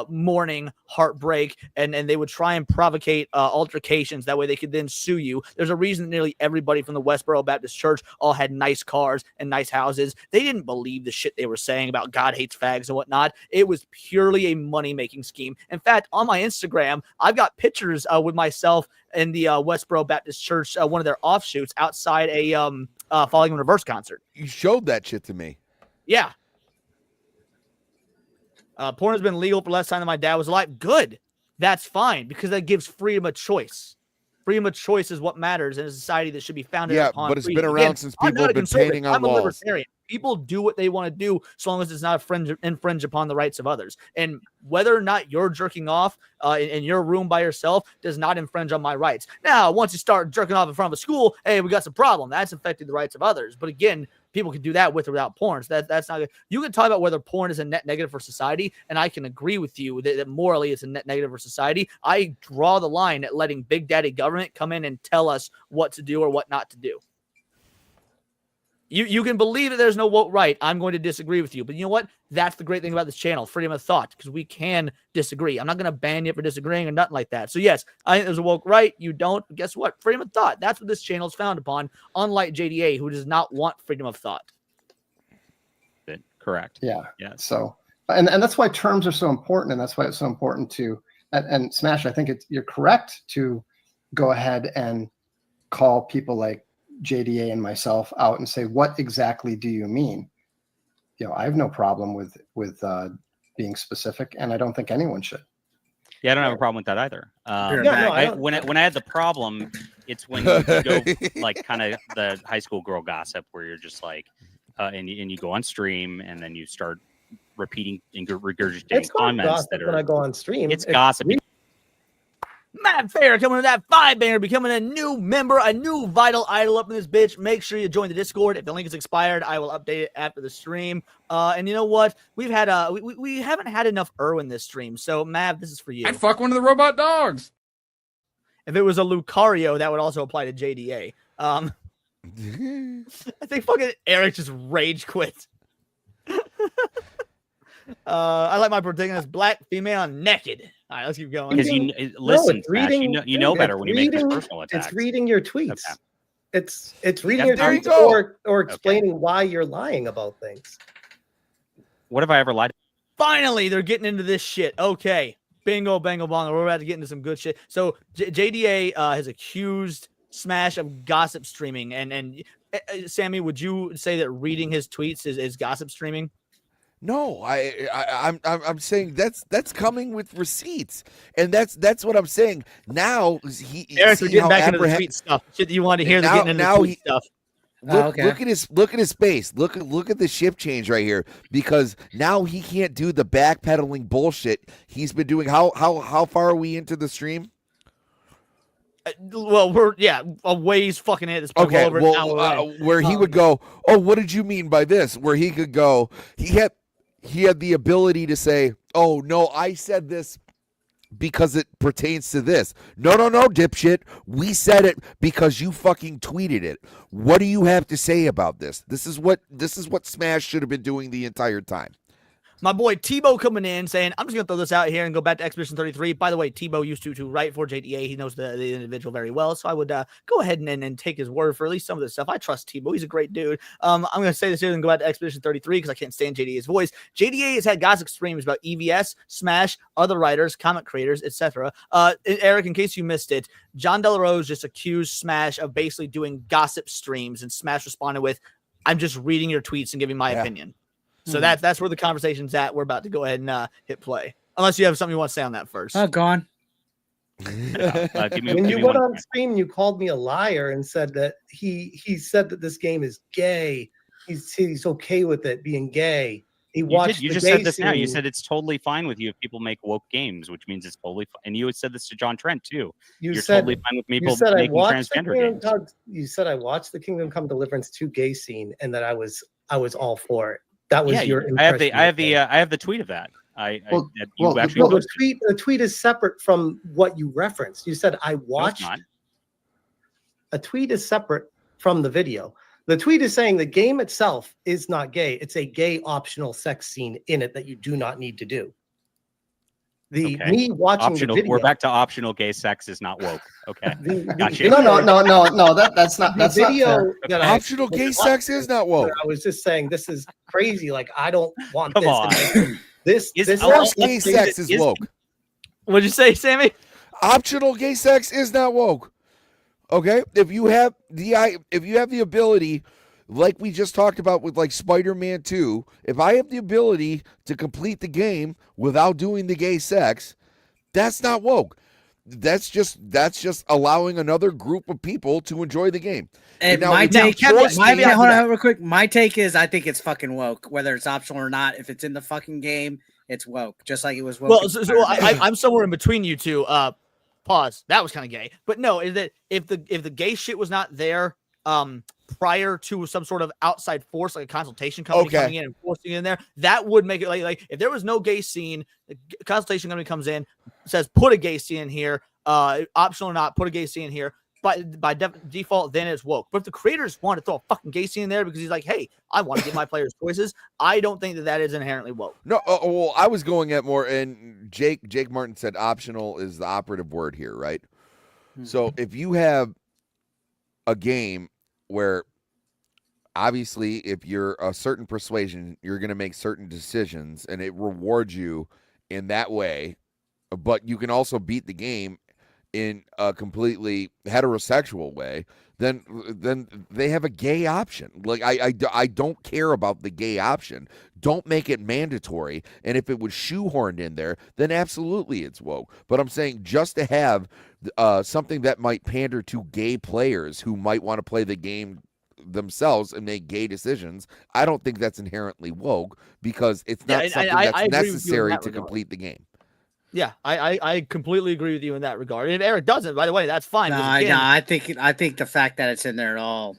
Speaker 2: mourning, heartbreak, and they would try and provocate altercations. That way they could then sue you. There's a reason nearly everybody from the Westboro Baptist Church all had nice cars and nice houses. They didn't believe the shit they were saying about God hates fags and whatnot. It was purely a money-making scheme. In fact, on my Instagram, I've got pictures with myself in the Westboro Baptist Church, one of their offshoots outside a Falling in Reverse concert.
Speaker 8: You showed that shit to me.
Speaker 2: Yeah. Porn has been legal for less time than my dad was alive. Good. That's fine, because that gives freedom of choice. Freedom of choice is what matters in a society that should be founded upon
Speaker 8: but it's
Speaker 2: freedom.
Speaker 8: been around since people have been painting on
Speaker 2: I'm
Speaker 8: walls.
Speaker 2: a libertarian. People do what they want to do so long as it's not infringe upon the rights of others. And whether or not you're jerking off in your room by yourself does not infringe on my rights. Now, once you start jerking off in front of a school, hey, we got some problem. That's affecting the rights of others. But again, people can do that with or without porn. So that's not good. You can talk about whether porn is a net negative for society, and I can agree with you that morally it's a net negative for society. I draw the line at letting big daddy government come in and tell us what to do or what not to do. You can believe that there's no woke right. I'm going to disagree with you. But you know what? That's the great thing about this channel, freedom of thought, because we can disagree. I'm not going to ban you for disagreeing or nothing like that. So yes, I think there's a woke right. You don't. But guess what? Freedom of thought. That's what this channel is founded upon, unlike JDA, who does not want freedom of thought.
Speaker 5: Correct.
Speaker 7: Yeah.
Speaker 5: Yeah.
Speaker 7: So, and that's why terms are so important. And that's why it's so important to, and Smash, I think you're correct to go ahead and call people like JDA and myself out and say, what exactly do you mean? You know, I have no problem with being specific, and I don't think anyone should.
Speaker 5: Yeah, I don't have a problem with that either. When I had the problem, it's when you go like kind of the high school girl gossip, where you're just like, and you go on stream and then you start repeating and regurgitating comments that are.
Speaker 6: When I go on stream,
Speaker 5: it's gossip.
Speaker 2: Matt Fair coming to that 5-banger, becoming a new member, a new vital idol up in this bitch. Make sure you join the Discord. If the link is expired, I will update it after the stream. And you know what? We've had we haven't had enough Irwin this stream. So Mav, this is for you.
Speaker 10: I'd fuck one of the robot dogs.
Speaker 2: If it was a Lucario, that would also apply to JDA. I think fucking Eric just rage quit. I like my protagonist black, female, and naked. All right, let's keep going.
Speaker 5: Because listen, you know better when you make these personal attacks.
Speaker 6: It's reading your tweets.
Speaker 5: Okay.
Speaker 6: It's reading your tweets or explaining why you're lying about things.
Speaker 5: What have I ever lied?
Speaker 2: Finally, they're getting into this shit. Okay, bingo, bango, bongo. We're about to get into some good shit. So JDA has accused Smash of gossip streaming, and Sammy, would you say that reading his tweets is gossip streaming?
Speaker 8: No, I'm saying that's coming with receipts, and that's what I'm saying. Now
Speaker 2: Eric, we're getting back into the tweet stuff. Shit that you want to hear. Getting into the tweet stuff.
Speaker 8: Look at his face. Look at the shift change right here, because now he can't do the backpedaling bullshit he's been doing. How far are we into the stream?
Speaker 2: Well, we're a ways fucking in.
Speaker 8: Okay, where he would go, oh, what did you mean by this? Where he could go, he had the ability to say, oh, no, I said this because it pertains to this. No, dipshit. We said it because you fucking tweeted it. What do you have to say about this? This is what Smash should have been doing the entire time.
Speaker 2: My boy Tebow coming in saying, I'm just going to throw this out here and go back to Expedition 33. By the way, Tebow used to write for JDA. He knows the individual very well. So I would go ahead and take his word for at least some of this stuff. I trust Tebow. He's a great dude. I'm going to say this here and go back to Expedition 33 because I can't stand JDA's voice. JDA has had gossip streams about EVS, Smash, other writers, comic creators, etc. Eric, in case you missed it, John Delarose just accused Smash of basically doing gossip streams, and Smash responded with, I'm just reading your tweets and giving my opinion. So that's where the conversation's at. We're about to go ahead and hit play. Unless you have something you want to say on that first.
Speaker 4: Oh, gone.
Speaker 6: When you went on stream, you called me a liar and said that he said that this game is gay. He's okay with it being gay. He watched.
Speaker 5: You just said this now. You said it's totally fine with you if people make woke games, which means it's totally fine. And you had said this to John Trent too. You're totally fine with people making transgender games.
Speaker 6: You said I watched the Kingdom Come Deliverance 2 gay scene, and that I was all for it. That was your impression.
Speaker 5: I have the tweet of that.
Speaker 6: The tweet is separate from what you referenced. You said I watched.
Speaker 5: No,
Speaker 6: a tweet is separate from the video. The tweet is saying the game itself is not gay. It's a gay optional sex scene in it that you do not need to do. Me watching
Speaker 5: optional,
Speaker 6: the video.
Speaker 5: We're back to optional gay sex is not woke. Okay. Gotcha.
Speaker 7: No. That's not. That's
Speaker 6: video.
Speaker 7: Not
Speaker 8: optional gay sex is not woke.
Speaker 6: I was just saying this is crazy. Like I don't want
Speaker 5: Come on.
Speaker 6: This
Speaker 8: gay sex is woke.
Speaker 2: What'd you say, Sammy?
Speaker 8: Optional gay sex is not woke. Okay, if you have the ability, like we just talked about with like Spider-Man 2, if I have the ability to complete the game without doing the gay sex, that's not woke. That's just allowing another group of people to enjoy the game.
Speaker 4: And my take, hold on real quick. My take is I think it's fucking woke, whether it's optional or not. If it's in the fucking game, it's woke, just like it was woke.
Speaker 2: Well, I'm somewhere in between you two. Pause. That was kind of gay, but no. Is that if the gay shit was not there prior to some sort of outside force, like a consultation company coming in and forcing it in there, that would make it like if there was no gay scene, the consultation company comes in, says put a gay scene in here, optional or not, put a gay scene in here. But by default, then it's woke. But if the creators want to throw a fucking gay scene in there because he's like, hey, I want to get my players choices, I don't think that is inherently woke.
Speaker 8: No, well, I was going at more, and Jake Martin said optional is the operative word here, right? Mm-hmm. So if you have a game where obviously if you're a certain persuasion, you're going to make certain decisions, and it rewards you in that way, but you can also beat the game in a completely heterosexual way, then they have a gay option. Like I don't care about the gay option. Don't make it mandatory. And if it was shoehorned in there, then absolutely it's woke. But I'm saying just to have something that might pander to gay players who might want to play the game themselves and make gay decisions, I don't think that's inherently woke because it's not something that's necessary to complete the game.
Speaker 2: Yeah, I completely agree with you in that regard. And if Eric doesn't, by the way, that's fine.
Speaker 4: No, I think the fact that it's in there at all,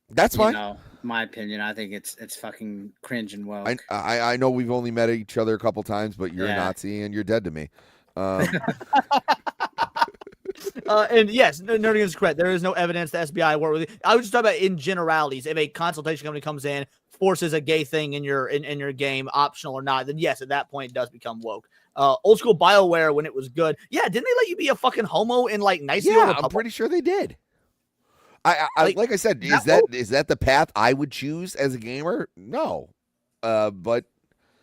Speaker 8: that's fine.
Speaker 4: My opinion, I think it's fucking cringe and woke.
Speaker 8: I know we've only met each other a couple times, but you're a Nazi and you're dead to me.
Speaker 2: And yes, Nerding is correct. There is no evidence the SBI work with it. I was just talking about in generalities. If a consultation company comes in, forces a gay thing in your game, optional or not, then yes, at that point it does become woke. Old school BioWare when it was good. Yeah, didn't they let you be a fucking homo in like nice?
Speaker 8: Yeah, I'm pretty sure they did. I like I said, is that the path I would choose as a gamer? No. But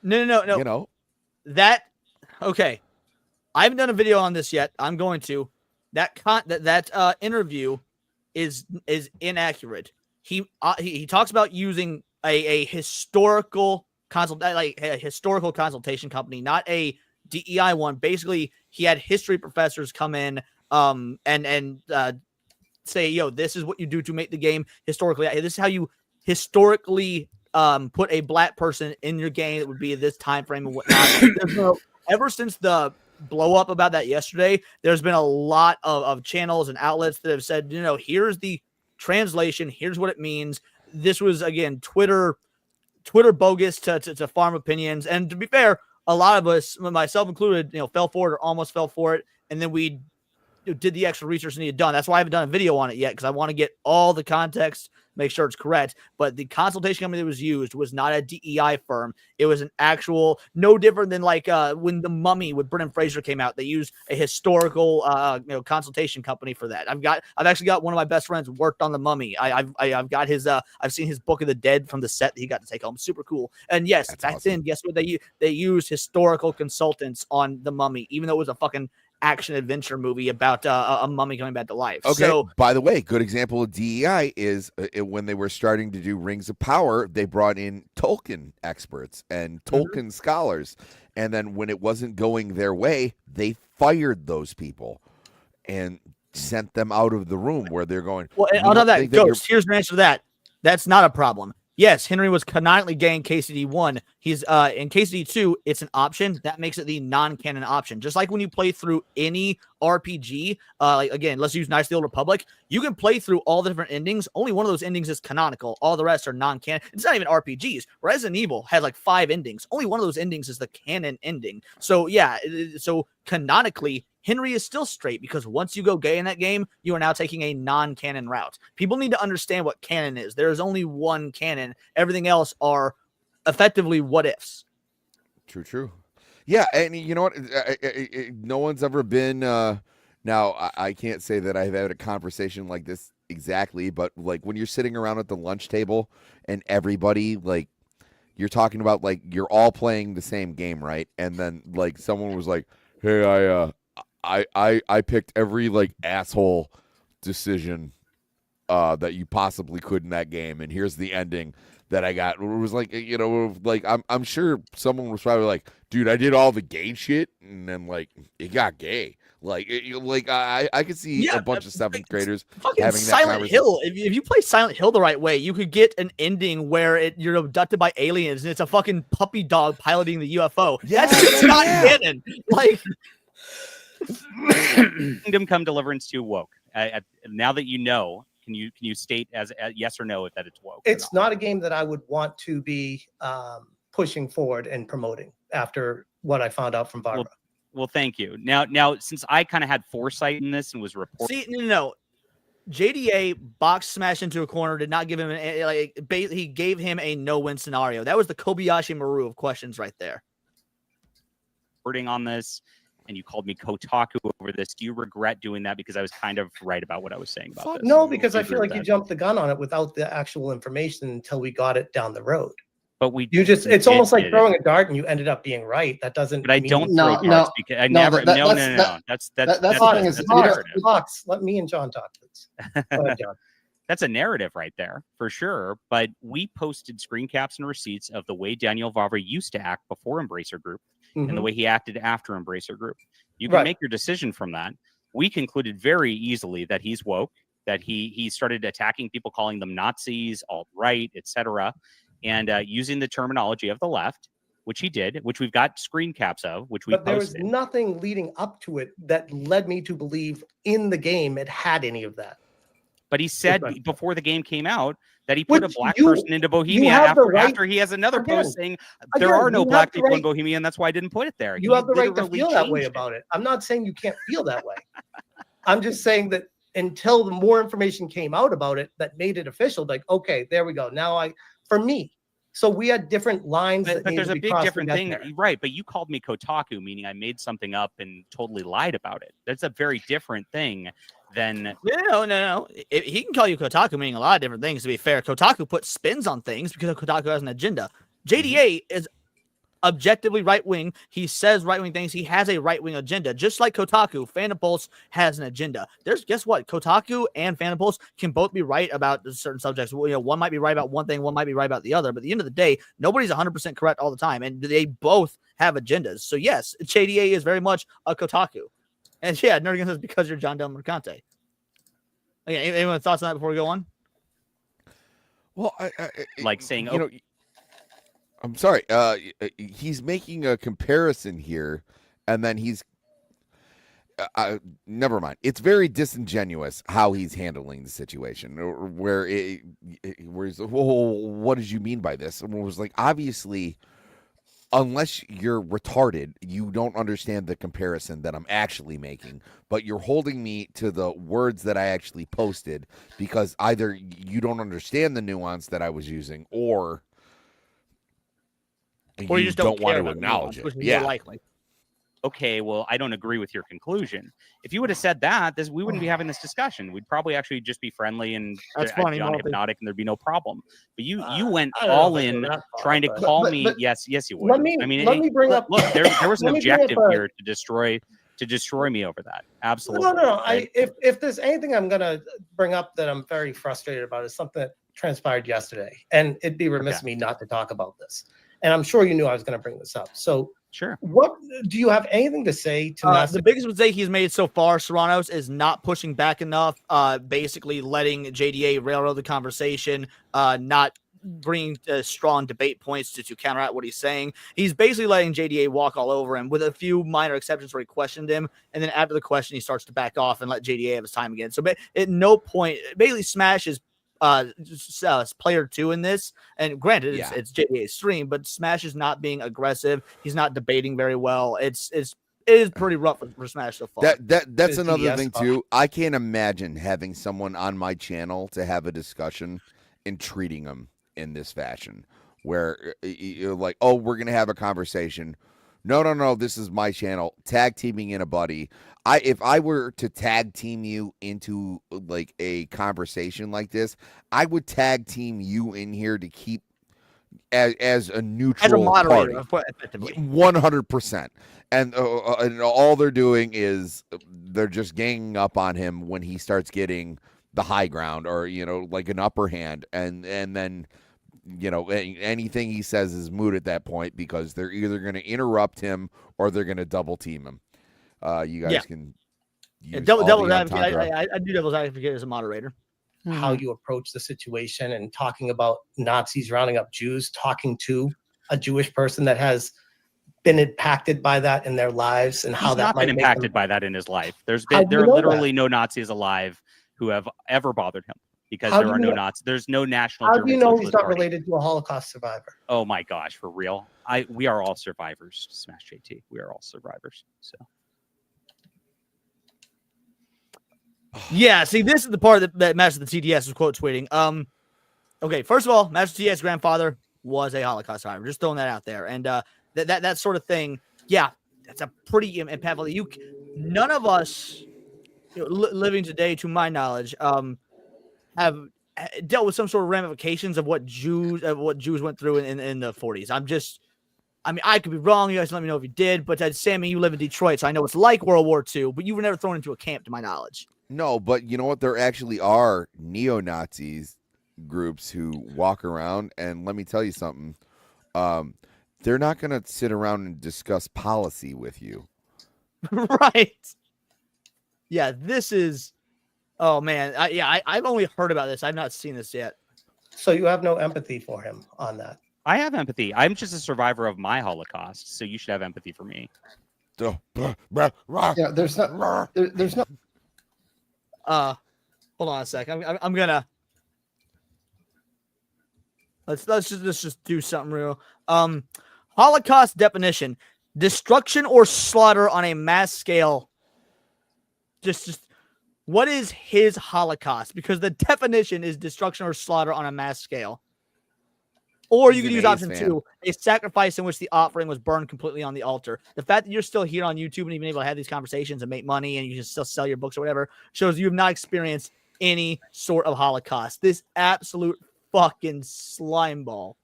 Speaker 2: no.
Speaker 8: You know.
Speaker 2: That okay. I haven't done a video on this yet. I'm going to. That interview is inaccurate. He talks about using a historical historical consultation company, not a DEI one. Basically, he had history professors come in and say, yo, this is what you do to make the game historically. This is how you historically put a black person in your game that would be this time frame and whatnot. Ever since the blow up about that yesterday, there's been a lot of channels and outlets that have said, here's the translation, here's what it means. This was, again, Twitter bogus to farm opinions. And to be fair, a lot of us, myself included, fell for it or almost fell for it. And then we did the extra research needed done. That's why I haven't done a video on it yet, because I want to get all the context, make sure it's correct. But the consultation company that was used was not a DEI firm. It was an actual, no different than like when The Mummy with Brendan Fraser came out. They used a historical consultation company for that. I've actually got one of my best friends worked on The Mummy. I've got his I've seen his Book of the Dead from the set that he got to take home. Super cool. And yes, that's back awesome. Then guess what, they used historical consultants on The Mummy, even though it was a fucking action adventure movie about a mummy coming back to life.
Speaker 8: Okay.
Speaker 2: So,
Speaker 8: by the way, good example of DEI is when they were starting to do Rings of Power, they brought in Tolkien experts and Tolkien scholars. And then when it wasn't going their way, they fired those people and sent them out of the room where they're going.
Speaker 2: Well, on top of that, Ghost, here's an answer to that. That's not a problem. Yes, Henry was canonically gay in KCD 1. He's in KCD 2, it's an option. That makes it the non-canon option. Just like when you play through any RPG, like again, let's use Knights of the Old Republic, you can play through all the different endings. Only one of those endings is canonical. All the rest are non-canon. It's not even RPGs. Resident Evil has like 5 endings. Only one of those endings is the canon ending. So yeah, so canonically, Henry is still straight because once you go gay in that game, you are now taking a non-canon route. People need to understand what canon is. There is only one canon. Everything else are effectively what ifs.
Speaker 8: True. Yeah, and you know what? No one's ever been. Now, I can't say that I've had a conversation like this exactly, but like when you're sitting around at the lunch table and everybody like you're talking about like you're all playing the same game, right? And then like someone was like, "Hey, I picked every like asshole decision that you possibly could in that game, and here's the ending that I got." It was like, you know, like I'm sure someone was probably like, "Dude, I did all the gay shit, and then like it got gay." Like, I could see a bunch of 7th graders
Speaker 2: fucking
Speaker 8: having
Speaker 2: Silent
Speaker 8: that
Speaker 2: Hill. If you play Silent Hill the right way, you could get an ending where you're abducted by aliens and it's a fucking puppy dog piloting the UFO.
Speaker 8: Yeah,
Speaker 2: that's just not canon. Like.
Speaker 5: Kingdom Come Deliverance 2 woke. Now that you know, can you state as yes or no if that it's woke?
Speaker 6: It's not a game that I would want to be pushing forward and promoting after what I found out from Barbara.
Speaker 5: Well, thank you. Now, since I kind of had foresight in this and was reporting.
Speaker 2: See, no. JDA box smashed into a corner, did not give him he gave him a no-win scenario. That was the Kobayashi Maru of questions right there.
Speaker 5: Reporting on this. And you called me Kotaku over this. Do you regret doing that because I was kind of right about what I was saying about this?
Speaker 6: No, because I feel like you jumped the gun on it without the actual information until we got it down the road.
Speaker 5: But it's
Speaker 6: almost like throwing a dart and you ended up being right. That doesn't.
Speaker 5: But I don't throw darts because I never. No. That's the thing is,
Speaker 6: Fox, let me and John talk, please. Go ahead, John.
Speaker 5: That's a narrative right there for sure. But we posted screen caps and receipts of the way Daniel Vavra used to act before Embracer Group and the way he acted after Embracer Group. You can make your decision from that. We concluded very easily that he's woke, that he started attacking people, calling them Nazis, alt-right, etc., and using the terminology of the left, which he did, which we've got screen caps of, which we posted.
Speaker 6: But there was nothing leading up to it that led me to believe in the game it had any of that.
Speaker 5: But he said before the game came out that he put a black person into Bohemia after he has another post saying there are no black people in Bohemia, and that's why I didn't put it there.
Speaker 6: You have the right to feel that way about it. I'm not saying you can't feel that way. I'm just saying that until the more information came out about it that made it official, like, okay, there we go. Now for me. So we had different lines.
Speaker 5: But there's a big different thing, right? But you called me Kotaku, meaning I made something up and totally lied about it. That's a very different thing than.
Speaker 2: No. He can call you Kotaku, meaning a lot of different things. To be fair, Kotaku puts spins on things because Kotaku has an agenda. JDA is objectively right-wing. He says right-wing things. He has a right-wing agenda. Just like Kotaku, Phantom Pulse has an agenda. Guess what? Kotaku and Phantom Pulse can both be right about certain subjects. You know, one might be right about one thing, one might be right about the other. But at the end of the day, nobody's 100% correct all the time. And they both have agendas. So yes, JDA is very much a Kotaku. And yeah, Nerdigan says because you're John Del Mercante. Okay, anyone thoughts on that before we go on?
Speaker 8: Well, I
Speaker 5: like saying,
Speaker 8: you know, I'm sorry. He's making a comparison here, and then he's never mind. It's very disingenuous how he's handling the situation. Where he's, well, what did you mean by this? And it was like, obviously, unless you're retarded, you don't understand the comparison that I'm actually making. But you're holding me to the words that I actually posted because either you don't understand the nuance that I was using, or you just don't want to acknowledge it. Yeah.
Speaker 2: Likely.
Speaker 5: Okay, well, I don't agree with your conclusion. If you would have said that, we wouldn't be having this discussion. We'd probably actually just be friendly and John Hypnotic, and thered be no problem. But you went all in trying to call me. Yes, you would.
Speaker 6: Let me bring up.
Speaker 5: Look, there was an objective here to destroy me over that. Absolutely.
Speaker 6: No. If there's anything I'm gonna bring up that I'm very frustrated about, is something that transpired yesterday, and it'd be remiss of me not to talk about this. And I'm sure you knew I was going to bring this up. So,
Speaker 5: sure.
Speaker 6: What do you have anything to say to
Speaker 2: the biggest mistake he's made so far, Serranos, is not pushing back enough, basically letting JDA railroad the conversation, not bringing strong debate points to counteract what he's saying. He's basically letting JDA walk all over him with a few minor exceptions where he questioned him. And then after the question, he starts to back off and let JDA have his time again. So at no point, basically Smash is player 2 in this. And granted, it's JDA's stream, but Smash is not being aggressive. He's not debating very well. It is pretty rough for Smash so far.
Speaker 8: That's another thing too. I can't imagine having someone on my channel to have a discussion and treating them in this fashion, where you're like, oh, we're gonna have a conversation. No, this is my channel. Tag teaming in a buddy. If I were to tag team you into like a conversation like this, I would tag team you in here to keep as a neutral,
Speaker 2: as a moderator,
Speaker 8: party. 100%. And all they're doing is they're just ganging up on him when he starts getting the high ground, or like an upper hand, and then anything he says is moot at that point, because they're either going to interrupt him or they're going to double team him. You guys can use
Speaker 2: devil's advocate. I do devil's advocate as a moderator.
Speaker 6: How you approach the situation and talking about Nazis rounding up Jews, talking to a Jewish person that has been impacted by that in their lives, and how that might
Speaker 5: been impacted by that in his life. There are literally no Nazis alive who have ever bothered him, because there are no Nazis. There's no national.
Speaker 6: How do you know he's not related to a Holocaust survivor?
Speaker 5: Oh my gosh, for real! We are all survivors. Smash JT. We are all survivors. So.
Speaker 2: Yeah, see, this is the part that Master the TDS was quote tweeting. Okay, first of all, Master TDS' grandfather was a Holocaust survivor. Just throwing that out there, and that sort of thing. Yeah, that's a pretty impactful. None of us living today, to my knowledge, have dealt with some sort of ramifications of what Jews went through in the 40s. I could be wrong. You guys let me know if you did. But Sammy, you live in Detroit, so I know it's like World War II. But you were never thrown into a camp, to my knowledge.
Speaker 8: No, but you know what? There actually are neo-Nazis groups who walk around, and let me tell you something. They're not going to sit around and discuss policy with you.
Speaker 2: Right. Yeah, this is... Oh, man. I've only heard about this. I've not seen this yet.
Speaker 6: So you have no empathy for him on that?
Speaker 5: I have empathy. I'm just a survivor of my Holocaust, so you should have empathy for me.
Speaker 7: Yeah, there's no...
Speaker 2: Hold on a sec. I'm gonna... Let's just do something real. Holocaust definition: destruction or slaughter on a mass scale. Just what is his Holocaust? Because the definition is destruction or slaughter on a mass scale. Or you can use option 2, a sacrifice in which the offering was burned completely on the altar. The fact that you're still here on YouTube and even able to have these conversations and make money, and you can still sell your books or whatever, shows you have not experienced any sort of Holocaust. This absolute fucking slime ball.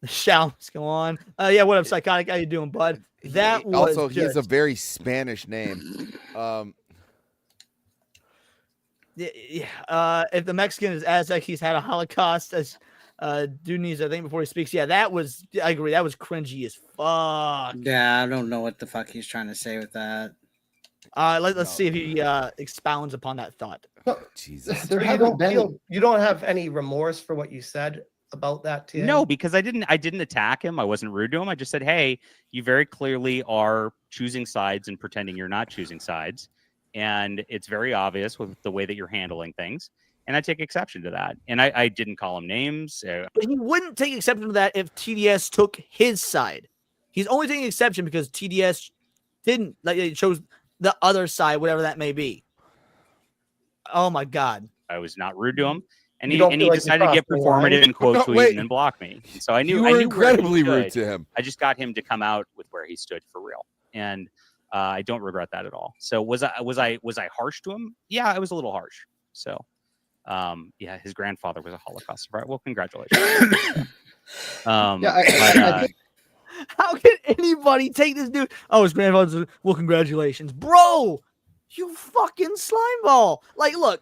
Speaker 2: The shouts go on. Yeah, what up, Psychotic? How you doing, bud? That was
Speaker 8: also, he has a very Spanish name.
Speaker 2: If the Mexican is Aztec, he's had a Holocaust. As dude needs, I think, before he speaks. Yeah, I agree. That was cringy as fuck.
Speaker 4: Yeah, I don't know what the fuck he's trying to say with that.
Speaker 2: Let's see if he expounds upon that thought.
Speaker 8: Jesus,
Speaker 6: you don't have any remorse for what you said about that to him?
Speaker 5: No, because I didn't attack him. I wasn't rude to him. I just said, hey, you very clearly are choosing sides and pretending you're not choosing sides. And it's very obvious with the way that you're handling things. And I take exception to that. And I didn't call him names.
Speaker 2: But he wouldn't take exception to that if TDS took his side. He's only taking exception because TDS didn't. Like, it chose the other side, whatever that may be. Oh, my God.
Speaker 5: I was not rude to him. And he decided to get performative and quote tweet and then block me. So I knew
Speaker 8: you were incredibly rude to him.
Speaker 5: I just got him to come out with where he stood for real. And I don't regret that at all. So was I harsh to him? Yeah, I was a little harsh. So yeah, his grandfather was a Holocaust survivor. Well, congratulations.
Speaker 2: How can anybody take this dude? Oh, his grandfather's well, congratulations, bro. You fucking slimeball. Like, look,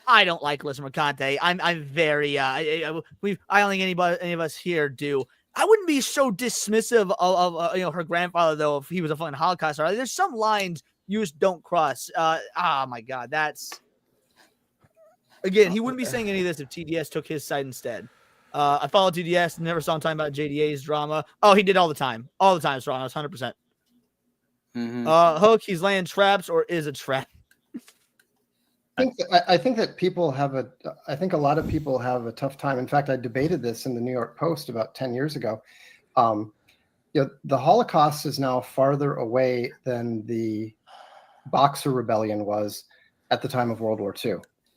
Speaker 2: I don't like Alyssa Mercante. I'm very I don't think any of us here do. I wouldn't be so dismissive of her grandfather though if he was a fucking Holocaust survivor. There's some lines you just don't cross. Oh my God, that's Again, he wouldn't be saying any of this if TDS took his side instead. I followed TDS and never saw him talking about JDA's drama. Oh, he did all the time. All the time, Serrano, 100%. Hook, he's laying traps or is a trap.
Speaker 7: I think that people have I think a lot of people have a tough time. In fact, I debated this in the New York Post about 10 years ago. The Holocaust is now farther away than the Boxer Rebellion was at the time of World War II.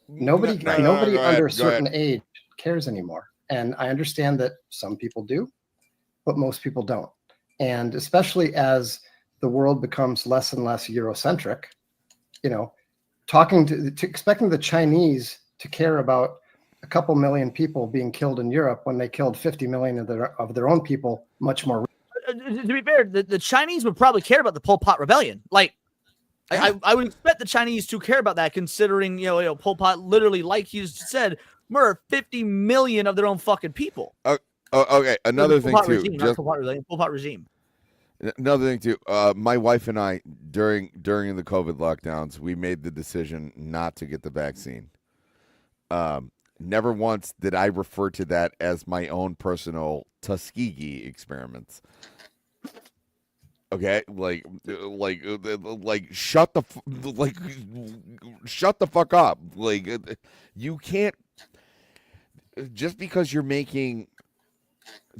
Speaker 7: Nobody under a certain age cares anymore. And I understand that some people do, but most people don't. And especially as the world becomes less and less Eurocentric, expecting the Chinese to care about a couple million people being killed in Europe when they killed 50 million of their own people much more.
Speaker 2: To be fair, the Chinese would probably care about the Pol Pot rebellion. Like, I would expect the Chinese to care about that, considering Pol Pot literally, like you said, murdered 50 million of their own fucking people.
Speaker 8: Okay, another thing too.
Speaker 2: Regime, Pol Pot regime.
Speaker 8: Another thing too. My wife and I during the COVID lockdowns, we made the decision not to get the vaccine. Never once did I refer to that as my own personal Tuskegee experiments. Okay, like shut the fuck up. Like, you can't, just because you're making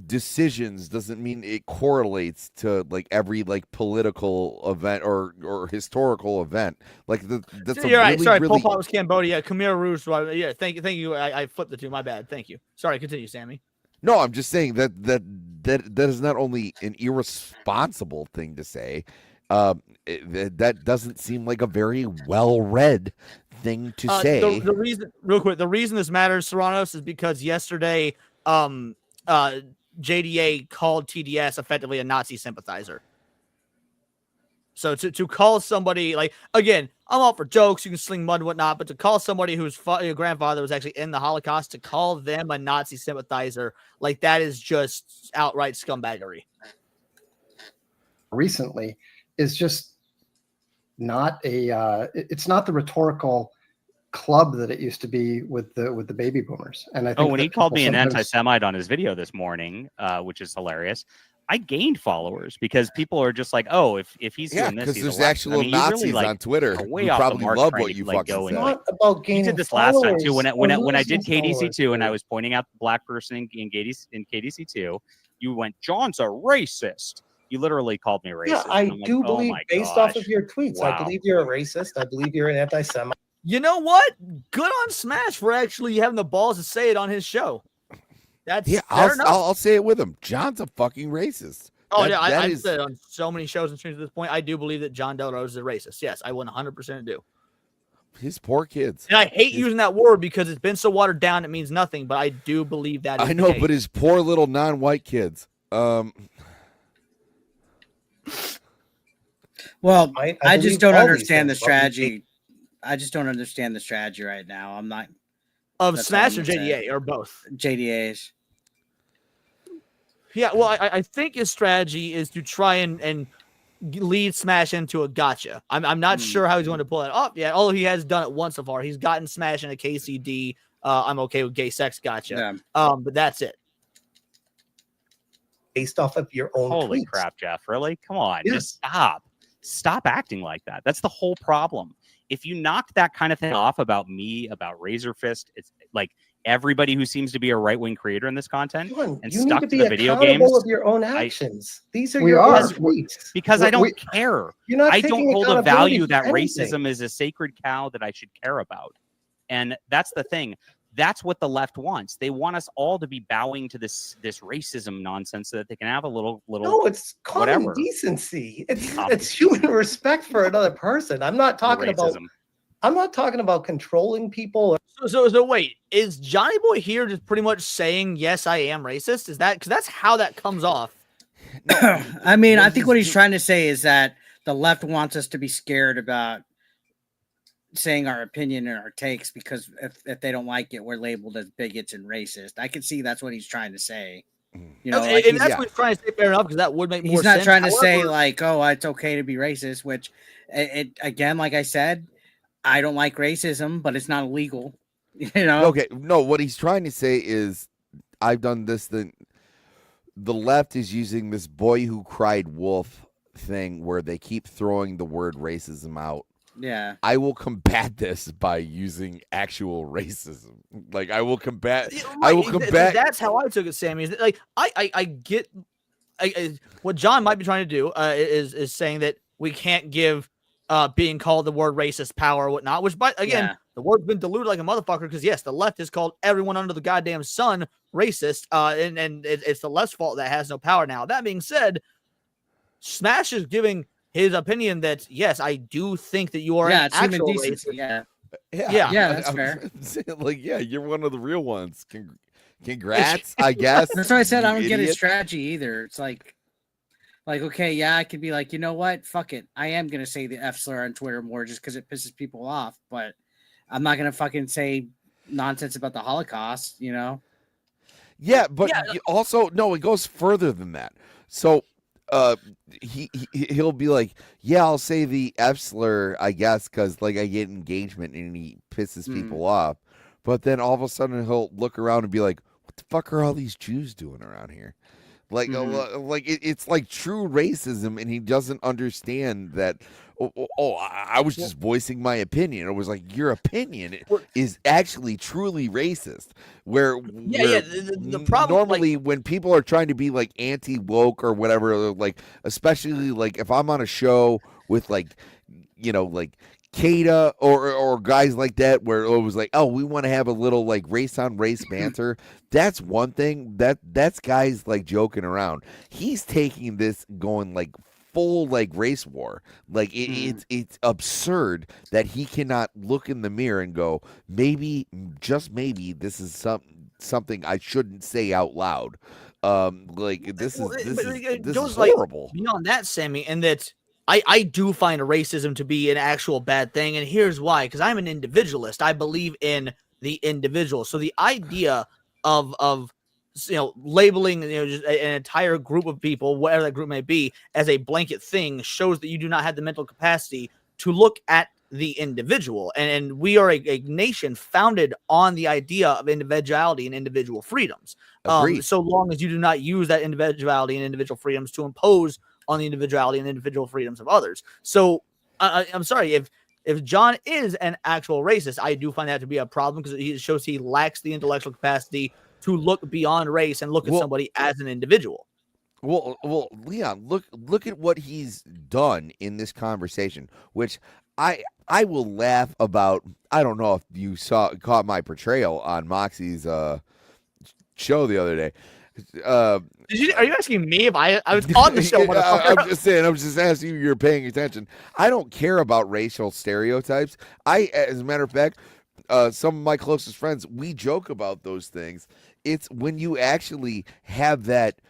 Speaker 8: decisions doesn't mean it correlates to like every like political event or historical event. Like that's
Speaker 2: You're right. Sorry,
Speaker 8: really...
Speaker 2: Pol Pot was Cambodia. Khmer Rouge. Yeah, thank you. I flipped the two. My bad. Thank you. Sorry. Continue, Sammy.
Speaker 8: No, I'm just saying that is not only an irresponsible thing to say. That doesn't seem like a very well-read thing to say.
Speaker 2: The reason, real quick, the reason this matters, Serranos, is because yesterday, JDA called TDS effectively a Nazi sympathizer. So to call somebody, like, again, I'm all for jokes, you can sling mud and whatnot, but to call somebody whose grandfather was actually in the Holocaust, to call them a Nazi sympathizer, like, that is just outright scumbaggery.
Speaker 7: Recently is just not it's not the rhetorical club that it used to be with the baby boomers. And I think
Speaker 5: when he called me an anti-Semite on his video this morning, which is hilarious, I gained followers because people are just like, oh, if he's doing this,
Speaker 8: because there's actual Nazis really, like, on Twitter who probably love what you fucking say.
Speaker 6: Not about gaining.
Speaker 5: He did this last time too. When I did KDC2 and I was pointing out the black person in KDC2, you went, John's a racist. You literally called me racist.
Speaker 6: Yeah, I do believe, based off of your tweets,
Speaker 5: wow.
Speaker 6: I believe you're a racist. I believe you're an anti-Semite.
Speaker 2: You know what? Good on Smash for actually having the balls to say it on his show. That's fair enough.
Speaker 8: I'll say it with him. John's a fucking racist.
Speaker 2: Oh, yeah, I've said it on so many shows and streams at this point. I do believe that John Del Rose is a racist. Yes, I 100% do.
Speaker 8: His poor kids.
Speaker 2: And I hate using that word because it's been so watered down it means nothing, but I do believe that is
Speaker 8: I know, but his poor little non-white kids.
Speaker 4: Well, I just don't understand the strategy. I just don't understand the strategy right now. I'm not
Speaker 2: of Smash or JDA or both.
Speaker 4: JDAs.
Speaker 2: Yeah, well, I think his strategy is to try and lead Smash into a gotcha. I'm not sure how he's going to pull that off yet. Although he has done it once so far. He's gotten Smash in a KCD. I'm okay with gay sex gotcha.
Speaker 4: Yeah.
Speaker 2: But that's it.
Speaker 6: Based off of your own.
Speaker 5: Holy
Speaker 6: tweets.
Speaker 5: crap, Jeff! Really? Come on,
Speaker 6: Yes.
Speaker 5: just stop acting like that. That's the whole problem. If you knock that kind of thing off about me, about Razorfist, it's like everybody who seems to be a right-wing creator in this content and stuck to the video games.
Speaker 6: Of your own actions. These are your own tweets.
Speaker 5: Because I don't care. I don't hold a value that
Speaker 6: anything.
Speaker 5: racism is a sacred cow that I should care about. And that's the thing. That's what the left wants. They want us all to be bowing to this racism nonsense so that they can have a little.
Speaker 6: No, it's common decency. It's human respect for another person. I'm not talking about controlling people.
Speaker 2: So wait, is Johnny Boy here just pretty much saying yes, I am racist? Is that because that's how that comes off?
Speaker 4: I mean, I think what he's trying to say is that the left wants us to be scared about saying our opinion and our takes because if they don't like it, we're labeled as bigots and racist. I can see that's what he's trying to say. You know,
Speaker 2: like and that's what he's trying to say. Fair enough, because that would make more sense.
Speaker 4: He's not trying to say like, oh, it's okay to be racist. Which, again, like I said, I don't like racism, but it's not illegal. You know?
Speaker 8: Okay, no, what he's trying to say is, I've done this thing. The left is using this boy who cried wolf thing where they keep throwing the word racism out.
Speaker 4: Yeah.
Speaker 8: I will combat this by using actual racism. Like, I will combat.
Speaker 2: Right.
Speaker 8: I will combat.
Speaker 2: That's how I took it, Sammy. Like, I get what John might be trying to do is saying that we can't give being called the word racist power or whatnot, which, but again, the word's been diluted like a motherfucker, because yes, the left has called everyone under the goddamn sun racist, and it's the left's fault that has no power now. That being said, Smash is giving his opinion that, yes, I do think that you are an actual racist.
Speaker 4: Yeah,
Speaker 8: that's
Speaker 4: fair.
Speaker 8: Like, yeah, you're one of the real ones. Congrats, I guess.
Speaker 4: That's why I said I don't get his strategy either. It's like, okay, yeah, I could be like, you know what? Fuck it. I am going to say the F slur on Twitter more just because it pisses people off, but I'm not going to fucking say nonsense about the Holocaust, you know?
Speaker 8: Yeah, but also, no, it goes further than that. So he'll be like, yeah, I'll say the F slur, I guess, because like I get engagement and he pisses people off. But then all of a sudden he'll look around and be like, what the fuck are all these Jews doing around here? Like, it's like true racism, and he doesn't understand that. I was just voicing my opinion. It was like, your opinion is actually truly racist. The problem, normally, like, when people are trying to be like anti-woke or whatever, like, especially like if I'm on a show with like, you know, like Kada or guys like that, where it was like, oh, we want to have a little like race on race banter. That's one thing. That's guys like joking around. He's taking this going like full like race war. Like it's absurd that he cannot look in the mirror and go, maybe, just maybe, this is something I shouldn't say out loud. Like this is horrible.
Speaker 2: Like, beyond that, Sammy, and that I do find racism to be an actual bad thing, and here's why. Because I'm an individualist. I believe in the individual. So the idea of labeling just an entire group of people, whatever that group may be, as a blanket thing shows that you do not have the mental capacity to look at the individual. And we are a nation founded on the idea of individuality and individual freedoms. So long as you do not use that individuality and individual freedoms to impose on the individuality and individual freedoms of others. So I'm sorry, if John is an actual racist, I do find that to be a problem, because it shows he lacks the intellectual capacity to look beyond race and look at somebody as an individual.
Speaker 8: Well, Leon, look at what he's done in this conversation, which I will laugh about. I don't know if you caught my portrayal on Moxie's show the other day.
Speaker 2: Are you asking me if I was on the show?
Speaker 8: I'm just saying. I'm just asking if you're paying attention. I don't care about racial stereotypes. As a matter of fact, some of my closest friends, we joke about those things. It's when you actually have that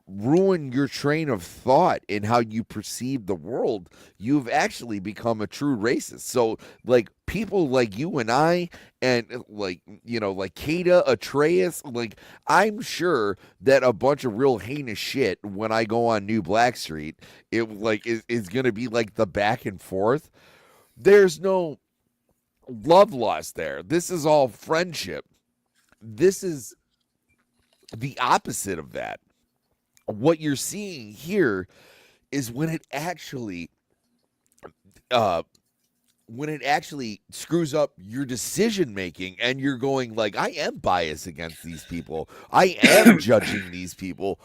Speaker 8: ruin your train of thought in how you perceive the world, you've actually become a true racist. So like people like you and I, and like, like Kada, Atreus, like I'm sure that a bunch of real heinous shit when I go on New Black Street, it like is going to be like the back and forth. There's no love lost there. This is all friendship. This is the opposite of that. What you're seeing here is when it actually screws up your decision making, and you're going like, I am biased against these people. I am judging these people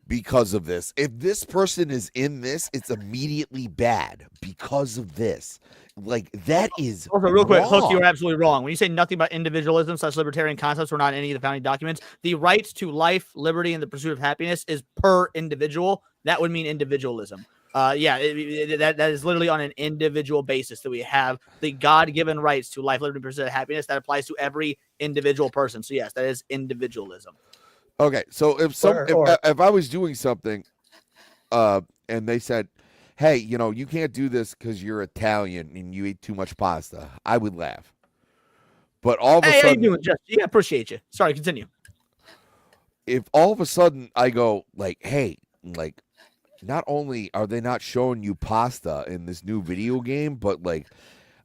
Speaker 8: because of this. If this person is in this, it's immediately bad because of this. Like, that is
Speaker 2: also real quick, Hook, you're absolutely wrong. When you say nothing about individualism, such libertarian concepts were not in any of the founding documents. The right to life, liberty, and the pursuit of happiness is per individual. That would mean individualism. That is literally on an individual basis that we have the God-given rights to life, liberty, and pursuit of happiness. That applies to every individual person. So yes, that is individualism.
Speaker 8: Okay, so if I was doing something, and they said, hey, you can't do this because you're Italian and you eat too much pasta, I would laugh. But all of a sudden, how you doing, Jess? Yeah,
Speaker 2: appreciate you. Sorry, continue.
Speaker 8: If all of a sudden I go like, hey, like, not only are they not showing you pasta in this new video game, but like,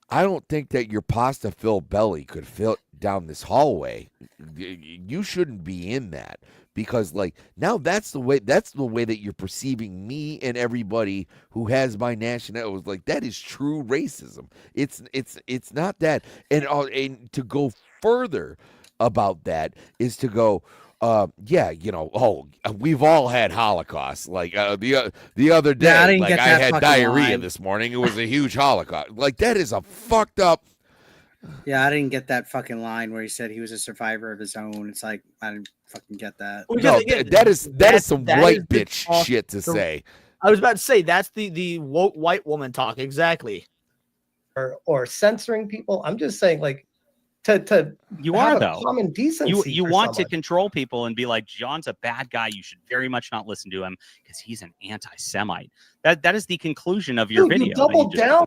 Speaker 8: I don't think that your pasta-filled belly could fit down this hallway, you shouldn't be in that. Because like now that's the way that you're perceiving me and everybody who has my nationality. Like that is true racism. It's not that. And to go further about that is to go, yeah, we've all had Holocaust. Like the other day, I had diarrhea this morning. It was a huge Holocaust. Like that is a fucked up.
Speaker 4: Yeah, I didn't get that fucking line where he said he was a survivor of his own. It's like I didn't fucking get that.
Speaker 2: Well,
Speaker 8: no, that is some white bitch shit to say.
Speaker 2: I was about to say that's the woke white woman talk exactly.
Speaker 6: Or censoring people. I'm just saying, like, to
Speaker 5: you are though
Speaker 6: common decency.
Speaker 5: You want to control people and be like, John's a bad guy. You should very much not listen to him because he's an anti-Semite. That is the conclusion of your video.
Speaker 6: You double down.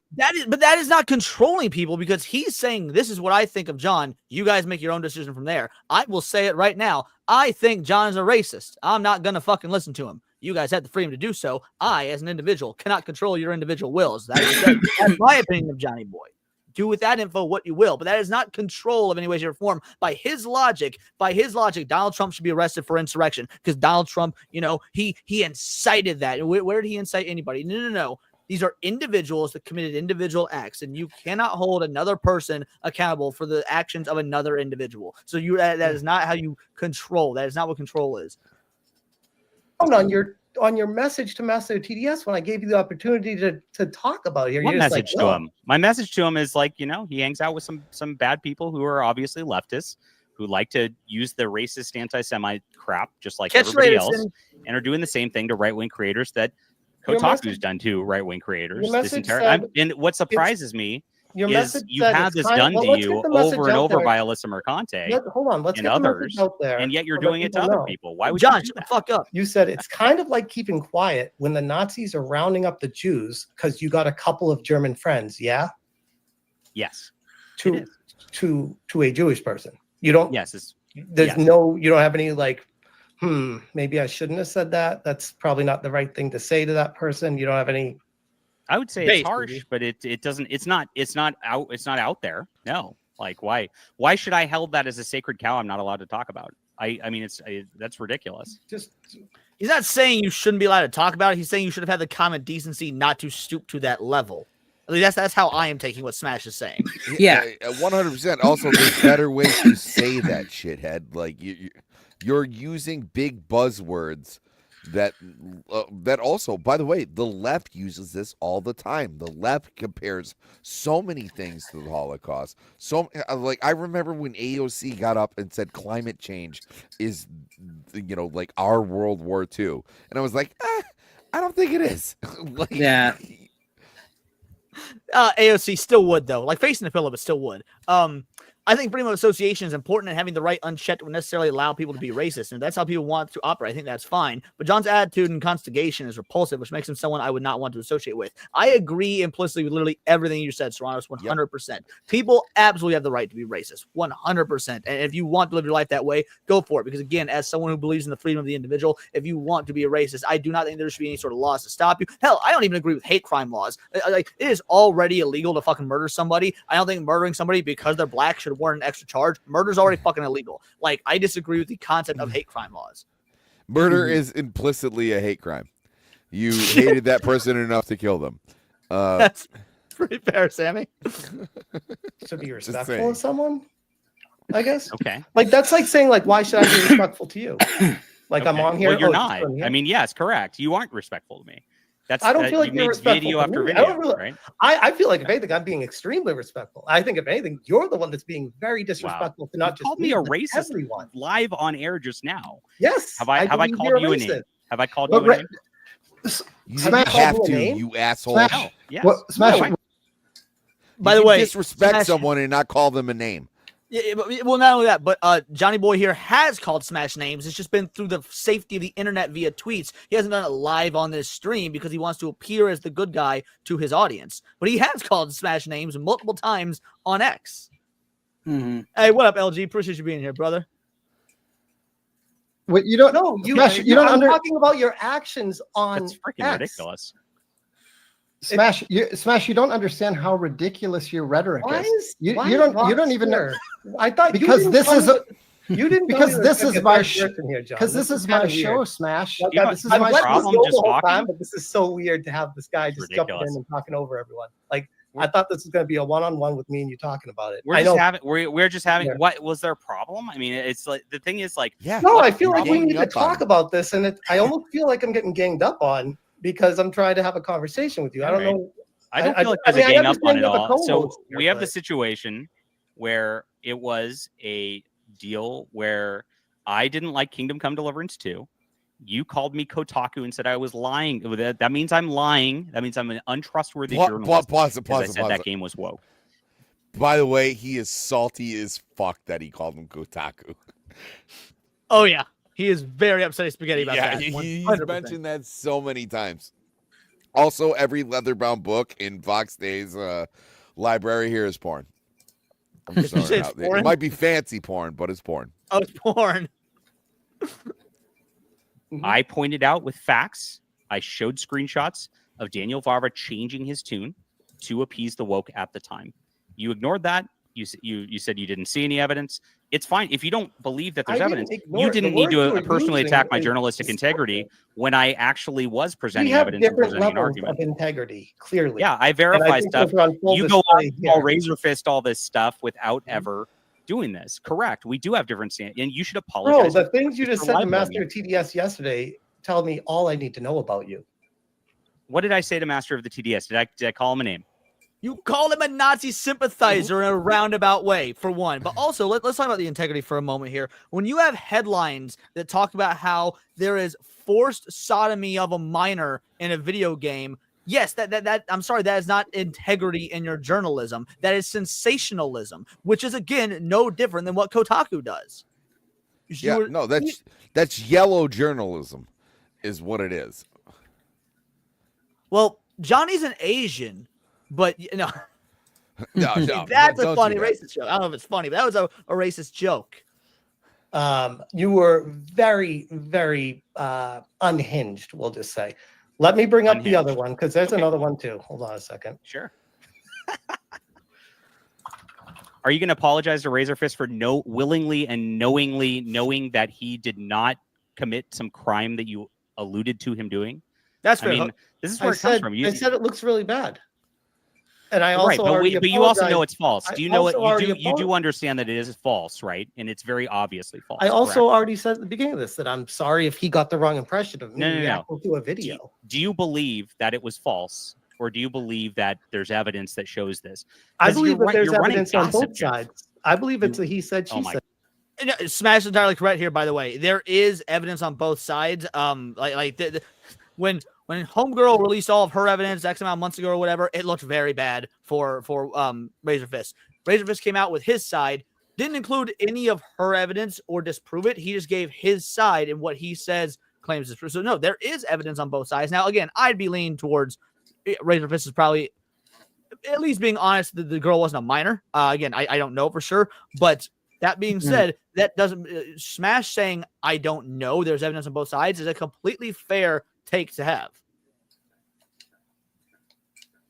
Speaker 2: But that is not controlling people because he's saying this is what I think of John. You guys make your own decision from there. I will say it right now. I think John is a racist. I'm not gonna fucking listen to him. You guys have the freedom to do so. I, as an individual, cannot control your individual wills. That's my opinion of Johnny Boy. Do with that info what you will, but that is not control of any way, shape, or form. By his logic, Donald Trump should be arrested for insurrection because Donald Trump, he incited that. Where did he incite anybody? No. These are individuals that committed individual acts, and you cannot hold another person accountable for the actions of another individual. So that is not how you control. That is not what control is.
Speaker 6: On your message to Master TDS when I gave you the opportunity to talk about it here.
Speaker 5: What message to him? My message to him is like, he hangs out with some bad people who are obviously leftists, who like to use the racist anti-Semite crap just like everybody else, and are doing the same thing to right-wing creators that Kotaku's done to right-wing creators. And what surprises me is you have this done to you over and over by Alyssa Mercante and others, and yet you're doing it to other people. Why would
Speaker 2: John,
Speaker 5: you do
Speaker 2: shut the
Speaker 5: that?
Speaker 2: fuck up.
Speaker 6: You said it's kind of like keeping quiet when the Nazis are rounding up the Jews because you got a couple of German friends, yeah?
Speaker 5: Yes.
Speaker 6: To a Jewish person. You don't.
Speaker 5: Yes.
Speaker 6: You don't have any like, maybe I shouldn't have said that. That's probably not the right thing to say to that person. You don't have any.
Speaker 5: I would say it's harsh, but it doesn't. It's not out there. No, like why should I held that as a sacred cow? I'm not allowed to talk about. I mean, that's ridiculous.
Speaker 2: He's not saying you shouldn't be allowed to talk about it. He's saying you should have had the common decency not to stoop to that level. I mean, that's how I am taking what Smash is saying.
Speaker 4: Yeah,
Speaker 8: 100%. Also, there's better ways to say that, shithead. Like you're using big buzzwords. That also, by the way, the left uses this all the time. The left compares so many things to the Holocaust. So, like, I remember when AOC got up and said climate change is, like our World War II, and I was like, I don't think it is. Like,
Speaker 4: yeah.
Speaker 2: AOC still would though, like facing the pillow, but still would. I think freedom of association is important, and having the right unchecked would necessarily allow people to be racist, and that's how people want to operate. I think that's fine. But John's attitude and constigation is repulsive, which makes him someone I would not want to associate with. I agree implicitly with literally everything you said, Serranos, 100%. Yep. People absolutely have the right to be racist, 100%. And if you want to live your life that way, go for it. Because again, as someone who believes in the freedom of the individual, if you want to be a racist, I do not think there should be any sort of laws to stop you. Hell, I don't even agree with hate crime laws. Like, it is already illegal to fucking murder somebody. I don't think murdering somebody because they're black should warrant an extra charge. Murder's already fucking illegal. Like, I disagree with the concept of hate crime laws.
Speaker 8: Murder is implicitly a hate crime. You hated that person enough to kill them.
Speaker 2: That's pretty fair, Sammy.
Speaker 6: To be respectful of someone, I guess.
Speaker 5: Okay.
Speaker 6: Like, that's like saying, like, why should I be respectful to you? Like, okay. I'm on here.
Speaker 5: Well, you're not. I mean, yes, correct. You aren't respectful to me.
Speaker 6: I don't feel like you're respectful.
Speaker 5: Video after video, right?
Speaker 6: I feel like if anything, I'm being extremely respectful. I think if anything, you're the one that's being very disrespectful to not just
Speaker 5: called me a racist everyone. Live on air just now.
Speaker 6: Yes.
Speaker 5: Have I called you a name? Have I called you a name?
Speaker 8: You didn't have to, you asshole.
Speaker 5: No. Yes.
Speaker 2: By the way,
Speaker 8: disrespect someone and not call them a name.
Speaker 2: Yeah, well, not only that, but Johnny Boy here has called Smash names. It's just been through the safety of the internet via tweets. He hasn't done it live on this stream because he wants to appear as the good guy to his audience. But he has called Smash names multiple times on X.
Speaker 4: Mm-hmm.
Speaker 2: Hey, what up, LG? Appreciate you being here, brother.
Speaker 7: Wait, you don't know.
Speaker 6: I'm talking about your actions on
Speaker 5: That's freaking
Speaker 6: X.
Speaker 5: ridiculous.
Speaker 7: Smash, you don't understand how ridiculous your rhetoric is. You don't even know.
Speaker 6: I thought
Speaker 7: because this is
Speaker 6: you didn't
Speaker 7: because this is my
Speaker 6: because
Speaker 7: this is my show, Smash.
Speaker 6: This is my problem. But this is so weird to have this guy just jumping in and talking over everyone. Like I thought this was going to be a one-on-one with me and you talking about it.
Speaker 5: We're just having. What was their problem? I mean, it's like the thing is like.
Speaker 6: Yeah. No, I feel like we need to talk about this, and I almost feel like I'm getting ganged up on because I'm trying to have a conversation with you. I don't know.
Speaker 5: I don't feel like there's a gang up on it all. So we have the situation where it was a deal where I didn't like Kingdom Come Deliverance 2. You called me Kotaku and said I was lying. That means I'm lying. That means I'm an untrustworthy journalist.
Speaker 8: Pause.
Speaker 5: I said that game was woke.
Speaker 8: By the way, he is salty as fuck that he called him Kotaku.
Speaker 2: Oh yeah, he is very upset spaghetti about that.
Speaker 8: Yeah, he's mentioned that so many times. Also, every leather-bound book in Vox Day's library here is porn. I'm sorry. It might be fancy porn, but it's porn.
Speaker 2: Oh, it's porn.
Speaker 5: I pointed out with facts. I showed screenshots of Daniel Vavra changing his tune to appease the woke at the time. You ignored that. You said you didn't see any evidence. It's fine. If you don't believe that there's evidence, you didn't need to personally attack my journalistic integrity when I actually was presenting evidence and presenting an argument.
Speaker 6: Of integrity, clearly.
Speaker 5: Yeah, I verify stuff. You go out and call Razorfist all this stuff without ever doing this. Correct. We do have different standards, and you should apologize.
Speaker 6: Bro, the things you just said to Master of TDS yesterday tell me all I need to know about you.
Speaker 5: What did I say to Master of the TDS? Did I call him a name?
Speaker 2: You called him a Nazi sympathizer in a roundabout way, for one. But also, let's talk about the integrity for a moment here. When you have headlines that talk about how there is forced sodomy of a minor in a video game, yes, that I'm sorry, that is not integrity in your journalism. That is sensationalism, which is, again, no different than what Kotaku does.
Speaker 8: No, that's yellow journalism is what it is.
Speaker 2: Well, Johnny's an Asian. But no,
Speaker 8: that's
Speaker 2: a funny racist joke. I don't know if it's funny, but that was a racist joke.
Speaker 6: You were very, very unhinged, we'll just say. Let me bring up the other one because there's another one too. Hold on a second.
Speaker 5: Sure. Are you going to apologize to Razorfist for willingly and knowingly knowing that he did not commit some crime that you alluded to him doing?
Speaker 2: That's fair.
Speaker 6: I mean, this is where it comes from. They said it looks really bad. And I also
Speaker 5: but you also know it's false. Do you know what you do understand that it is false, right? And it's very obviously false.
Speaker 6: I also already said at the beginning of this that I'm sorry if he got the wrong impression of me reacting to a video.
Speaker 5: Do you believe that it was false, or do you believe that there's evidence that shows this?
Speaker 6: I believe that there's evidence on both sides. I believe it's a he said, she said.
Speaker 2: Smash is entirely correct here, by the way. There is evidence on both sides. When Homegirl released all of her evidence X amount of months ago or whatever, it looked very bad for Razorfist. Razorfist came out with his side, didn't include any of her evidence or disprove it. He just gave his side and what he says claims is true. So no, there is evidence on both sides. Now, again, I'd be leaning towards Razorfist is probably at least being honest that the girl wasn't a minor. Again, I don't know for sure, but that being said, that doesn't Smash saying I don't know. There's evidence on both sides is a completely fair take to have.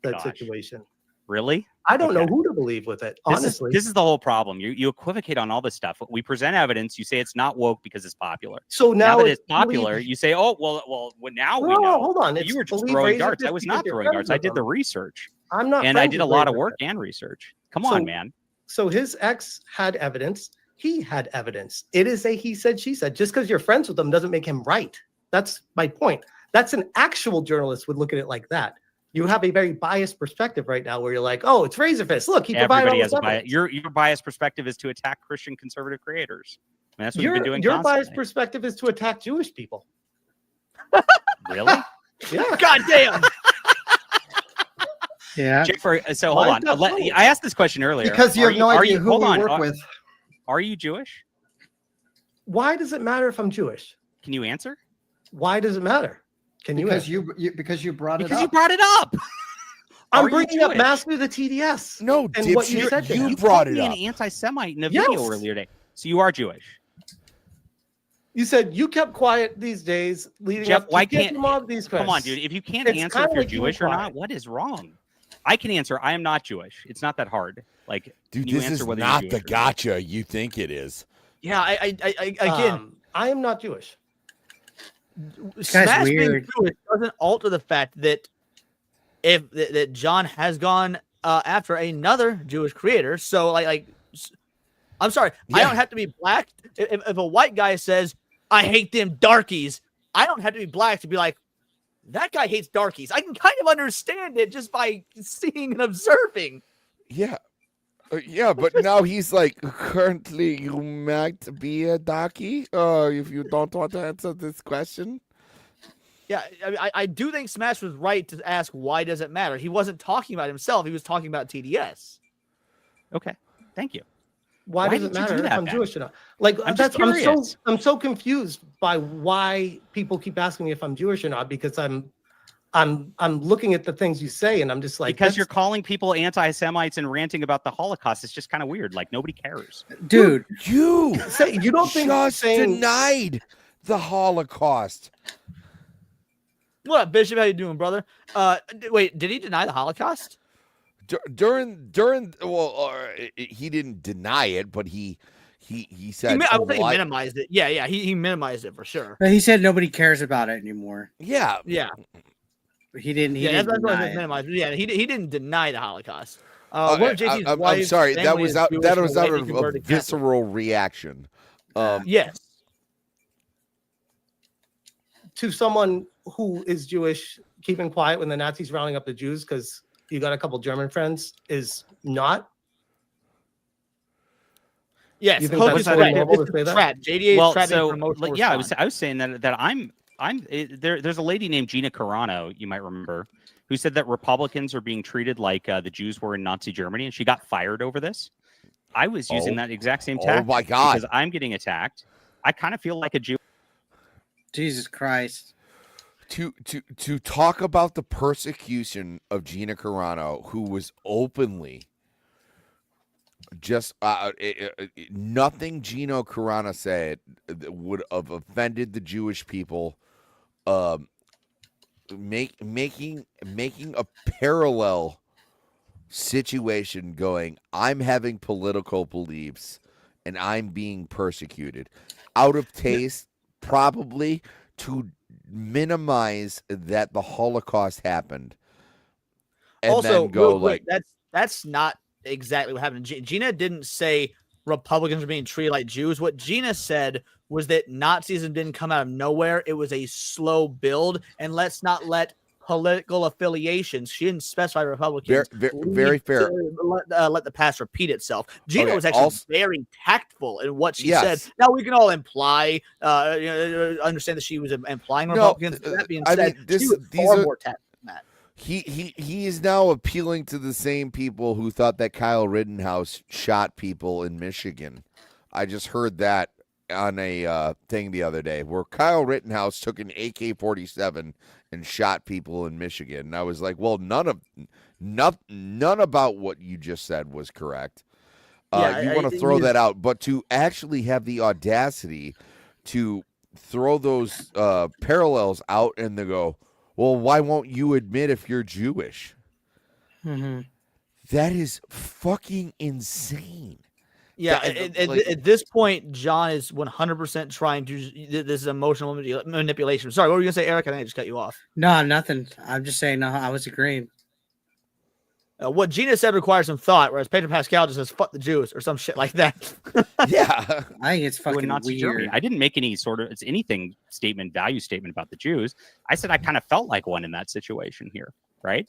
Speaker 6: That situation.
Speaker 5: Really?
Speaker 6: I don't know who to believe with it. Honestly,
Speaker 5: this is the whole problem. You equivocate on all this stuff. We present evidence. You say it's not woke because it's popular.
Speaker 6: So now
Speaker 5: that it's popular, you say, "Oh, well, now we know."
Speaker 6: Hold on,
Speaker 5: you were just throwing darts. I was not throwing darts. I did the research.
Speaker 6: I'm not,
Speaker 5: and I did a lot of work and research. Come on, man.
Speaker 6: So his ex had evidence. He had evidence. It is a he said, she said. Just because you're friends with them doesn't make him right. That's my point. That's an actual journalist would look at it like that. You have a very biased perspective right now where you're like, oh, it's Razorfist. Look, he provided all this evidence.
Speaker 5: Your biased perspective is to attack Christian conservative creators. I mean, that's what you've been doing
Speaker 6: Your
Speaker 5: constantly.
Speaker 6: biased perspective is to attack Jewish people.
Speaker 5: Really?
Speaker 6: Yeah.
Speaker 2: God damn.
Speaker 4: Yeah.
Speaker 5: So hold on. I asked this question earlier.
Speaker 7: Because you have no idea who we work with.
Speaker 5: Are you Jewish?
Speaker 6: Why does it matter if I'm Jewish?
Speaker 5: Can you answer?
Speaker 6: Why does it matter? Can you
Speaker 7: because
Speaker 6: answer?
Speaker 7: Because you brought it up.
Speaker 5: Because you brought it up.
Speaker 6: I'm bringing up Master the TDS.
Speaker 8: No,
Speaker 6: and what you said.
Speaker 8: You
Speaker 6: to him.
Speaker 8: brought it up.
Speaker 5: You called me an anti-Semite in a video earlier today. So you are Jewish.
Speaker 6: Yes.
Speaker 5: Are you Jewish?
Speaker 6: You said you kept quiet these days leading
Speaker 5: Jeff,
Speaker 6: up to
Speaker 5: why can't
Speaker 6: these
Speaker 5: come on,
Speaker 6: questions.
Speaker 5: dude? If you can't
Speaker 6: It's
Speaker 5: answer
Speaker 6: kinda
Speaker 5: if you're
Speaker 6: like you
Speaker 5: Jewish or
Speaker 6: quiet.
Speaker 5: not, what is wrong? I can answer. I am not Jewish. It's not that hard. Like,
Speaker 8: Dude,
Speaker 5: you
Speaker 8: this
Speaker 5: answer
Speaker 8: is
Speaker 5: whether
Speaker 8: not
Speaker 5: you're
Speaker 8: the
Speaker 5: Jewish or not.
Speaker 8: gotcha you think it is.
Speaker 2: Yeah, I again,
Speaker 6: I am not Jewish.
Speaker 2: Smash being
Speaker 4: weird.
Speaker 2: Jewish doesn't alter the fact that if that John has gone after another Jewish creator. So I'm sorry, I
Speaker 8: Yeah.
Speaker 2: don't have to be black. If a white guy says I hate them darkies, I don't have to be black to be like, that guy hates darkies. I can kind of understand it just by seeing and observing.
Speaker 8: Yeah. Yeah, but now he's like, currently you might be a darkie. If you don't want to answer this question.
Speaker 2: Yeah, I do think Smash was right to ask why does it matter. He wasn't talking about himself. He was talking about TDS.
Speaker 5: Okay, thank you.
Speaker 6: Why does
Speaker 5: did
Speaker 6: it
Speaker 5: you
Speaker 6: matter
Speaker 5: do
Speaker 6: if
Speaker 5: that,
Speaker 6: I'm
Speaker 5: Ben?
Speaker 6: Jewish or not? Like
Speaker 5: I'm just
Speaker 6: I'm
Speaker 5: curious.
Speaker 6: so confused by why people keep asking me if I'm Jewish or not, because I'm looking at the things you say and I'm just like,
Speaker 5: Because you're calling people anti-Semites and ranting about the Holocaust. It's just kind of weird. Like, nobody cares.
Speaker 4: Dude,
Speaker 8: You
Speaker 6: say you don't think
Speaker 8: just
Speaker 6: saying
Speaker 8: denied the Holocaust.
Speaker 2: What up, Bishop? How you doing, brother? Wait, did he deny the Holocaust?
Speaker 8: During he didn't deny it, but he said
Speaker 2: I would say he minimized it. Yeah, he minimized it for sure.
Speaker 4: but he said nobody cares about it anymore.
Speaker 8: yeah.
Speaker 4: He didn't. He
Speaker 2: Yeah,
Speaker 4: didn't
Speaker 2: that's what I
Speaker 4: deny
Speaker 2: said,
Speaker 4: it.
Speaker 2: minimized. Yeah, he didn't deny the Holocaust. One of JT's
Speaker 8: I'm
Speaker 2: wife's
Speaker 8: sorry. That
Speaker 2: family
Speaker 8: was
Speaker 2: is
Speaker 8: out.
Speaker 2: Jewish
Speaker 8: That
Speaker 2: and
Speaker 8: was out
Speaker 2: lately
Speaker 8: of a
Speaker 2: converted Catholic.
Speaker 8: visceral reaction.
Speaker 2: Yes.
Speaker 6: to someone who is Jewish, keeping quiet when the Nazis rounding up the Jews because you got a couple German friends is not.
Speaker 2: Yes,
Speaker 6: You think
Speaker 2: Hope
Speaker 6: that's
Speaker 2: is
Speaker 6: totally
Speaker 2: correct.
Speaker 6: normal
Speaker 2: It's
Speaker 6: to say
Speaker 2: a
Speaker 6: that?
Speaker 2: trap. JDA
Speaker 5: Well,
Speaker 2: is trapping
Speaker 5: so
Speaker 2: for emotional
Speaker 5: yeah, I
Speaker 2: response.
Speaker 5: was saying that I'm there's a lady named Gina Carano, you might remember, who said that Republicans are being treated like the Jews were in Nazi Germany, and she got fired over this. I was using that exact same tactic.
Speaker 8: my God.
Speaker 5: Because I'm getting attacked. I kind of feel like a Jew.
Speaker 4: Jesus Christ.
Speaker 8: To talk about the persecution of Gina Carano, who was openly just nothing Gina Carano said that would have offended the Jewish people. Making a parallel situation going, I'm having political beliefs and I'm being persecuted out of taste, probably to minimize that the Holocaust happened. And
Speaker 2: also,
Speaker 8: then go
Speaker 2: real quick,
Speaker 8: like,
Speaker 2: that's not exactly what happened. Gina didn't say Republicans are being treated like Jews. What Gina said was that Nazism didn't come out of nowhere. It was a slow build, and let's not let political affiliations, she didn't specify Republicans,
Speaker 8: very fair.
Speaker 2: Let the past repeat itself. Gina
Speaker 8: Okay,
Speaker 2: was actually
Speaker 8: also-
Speaker 2: very tactful in what she
Speaker 8: Yes.
Speaker 2: said. Now we can all imply, understand that she was implying Republicans. But that being
Speaker 8: I
Speaker 2: said,
Speaker 8: mean,
Speaker 2: she was
Speaker 8: these
Speaker 2: far
Speaker 8: are-
Speaker 2: more tactful than that.
Speaker 8: He is now appealing to the same people who thought that Kyle Rittenhouse shot people in Michigan. I just heard that on a thing the other day where Kyle Rittenhouse took an AK-47 and shot people in Michigan. And I was like, well, none about what you just said was correct. You want to throw that out, but to actually have the audacity to throw those parallels out and to go, well, why won't you admit if you're Jewish?
Speaker 4: Mm-hmm.
Speaker 8: That is fucking insane.
Speaker 2: Yeah,
Speaker 8: Like-
Speaker 2: at this point, John is 100% trying to. This is emotional manipulation. Sorry, what were you gonna say, Eric? I think I just cut you off.
Speaker 4: No, nothing. I'm just saying. No, I was agreeing.
Speaker 2: What Gina said requires some thought, whereas Pedro Pascal just says "fuck the Jews" or some shit like that.
Speaker 8: Yeah,
Speaker 4: I think it's
Speaker 5: Doing
Speaker 4: fucking
Speaker 5: Nazi
Speaker 4: weird.
Speaker 5: Germany. I didn't make any sort of value statement about the Jews. I said I kind of felt like one in that situation here, right?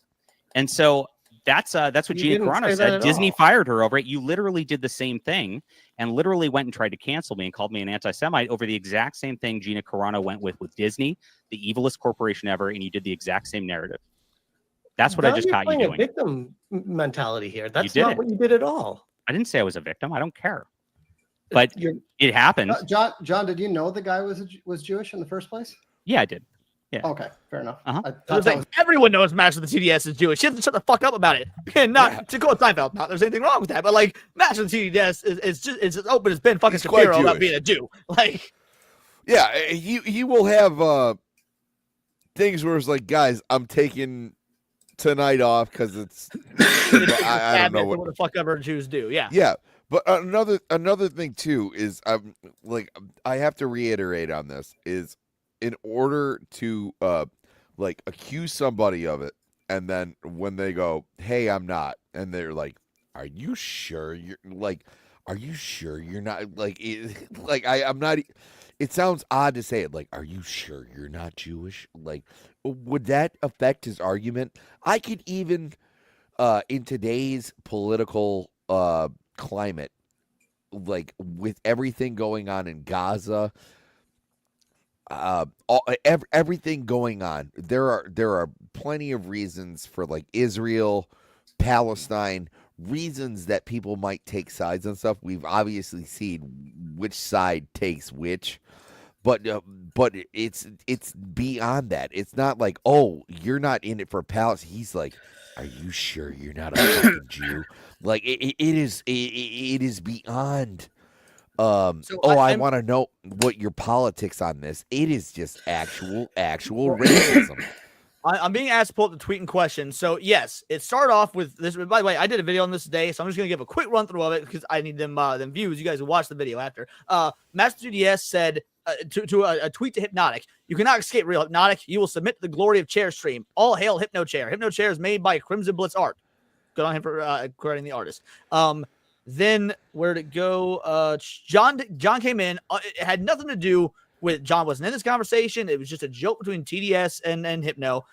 Speaker 5: And so that's what
Speaker 6: You
Speaker 5: Gina
Speaker 6: didn't
Speaker 5: Carano
Speaker 6: say that
Speaker 5: said.
Speaker 6: at
Speaker 5: Disney
Speaker 6: all.
Speaker 5: fired her over it. You literally did the same thing and literally went and tried to cancel me and called me an anti-Semite over the exact same thing Gina Carano went with Disney, the evilest corporation ever, and you did the exact same narrative. That's what I
Speaker 6: Now
Speaker 5: just
Speaker 6: you're
Speaker 5: caught you
Speaker 6: playing a
Speaker 5: doing.
Speaker 6: victim mentality here. That's
Speaker 5: did
Speaker 6: not
Speaker 5: it.
Speaker 6: what you did at all.
Speaker 5: I didn't say I was a victim. I don't care. But
Speaker 6: You're-
Speaker 5: it happened.
Speaker 7: John, did you know the guy was Jewish in the first place?
Speaker 5: Yeah, I did. Yeah.
Speaker 7: Okay, fair enough.
Speaker 5: Uh-huh.
Speaker 7: I
Speaker 2: I
Speaker 7: thought
Speaker 2: was
Speaker 7: that
Speaker 2: like,
Speaker 7: was-
Speaker 2: everyone knows Master of the TDS is Jewish. She doesn't shut the fuck up about it. And not to quote Seinfeld, not there's anything wrong with that, but like Master of the TDS is just as open as Ben fucking
Speaker 8: He's quite
Speaker 2: Shapiro about
Speaker 8: Jewish.
Speaker 2: being a Jew. Like,
Speaker 8: Yeah, he will have things where it's like, guys, I'm taking tonight off because it's I don't know
Speaker 2: what the fuck ever Jews do. Yeah.
Speaker 8: Yeah. But another thing too is I have to reiterate on this is in order to like accuse somebody of it, and then when they go, hey, I'm not, and they're like, are you sure you're like, are you sure you're not like I'm not. It sounds odd to say it, like, are you sure you're not Jewish? Like, would that affect his argument? I could even in today's political climate, like with everything going on in Gaza, everything going on, there are plenty of reasons for like Israel, Palestine, reasons that people might take sides and stuff. We've obviously seen which side takes which, but it's beyond that. It's not like, oh, you're not in it for Palestine. He's like, are you sure you're not a fucking Jew? Like it is beyond. I want to know what your politics on this. It is just actual racism.
Speaker 2: I'm being asked to pull up the tweet in question. So yes, it started off with this. By the way, I did a video on this today, so I'm just gonna give a quick run through of it because I need them views. You guys will watch the video after. Master 2DS said to a tweet to Hypnotic, "You cannot escape real Hypnotic. You will submit to the glory of chair stream. All hail Hypno Chair. Hypno Chair is made by Crimson Blitz Art. Good on him for crediting the artist." Then where'd it go? John came in. It had nothing to do with John wasn't in this conversation. It was just a joke between TDS and Hypno.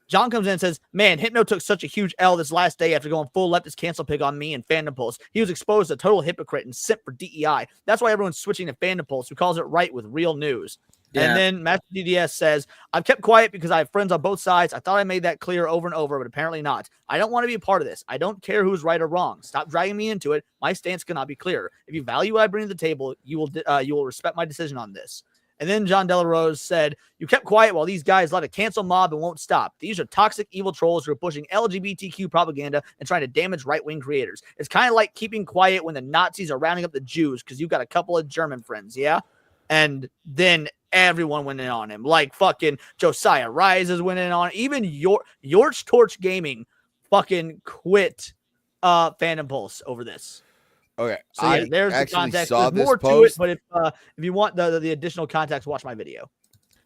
Speaker 2: John comes in and says, man, Hypno took such a huge L this last day after going full leftist cancel pig on me and Fandom Pulse. He was exposed as a total hypocrite and simp for DEI. That's why everyone's switching to Fandom Pulse, who calls it right with real news. Yeah. And then Master DDS says, I've kept quiet because I have friends on both sides. I thought I made that clear over and over, but apparently not. I don't want to be a part of this. I don't care who's right or wrong. Stop dragging me into it. My stance cannot be clearer. If you value what I bring to the table, you will respect my decision on this. And then John Delarose said, you kept quiet while these guys let a cancel mob and won't stop. These are toxic, evil trolls who are pushing LGBTQ propaganda and trying to damage right-wing creators. It's kind of like keeping quiet when the Nazis are rounding up the Jews because you've got a couple of German friends, yeah? And then everyone went in on him. Like fucking Josiah Rises went in on him. Even Yorch Torch Gaming fucking quit Fandom Pulse over this.
Speaker 8: Okay,
Speaker 2: so yeah, there's the context. There's more
Speaker 8: post.
Speaker 2: to it, but if you want the additional context, watch my video.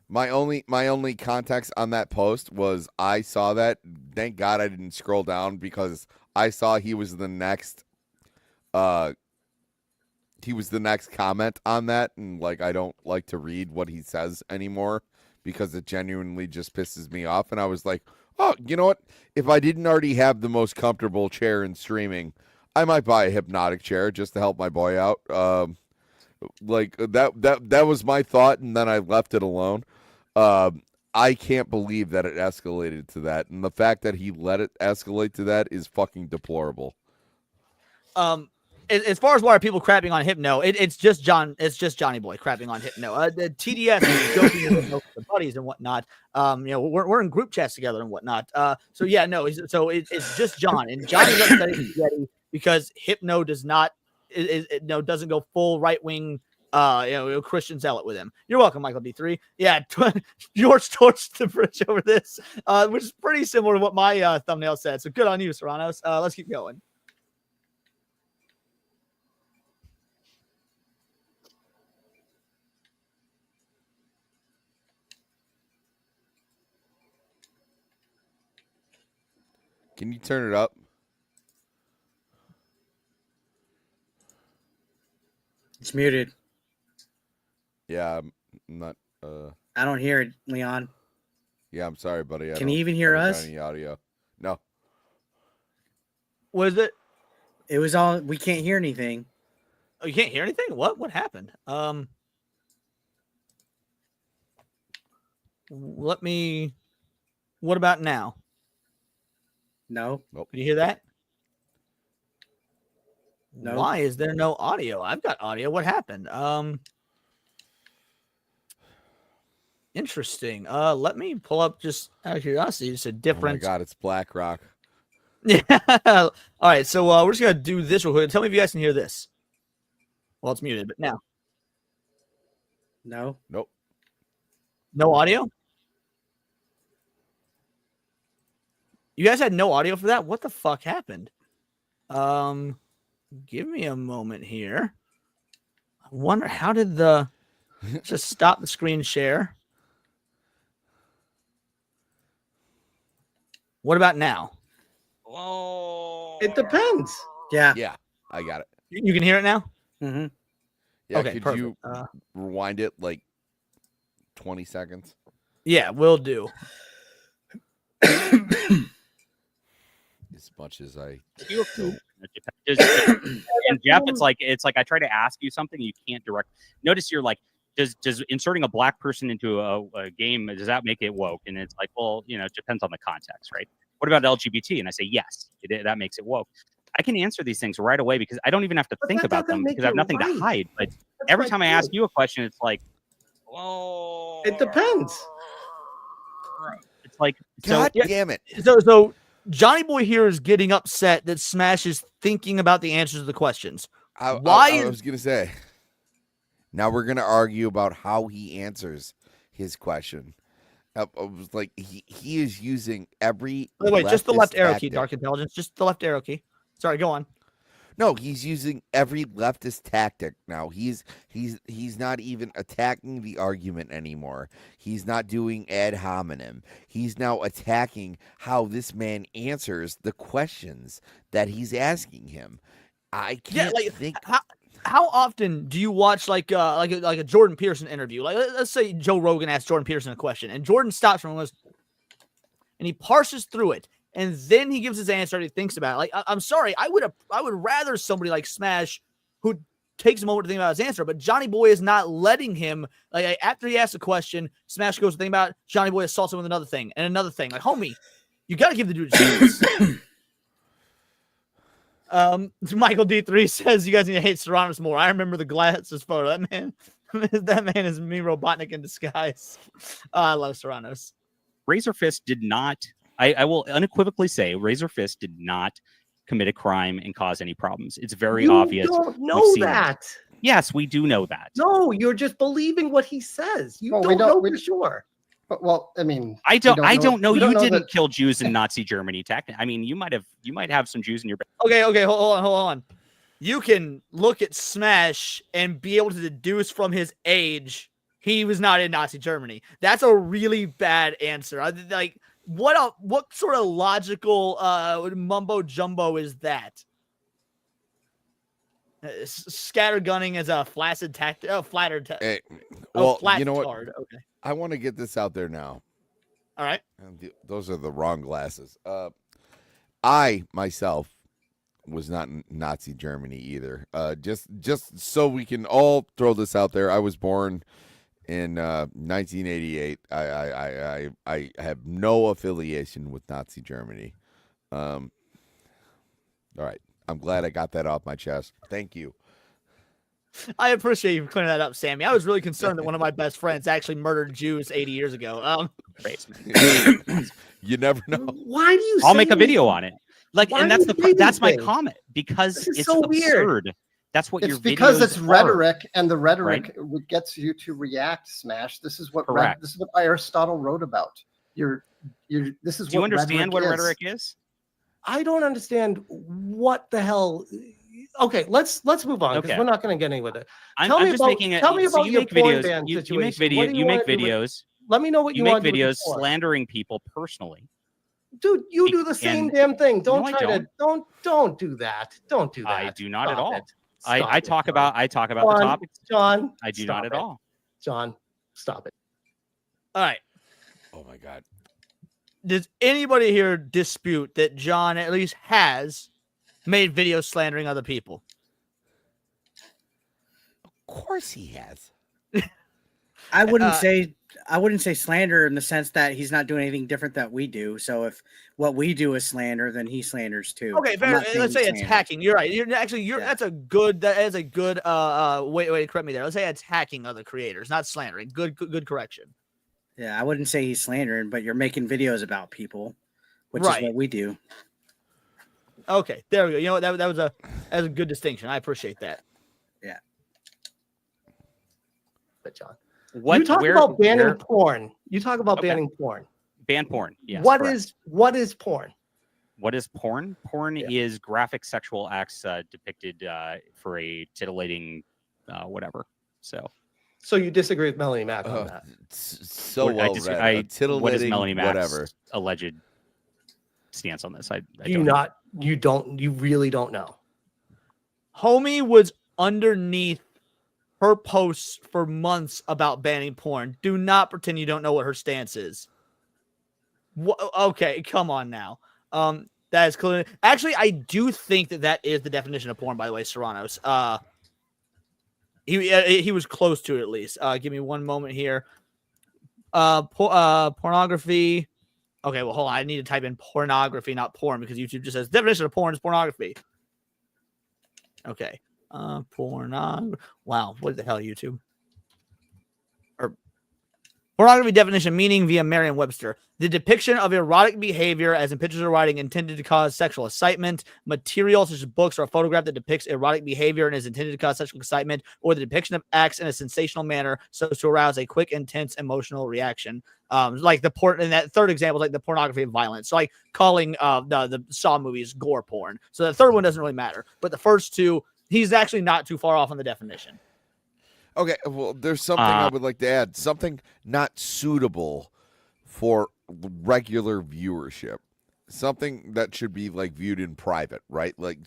Speaker 8: My only context on that post was I saw that. Thank God I didn't scroll down because I saw he was the next comment on that, and like I don't like to read what he says anymore because it genuinely just pisses me off. And I was like, oh, you know what? If I didn't already have the most comfortable chair in streaming, I might buy a Hypnotic chair just to help my boy out. Like that was my thought, and then I left it alone. I can't believe that it escalated to that, and the fact that he let it escalate to that is fucking deplorable.
Speaker 2: As far as why are people crapping on Hypno, it's just Johnny Boy crapping on Hypno. The TDS is joking with the buddies and whatnot. We're in group chats together and whatnot. So it's just John, and Johnny's upset at Yeti because Hypno doesn't go full right wing Christian zealot with him. You're welcome, Michael D3. Yeah, George torched the bridge over this, which is pretty similar to what my thumbnail said. So good on you, Serranos. Let's keep going.
Speaker 8: Can you turn it up?
Speaker 4: It's muted.
Speaker 8: Yeah, I'm not.
Speaker 4: I don't hear it, Leon.
Speaker 8: Yeah, I'm sorry, buddy.
Speaker 4: Can you even hear us?
Speaker 8: Any audio? No.
Speaker 2: Was it?
Speaker 4: It was all. We can't hear anything.
Speaker 2: Oh, you can't hear anything? What happened? Let me. What about now?
Speaker 4: No.
Speaker 8: Nope.
Speaker 2: Can you hear that?
Speaker 4: No.
Speaker 2: Why is there no audio? I've got audio. What happened? Interesting. Let me pull up just out of curiosity. Just a different.
Speaker 8: Oh my God, it's BlackRock.
Speaker 2: Yeah. All right. So we're just gonna do this real quick. Tell me if you guys can hear this. Well, it's muted, but now.
Speaker 4: No.
Speaker 8: Nope.
Speaker 2: No audio? You guys had no audio for that? What the fuck happened? Give me a moment here. I wonder how did the just stop the screen share. What about now?
Speaker 5: Oh,
Speaker 6: It depends.
Speaker 4: Yeah.
Speaker 8: Yeah, I got it.
Speaker 2: You can hear it now?
Speaker 4: Mm-hmm.
Speaker 8: Yeah,
Speaker 2: Okay,
Speaker 8: could
Speaker 2: perfect.
Speaker 8: you rewind it like 20 seconds?
Speaker 2: Yeah, will do.
Speaker 8: As much as I
Speaker 5: and Jeff, it's like I try to ask you something, you can't direct. Notice you're like, does inserting a black person into a game, does that make it woke? And it's like, well, it depends on the context, right? What about LGBT? And I say yes, that makes it woke. I can answer these things right away because I don't even have to think about them because I have nothing to hide. But every time I ask you a question, it's like, well,
Speaker 6: it depends.
Speaker 5: It's like,
Speaker 8: God damn it.
Speaker 2: So Johnny Boy here is getting upset that Smash is thinking about the answers to the questions.
Speaker 8: I was going to say, now we're going to argue about how he answers his question. I was like, he is using every.
Speaker 2: Wait, just the left arrow key,
Speaker 8: tactic.
Speaker 2: Dark Intelligence. Just the left arrow key. Sorry, go on.
Speaker 8: No, he's using every leftist tactic now. He's not even attacking the argument anymore. He's not doing ad hominem. He's now attacking how this man answers the questions that he's asking him. I can't think.
Speaker 2: How often do you watch like a Jordan Peterson interview? Like let's say Joe Rogan asks Jordan Peterson a question, and Jordan stops from and he parses through it. And then he gives his answer and he thinks about it. Like, I'm sorry, I would rather somebody like Smash who takes a moment to think about his answer, but Johnny Boy is not letting him. Like after he asks a question, Smash goes to think about it, Johnny Boy assaults him with another thing and another thing. Like, homie, you got to give the dude a chance. Michael D3 says you guys need to hate Serranos more. I remember the glasses photo. That man is me Robotnik in disguise. I love Serranos.
Speaker 5: Razorfist did not. I will unequivocally say Razorfist did not commit a crime and cause any problems. It's very obvious.
Speaker 6: You don't know that.
Speaker 5: Yes, we do know that.
Speaker 6: No, you're just believing what he says. You don't know for sure.
Speaker 7: But, well, I mean,
Speaker 5: I don't know. You didn't kill Jews in Nazi Germany. I mean, you might have some Jews in your.
Speaker 2: Okay, hold on. You can look at Smash and be able to deduce from his age he was not in Nazi Germany. That's a really bad answer. Like, what sort of logical mumbo jumbo is that? Scattergunning is a flaccid tactic. Flatter tactic.
Speaker 8: Well, you know what?
Speaker 2: Okay.
Speaker 8: I want to get this out there now.
Speaker 2: All right.
Speaker 8: Those are the wrong glasses. I myself was not in Nazi Germany either. Just so we can all throw this out there. I was born in 1988. I have no affiliation with Nazi Germany. All right. I'm glad I got that off my chest. Thank you.
Speaker 2: I appreciate you clearing that up, Sammy. I was really concerned that one of my best friends actually murdered Jews 80 years ago.
Speaker 8: You never know.
Speaker 6: Why do you?
Speaker 5: I'll make a video on it. Like, and that's my comment because it's
Speaker 6: so
Speaker 5: absurd.
Speaker 6: Weird.
Speaker 5: That's what your
Speaker 7: because it's rhetoric,
Speaker 5: are,
Speaker 7: and the rhetoric
Speaker 5: right?
Speaker 7: gets you to react. Smash. This is what
Speaker 5: Correct.
Speaker 7: This is what Aristotle wrote about. This is.
Speaker 5: Do you understand what rhetoric is?
Speaker 6: I don't understand what the hell. Okay, let's move on because we're not going to get any with it.
Speaker 5: Tell me about your porn ban situation. You make videos.
Speaker 6: Let me know what you
Speaker 5: make
Speaker 6: want to do.
Speaker 5: videos slandering people personally.
Speaker 6: Dude, you do the same damn thing. Don't do that. Don't do that.
Speaker 5: I do not at all. I talk about the topics.
Speaker 6: John,
Speaker 5: I do not at all.
Speaker 6: John, stop it.
Speaker 2: All right.
Speaker 8: Oh my God.
Speaker 2: Does anybody here dispute that John at least has made videos slandering other people?
Speaker 8: Of course he has.
Speaker 4: I wouldn't say slander in the sense that he's not doing anything different that we do. So if what we do is slander, then he slanders too.
Speaker 2: Okay, fair. Let's say it's hacking. You're right. That's a good way to correct me there. Let's say it's hacking other creators, not slandering. Good correction.
Speaker 4: Yeah, I wouldn't say he's slandering, but you're making videos about people, which is what we do.
Speaker 2: Okay, there we go. You know what? That was a good distinction. I appreciate that.
Speaker 4: Yeah.
Speaker 6: But John. You talk about banning porn. You talk about banning porn.
Speaker 5: Ban porn. Yes.
Speaker 6: What is porn?
Speaker 5: What is porn? Porn is graphic sexual acts depicted for a titillating whatever. So you disagree with Melanie Mack on that?
Speaker 8: So well read. Titillating,
Speaker 5: what is Melanie Mack's
Speaker 8: whatever
Speaker 5: alleged stance on this?
Speaker 6: You really don't know.
Speaker 2: Homie was underneath her posts for months about banning porn. Do not pretend you don't know what her stance is. Okay, come on now. That is clear. Actually, I do think that is the definition of porn, by the way, Serranos. He was close to it, at least. Give me one moment here. Pornography. Okay, well, hold on. I need to type in pornography, not porn, because YouTube just says definition of porn is pornography. Okay. Pornography. Wow, what the hell, YouTube? Pornography definition, meaning via Merriam-Webster: the depiction of erotic behavior, as in pictures or writing, intended to cause sexual excitement. Material such as books or a photograph that depicts erotic behavior and is intended to cause sexual excitement, or the depiction of acts in a sensational manner so as to arouse a quick, intense emotional reaction. Like the porn in that third example, like the pornography of violence. So like calling the Saw movies gore porn. So the third one doesn't really matter, but the first two, he's actually not too far off on the definition.
Speaker 8: Okay, well, there's something I would like to add. Something not suitable for regular viewership. Something that should be like viewed in private, right? Like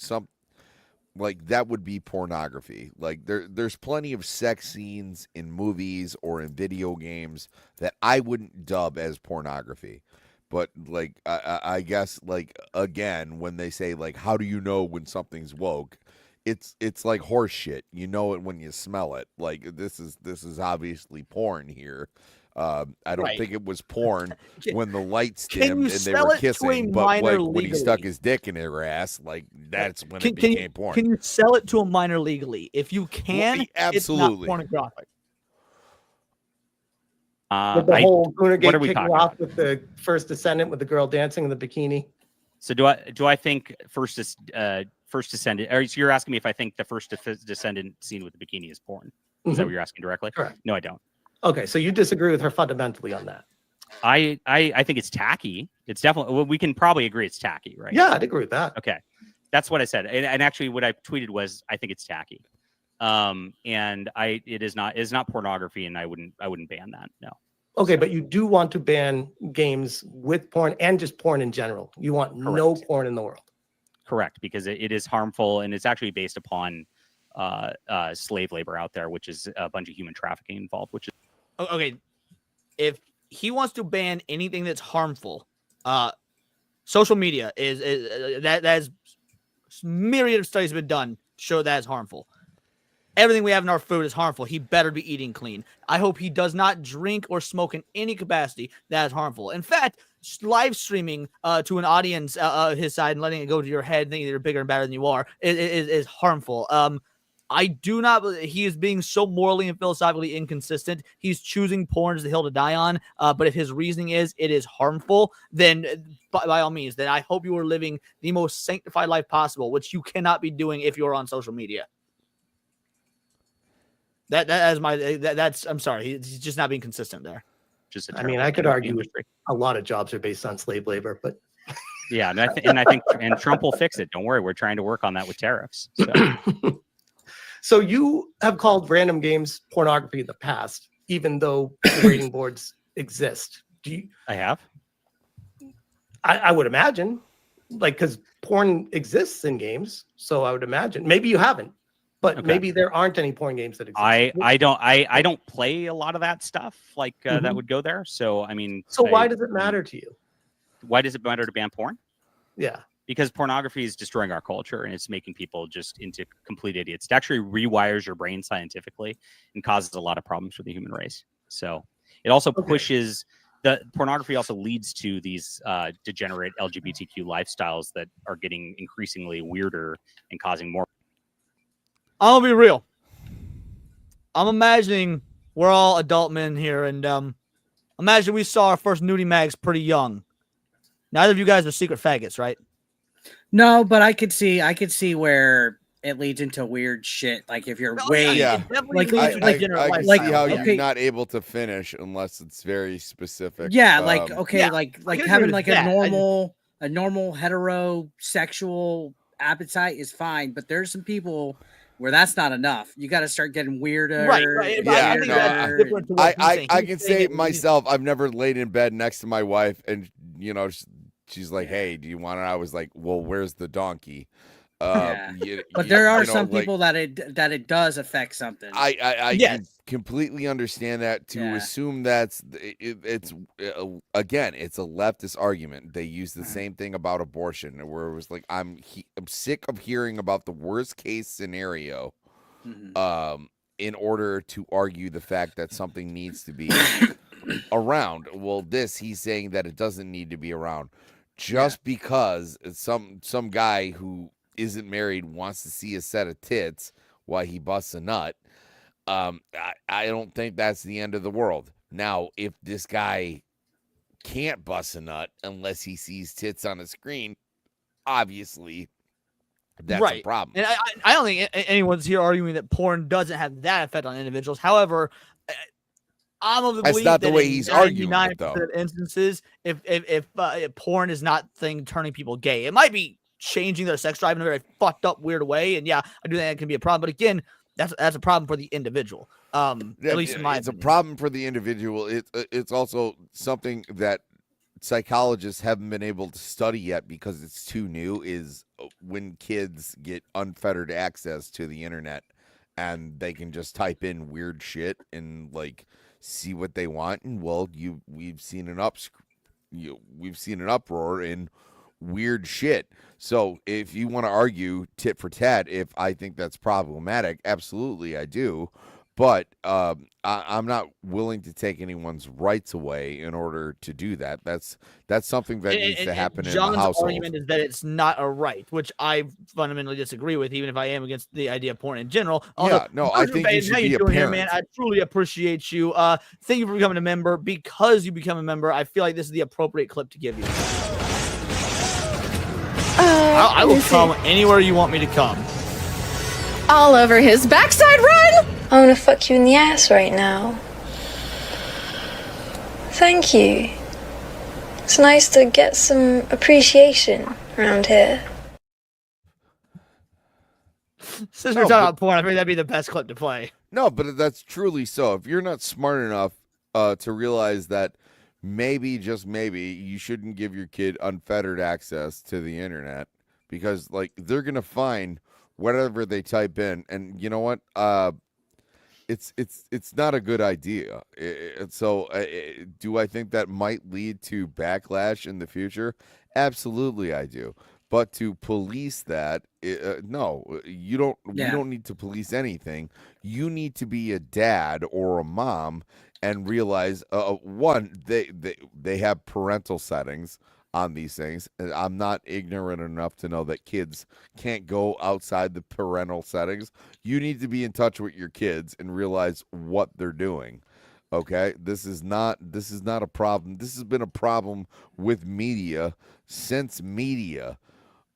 Speaker 8: that would be pornography. Like there's plenty of sex scenes in movies or in video games that I wouldn't dub as pornography. But like I guess like again, when they say like how do you know when something's woke? It's like horse shit. You know it when you smell it. Like this is obviously porn here. I don't think it was porn when the lights dimmed and they were kissing, but like when he stuck his dick in her ass, like that's when it became porn.
Speaker 2: Can you sell it to a minor legally? If you can,
Speaker 8: absolutely.
Speaker 2: It's not pornographic.
Speaker 6: With the whole Goonergate kicking off with the first descendant with the girl dancing in the bikini.
Speaker 5: So do I think first descendant? Or you're asking me if I think the first descendant scene with the bikini is porn? Is that what you're asking directly?
Speaker 6: Correct.
Speaker 5: No, I don't.
Speaker 6: Okay, so you disagree with her fundamentally on that.
Speaker 5: I think it's tacky. It's definitely. Well, we can probably agree it's tacky, right?
Speaker 6: Yeah, I'd agree with that.
Speaker 5: Okay, that's what I said. And actually, what I tweeted was I think it's tacky. And it is not pornography, and I wouldn't ban that. No.
Speaker 6: Okay, but you do want to ban games with porn and just porn in general. You want no porn in the world.
Speaker 5: Correct, because it is harmful, and it's actually based upon slave labor out there, which is a bunch of human trafficking involved. Which is
Speaker 2: okay. If he wants to ban anything that's harmful, social media is that has myriad of studies have been done to show that is harmful. Everything we have in our food is harmful. He better be eating clean. I hope he does not drink or smoke in any capacity that is harmful. In fact, live streaming to an audience his side and letting it go to your head, thinking you're bigger and better than you are, is harmful. I do not. He is being so morally and philosophically inconsistent. He's choosing porn as the hill to die on. But if his reasoning is it is harmful, then by all means, then I hope you are living the most sanctified life possible, which you cannot be doing if you're on social media. That's I'm sorry. He's just not being consistent there.
Speaker 6: I mean, I could argue a lot of jobs are based on slave labor, but
Speaker 5: yeah, and I think Trump will fix it. Don't worry, we're trying to work on that with tariffs. So.
Speaker 6: So you have called random games pornography in the past, even though the rating boards exist.
Speaker 5: I have.
Speaker 6: I would imagine, like, because porn exists in games, so I would imagine. Maybe you haven't. But maybe there aren't any porn games that exist.
Speaker 5: I don't play a lot of that stuff like that would go there. So I mean,
Speaker 6: why does it matter to you?
Speaker 5: Why does it matter to ban porn?
Speaker 6: Yeah,
Speaker 5: because pornography is destroying our culture and it's making people just into complete idiots. It actually rewires your brain scientifically and causes a lot of problems for the human race. So it also pushes the pornography also leads to these degenerate LGBTQ lifestyles that are getting increasingly weirder and causing more.
Speaker 2: I'll be real. I'm imagining we're all adult men here, and imagine we saw our first nudie mags pretty young. Neither of you guys are secret faggots, right?
Speaker 4: No, but I could see where it leads into weird shit. Like if you're
Speaker 2: Oh,
Speaker 4: way,
Speaker 2: yeah,
Speaker 8: Yeah.
Speaker 2: it definitely
Speaker 4: like,
Speaker 2: leads to
Speaker 8: I
Speaker 2: degenerate
Speaker 8: can
Speaker 2: lifestyle.
Speaker 8: see how
Speaker 4: okay.
Speaker 8: you're not able to finish unless it's very specific.
Speaker 4: yeah, like okay,
Speaker 2: Yeah,
Speaker 4: like
Speaker 2: I can agree
Speaker 4: having
Speaker 2: with
Speaker 4: like
Speaker 2: that.
Speaker 4: a normal heterosexual appetite is fine, but there's some people where that's not enough. You got to start getting weirder.
Speaker 2: Right.
Speaker 8: Yeah,
Speaker 2: I think
Speaker 8: no,
Speaker 2: that's different to what he's saying.
Speaker 8: I
Speaker 2: He's
Speaker 8: can
Speaker 2: saying
Speaker 8: say
Speaker 2: it-
Speaker 8: myself, I've never laid in bed next to my wife and, you know, she's like, hey, do you want it? I was like, well, where's the donkey?
Speaker 4: Yeah. But there are some
Speaker 8: like,
Speaker 4: people that it does affect something.
Speaker 8: I
Speaker 2: Yes.
Speaker 8: can completely understand that. To
Speaker 4: Yeah.
Speaker 8: assume it's again, it's a leftist argument. They use the same thing about abortion, where it was like, I'm sick of hearing about the worst case scenario, in order to argue the fact that something needs to be around. Well, he's saying that it doesn't need to be around just because some guy who isn't married wants to see a set of tits while he busts a nut. I don't think that's the end of the world. Now, if this guy can't bust a nut unless he sees tits on a screen, obviously that's a problem.
Speaker 2: And I don't think anyone's here arguing that porn doesn't have that effect on individuals. However, I'm of the
Speaker 8: That's
Speaker 2: belief
Speaker 8: not the
Speaker 2: that
Speaker 8: way
Speaker 2: in
Speaker 8: he's arguing it,
Speaker 2: 99%
Speaker 8: though.
Speaker 2: of instances, if porn is not turning people gay, it might be changing their sex drive in a very fucked up, weird way. And yeah, I do think that can be a problem. But again, that's a problem for the individual. At least in my
Speaker 8: it's
Speaker 2: opinion.
Speaker 8: a problem for the individual. It's also something that psychologists haven't been able to study yet because it's too new, is when kids get unfettered access to the internet and they can just type in weird shit and like see what they want. And well, we've seen an uproar in weird shit. So if you want to argue tit for tat, if I think that's problematic, absolutely I do. But I'm not willing to take anyone's rights away in order to do that. That's something that needs to happen in the
Speaker 2: John's
Speaker 8: household.
Speaker 2: argument is that it's not a right, which I fundamentally disagree with, even if I am against the idea of porn in general.
Speaker 8: Yeah, no, I think you should be a parent.
Speaker 2: Man, I truly appreciate you. Thank you for becoming a member. Because you become a member, I feel like this is the appropriate clip to give you. I will come anywhere you want me to come.
Speaker 11: All over his backside, run! I want to fuck you in the ass right now. Thank you. It's nice to get some appreciation around here.
Speaker 2: Since we're talking about porn, I think that'd be the best clip to play.
Speaker 8: No, but that's truly so. If you're not smart enough to realize that maybe, just maybe, you shouldn't give your kid unfettered access to the internet, because like they're gonna find whatever they type in, and you know what? It's not a good idea. Do I think that might lead to backlash in the future? Absolutely, I do. But to police that, no, you don't.
Speaker 4: Yeah.
Speaker 8: We don't need to police anything. You need to be a dad or a mom and realize, one, they have parental settings on these things. And I'm not ignorant enough to know that kids can't go outside the parental settings. You need to be in touch with your kids and realize what they're doing. Okay, this is not a problem. This has been a problem with media since media.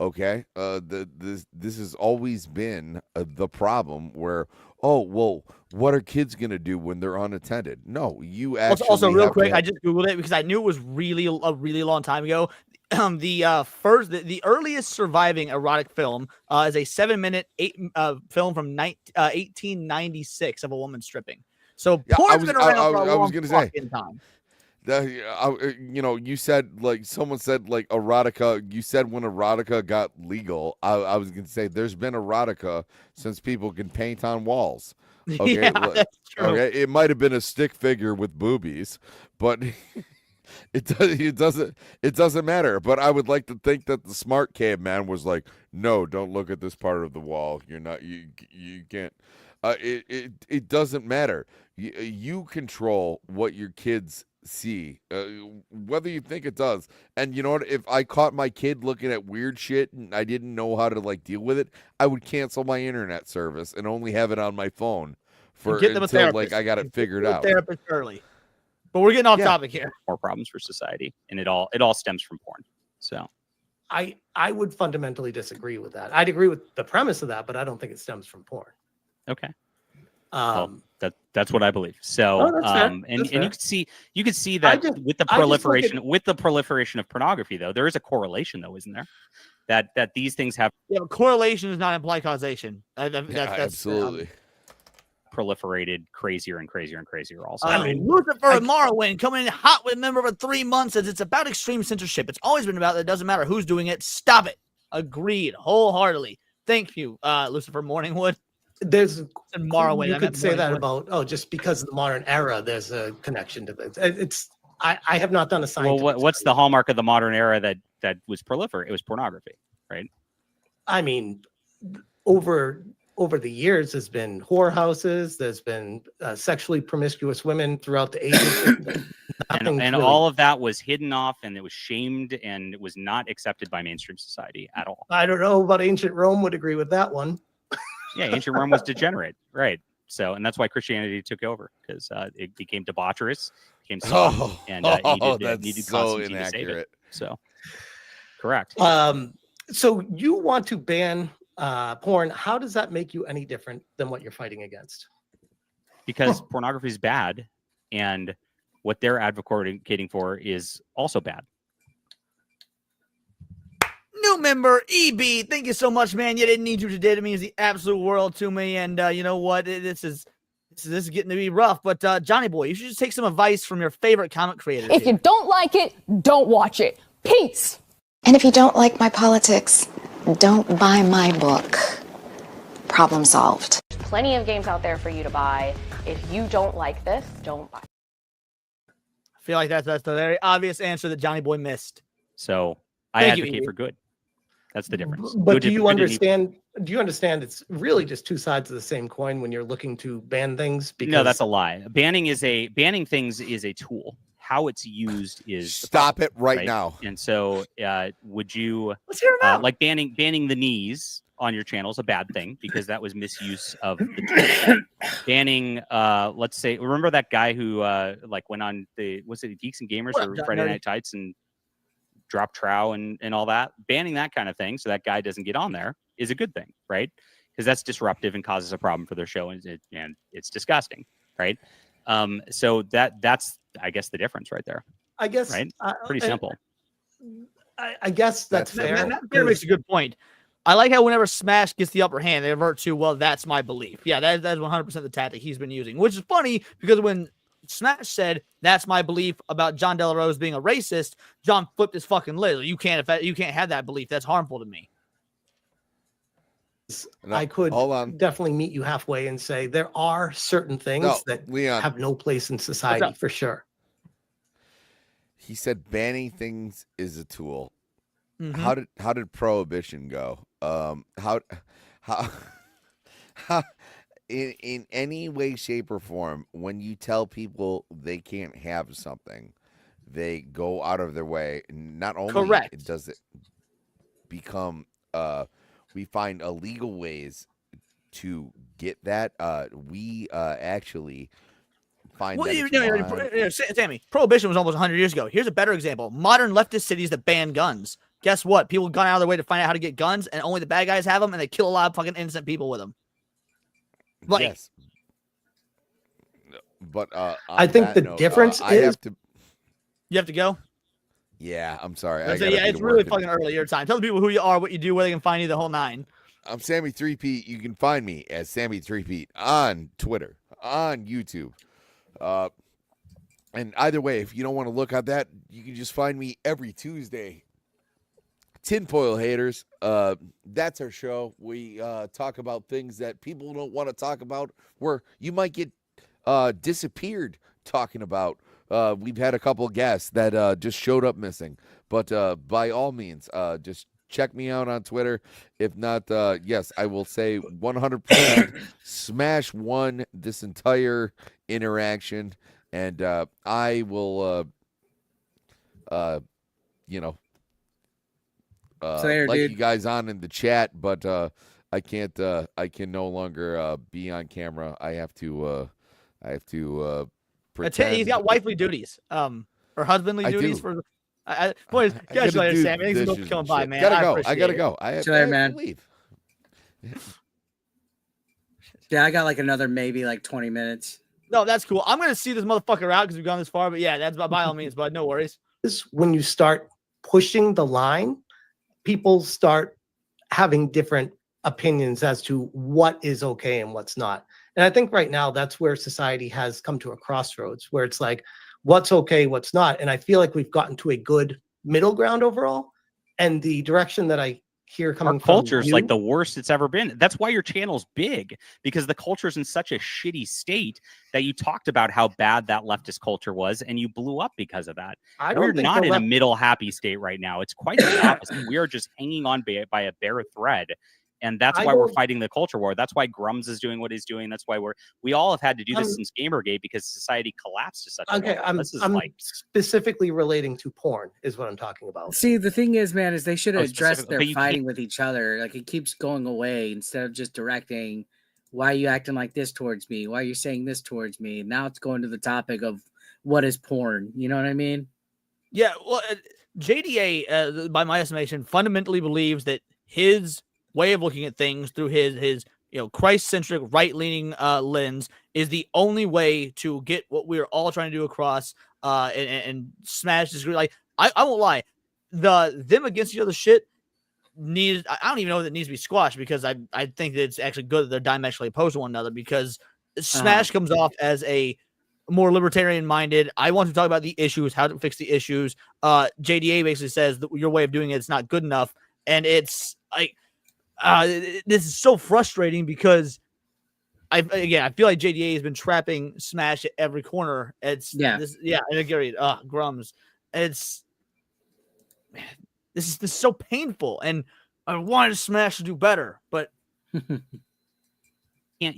Speaker 8: Okay, this has always been the problem where, oh, well, what are kids gonna do when they're unattended? No, you actually
Speaker 2: also real
Speaker 8: have
Speaker 2: quick, I just googled it because I knew it was really a really long time ago. The earliest surviving erotic film is a 7-minute film from 1896 of a woman stripping. So porn's been around for a long fucking time.
Speaker 8: You said, like, someone said, like, erotica. You said when erotica got legal. I was gonna say there's been erotica since people can paint on walls. Okay,
Speaker 2: Yeah, that's true.
Speaker 8: Okay, it might have been a stick figure with boobies, but it doesn't matter. But I would like to think that the smart caveman was like, no, don't look at this part of the wall. You can't. It doesn't matter. You control what your kids see, whether you think it does. And you know what? If I caught my kid looking at weird shit and I didn't know how to like deal with it, I would cancel my internet service and only have it on my phone until like I got it figured out.
Speaker 2: Therapist early. But we're getting off topic here.
Speaker 5: More problems for society, and it all stems from porn. So
Speaker 6: I would fundamentally disagree with that. I'd agree with the premise of that, but I don't think it stems from porn.
Speaker 5: Okay. Well, that's what I believe. So, and you could see that with the proliferation of pornography, though, there is a correlation, though, isn't there? That these things have
Speaker 2: correlation does not imply causation. That's
Speaker 8: absolutely
Speaker 5: proliferated crazier and crazier and crazier. Also,
Speaker 2: I mean, Lucifer and Morrowind coming in hot with a member of 3 months says it's about extreme censorship. It's always been about that. It doesn't matter who's doing it. Stop it. Agreed wholeheartedly. Thank you, Lucifer Morningwood.
Speaker 6: There's
Speaker 2: Morrowind.
Speaker 6: You could say that about just because of the modern era, there's a connection to this. It's I have not done a scientific.
Speaker 5: Well, what's the hallmark of the modern era that was proliferate? It was pornography, right?
Speaker 6: I mean, over the years, there's been whorehouses. There's been sexually promiscuous women throughout the ages.
Speaker 5: and
Speaker 6: really...
Speaker 5: all of that was hidden off, and it was shamed, and it was not accepted by mainstream society at all.
Speaker 6: I don't know about ancient Rome. Would agree with that one.
Speaker 5: Yeah, ancient Rome was degenerate, right? So, and that's why Christianity took over, because it became debaucherous, became soft, and needed Constantine to save it. So, correct.
Speaker 6: So you want to ban porn? How does that make you any different than what you're fighting against?
Speaker 5: Because pornography is bad, and what they're advocating for is also bad.
Speaker 2: New member EB, thank you so much, man. You didn't need you today. It means the absolute world to me. And you know what? This is getting to be rough. But Johnny boy, you should just take some advice from your favorite comic creators.
Speaker 12: If you don't like it, don't watch it. Peace.
Speaker 13: And if you don't like my politics, don't buy my book. Problem solved.
Speaker 14: Plenty of games out there for you to buy. If you don't like this, don't buy.
Speaker 2: I feel like that's the very obvious answer that Johnny boy missed.
Speaker 5: So I advocate for good. That's the difference.
Speaker 6: But do you understand? Do you understand? It's really just two sides of the same coin when you're looking to ban things. Because...
Speaker 5: No, that's a lie. Banning things is a tool. How it's used is
Speaker 8: stop it right now.
Speaker 5: And so, would you
Speaker 2: let's hear it out.
Speaker 5: Like banning the knees on your channel is a bad thing because that was misuse of the tool. Banning, let's say, remember that guy who like went on was it Geeks and Gamers or Friday Night Tights and drop trow and all that, banning that kind of thing so that guy doesn't get on there is a good thing, right? Because that's disruptive and causes a problem for their show, and it's disgusting, right? So that's I guess the difference right there.
Speaker 6: I guess
Speaker 5: right, pretty simple.
Speaker 6: I guess that's fair.
Speaker 2: That makes a good point. I like how whenever Smash gets the upper hand, they revert to, well, that's my belief. Yeah, that's 100% the tactic he's been using, which is funny because when Smash said that's my belief about John De La Rose being a racist, John flipped his fucking lid. You can't have that belief. That's harmful to me.
Speaker 6: I could definitely meet you halfway and say there are certain things that have no place in society for sure.
Speaker 8: He said banning things is a tool.
Speaker 2: Mm-hmm.
Speaker 8: How did prohibition go? How in any way, shape, or form, when you tell people they can't have something, they go out of their way. Not only does it become, we find illegal ways to get that. We actually find
Speaker 2: Sammy, prohibition was almost 100 years ago. Here's a better example. Modern leftist cities that ban guns. Guess what? People have gone out of their way to find out how to get guns, and only the bad guys have them, and they kill a lot of fucking innocent people with them. Like,
Speaker 8: yes. But
Speaker 6: I think the difference is
Speaker 2: you have to go.
Speaker 8: Yeah, I'm sorry.
Speaker 2: It's really fucking early your time. Tell the people who you are, what you do, where they can find you, the whole nine.
Speaker 8: I'm Sammy 3Pete. You can find me as Sammy 3Pete on Twitter, on YouTube. And either way, if you don't want to look at that, you can just find me every Tuesday. Tinfoil Haters. That's our show. We talk about things that people don't want to talk about, where you might get disappeared talking about. We've had a couple of guests that just showed up missing. But by all means, just check me out on Twitter. If not, yes, I will say 100% Smash won this entire interaction. And I will,
Speaker 4: Slayer,
Speaker 8: like
Speaker 4: dude.
Speaker 8: you guys on in the chat, but I can't. I can no longer be on camera. I have to. Pretend.
Speaker 2: He's got wifely duties, or husbandly duties. Boys,
Speaker 8: I
Speaker 2: catch you
Speaker 8: gotta
Speaker 2: later,
Speaker 8: do
Speaker 2: Sammy. Thanks for
Speaker 8: dishes
Speaker 2: coming
Speaker 8: and
Speaker 2: by,
Speaker 8: shit.
Speaker 2: man.
Speaker 8: Gotta
Speaker 2: I
Speaker 8: go. I
Speaker 2: appreciate
Speaker 8: gotta
Speaker 2: it.
Speaker 8: go. I have
Speaker 4: See you later,
Speaker 8: to
Speaker 4: man.
Speaker 8: leave.
Speaker 4: Yeah, I got like another maybe like 20 minutes.
Speaker 2: No, that's cool. I'm gonna see this motherfucker out because we've gone this far. But yeah, that's by all means. But no worries.
Speaker 6: When you start pushing the line, people start having different opinions as to what is okay and what's not. And I think right now that's where society has come to a crossroads where it's like, what's okay, what's not. And I feel like we've gotten to a good middle ground overall. And the direction that I hear coming
Speaker 5: Our
Speaker 6: from
Speaker 5: culture's
Speaker 6: you,
Speaker 5: like the worst it's ever been. That's why your channel's big, because the culture's in such a shitty state that you talked about how bad that leftist culture was, and you blew up because of that. We're not in a middle happy state right now. It's quite the opposite. We are just hanging on by a bare thread. And that's why we're fighting the culture war. That's why Grums is doing what he's doing. That's why we all have had to do this since Gamergate, because society collapsed to such a level.
Speaker 6: I'm specifically relating to porn is what I'm talking about.
Speaker 4: See, the thing is, man, is they should have addressed their fighting with each other. Like, it keeps going away instead of just directing, why are you acting like this towards me? Why are you saying this towards me? Now it's going to the topic of what is porn. You know what I mean?
Speaker 2: Yeah, well, JDA, by my estimation, fundamentally believes that his way of looking at things through his Christ-centric, right-leaning lens is the only way to get what we're all trying to do across and smash this. Like, I won't lie, them against each other shit needs. I don't even know that it needs to be squashed, because I think that it's actually good that they're diametrically opposed to one another, because Smash comes off as a more libertarian-minded. I want to talk about the issues, how to fix the issues. JDA basically says that your way of doing it's not good enough, and it's like. This is so frustrating because I feel like JDA has been trapping Smash at every corner. It's I agree. Grums. It's this is so painful, and I wanted Smash to do better, but
Speaker 5: you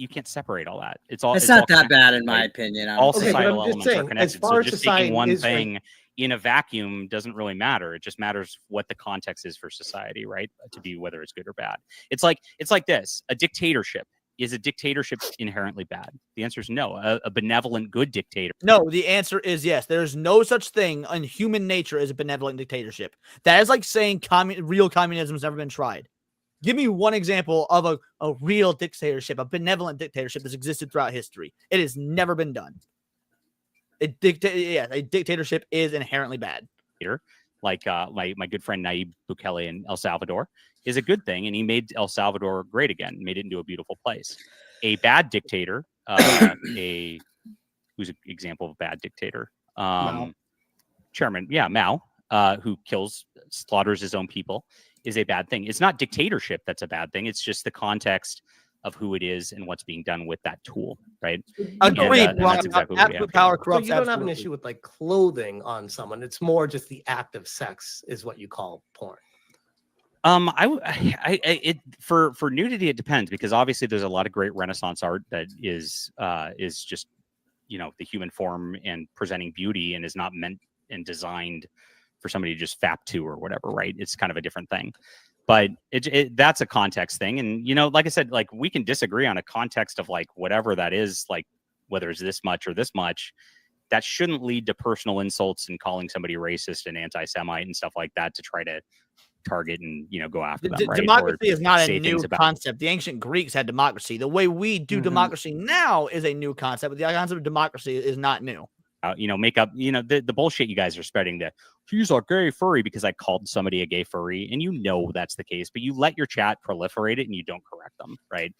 Speaker 5: can't separate all that. It's all
Speaker 4: not that bad in my opinion.
Speaker 5: All societal elements are connected. So just taking one thing in a vacuum doesn't really matter. It just matters what the context is for society, right? To be whether it's good or bad. It's like this. A dictatorship. Is a dictatorship inherently bad? The answer is no. A benevolent, good dictator.
Speaker 2: No, the answer is yes. There's no such thing in human nature as a benevolent dictatorship. That is like saying real communism has never been tried. Give me one example of a real dictatorship, a benevolent dictatorship that's existed throughout history. It has never been done. A dictatorship is inherently bad.
Speaker 5: Like my good friend Nayib Bukele in El Salvador is a good thing, and he made El Salvador great again, made it into a beautiful place. A bad dictator, who's an example of a bad dictator, Mao. Mao, who slaughters his own people, is a bad thing. It's not dictatorship that's a bad thing. It's just the context of who it is and what's being done with that tool, right?
Speaker 2: Agreed.
Speaker 5: That's exactly what we have.
Speaker 6: Power corrupts. So you don't have an issue with like clothing on someone. It's more just the act of sex is what you call porn.
Speaker 5: For nudity it depends, because obviously there's a lot of great Renaissance art that is just the human form and presenting beauty, and is not meant and designed for somebody to just fap to or whatever, right? It's kind of a different thing. But that's a context thing. And, like I said, like we can disagree on a context of like whatever that is, like whether it's this much or this much, that shouldn't lead to personal insults and calling somebody racist and anti-Semite and stuff like that to try to target and, go after them. Right?
Speaker 2: Democracy is not a new concept. The ancient Greeks had democracy. The way we do democracy now is a new concept, but the concept of democracy is not new.
Speaker 5: Make up, the bullshit you guys are spreading, that he's a gay furry because I called somebody a gay furry, and that's the case, but you let your chat proliferate it and you don't correct them, right?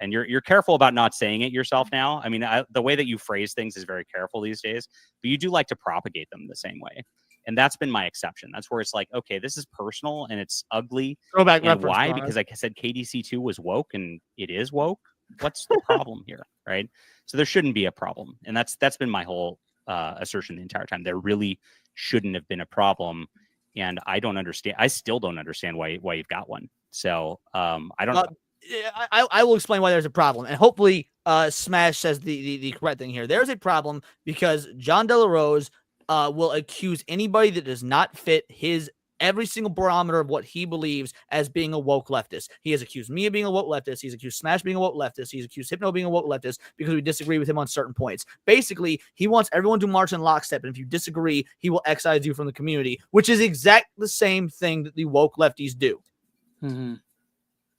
Speaker 5: And you're careful about not saying it yourself now. I mean, the way that you phrase things is very careful these days, but you do like to propagate them the same way. And that's been my exception. That's where it's like, okay, this is personal and it's ugly.
Speaker 2: Throwback
Speaker 5: and why? Because like I said, KDC2 was woke, and it is woke. What's the problem here, right? So there shouldn't be a problem. And that's been my whole assertion the entire time. There really shouldn't have been a problem, and I still don't understand why you've got one. So I don't know.
Speaker 2: I will explain why there's a problem, and hopefully Smash says the correct thing here. There's a problem because John De La Rose will accuse anybody that does not fit his every single barometer of what he believes as being a woke leftist. He has accused me of being a woke leftist. He's accused Smash of being a woke leftist. He's accused Hypno of being a woke leftist because we disagree with him on certain points. Basically, he wants everyone to march in lockstep, and if you disagree, he will excise you from the community, which is exactly the same thing that the woke lefties do.
Speaker 4: Mm-hmm.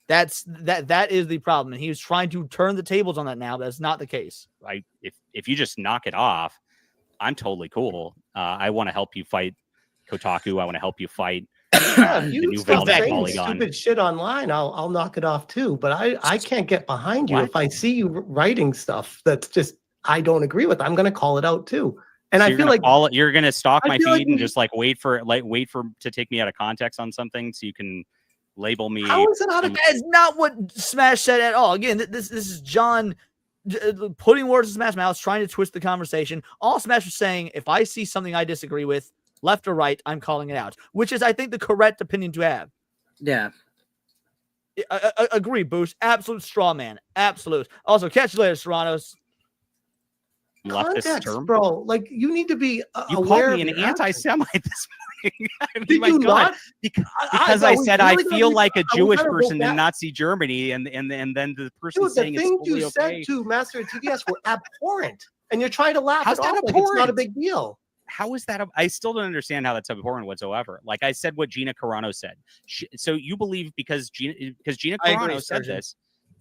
Speaker 2: That is the problem, and he was trying to turn the tables on that now. That's not the case.
Speaker 5: If you just knock it off, I'm totally cool. I want to help you fight Kotaku. I want to help you fight
Speaker 6: if you
Speaker 5: the new
Speaker 6: stop
Speaker 5: Velvet
Speaker 6: saying
Speaker 5: Polygon.
Speaker 6: stupid shit online, I'll knock it off too. But I can't get behind you
Speaker 5: What?
Speaker 6: if I see you writing stuff that's just I don't agree with. I'm going to call it out too. And
Speaker 5: So
Speaker 6: I
Speaker 5: you're
Speaker 6: feel
Speaker 5: gonna
Speaker 6: like
Speaker 5: you're gonna stalk
Speaker 6: I
Speaker 5: my
Speaker 6: feel
Speaker 5: feed
Speaker 6: like
Speaker 5: and
Speaker 6: we-
Speaker 5: just wait for to take me out of context on something so you can label me.
Speaker 6: how is it out of
Speaker 2: That is not what Smash said at all. Again, this is John putting words in Smash's mouth, trying to twist the conversation. All Smash was saying, if I see something I disagree with, left or right, I'm calling it out, which is, I think, the correct opinion to have.
Speaker 4: Yeah.
Speaker 2: I agree, Boost. Absolute straw man. Absolute. Also, catch you later, Serranos.
Speaker 5: leftist
Speaker 6: context,
Speaker 5: term?
Speaker 6: bro? Like you need to be
Speaker 5: You
Speaker 6: aware
Speaker 5: called me
Speaker 6: of
Speaker 5: an
Speaker 6: your actions.
Speaker 5: anti-Semite this morning. I mean,
Speaker 6: Did
Speaker 5: my
Speaker 6: you
Speaker 5: God.
Speaker 6: not?
Speaker 5: Because I
Speaker 6: we
Speaker 5: said
Speaker 6: really
Speaker 5: I
Speaker 6: gotta
Speaker 5: feel
Speaker 6: re-
Speaker 5: like a
Speaker 6: we
Speaker 5: Jewish
Speaker 6: gotta go
Speaker 5: person in
Speaker 6: back.
Speaker 5: Nazi Germany, and then the person
Speaker 6: Dude, the
Speaker 5: saying it's
Speaker 6: things
Speaker 5: totally
Speaker 6: you
Speaker 5: okay.
Speaker 6: said to Master of TDS were abhorrent, and you're trying to laugh
Speaker 5: How's
Speaker 6: it
Speaker 5: that
Speaker 6: off like it's not a
Speaker 5: abhorrent?
Speaker 6: big deal.
Speaker 5: How is that? I still don't understand how that's abhorrent whatsoever. Like I said, what Gina Carano said. So you believe because Gina
Speaker 2: I agree,
Speaker 5: Carano said
Speaker 2: Sergeant.
Speaker 5: this,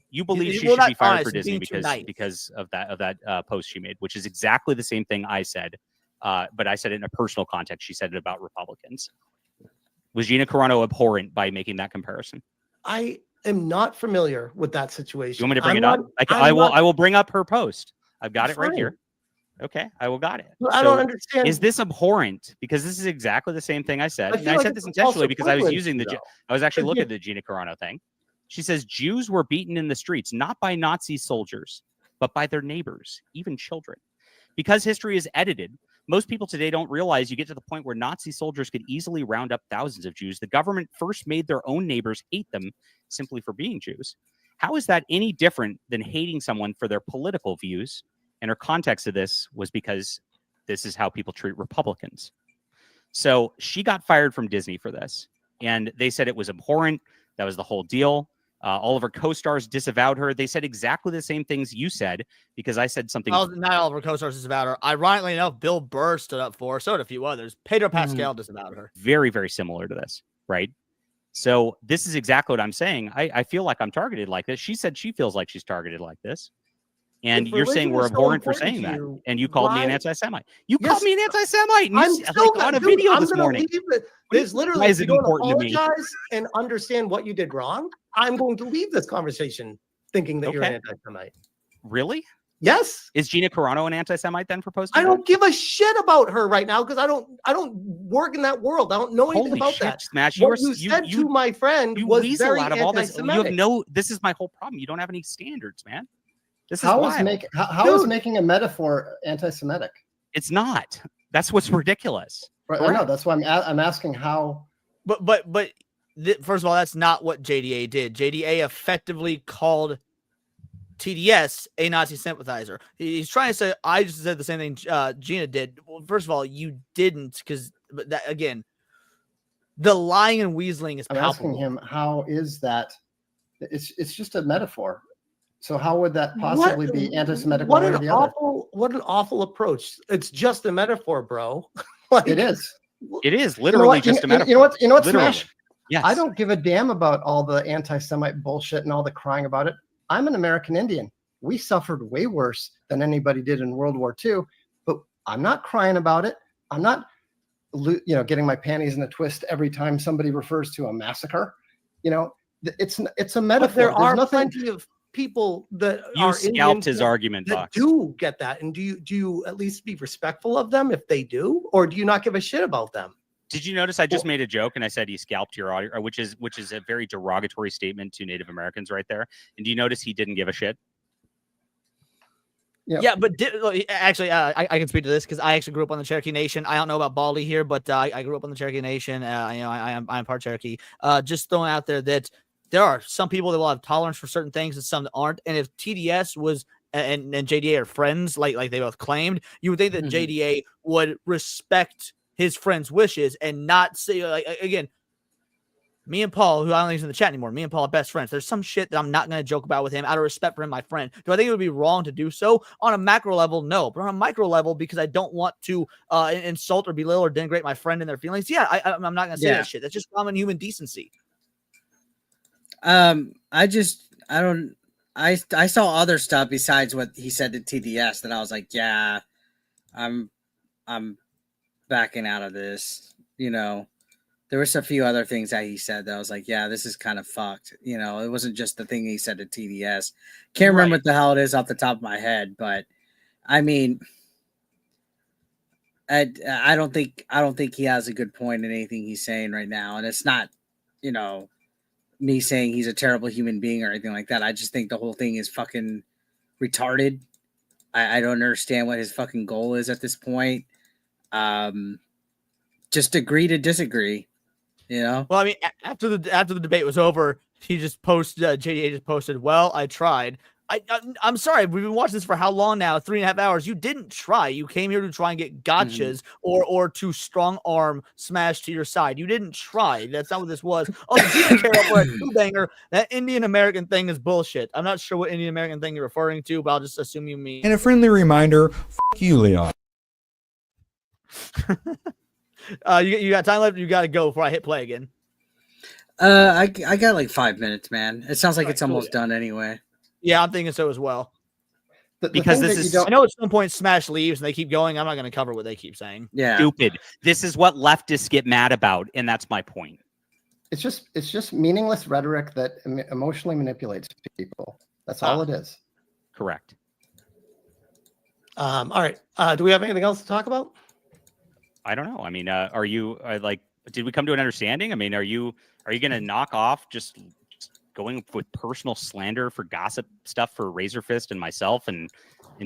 Speaker 5: you believe she
Speaker 2: well,
Speaker 5: should be
Speaker 2: not
Speaker 5: fired
Speaker 2: honest,
Speaker 5: for
Speaker 2: he's
Speaker 5: Disney
Speaker 2: being too nice.
Speaker 5: because of that post she made, which is exactly the same thing I said. But I said it in a personal context. She said it about Republicans. Was Gina Carano abhorrent by making that comparison?
Speaker 6: I am not familiar with that situation.
Speaker 5: You want me to bring
Speaker 6: I'm
Speaker 5: it up?
Speaker 6: not-
Speaker 5: I
Speaker 6: I'm
Speaker 5: will.
Speaker 6: not-
Speaker 5: I will bring up her post. I've got it right
Speaker 6: Fine.
Speaker 5: here. Okay, I will got it.
Speaker 6: Well, I don't understand.
Speaker 5: Is this abhorrent? Because this is exactly the same thing I said.
Speaker 6: I
Speaker 5: And
Speaker 6: feel
Speaker 5: I
Speaker 6: like
Speaker 5: said
Speaker 6: it's
Speaker 5: this
Speaker 6: a false
Speaker 5: intentionally because I was using
Speaker 6: equivalency,
Speaker 5: the.
Speaker 6: though.
Speaker 5: I was actually
Speaker 6: Because
Speaker 5: looking at the Gina Carano thing. She says Jews were beaten in the streets not by Nazi soldiers, but by their neighbors, even children. Because history is edited, most people today don't realize you get to the point where Nazi soldiers could easily round up thousands of Jews. The government first made their own neighbors hate them simply for being Jews. How is that any different than hating someone for their political views? And her context of this was because this is how people treat Republicans. So she got fired from Disney for this. And they said it was abhorrent. That was the whole deal. All of her co-stars disavowed her. They said exactly the same things you said because I said something.
Speaker 2: Well, not all of her co-stars disavowed her. Ironically enough, Bill Burr stood up for her. So did a few others. Pedro Pascal disavowed her.
Speaker 5: Very, very similar to this, right? So this is exactly what I'm saying. I feel like I'm targeted like this. She said she feels like she's targeted like this. And
Speaker 6: If
Speaker 5: you're saying
Speaker 6: religion
Speaker 5: we're
Speaker 6: is so
Speaker 5: abhorrent for
Speaker 6: important
Speaker 5: saying
Speaker 6: to
Speaker 5: that.
Speaker 6: you,
Speaker 5: And you called me an
Speaker 6: why-
Speaker 5: anti-Semite. You
Speaker 6: Yes,
Speaker 5: called me an anti-Semite. And
Speaker 6: I'm
Speaker 5: you,
Speaker 6: still
Speaker 5: on a
Speaker 6: dude,
Speaker 5: video
Speaker 6: I'm
Speaker 5: this
Speaker 6: gonna
Speaker 5: morning.
Speaker 6: leave it. There's literally,
Speaker 5: Why is
Speaker 6: if
Speaker 5: it
Speaker 6: you don't
Speaker 5: important to me?
Speaker 6: apologize and understand what you did wrong, I'm going to leave this conversation thinking that you're an
Speaker 5: Okay.
Speaker 6: anti-Semite.
Speaker 5: Really?
Speaker 6: Yes.
Speaker 5: Is Gina Carano an anti-Semite then for posting
Speaker 6: I don't give a shit about her right now because I don't work in that world. I don't know anything
Speaker 5: Holy
Speaker 6: about
Speaker 5: shit,
Speaker 6: that.
Speaker 5: Smash.
Speaker 6: What you said to my friend
Speaker 5: you
Speaker 6: was
Speaker 5: weasel
Speaker 6: very
Speaker 5: out of all this. You have
Speaker 6: anti-Semitic.
Speaker 5: this is my whole problem. You don't have any standards, man. This is
Speaker 7: How is
Speaker 5: wild.
Speaker 7: how is making a metaphor anti-Semitic?
Speaker 5: It's not. That's what's ridiculous.
Speaker 7: Right, I know. That's why I'm asking how.
Speaker 2: But first of all, that's not what JDA did. JDA effectively called TDS a Nazi sympathizer. He's trying to say I just said the same thing Gina did. Well, first of all, you didn't, because that again, the lying and weaseling is
Speaker 7: I'm
Speaker 2: palpable.
Speaker 7: asking him how is that? It's just a metaphor. So how would that possibly be anti-Semitic?
Speaker 6: What
Speaker 7: one way or
Speaker 6: an
Speaker 7: the other?
Speaker 6: what an awful approach. It's just a metaphor, bro.
Speaker 7: It is.
Speaker 5: It is literally just a metaphor.
Speaker 7: You know what,
Speaker 5: Literally.
Speaker 7: Smash?
Speaker 5: Yes.
Speaker 7: I don't give a damn about all the anti-Semite bullshit and all the crying about it. I'm an American Indian. We suffered way worse than anybody did in World War II, but I'm not crying about it. I'm not, getting my panties in a twist every time somebody refers to a massacre. It's a metaphor.
Speaker 6: But there
Speaker 7: There's
Speaker 6: are
Speaker 7: nothing.
Speaker 6: plenty of people that
Speaker 5: You
Speaker 6: are
Speaker 5: scalped
Speaker 6: Indians
Speaker 5: his
Speaker 6: that-
Speaker 5: argument,
Speaker 6: that
Speaker 5: Fox.
Speaker 6: do get that. And do you at least be respectful of them if they do, or do you not give a shit about them?
Speaker 5: Did you notice I just made a joke and I said he scalped your audio, which is a very derogatory statement to Native Americans right there. And do you notice he didn't give a shit?
Speaker 2: Yeah, but actually, I can speak to this because I actually grew up on the Cherokee Nation. I don't know about Baldy here, but I grew up on the Cherokee Nation. I'm part Cherokee. Just throwing out there that there are some people that will have tolerance for certain things and some that aren't. And if TDS was and JDA are friends, like they both claimed, you would think that JDA would respect his friend's wishes and not say, like, again, me and Paul, who I don't think is in the chat anymore, me and Paul are best friends. There's some shit that I'm not going to joke about with him out of respect for him, my friend. Do I think it would be wrong to do so? On a macro level, no. But on a micro level, because I don't want to insult or belittle or denigrate my friend and their feelings, I'm not going to say that shit. That's just common human decency.
Speaker 4: I saw other stuff besides what he said to TDS that I was like, yeah, I'm backing out of this, you know. There was a few other things that he said that I was like, yeah, this is kind of fucked. You know, it wasn't just the thing he said to TDS. Can't remember what the hell it is off the top of my head, but I mean, I don't think he has a good point in anything he's saying right now. And it's not, you know, me saying he's a terrible human being or anything like that. I just think the whole thing is fucking retarded. I don't understand what his fucking goal is at this point. Just agree to disagree. You know?
Speaker 2: Well, I mean, after the debate was over, he just posted, JDA just posted, well, I tried. I'm sorry, we've been watching this for how long now? 3.5 hours. You didn't try. You came here to try and get gotchas or to strong arm smash to your side. You didn't try. That's not what this was. Oh, you didn't care for a two-banger. That Indian American thing is bullshit. I'm not sure what Indian American thing you're referring to, but I'll just assume you mean.
Speaker 10: And a friendly reminder, fuck you, Leon.
Speaker 2: You got time left? You got to go before I hit play again.
Speaker 4: I got like 5 minutes, man. It sounds like it's almost done anyway.
Speaker 2: Yeah, I'm thinking so as well.
Speaker 5: Because this is,
Speaker 2: I know at some point Smash leaves and they keep going. I'm not going to cover what they keep saying.
Speaker 4: Yeah,
Speaker 5: stupid. This is what leftists get mad about, and that's my point.
Speaker 7: It's just meaningless rhetoric that emotionally manipulates people. That's all it is.
Speaker 5: Correct.
Speaker 6: All right. Do we have anything else to talk about?
Speaker 5: I don't know. I mean, are you did we come to an understanding? I mean, are you going to knock off just going with personal slander for gossip stuff for Razorfist and myself and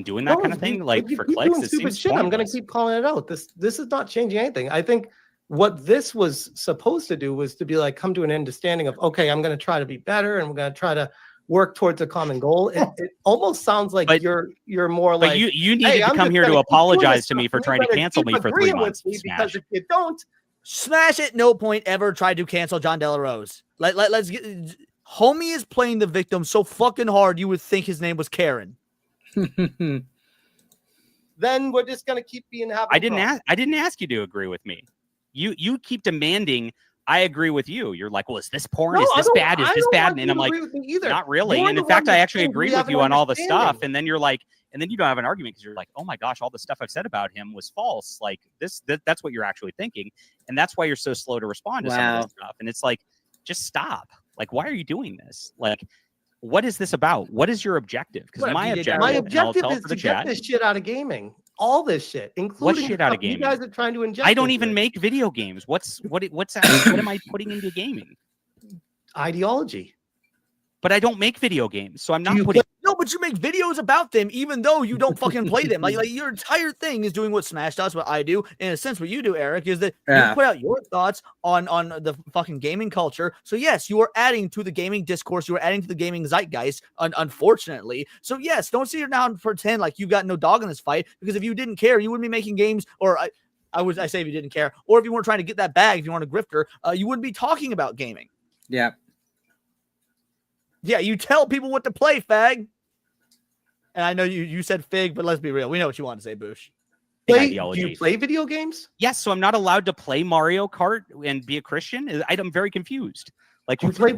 Speaker 5: doing that kind of thing? Like for clicks, it seems
Speaker 6: shit. I'm going to keep calling it out. This is not changing anything. I think what this was supposed to do was to be like, come to an understanding of, okay, I'm going to try to be better and we're going to try to work towards a common goal. It almost sounds like you're more like,
Speaker 5: you need to come here to apologize to me for trying to cancel me for 3 months.
Speaker 6: Because if you don't,
Speaker 2: Smash at no point ever tried to cancel John Delarose. Let's get homie is playing the victim so fucking hard you would think his name was Karen.
Speaker 6: Then we're just gonna keep being happy.
Speaker 5: I didn't ask you to agree with me. You keep demanding I agree with you. You're like, well, is this porn? Is this bad? Is this bad? And I'm like, not really. And in fact, I actually agree with you on all the stuff. And then you're like, and then you don't have an argument because you're like, oh my gosh, all the stuff I've said about him was false. Like that's what you're actually thinking. And that's why you're so slow to respond to some of this stuff. And it's like, just stop. Like, why are you doing this? Like, what is this about? What is your objective? Because my objective
Speaker 6: is to get this shit out of gaming. All this shit, including
Speaker 5: what shit out of gaming?
Speaker 6: You guys are trying to inject.
Speaker 5: I don't even make video games. What's what am I putting into gaming?
Speaker 6: Ideology.
Speaker 2: But I don't make video games, so I'm not putting. No, but you make videos about them, even though you don't fucking play them. Like your entire thing is doing what Smash does, what I do. In a sense, what you do, Eric, is that you put out your thoughts on the fucking gaming culture. So yes, you are adding to the gaming discourse. You are adding to the gaming zeitgeist, unfortunately. So yes, don't sit here now and pretend like you got no dog in this fight. Because if you didn't care, you wouldn't be making games. Or I say if you didn't care, or if you weren't trying to get that bag, if you weren't a grifter, you wouldn't be talking about gaming.
Speaker 4: Yeah.
Speaker 2: Yeah, you tell people what to play, fag. And I know you said fig, but let's be real. We know what you want to say, Boosh.
Speaker 6: Do you play video games?
Speaker 5: Yes, so I'm not allowed to play Mario Kart and be a Christian? I'm very confused. Like
Speaker 6: you play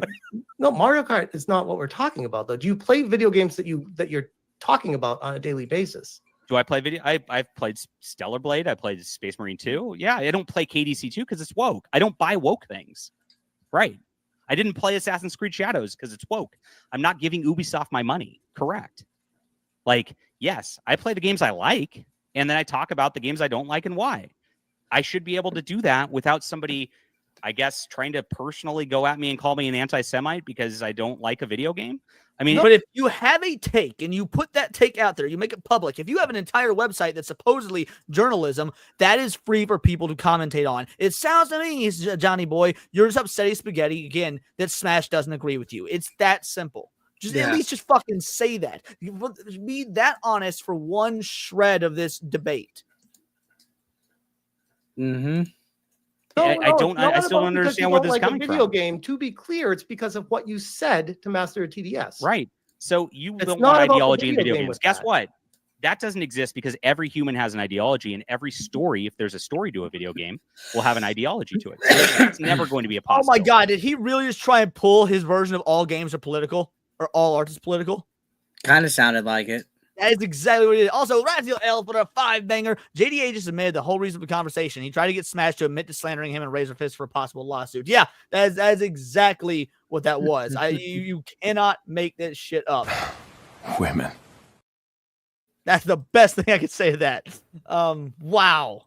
Speaker 6: No, Mario Kart is not what we're talking about, though. Do you play video games that you're talking about on a daily basis?
Speaker 5: Do I play video? I've played Stellar Blade. I played Space Marine 2. Yeah, I don't play KDC 2 because it's woke. I don't buy woke things. Right. I didn't play Assassin's Creed Shadows because it's woke. I'm not giving Ubisoft my money. Correct. Like, yes, I play the games I like, and then I talk about the games I don't like and why. I should be able to do that without somebody, I guess, trying to personally go at me and call me an anti-Semite because I don't like a video game. I mean,
Speaker 2: but if you have a take and you put that take out there, you make it public. If you have an entire website that's supposedly journalism, that is free for people to commentate on. It sounds to me, Johnny Boy, you're just upsetting spaghetti again that Smash doesn't agree with you. It's that simple. Just at least just fucking say that. Be that honest for one shred of this debate.
Speaker 4: Mm-hmm.
Speaker 5: I still don't understand where this is coming
Speaker 6: video
Speaker 5: from.
Speaker 6: game. To be clear, it's because of what you said to Master of TDS.
Speaker 5: Right. So you
Speaker 6: It's
Speaker 5: don't
Speaker 6: not
Speaker 5: want
Speaker 6: about the
Speaker 5: ideology in
Speaker 6: video
Speaker 5: video
Speaker 6: game
Speaker 5: games.
Speaker 6: with
Speaker 5: Guess
Speaker 6: that.
Speaker 5: what? That doesn't exist because every human has an ideology, and every story, if there's a story to a video game, will have an ideology to it. So it's never going to be a
Speaker 2: Oh
Speaker 5: possibility.
Speaker 2: my god, did he really just try and pull his version of all games are political or all art is political?
Speaker 4: Kind of sounded like it.
Speaker 2: That is exactly what it is. Also, Raziel L for a 5-banger. JDA just admitted the whole reason for the conversation. He tried to get Smash to admit to slandering him and Razorfist for a possible lawsuit. Yeah, that is exactly what that was. You cannot make this shit up.
Speaker 3: Women.
Speaker 2: That's the best thing I could say to that. Wow.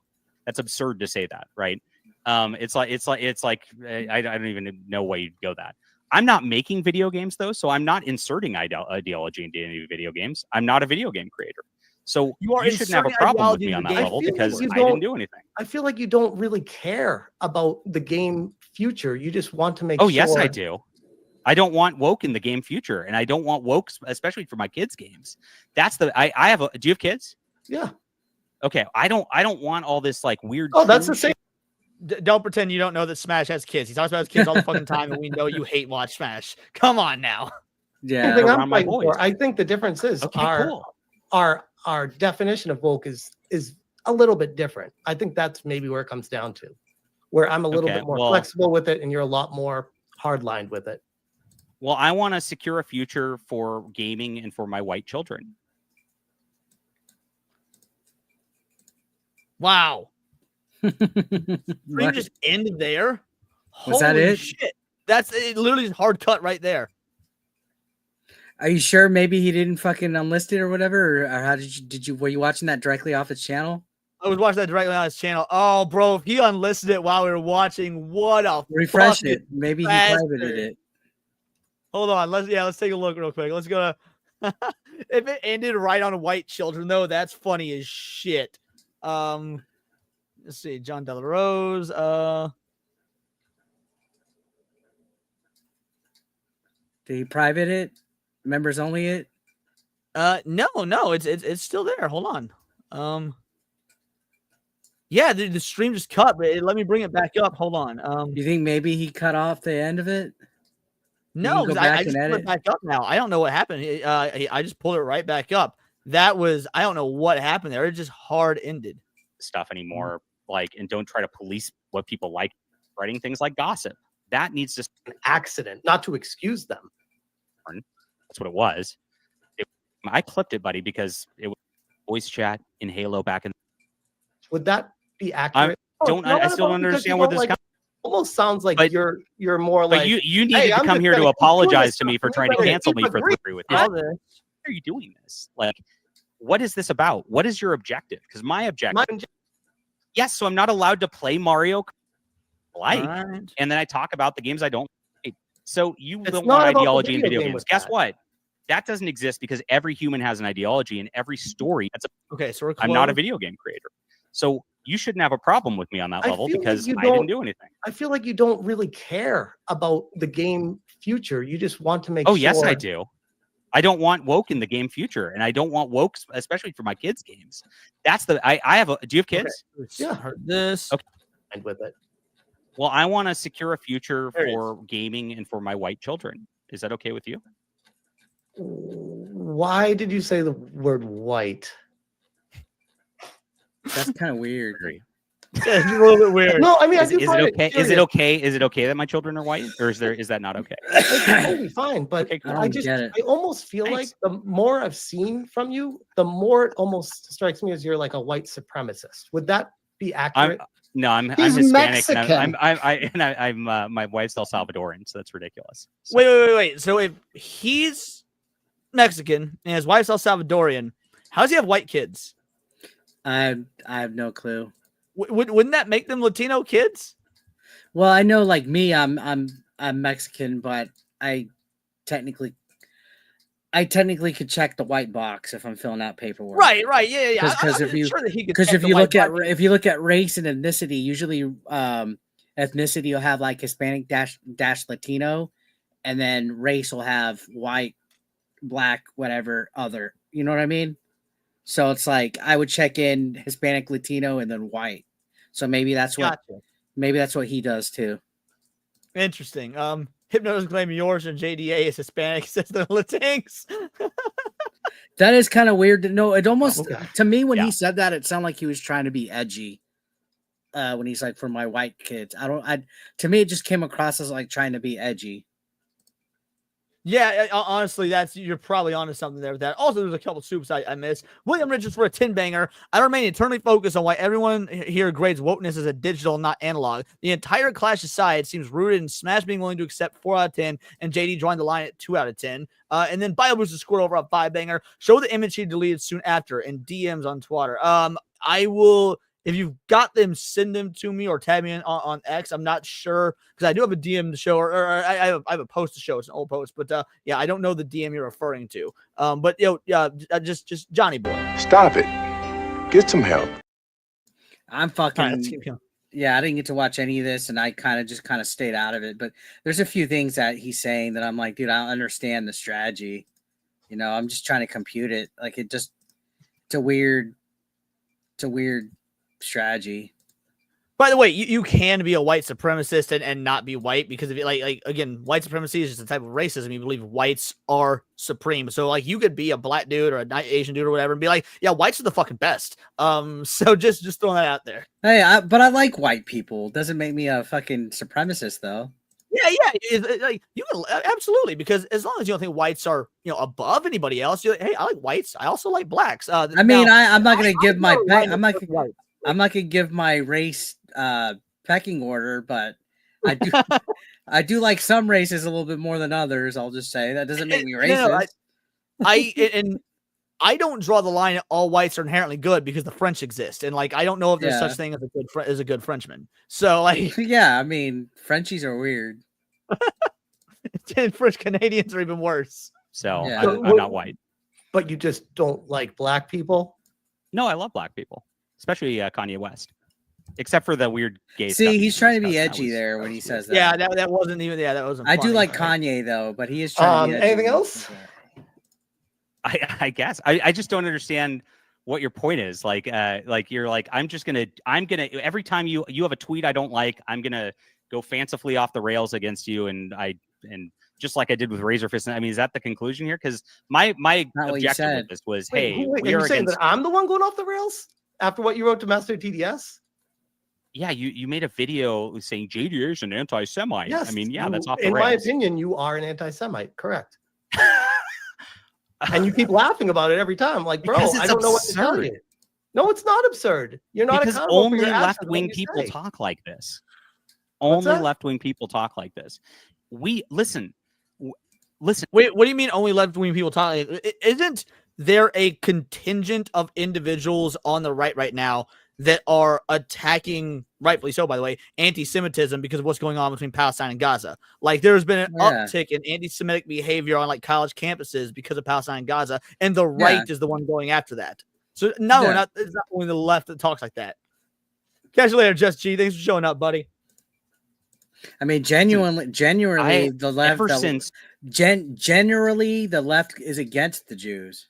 Speaker 5: That's absurd to say that, right? It's like I don't even know why you'd go that. I'm not making video games though, so I'm not inserting ideology into any video games. I'm not a video game creator, so you shouldn't have a problem with me on that level because I didn't do anything.
Speaker 6: I feel like you don't really care about the game future. You just want to make.
Speaker 5: Oh
Speaker 6: sure...
Speaker 5: yes, I do. I don't want woke in the game future, and I don't want woke, especially for my kids' games. That's the I have. Do you have kids?
Speaker 6: Yeah.
Speaker 5: Okay. I don't want all this like weird.
Speaker 6: Oh, that's the same.
Speaker 2: Don't pretend you don't know that Smash has kids. He talks about his kids all the fucking time, and we know you hate watch Smash. Come on now.
Speaker 4: Yeah,
Speaker 6: I'm fighting for. I think the difference is our definition of woke is a little bit different. I think that's maybe where it comes down to, where I'm a little bit more flexible with it, and you're a lot more hardlined with it.
Speaker 5: Well, I want to secure a future for gaming and for my white children.
Speaker 2: Wow. Stream just ended there.
Speaker 4: Was that it?
Speaker 2: Shit. That's it. Literally hard cut right there.
Speaker 4: Are you sure maybe he didn't fucking unlist it or whatever? Or how were you watching that directly off his channel?
Speaker 2: I was watching that directly on his channel. Oh, bro, if he unlisted it while we were watching, what a
Speaker 4: refresh it. Maybe he privated it.
Speaker 2: Hold on. Let's take a look real quick. Let's go to if it ended right on white children, though, that's funny as shit. Let's see, John Delarose.
Speaker 4: Did he private it? Members only it?
Speaker 2: No, it's still there. Hold on. Yeah, the stream just cut, but let me bring it back up. Hold on.
Speaker 4: You think maybe he cut off the end of it?
Speaker 2: No, because I just pulled it back up now. I don't know what happened. I just pulled it right back up. That was, I don't know what happened there. It just hard ended.
Speaker 5: Stuff anymore. Like, and don't try to police what people like, writing things like gossip. That needs to be
Speaker 6: an accident, not to excuse them.
Speaker 5: That's what it was. I clipped it, buddy, because it was voice chat in Halo back in.
Speaker 6: Would that be accurate?
Speaker 5: I still don't understand where this comes.
Speaker 6: Almost sounds like you're more like.
Speaker 5: But you needed to come here to apologize to me for trying to cancel me for agree with you. Why are you doing this? Like, what is this about? What is your objective? Because my objective. Yes, so I'm not allowed to play Mario and then I talk about the games I don't like. So you don't want ideology in video games. Guess what? That doesn't exist because every human has an ideology and every story.
Speaker 2: Okay, so
Speaker 5: I'm not a video game creator. So you shouldn't have a problem with me on that level because I didn't do anything.
Speaker 6: I feel like you don't really care about the game future. You just want to make
Speaker 5: sure. Oh, yes, I do. I don't want woke in the game future, and I don't want woke, especially for my kids' games. That's the I have. Do you have kids?
Speaker 6: Okay. Yeah,
Speaker 2: heard this.
Speaker 5: Okay,
Speaker 6: and with it.
Speaker 5: Well, I want to secure a future for gaming and for my white children. Is that okay with you?
Speaker 6: Why did you say the word white?
Speaker 4: That's kind of weird.
Speaker 2: It's a little bit weird.
Speaker 6: No, I mean,
Speaker 5: is it okay? Is it okay? Is it okay that my children are white, or is that not okay?
Speaker 6: It's totally fine, but
Speaker 5: okay, cool.
Speaker 6: I almost feel like the more I've seen from you, the more it almost strikes me as you're like a white supremacist. Would that be accurate?
Speaker 5: I'm Hispanic. And my wife's El Salvadorian, so that's ridiculous. So.
Speaker 2: Wait. So if he's Mexican and his wife's El Salvadorian, how does he have white kids?
Speaker 4: I have no clue.
Speaker 2: Wouldn't that make them Latino kids?
Speaker 4: Well, I know, like me, I'm Mexican, but I technically could check the white box if I'm filling out paperwork.
Speaker 2: Right, yeah.
Speaker 4: Because if you look at race and ethnicity, usually ethnicity will have like Hispanic dash Latino, and then race will have white, black, whatever other. You know what I mean? So it's like I would check in Hispanic, Latino, and then white. So maybe that's what he does too.
Speaker 2: Interesting. Hypnosis claiming yours and JDA is Hispanic, says the Latinx.
Speaker 4: That is kind of weird to know. It almost to me when he said that, it sounded like he was trying to be edgy. When he's like, for my white kids, to me it just came across as like trying to be edgy.
Speaker 2: Yeah, honestly, you're probably onto something there with that. Also, there's a couple soups I missed. William Richards for a 10 banger. I remain eternally focused on why everyone here grades wokeness as a digital, not analog. The entire clash aside seems rooted in Smash being willing to accept 4 out of 10 and JD drawing the line at 2 out of 10. And then BioBooster scored over a 5 banger. Show the image he deleted soon after and DMs on Twitter. I will. If you've got them, send them to me or tag me on X. I'm not sure because I do have a DM to show, or I have a post to show. It's an old post, but yeah, I don't know the DM you're referring to. But just Johnny boy.
Speaker 15: Stop it. Get some help.
Speaker 4: I'm fucking. Yeah, I didn't get to watch any of this, and I kind of stayed out of it. But there's a few things that he's saying that I'm like, dude, I don't understand the strategy. You know, I'm just trying to compute it. Like it's a weird strategy.
Speaker 2: By the way, you can be a white supremacist and not be white because if like again, white supremacy is just a type of racism. You believe whites are supreme. So like you could be a black dude or a Asian dude or whatever and be like, yeah, whites are the fucking best. So just throwing that out there.
Speaker 4: Hey, but I like white people. Doesn't make me a fucking supremacist though.
Speaker 2: Yeah, like you can absolutely, because as long as you don't think whites are above anybody else, you're like, hey, I like whites. I also like blacks.
Speaker 4: I'm not gonna give my I'm not gonna give my race pecking order, but I do I do like some races a little bit more than others. I'll just say that doesn't make me racist.
Speaker 2: I don't draw the line at all whites are inherently good because the French exist, and like I don't know if there's such thing as a good Frenchman. So like,
Speaker 4: yeah, I mean Frenchies are weird.
Speaker 2: And French Canadians are even worse.
Speaker 5: So yeah. I'm not white.
Speaker 6: But you just don't like black people?
Speaker 5: No, I love black people, especially Kanye West. Except for the weird gay stuff.
Speaker 4: See, he's trying to be edgy there when he says that.
Speaker 2: Yeah, that wasn't even. Yeah, that wasn't.
Speaker 4: I do like Kanye though, but he is trying to be edgy.
Speaker 6: Anything else?
Speaker 5: I guess I just don't understand what your point is. Like you're like I'm gonna every time you have a tweet I don't like, I'm gonna go fancifully off the rails against you, and just like I did with Razorfist. I mean, is that the conclusion here? Because my objective with this was, hey,
Speaker 6: are you saying that I'm the one going off the rails after what you wrote to Master TDS?
Speaker 5: Yeah, you made a video saying JD is an anti-Semite.
Speaker 6: Yes,
Speaker 5: I mean, yeah, that's off the rails.
Speaker 6: In my opinion, you are an anti-Semite. Correct. And you keep laughing about it every time. Like, bro, I don't know what to tell you. No, it's not absurd. You're not
Speaker 5: because only left-wing people talk like this. Only left-wing people talk like this. Listen.
Speaker 2: Wait, what do you mean only left-wing people talk? Isn't there a contingent of individuals on the right now that are attacking, rightfully so, by the way, anti-Semitism because of what's going on between Palestine and Gaza? Like, there's been an uptick in anti-Semitic behavior on like college campuses because of Palestine and Gaza, and the right is the one going after that. So no, it's not only the left that talks like that. Catch you later, Just G. Thanks for showing up, buddy.
Speaker 4: I mean, genuinely, the left. Generally, the left is against the Jews.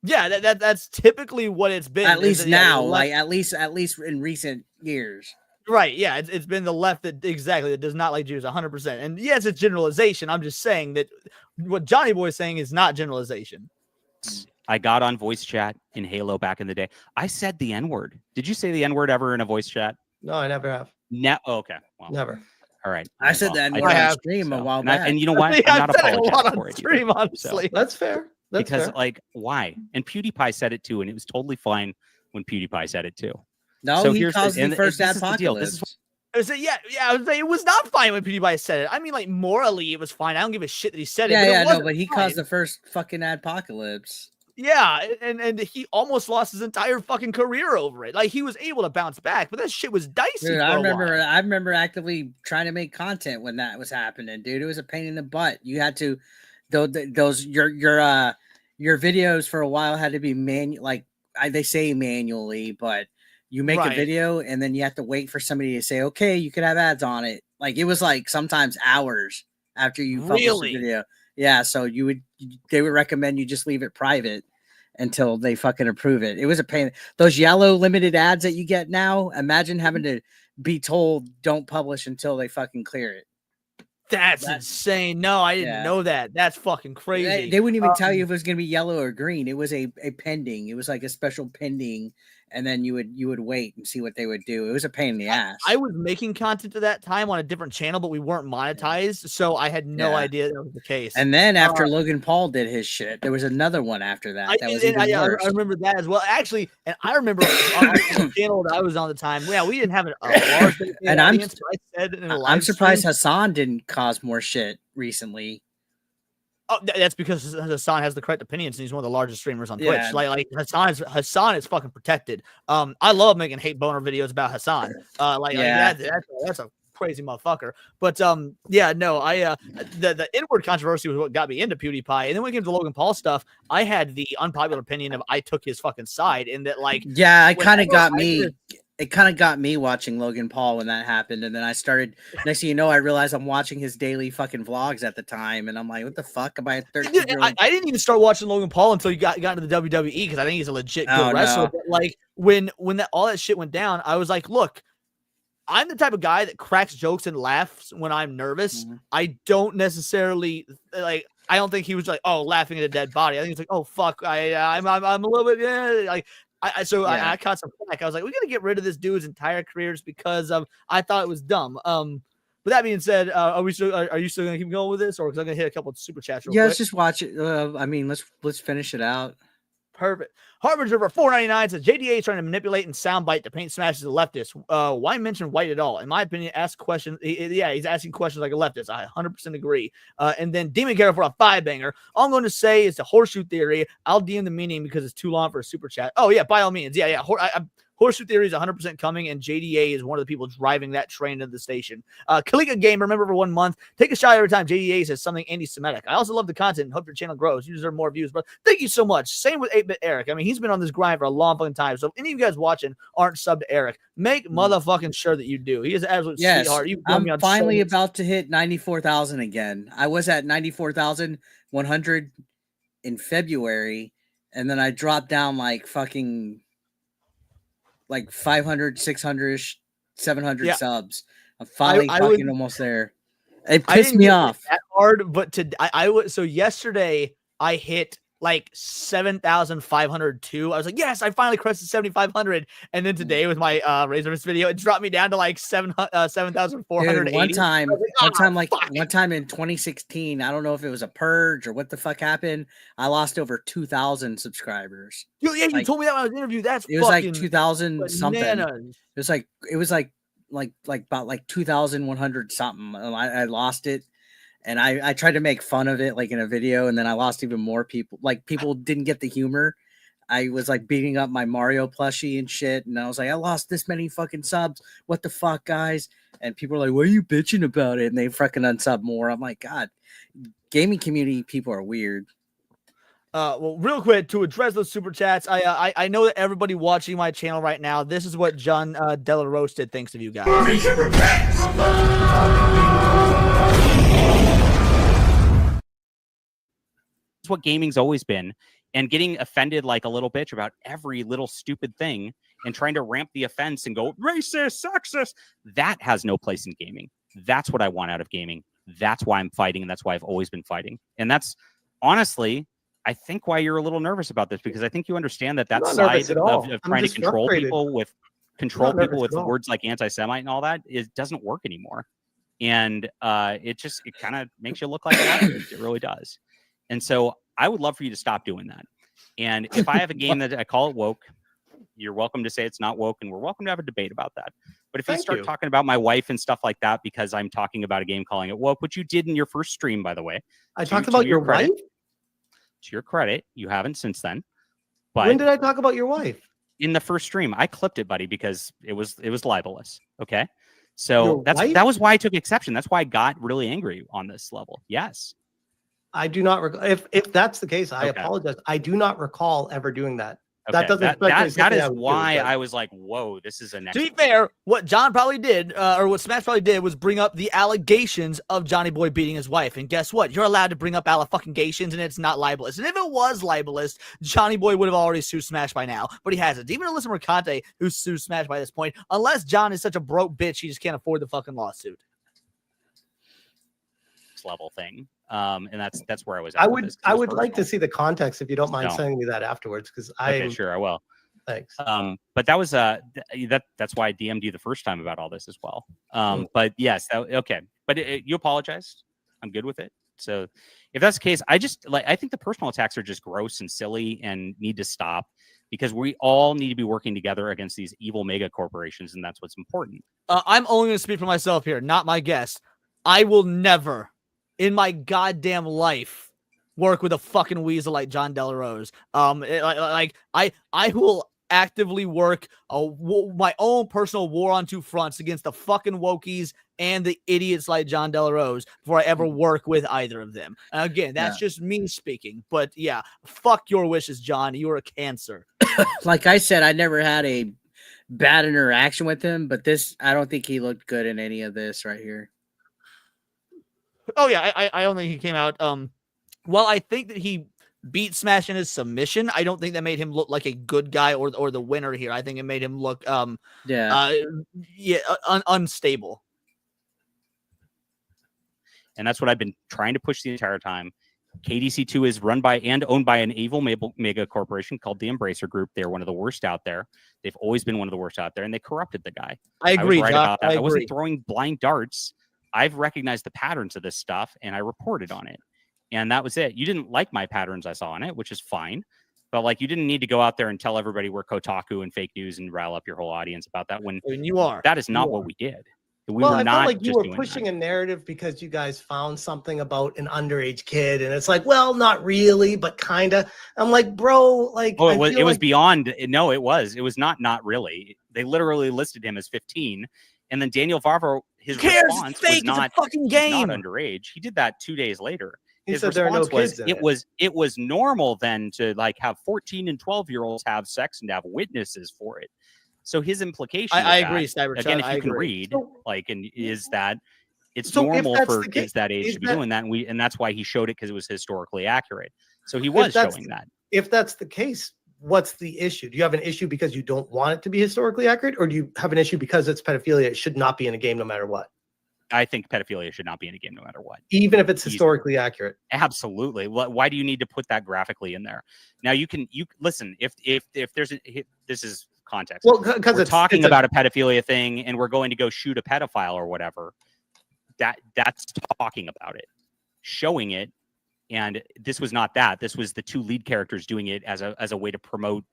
Speaker 2: Yeah, that's typically what it's been.
Speaker 4: At least now, like at least in recent years.
Speaker 2: Right. Yeah, it's been the left that does not like Jews 100%. And yes, it's generalization. I'm just saying that what Johnny Boy is saying is not generalization.
Speaker 5: I got on voice chat in Halo back in the day. I said the N-word. Did you say the N-word ever in a voice chat?
Speaker 6: No, I never have.
Speaker 5: Okay. Well,
Speaker 6: never.
Speaker 5: All right.
Speaker 4: I said that on stream a while back.
Speaker 5: And you know what? I'm not apologizing for it.
Speaker 2: Stream, honestly.
Speaker 6: That's fair.
Speaker 5: Because like, why? And PewDiePie said it too, and it was totally fine when PewDiePie said it too.
Speaker 4: No, so he caused the first apocalypse.
Speaker 2: I was it was not fine when PewDiePie said it. I mean, like, morally, it was fine. I don't give a shit that he said it.
Speaker 4: But he caused the first fucking apocalypse.
Speaker 2: Yeah, and he almost lost his entire fucking career over it. Like, he was able to bounce back, but that shit was dicey.
Speaker 4: Dude, I remember actively trying to make content when that was happening, dude. It was a pain in the butt. You had to your videos for a while had to be they say manually, but you make a video and then you have to wait for somebody to say, okay, you could have ads on it. Like, it was like sometimes hours after you published the video. Yeah, so they would recommend you just leave it private, until they fucking approve it. It was a pain. Those yellow limited ads that you get now, imagine having to be told don't publish until they fucking clear it.
Speaker 2: That's insane. No, I didn't know that. That's fucking crazy.
Speaker 4: They wouldn't even tell you if it was going to be yellow or green. It was a pending. It was like a special pending, and then you would wait and see what they would do. It was a pain in the ass.
Speaker 2: I was making content at that time on a different channel, but we weren't monetized, so I had no idea that was the case.
Speaker 4: And then after Logan Paul did his shit, there was another one after that.
Speaker 2: I remember that as well. Actually, and I remember on the channel that I was on the time. Yeah, we didn't have a large
Speaker 4: and
Speaker 2: audience. I'm
Speaker 4: surprised Hassan didn't cause more shit recently.
Speaker 2: Oh, that's because Hassan has the correct opinions and he's one of the largest streamers on Twitch. Like Hassan is fucking protected. I love making hate boner videos about Hassan. That's a crazy motherfucker. But the inward controversy was what got me into PewDiePie. And then when we came to Logan Paul stuff, I had the unpopular opinion of I took his fucking side, and that
Speaker 4: it kind of got me watching Logan Paul when that happened. And then I started, next thing you know, I realized I'm watching his daily fucking vlogs at the time. And I'm like, what the fuck? Am I a 13-year-old?
Speaker 2: I didn't even start watching Logan Paul until you got into the WWE, because I think he's a legit good wrestler. But like when all that shit went down, I was like, look, I'm the type of guy that cracks jokes and laughs when I'm nervous. I don't necessarily like. I don't think he was like, oh, laughing at a dead body. I think it's like, oh fuck, I'm a little bit like. I caught some flack. I was like, we got to get rid of this dude's entire careers because I thought it was dumb. But that being said, are you still going to keep going with this, or because I'm going to hit a couple of super chats? Real quick?
Speaker 4: Let's just watch it. Let's finish it out.
Speaker 2: Perfect. Harbinger for $4.99 says JDA is trying to manipulate and soundbite to paint smashes the leftists. Why mention white at all? In my opinion, ask questions. He's asking questions like a leftist. I 100% agree. And then Demon Carol for a 5-banger. All I'm going to say is the horseshoe theory. I'll DM the meaning because it's too long for a super chat. Oh yeah, by all means. Yeah. Horseshoe theory is 100% coming, and JDA is one of the people driving that train to the station. Kalika Game, remember for 1 month. Take a shot every time JDA says something anti-Semitic. I also love the content and hope your channel grows. You deserve more views, but thank you so much. Same with 8-Bit Eric. I mean, he's been on this grind for a long fucking time. So if any of you guys watching aren't subbed to Eric, make motherfucking sure that you do. He is an absolute sweetheart.
Speaker 4: I'm finally about to hit 94,000 again. I was at 94,100 in February, and then I dropped down like fucking 500, 600, 700 subs. I'm finally fucking almost there. It pissed me off.
Speaker 2: That hard, but so yesterday I hit like 7,502. I was like, yes, I finally crested 7,500. And then today with my Razorfist video, it dropped me down to like 7,480.
Speaker 4: One time in 2016, I don't know if it was a purge or what the fuck happened. I lost over 2,000 subscribers.
Speaker 2: Dude, yeah, you told me that when I was interviewed. It
Speaker 4: was like 2,000 something. It was like about 2,100 something. I lost it. And I tried to make fun of it like in a video, and then I lost even more people. Like, people didn't get the humor. I was like beating up my Mario plushie and shit, and I was like, I lost this many fucking subs. What the fuck, guys? And people are like, what are you bitching about it? And they fucking unsub more. I'm like, God, gaming community people are weird.
Speaker 2: Well, real quick, to address those super chats, I know that everybody watching my channel right now, this is what John Della Roasted thinks of you guys.
Speaker 5: It's what gaming's always been, and getting offended like a little bitch about every little stupid thing and trying to ramp the offense and go racist, sexist, that has no place in gaming. That's what I want out of gaming. That's why I'm fighting, and that's why I've always been fighting. And that's honestly, I think, why you're a little nervous about this, because I think you understand that side of trying to control people with words like anti-Semite and all that doesn't work anymore. And it kind of makes you look like a leftist. It really does. And so I would love for you to stop doing that. And if I have a game that I call it woke, you're welcome to say it's not woke, and we're welcome to have a debate about that. But if you start talking about my wife and stuff like that because I'm talking about a game calling it woke, which you did in your first stream, by the way.
Speaker 6: I talked about your wife?
Speaker 5: To your credit, you haven't since then. But
Speaker 6: when did I talk about your wife?
Speaker 5: In the first stream. I clipped it, buddy, because it was libelous. Okay. So that was why I took exception. That's why I got really angry on this level. Yes.
Speaker 6: I do not recall. If that's the case, I apologize. I do not recall ever doing that. That doesn't.
Speaker 5: That is why I was like, "Whoa, this is a next."
Speaker 2: To be fair, what John probably did, or what Smash probably did, was bring up the allegations of Johnny Boy beating his wife. And guess what? You're allowed to bring up allegations, and it's not libelous. And if it was libelous, Johnny Boy would have already sued Smash by now. But he hasn't. Even Alyssa Mercante, who sued Smash by this point, unless John is such a broke bitch, he just can't afford the fucking lawsuit.
Speaker 5: Level thing. And that's where I was at.
Speaker 6: I would like to see the context if you don't mind sending me that afterwards, because
Speaker 5: sure, I will.
Speaker 6: Thanks.
Speaker 5: But that was that's why I DM'd you the first time about all this as well. But yes, okay. But you apologized. I'm good with it. So if that's the case, I think the personal attacks are just gross and silly and need to stop, because we all need to be working together against these evil mega corporations, and that's what's important.
Speaker 2: I'm only going to speak for myself here, not my guest. I will never in my goddamn life work with a fucking weasel like John Delarose. I will actively work my own personal war on two fronts against the fucking wokies and the idiots like John Delarose before I ever work with either of them. Again, that's just me speaking, but yeah, fuck your wishes, John. You are a cancer.
Speaker 4: Like I said, I never had a bad interaction with him, but I don't think he looked good in any of this right here.
Speaker 2: Oh yeah, I don't think he came out. Well, I think that he beat Smash in his submission. I don't think that made him look like a good guy or the winner here. I think it made him look unstable.
Speaker 5: And that's what I've been trying to push the entire time. KDC2 is run by and owned by an evil mega corporation called the Embracer Group. They're one of the worst out there. They've always been one of the worst out there, and they corrupted the guy.
Speaker 2: I agree.
Speaker 5: I was right about that. I wasn't throwing blind darts. I've recognized the patterns of this stuff, and I reported on it. And that was it. You didn't like my patterns I saw on it, which is fine. But you didn't need to go out there and tell everybody we're Kotaku and fake news and rile up your whole audience about that when
Speaker 2: you are.
Speaker 5: That is not what we did. We
Speaker 6: were
Speaker 5: not
Speaker 6: I felt like you
Speaker 5: just
Speaker 6: were pushing a narrative because you guys found something about an underage kid, and it's like, well, not really, but kind of. I'm like, bro,
Speaker 5: it was beyond. No, it was not really. They literally listed him as 15, and then Daniel Favreau, his response was not
Speaker 2: fucking game.
Speaker 5: Not underage. He did that 2 days later.
Speaker 6: His response was
Speaker 5: it was normal then to have 14 and 12-year-olds have sex and to have witnesses for it. So his implication,
Speaker 2: I agree, Cyberchat,
Speaker 5: again, if you can read, is that it's normal for kids that age to be doing that, and that's why he showed it, because it was historically accurate. So he was showing that.
Speaker 6: If that's the case, what's the issue? Do you have an issue because you don't want it to be historically accurate, or do you have an issue because it's pedophilia? It should not be in a game no matter what.
Speaker 5: I think pedophilia should not be in a game no matter what,
Speaker 6: even if it's historically accurate.
Speaker 5: Absolutely. Why do you need to put that graphically in there? Now you listen. If there's this is context.
Speaker 6: Well, because
Speaker 5: we're talking about a pedophilia thing, and we're going to go shoot a pedophile or whatever. That's talking about it, showing it, and this was not that. This was the two lead characters doing it as a way to promote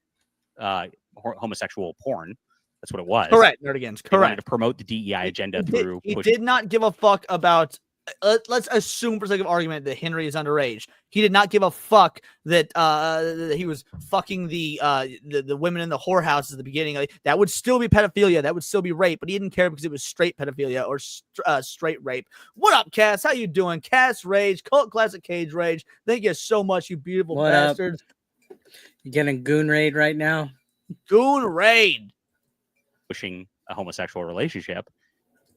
Speaker 5: homosexual porn. That's what it was.
Speaker 2: Correct, Nerdigans.
Speaker 5: They wanted to promote the DEI agenda through.
Speaker 2: He did not give a fuck about. Let's assume, for sake of argument, that Henry is underage. He did not give a fuck that he was fucking the women in the whorehouses at the beginning. That would still be pedophilia. That would still be rape. But he didn't care because it was straight pedophilia or straight rape. What up, Cass? How you doing? Cass Rage, Cult Classic Cage Rage. Thank you so much, you beautiful bastards.
Speaker 4: You getting goon raid right now?
Speaker 2: Goon raid.
Speaker 5: Pushing a homosexual relationship.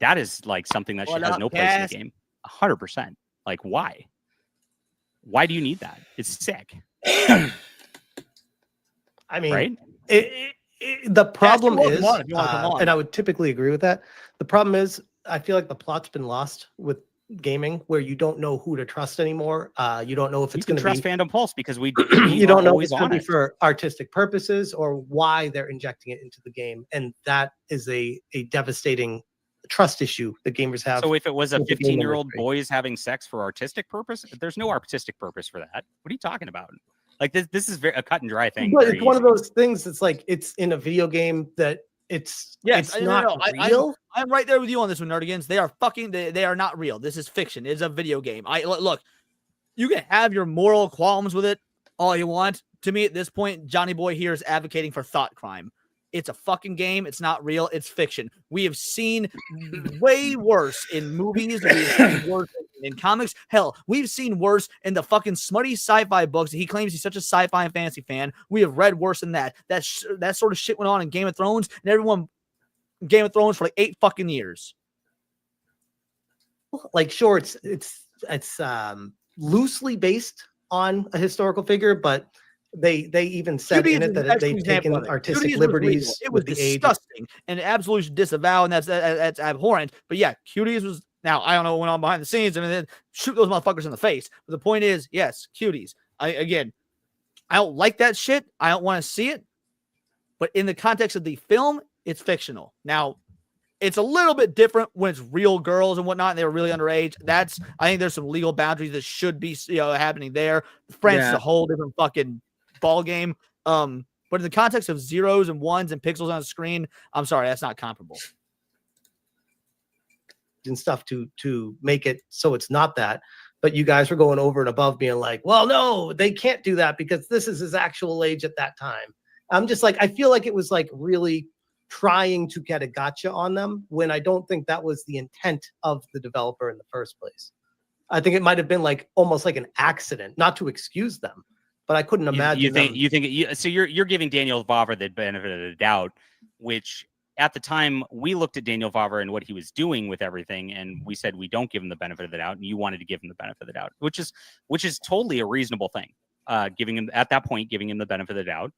Speaker 5: That is something that has no place in the game. 100%. Why? Why do you need that? It's sick.
Speaker 6: I mean,
Speaker 5: right?
Speaker 6: The problem is, and I would typically agree with that. The problem is, I feel like the plot's been lost with gaming, where you don't know who to trust anymore. You don't know if it's going to
Speaker 5: trust Fandom Pulse because
Speaker 6: you don't know if it's going to be for artistic purposes or why they're injecting it into the game, and that is a devastating trust issue that gamers have.
Speaker 5: So if it was a 15-year-old boys having sex for artistic purpose, there's no artistic purpose for that. What are you talking about? This is a cut and dry thing.
Speaker 6: But it's one of those things. It's it's in a video game that it's not real.
Speaker 2: I'm right there with you on this one, Nerdigans. They are fucking. They are not real. This is fiction. It's a video game. Look. You can have your moral qualms with it all you want. To me, at this point, Johnny Boy here is advocating for thought crime. It's a fucking game. It's not real. It's fiction. We have seen way worse in movies. We have seen worse in in comics. Hell, we've seen worse in the fucking smutty sci-fi books. He claims he's such a sci-fi and fantasy fan. We have read worse than that. That sort of shit went on in Game of Thrones, and everyone Game of Thrones for like 8 fucking years.
Speaker 6: Like, sure, it's loosely based on a historical figure, but they even said in it that they've taken artistic liberties.
Speaker 2: It was disgusting and absolutely disavow, and that's abhorrent. But yeah, Cuties was. Now I don't know what went on behind the scenes. I mean, then shoot those motherfuckers in the face. But the point is, yes, Cuties. I don't like that shit. I don't want to see it. But in the context of the film, it's fictional. Now, it's a little bit different when it's real girls and whatnot, and they were really underage. I think there's some legal boundaries that should be, happening there. France is a whole different fucking ball game. But in the context of zeros and ones and pixels on the screen, I'm sorry, that's not comparable.
Speaker 6: And stuff to make it so it's not that. But you guys were going over and above being like, well, no, they can't do that because this is his actual age at that time. I'm just like, I feel like it was like really trying to get a gotcha on them when I don't think that was the intent of the developer in the first place. I think it might have been like almost like an accident, not to excuse them, but I couldn't imagine.
Speaker 5: So you're giving Daniel Vavra the benefit of the doubt, which at the time we looked at Daniel Vavra and what he was doing with everything, and we said we don't give him the benefit of the doubt, and you wanted to give him the benefit of the doubt, which is totally a reasonable thing. Giving him the benefit of the doubt.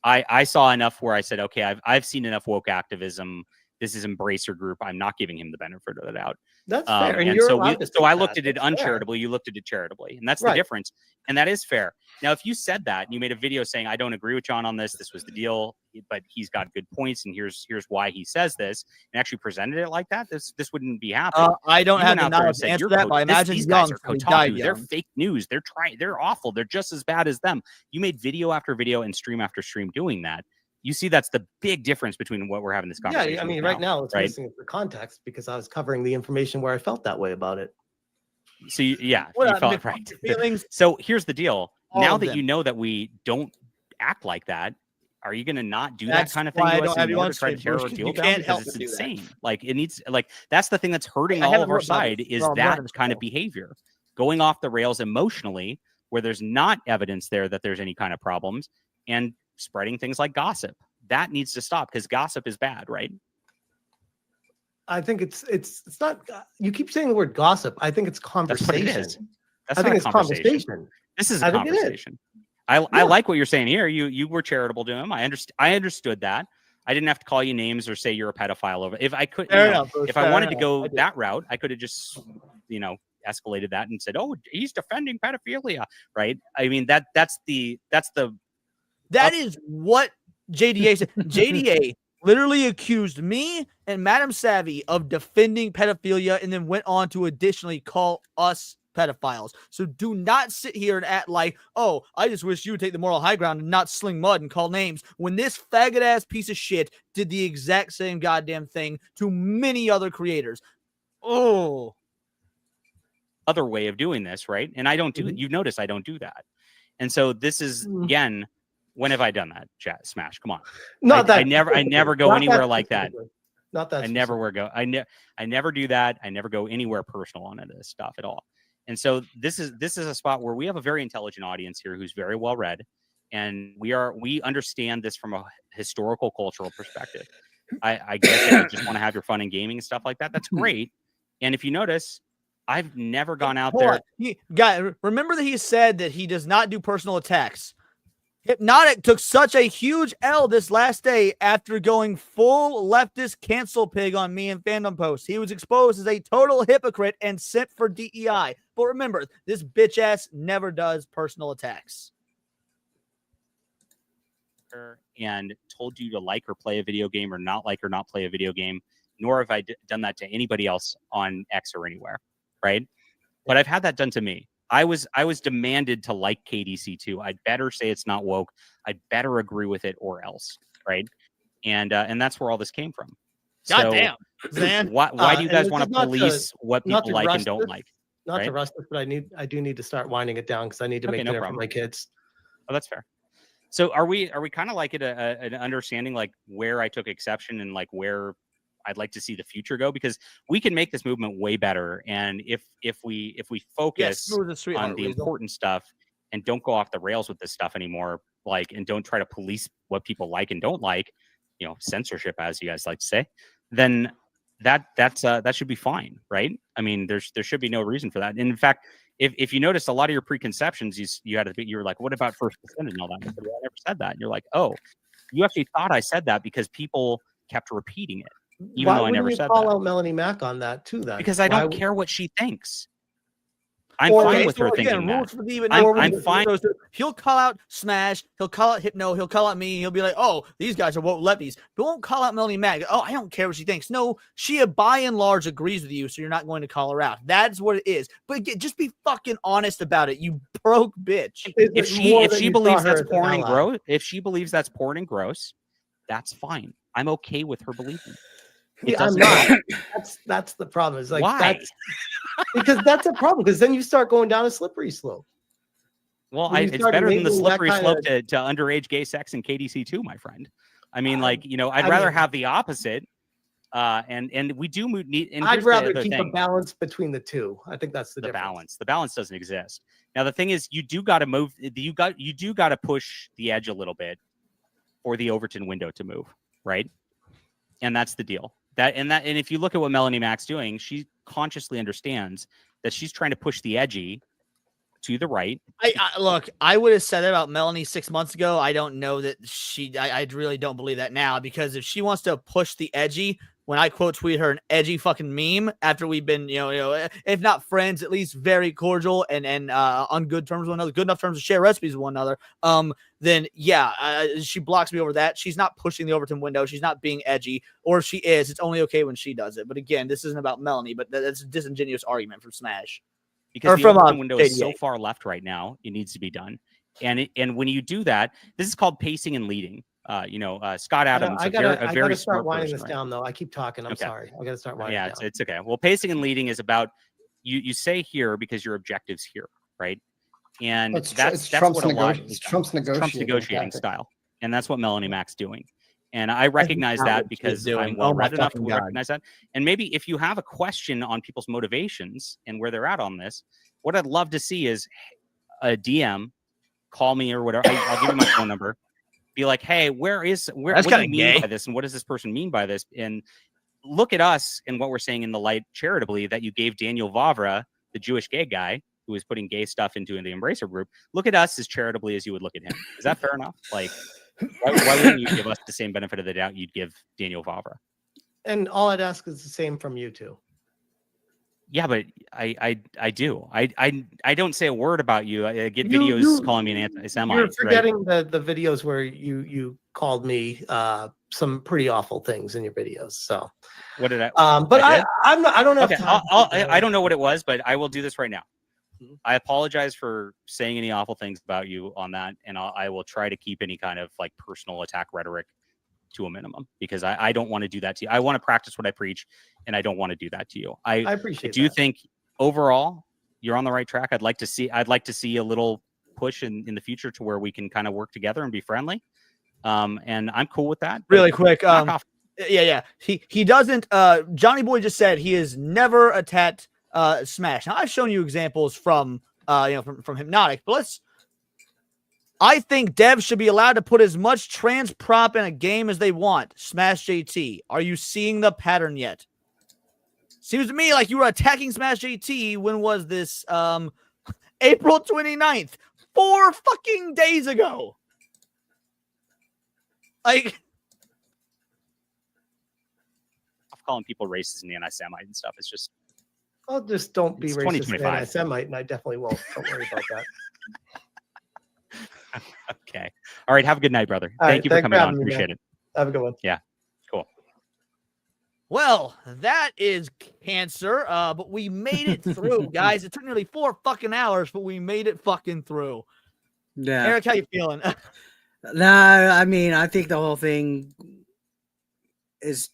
Speaker 5: I saw enough where I said, okay, I've seen enough woke activism. This is Embracer Group. I'm not giving him the benefit of the doubt.
Speaker 6: That's fair.
Speaker 5: And so I looked at it uncharitably. You looked at it charitably. And that's the difference. And that is fair. Now, if you said that and you made a video saying, I don't agree with John on this, this was the deal, but he's got good points, and here's why he says this, and actually presented it like that, this wouldn't be happening.
Speaker 2: I don't have the knowledge to answer that, but I imagine
Speaker 5: these guys are Kotaku. They're fake news. They're awful. They're just as bad as them. You made video after video and stream after stream doing that. You see, that's the big difference between what we're having this conversation.
Speaker 6: Yeah, I mean, right now it's missing the context because I was covering the information where I felt that way about it.
Speaker 5: So you felt right. So here's the deal. Now that you know that we don't act like that, are you going to not do that kind of thing to us in order to try to tear our deal down? Because it's insane. Like, it needs, like, that's the thing that's hurting all of our side is that kind of behavior, going off the rails emotionally, where there's not evidence there that there's any kind of problems, and spreading things like gossip. That needs to stop because gossip is bad, right?
Speaker 6: I think it's not. You keep saying the word gossip. I think it's conversation.
Speaker 5: That's what it is. I think it's conversation. This is a conversation. I like what you're saying here. You were charitable to him. I understood that. I didn't have to call you names or say you're a pedophile over. If I could, if I wanted to go that route, I could have just, escalated that and said, "Oh, he's defending pedophilia," right? I mean, that's
Speaker 2: what JDA said. JDA literally accused me and Madam Savvy of defending pedophilia and then went on to additionally call us pedophiles. So do not sit here and act like, oh, I just wish you would take the moral high ground and not sling mud and call names, when this faggot ass piece of shit did the exact same goddamn thing to many other creators. Oh,
Speaker 5: other way of doing this, right? And I don't do it. You've noticed I don't do that. And so this is, again, when have I done that? Chat Smash, come on. I never go anywhere like that.
Speaker 6: Not that.
Speaker 5: I never do that. I never go anywhere personal on this stuff at all. And so this is a spot where we have a very intelligent audience here who's very well read, and we understand this from a historical cultural perspective. I get that you just want to have your fun in gaming and stuff like that. That's great. And if you notice, I've never gone out there.
Speaker 2: Remember that he said that he does not do personal attacks. Hypnotic took such a huge L this last day after going full leftist cancel pig on me in fandom posts. He was exposed as a total hypocrite and sent for DEI. But remember, this bitch ass never does personal attacks.
Speaker 5: And told you to like or play a video game or not like or not play a video game, nor have I done that to anybody else on X or anywhere, right? But I've had that done to me. I was demanded to like KDC 2. I'd better say it's not woke. I'd better agree with it or else, right? And that's where all this came from.
Speaker 2: Goddamn.
Speaker 5: So, why do you guys want to police what people like and don't like?
Speaker 6: Not to rush this, but I do need to start winding it down because I need to make dinner for my kids.
Speaker 5: Oh, that's fair. So are we kind of like an understanding like where I took exception and like where I'd like to see the future go, because we can make this movement way better. And if we focus on the important stuff and don't go off the rails with this stuff anymore, like, and don't try to police what people like and don't like, you know, censorship, as you guys like to say, then that should be fine, right? I mean, there should be no reason for that. And in fact, if you notice a lot of your preconceptions, you were like, what about First Descendant and all that? I said, well, I never said that. And you're like, oh, you actually thought I said that because people kept repeating it, even though I never said that.
Speaker 6: Why would you call out Melanie Mack on that too, then?
Speaker 5: Because I don't care what she thinks. I'm fine with her thinking that. I'm fine.
Speaker 2: He'll call out Smash. He'll call out Hypno. He'll call out me. He'll be like, "Oh, these guys are woke lefties." But won't call out Melanie Mack. Oh, I don't care what she thinks. No, she by and large agrees with you, so you're not going to call her out. That's what it is. But just be fucking honest about it, you broke bitch.
Speaker 5: If she believes that's porn and gross, that's fine. I'm okay with her believing.
Speaker 6: I'm not. That's the problem. It's like,
Speaker 5: why?
Speaker 6: Because that's a problem. Because then you start going down a slippery slope.
Speaker 5: Well, it's better than the slippery slope to underage gay sex and KDC too, my friend. I mean, like, you know, I'd rather have the opposite. And we do need.
Speaker 6: I'd rather keep a balance between the two. I think that's the
Speaker 5: difference. The balance doesn't exist. Now, the thing is, you do got to move. You do got to push the edge a little bit for the Overton window to move, right? And that's the deal. And if you look at what Melanie Mack's doing, she consciously understands that she's trying to push the edgy to the right.
Speaker 2: Look, I would have said that about Melanie 6 months ago. I don't know that I really don't believe that now, because if she wants to push the edgy, when I quote tweet her an edgy fucking meme after we've been, you know, if not friends, at least very cordial and on good terms with one another, good enough terms to share recipes with one another, then yeah, she blocks me over that. She's not pushing the Overton window. She's not being edgy, or if she is, it's only okay when she does it. But again, this isn't about Melanie, but that's a disingenuous argument from Smash.
Speaker 5: Because the Overton window is so far left right now, it needs to be done. And when you do that, this is called pacing and leading. Scott Adams,
Speaker 6: I gotta start winding this down, though. I keep talking. I'm sorry. I gotta start winding down.
Speaker 5: It's okay. Well, pacing and leading is about you say here because your objective's here, right? And that's
Speaker 7: Trump's
Speaker 5: what a lot
Speaker 7: is Trump's
Speaker 5: negotiating style, and that's what Melanie Mack's doing. And I recognize that because I'm well read enough to recognize that. And maybe if you have a question on people's motivations and where they're at on this, what I'd love to see is a DM, call me or whatever. I'll give you my phone number. Be like, hey, what do you mean by this? And what does this person mean by this? And look at us and what we're saying in the light charitably that you gave Daniel Vavra, the Jewish gay guy who was putting gay stuff into the Embracer group. Look at us as charitably as you would look at him. Is that fair enough? Like, why wouldn't you give us the same benefit of the doubt you'd give Daniel Vavra?
Speaker 6: And all I'd ask is the same from you two.
Speaker 5: Yeah, but I do. I don't say a word about you. I get videos calling me an anti-Semite.
Speaker 6: You're forgetting the videos where you called me some pretty awful things in your videos. So
Speaker 5: what did I?
Speaker 6: But I'm not. I don't know.
Speaker 5: Okay, I don't know what it was, but I will do this right now. I apologize for saying any awful things about you on that, and I will try to keep any kind of like personal attack rhetoric to a minimum, because I don't want to do that to you. I want to practice what I preach, and I don't want to do that to you. I appreciate. Do you think overall you're on the right track? I'd like to see a little push in the future to where we can kind of work together and be friendly. And I'm cool with that.
Speaker 2: Really quick. Yeah. He doesn't. Johnny Boy just said he has never attacked Smash. Now I've shown you examples from from Hypnotic, but I think devs should be allowed to put as much trans prop in a game as they want. Smash JT. Are you seeing the pattern yet? Seems to me like you were attacking Smash JT. When was this? April 29th. 4 fucking days ago. Like,
Speaker 5: I'm calling people racist and anti-Semite and stuff. It's just.
Speaker 6: I'll just don't be racist and anti-Semite, and I definitely won't. Don't worry about that.
Speaker 5: Okay. All right. Have a good night, brother. Thank you for coming on. Appreciate it.
Speaker 6: Have a good one.
Speaker 5: Yeah. Cool.
Speaker 2: Well, that is cancer. But we made it through, guys. It took nearly 4 fucking hours, but we made it fucking through.
Speaker 4: Yeah.
Speaker 2: Eric, how you feeling?
Speaker 4: No, I mean, I think the whole thing is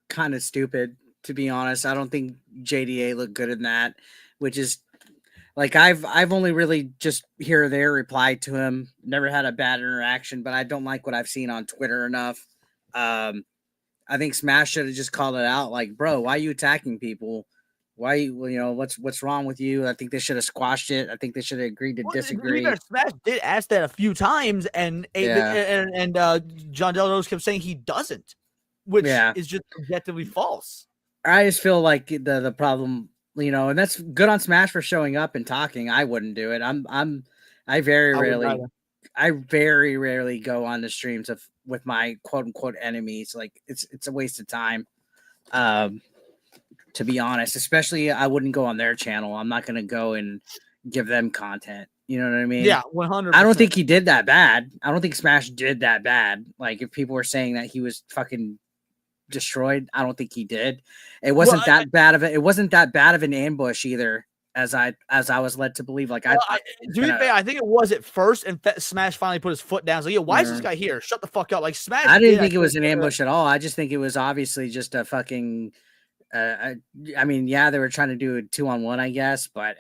Speaker 4: kind of stupid, to be honest. I don't think JDA looked good in that, which is like I've only really just here or there replied to him. Never had a bad interaction, but I don't like what I've seen on Twitter enough. I think Smash should have just called it out. Like, bro, why are you attacking people? Why, what's wrong with you? I think they should have squashed it. I think they should have agreed to disagree.
Speaker 2: Smash did ask that a few times, and John Del Rose kept saying he doesn't, which is just objectively false.
Speaker 4: I just feel like the problem, and that's good on Smash for showing up and talking. I wouldn't do it. I very rarely go on the streams with my quote unquote enemies. Like it's a waste of time. To be honest, especially I wouldn't go on their channel. I'm not going to go and give them content. You know what I mean?
Speaker 2: Yeah, 100%.
Speaker 4: I don't think he did that bad. I don't think Smash did that bad. Like if people were saying that he was fucking destroyed, I don't think he did. It wasn't bad of it. It wasn't that bad of an ambush either, as I was led to believe. Like
Speaker 2: to be fair, I think it was at first, and Smash finally put his foot down. So yeah, why is this guy here? Shut the fuck up! Like Smash.
Speaker 4: I didn't think it was an ambush at all. I just think it was obviously just a fucking. I mean, yeah, they were trying to do a 2-on-1, I guess, but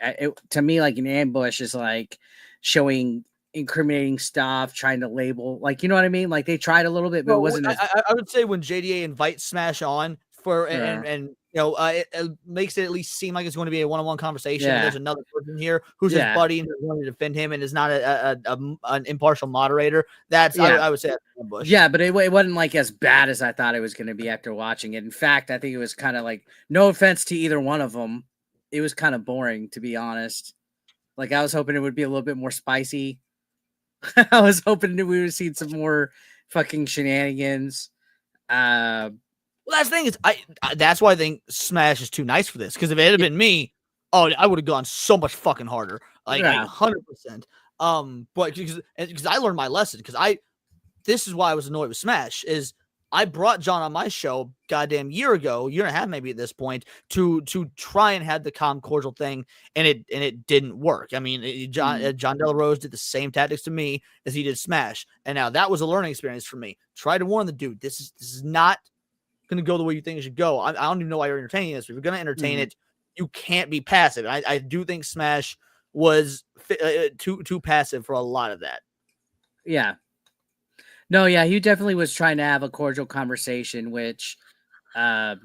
Speaker 4: to me, like an ambush is like showing incriminating stuff, trying to label, like, you know what I mean? Like they tried a little bit, but it wasn't.
Speaker 2: I would say when JDA invites Smash on for and it makes it at least seem like it's going to be a one-on-one conversation.
Speaker 4: Yeah.
Speaker 2: There's another person here who's his buddy and is going to defend him and is not an impartial moderator. That's I would say that's an ambush.
Speaker 4: Yeah, but it wasn't like as bad as I thought it was going to be after watching it. In fact, I think it was kind of like, no offense to either one of them, it was kind of boring, to be honest. Like I was hoping it would be a little bit more spicy. I was hoping that we would see some more fucking shenanigans.
Speaker 2: Well, that's the thing is, that's why I think Smash is too nice for this. Because if it had been me, I would have gone so much fucking harder, like 100%. But because I learned my lesson, this is why I was annoyed with Smash is I brought John on my show goddamn year ago, year and a half maybe at this point, to try and have the calm cordial thing, and it didn't work. I mean, John Del Rose did the same tactics to me as he did Smash, and now that was a learning experience for me. Try to warn the dude, this is not going to go the way you think it should go. I don't even know why you're entertaining this. If you're going to entertain it, you can't be passive. I do think Smash was too passive for a lot of that.
Speaker 4: Yeah. No, yeah, he definitely was trying to have a cordial conversation, which, I've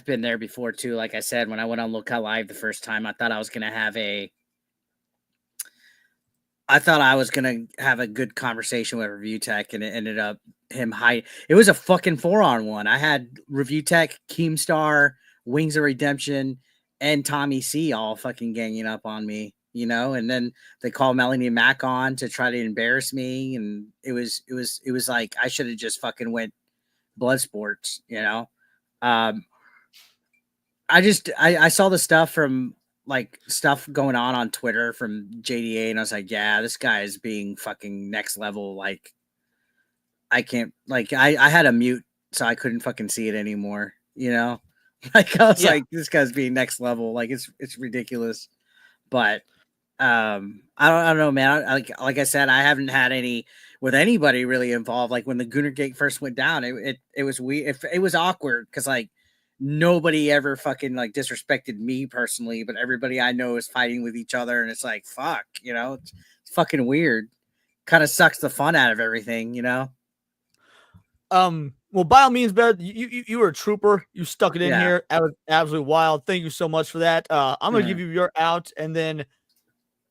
Speaker 4: been there before too. Like I said, when I went on Lookout Live the first time, I thought I was going to have a good conversation with Review Tech, and it ended up him high. It was a fucking 4-on-1. I had Review Tech, Keemstar, Wings of Redemption, and Tommy C all fucking ganging up on me, and then they called Melanie Mack on to try to embarrass me. And it was like, I should have just fucking went blood sports, I saw the stuff from stuff going on Twitter from JDA, and I was like, yeah, this guy is being fucking next level. Like I can't, I had a mute, so I couldn't fucking see it anymore. Like I was like, this guy's being next level. Like it's ridiculous. But I don't know, man. Like I said, I haven't had any with anybody really involved. Like when the Goonergate first went down, it was weird. It was awkward because nobody ever fucking disrespected me personally, but everybody I know is fighting with each other, and it's like, fuck, it's fucking weird. Kind of sucks the fun out of everything,
Speaker 2: Well, by all means, Ben, you were a trooper. You stuck it in here. That was absolutely wild. Thank you so much for that. I'm gonna give you your out, and then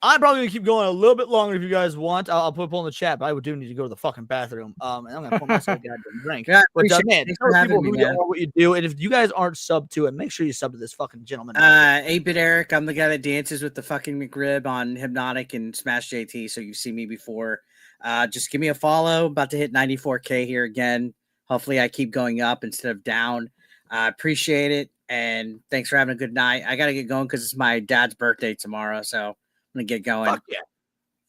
Speaker 2: I'm probably gonna keep going a little bit longer if you guys want. I'll put a poll in the chat, but I do need to go to the fucking bathroom. And I'm gonna pour myself a goddamn drink. Yeah,
Speaker 4: but
Speaker 2: man, tell people who you are, what you do, and if you guys aren't subbed to it, make sure you sub to this fucking gentleman.
Speaker 4: 8-Bit Eric, I'm the guy that dances with the fucking McRib on Hypnotic and Smash JT. So you've seen me before. Just give me a follow. About to hit 94K here again. Hopefully, I keep going up instead of down. Appreciate it, and thanks for having a good night. I gotta get going because it's my dad's birthday tomorrow, so I'm gonna get going.
Speaker 2: Fuck yeah!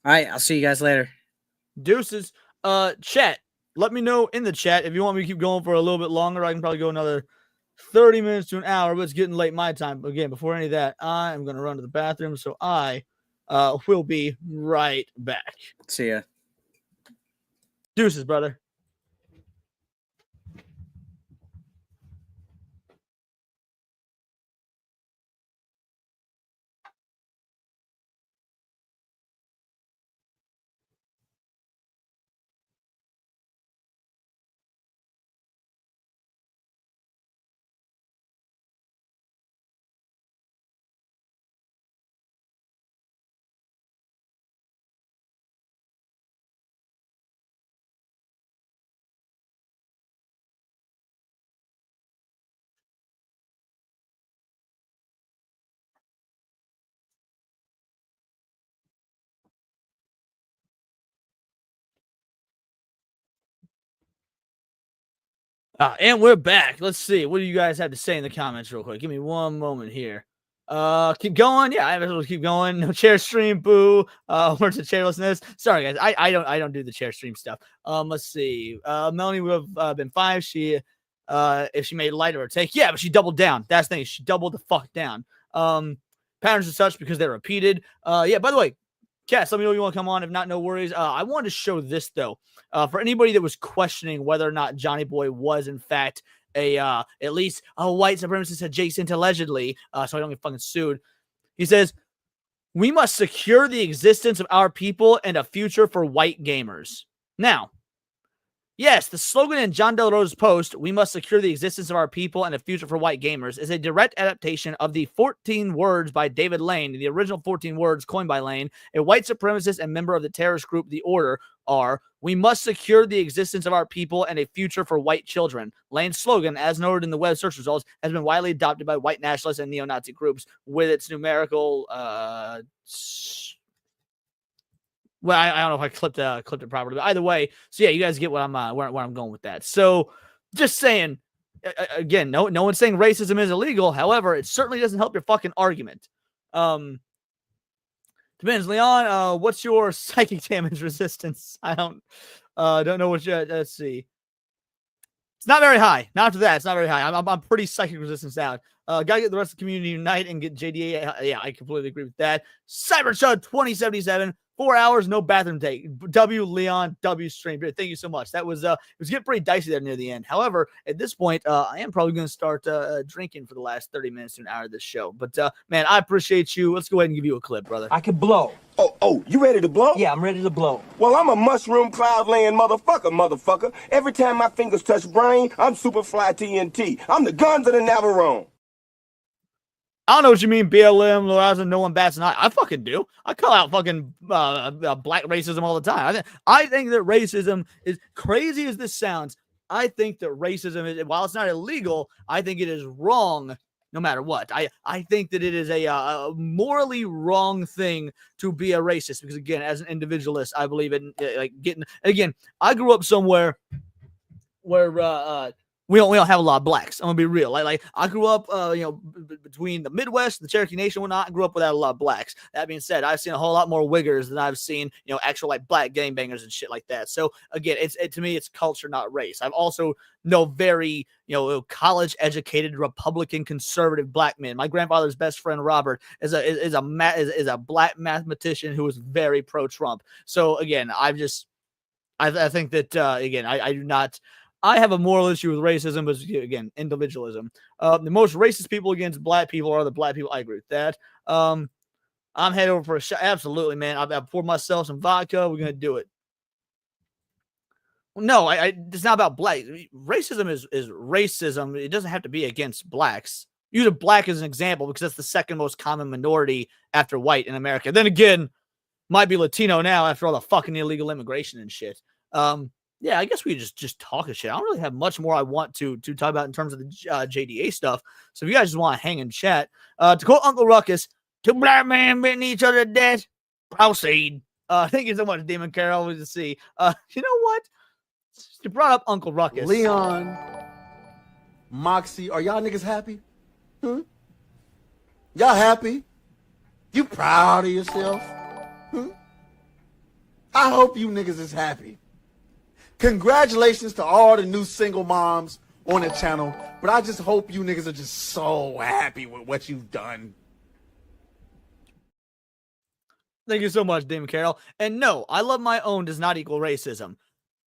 Speaker 4: All right, I'll see you guys later.
Speaker 2: Deuces. Chat. Let me know in the chat if you want me to keep going for a little bit longer. I can probably go another 30 minutes to an hour, but it's getting late my time. Again, before any of that, I am gonna run to the bathroom, so I will be right back.
Speaker 4: See ya.
Speaker 2: Deuces, brother. And we're back. Let's see. What do you guys have to say in the comments real quick? Give me one moment here. Keep going. Yeah, I will keep going. No chair stream, boo. Where's the chairlessness? Sorry, guys. I don't do the chair stream stuff. Let's see. Melanie would have been 5. She if she made light of her take. Yeah, but she doubled down. That's the thing. She doubled the fuck down. Patterns and such because they're repeated. Yeah, by the way, Cass, let me know if you want to come on. If not, no worries. I wanted to show this though. For anybody that was questioning whether or not Johnny Boy was in fact at least a white supremacist adjacent allegedly, so I don't get fucking sued. He says, "We must secure the existence of our people and a future for white gamers." Now, yes, the slogan in John Del Rosa's post, "We must secure the existence of our people and a future for white gamers," is a direct adaptation of the 14 words by David Lane, the original 14 words coined by Lane, a white supremacist and member of the terrorist group The Order, are, "We must secure the existence of our people and a future for white children." Lane's slogan, as noted in the web search results, has been widely adopted by white nationalists and neo-Nazi groups with its numerical well, I don't know if I clipped it properly, but either way, so yeah, you guys get what I'm where I'm going with that. So, just saying, again, no one's saying racism is illegal. However, it certainly doesn't help your fucking argument. Depends, Leon. What's your psychic damage resistance? I don't know what you. Let's see. It's not very high. Not after that. It's not very high. I'm pretty psychic resistance out. Gotta get the rest of the community unite and get JDA. Yeah, I completely agree with that. Cyberchud 2077. 4 hours, no bathroom take. W Leon, W stream. Thank you so much. That was it was getting pretty dicey there near the end. However, at this point, I am probably going to start drinking for the last 30 minutes to an hour of this show. But man, I appreciate you. Let's go ahead and give you a clip, brother.
Speaker 16: I can blow. Oh, you ready to blow? Yeah, I'm ready to blow. Well, I'm a mushroom cloud laying motherfucker. Every time my fingers touch brain, I'm Superfly TNT. I'm the guns of the Navarone.
Speaker 2: I don't know what you mean, BLM, Lorazan, no one bats an eye. I fucking do. I call out fucking black racism all the time. I think that racism is, crazy as this sounds, I think that racism is, while it's not illegal, I think it is wrong no matter what. I think that it is a morally wrong thing to be a racist because, again, as an individualist, I believe in like getting, again, I grew up somewhere where we don't have a lot of blacks. I'm gonna be real. Like I grew up, between the Midwest, the Cherokee Nation, whatnot. I grew up without a lot of blacks. That being said, I've seen a whole lot more wiggers than I've seen, actual like black gangbangers and shit like that. So again, to me, it's culture, not race. I've also know very, college educated Republican conservative black men. My grandfather's best friend Robert is a black mathematician who is very pro Trump. So again, I think that again, I do not. I have a moral issue with racism, but again, individualism. The most racist people against black people are the black people. I agree with that. I'm headed over for a shot. Absolutely, man. I've poured myself some vodka. We're gonna do it. No, it's not about black. Racism is racism. It doesn't have to be against blacks. Use a black as an example because that's the second most common minority after white in America. Then again, might be Latino now after all the fucking illegal immigration and shit. Yeah, I guess we just talk a shit. I don't really have much more I want to talk about in terms of the JDA stuff. So if you guys just want to hang and chat, to quote Uncle Ruckus, "Two black men beating each other to death. Proceed." Thank you so much, Demon Carol. Always to see. You know what? You brought up Uncle Ruckus.
Speaker 17: Leon, Moxie, are y'all niggas happy? Y'all happy? You proud of yourself? I hope you niggas is happy. Congratulations to all the new single moms on the channel, but I just hope you niggas are just so happy with what you've done.
Speaker 2: Thank you so much, Damon Carroll. And no, I love my own does not equal racism.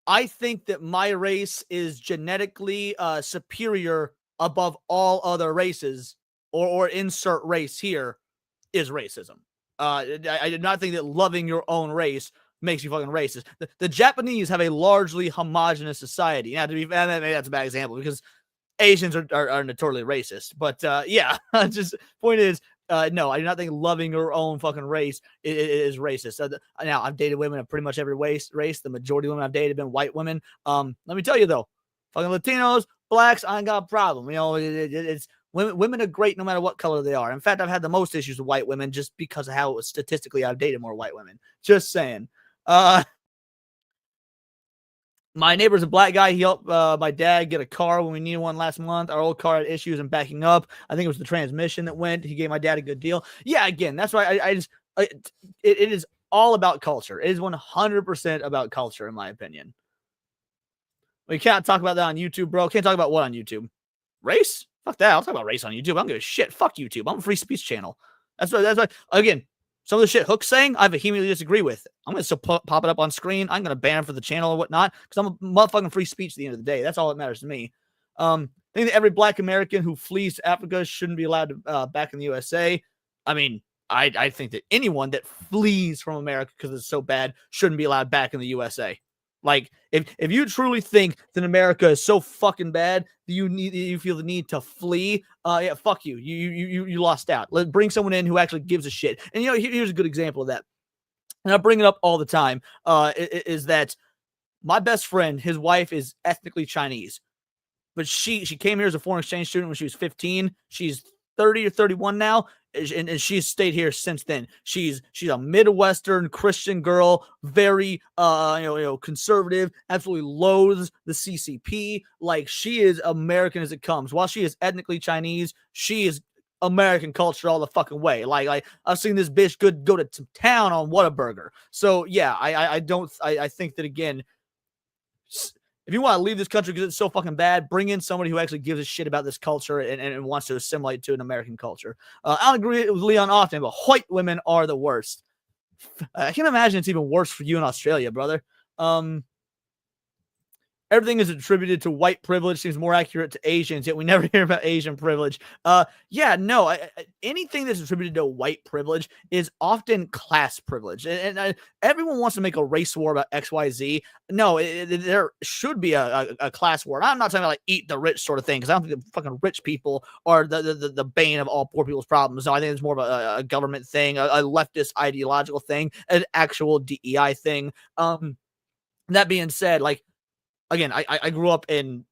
Speaker 2: I think that my race is genetically superior above all other races, or insert race here, is racism. I do not think that loving your own race makes you fucking racist. The Japanese have a largely homogenous society. Now, to be fair, maybe that's a bad example because Asians are notoriously racist. But yeah, just point is, no, I do not think loving your own fucking race is racist. Now, I've dated women of pretty much every race. The majority of women I've dated have been white women. Let me tell you though, fucking Latinos, blacks, I ain't got a problem. It's women are great no matter what color they are. In fact, I've had the most issues with white women just because of how statistically I've dated more white women. Just saying. My neighbor's a black guy. He helped my dad get a car when we needed one last month. Our old car had issues and backing up. I think it was the transmission that went. He gave my dad a good deal. Yeah, again, that's why it is all about culture. It is 100% about culture, in my opinion. We can't talk about that on YouTube, bro. Can't talk about what on YouTube? Race? Fuck that. I'll talk about race on YouTube. I don't give a shit. Fuck YouTube. I'm a free speech channel. That's why, again, some of the shit Hook's saying, I vehemently disagree with. I'm going to still pop it up on screen. I'm going to ban him for the channel or whatnot because I'm a motherfucking free speech at the end of the day. That's all that matters to me. I think that every black American who flees to Africa shouldn't be allowed to back in the USA. I mean, I think that anyone that flees from America because it's so bad shouldn't be allowed back in the USA. Like, if you truly think that America is so fucking bad that you feel the need to flee, yeah, fuck you. You lost out. Bring someone in who actually gives a shit. And here's a good example of that. And I bring it up all the time. Is that my best friend, his wife is ethnically Chinese, but she came here as a foreign exchange student when she was 15. She's 30 or 31 now. And she's stayed here since then. She's a Midwestern Christian girl, very conservative, absolutely loathes the CCP. Like, she is American as it comes. While she is ethnically Chinese, she is American culture all the fucking way. Like I've seen this bitch go to town on Whataburger. So yeah, I think that, again, if you want to leave this country because it's so fucking bad, bring in somebody who actually gives a shit about this culture and wants to assimilate to an American culture. I don't agree with Leon often, but white women are the worst. I can imagine it's even worse for you in Australia, brother. Everything is attributed to white privilege. Seems more accurate to Asians, yet we never hear about Asian privilege. Yeah, no. Anything that's attributed to white privilege is often class privilege. And everyone wants to make a race war about XYZ. No, there should be a class war. I'm not talking about like eat the rich sort of thing, because I don't think the fucking rich people are the bane of all poor people's problems. No, I think it's more of a government thing, a leftist ideological thing, an actual DEI thing. That being said, like, again, I grew up in,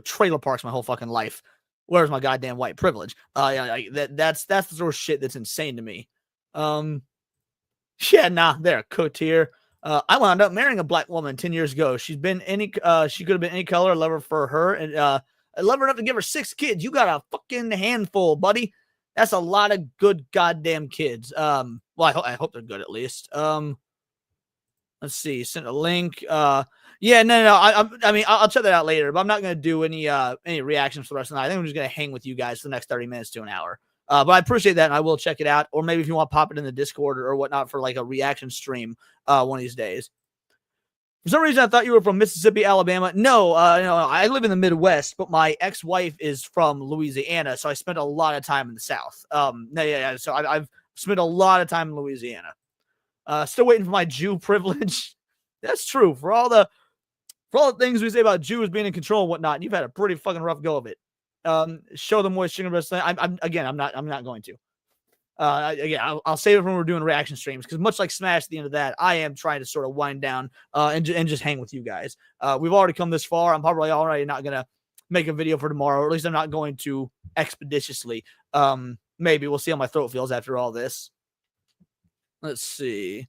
Speaker 2: trailer parks my whole fucking life. Where's my goddamn white privilege? That's the sort of shit that's insane to me. Yeah, nah, they're cooked here. I wound up marrying a black woman 10 years ago. She could have been any color. I love her for her, and I love her enough to give her 6 kids. You got a fucking handful, buddy. That's a lot of good goddamn kids. Well, I hope they're good at least. Let's see. Send a link. Yeah, no. I mean, I'll check that out later, but I'm not going to do any reactions for the rest of the night. I think I'm just going to hang with you guys for the next 30 minutes to an hour. But I appreciate that, and I will check it out. Or maybe if you want to pop it in the Discord or whatnot for like a reaction stream one of these days. For some reason, I thought you were from Mississippi, Alabama. No, I live in the Midwest, but my ex-wife is from Louisiana, so I spent a lot of time in the South. So I've spent a lot of time in Louisiana. Still waiting for my Jew privilege. That's true. For all the things we say about Jews being in control and whatnot, you've had a pretty fucking rough go of it. Show the moist chicken breast. I'm not going to. I'll save it when we're doing reaction streams, because much like Smash at the end of that, I am trying to sort of wind down and just hang with you guys. We've already come this far. I'm probably already not gonna make a video for tomorrow, or at least I'm not going to expeditiously. Maybe we'll see how my throat feels after all this. Let's see.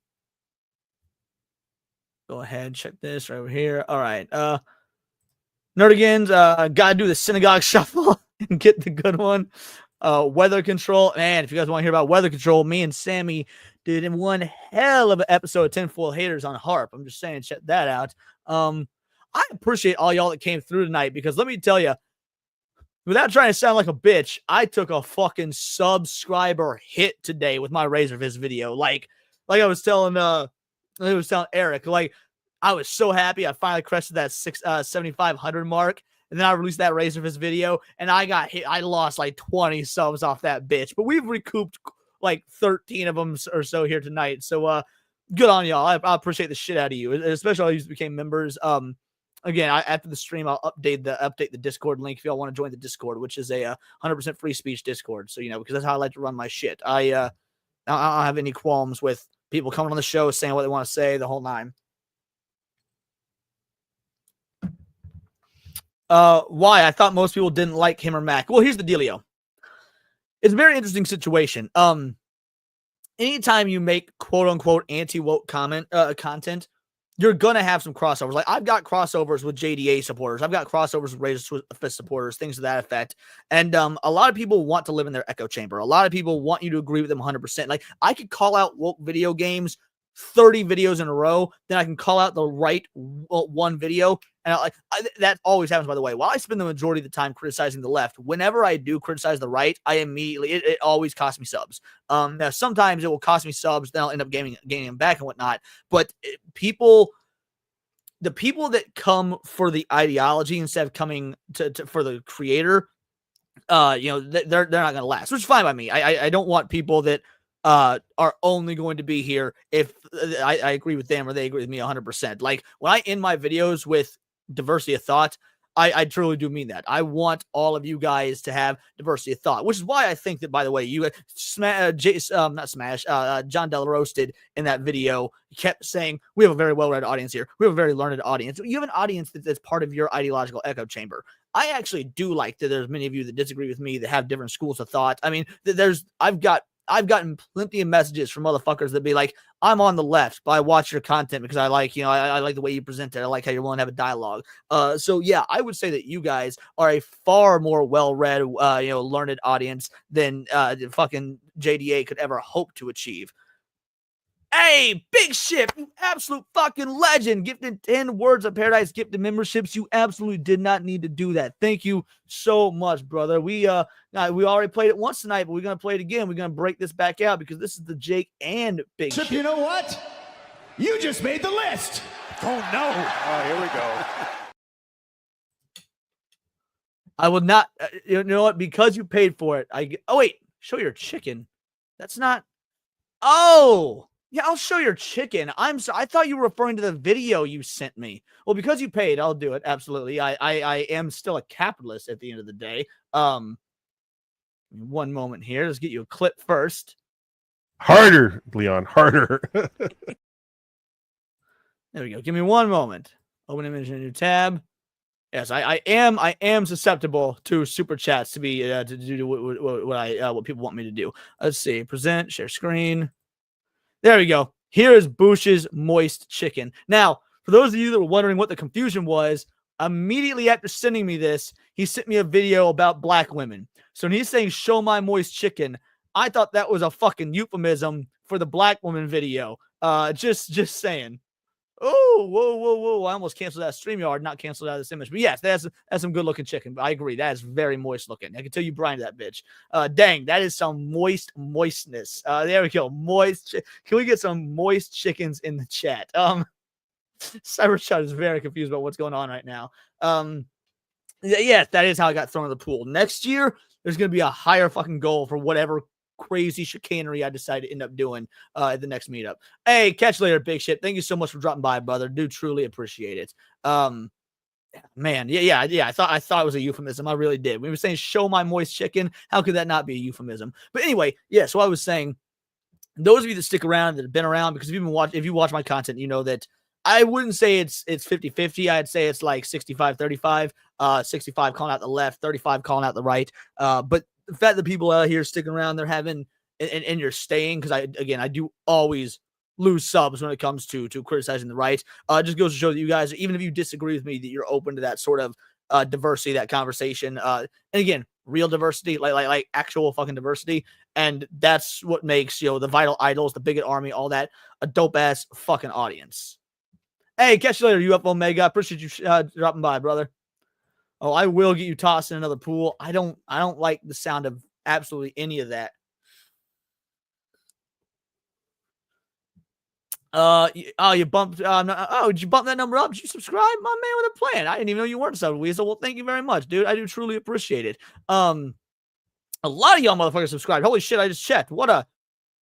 Speaker 2: Go ahead, check this right over here. All right. Nerdigans, gotta do the synagogue shuffle and get the good one. Weather control. Man, if you guys want to hear about weather control, me and Sammy did in one hell of an episode of Tinfoil Haters on Harp. I'm just saying, check that out. I appreciate all y'all that came through tonight, because let me tell you, without trying to sound like a bitch, I took a fucking subscriber hit today with my Razorfist video. Like I was telling Eric, like, I was so happy I finally crested that 7,500 mark, and then I released that Razorfist video, and I got hit. I lost like 20 subs off that bitch, but we've recouped like 13 of them or so here tonight. So good on y'all. I appreciate the shit out of you, especially all you became members. Again, after the stream, I'll update the Discord link if y'all want to join the Discord, which is a 100% free speech Discord. So, because that's how I like to run my shit. I don't have any qualms with people coming on the show saying what they want to say, the whole nine. Why? I thought most people didn't like him or Mac. Well, here's the dealio. It's a very interesting situation. Anytime you make quote unquote anti-woke content, you're gonna have some crossovers. Like I've got crossovers with JDA supporters. I've got crossovers with Razorfist supporters, things to that effect. And a lot of people want to live in their echo chamber. A lot of people want you to agree with them 100%. Like I could call out woke video games 30 videos in a row, then I can call out the right one video. And that always happens, by the way. While I spend the majority of the time criticizing the left, whenever I do criticize the right, I immediately, it always costs me subs. Now, sometimes it will cost me subs, then I'll end up gaining them back and whatnot. But the people that come for the ideology instead of coming for the creator, they're not going to last, which is fine by me. I don't want people that are only going to be here if I agree with them or they agree with me 100%. Like when I end my videos with diversity of thought, I truly do mean that. I want all of you guys to have diversity of thought, which is why I think that, by the way, you John Deliverance did in that video, kept saying, we have a very well-read audience here. We have a very learned audience. You have an audience that's part of your ideological echo chamber. I actually do like that there's many of you that disagree with me that have different schools of thought. I mean, I've gotten plenty of messages from motherfuckers that be like, I'm on the left, but I watch your content because I like, I like the way you present it. I like how you're willing to have a dialogue. So yeah, I would say that you guys are a far more well-read, learned audience than fucking JDA could ever hope to achieve. Hey, Big Ship, you absolute fucking legend. Gifted 10 Words of Paradise gifted memberships. You absolutely did not need to do that. Thank you so much, brother. We already played it once tonight, but we're going to play it again. We're going to break this back out because this is the Jake and Big Ship.
Speaker 3: You know what? You just made the list. Oh, no.
Speaker 15: Oh, here we go.
Speaker 2: I will not, you know what? Because you paid for it. Oh, wait. Show your chicken. That's not. Oh. Yeah, I'll show your chicken. I'm sorry. I thought you were referring to the video you sent me. Well, because you paid, I'll do it. Absolutely. I am still a capitalist at the end of the day. One moment here. Let's get you a clip first.
Speaker 18: Harder, Leon. Harder.
Speaker 2: There we go. Give me one moment. Open image in a new tab. Yes, I am susceptible to super chats to be to do what people want me to do. Let's see. Present, share screen. There we go. Here is Bush's moist chicken. Now, for those of you that were wondering what the confusion was, immediately after sending me this, he sent me a video about black women. So when he's saying show my moist chicken, I thought that was a fucking euphemism for the black woman video. Just saying. Oh, whoa. I almost canceled that StreamYard, not canceled out of this image. But yes, that's some good looking chicken. But I agree. That is very moist looking. I can tell you brined that bitch. Dang, that is some moistness. There we go. Moist. Can we get some moist chickens in the chat? Cybershot is very confused about what's going on right now. Yes, that is how I got thrown in the pool. Next year, there's going to be a higher fucking goal for whatever crazy chicanery I decide to end up doing at the next meetup. Hey, catch you later, Big Shit. Thank you so much for dropping by, brother. Do truly appreciate it. Man, yeah. I thought it was a euphemism. I really did. We were saying show my moist chicken. How could that not be a euphemism? But anyway, yeah. So I was saying, those of you that stick around, that have been around, because if you watch my content, you know that I wouldn't say it's 50-50. I'd say it's like 65-35. 65 calling out the left, 35 calling out the right. But the fact that people out here sticking around, they're having, and you're staying, because I do always lose subs when it comes to criticizing the right. Just goes to show that you guys, even if you disagree with me, that you're open to that sort of diversity, that conversation. And again, real diversity, like actual fucking diversity. And that's what makes, the Vital Idols, the Bigot Army, all that, a dope ass fucking audience. Hey, catch you later, UFO Mega. Appreciate you dropping by, brother. Oh, I will get you tossed in another pool. I don't like the sound of absolutely any of that. You bumped. Did you bump that number up? Did you subscribe, my man, with a plan? I didn't even know you weren't subbed, Weasel. Well, thank you very much, dude. I do truly appreciate it. A lot of y'all motherfuckers subscribed. Holy shit! I just checked. What a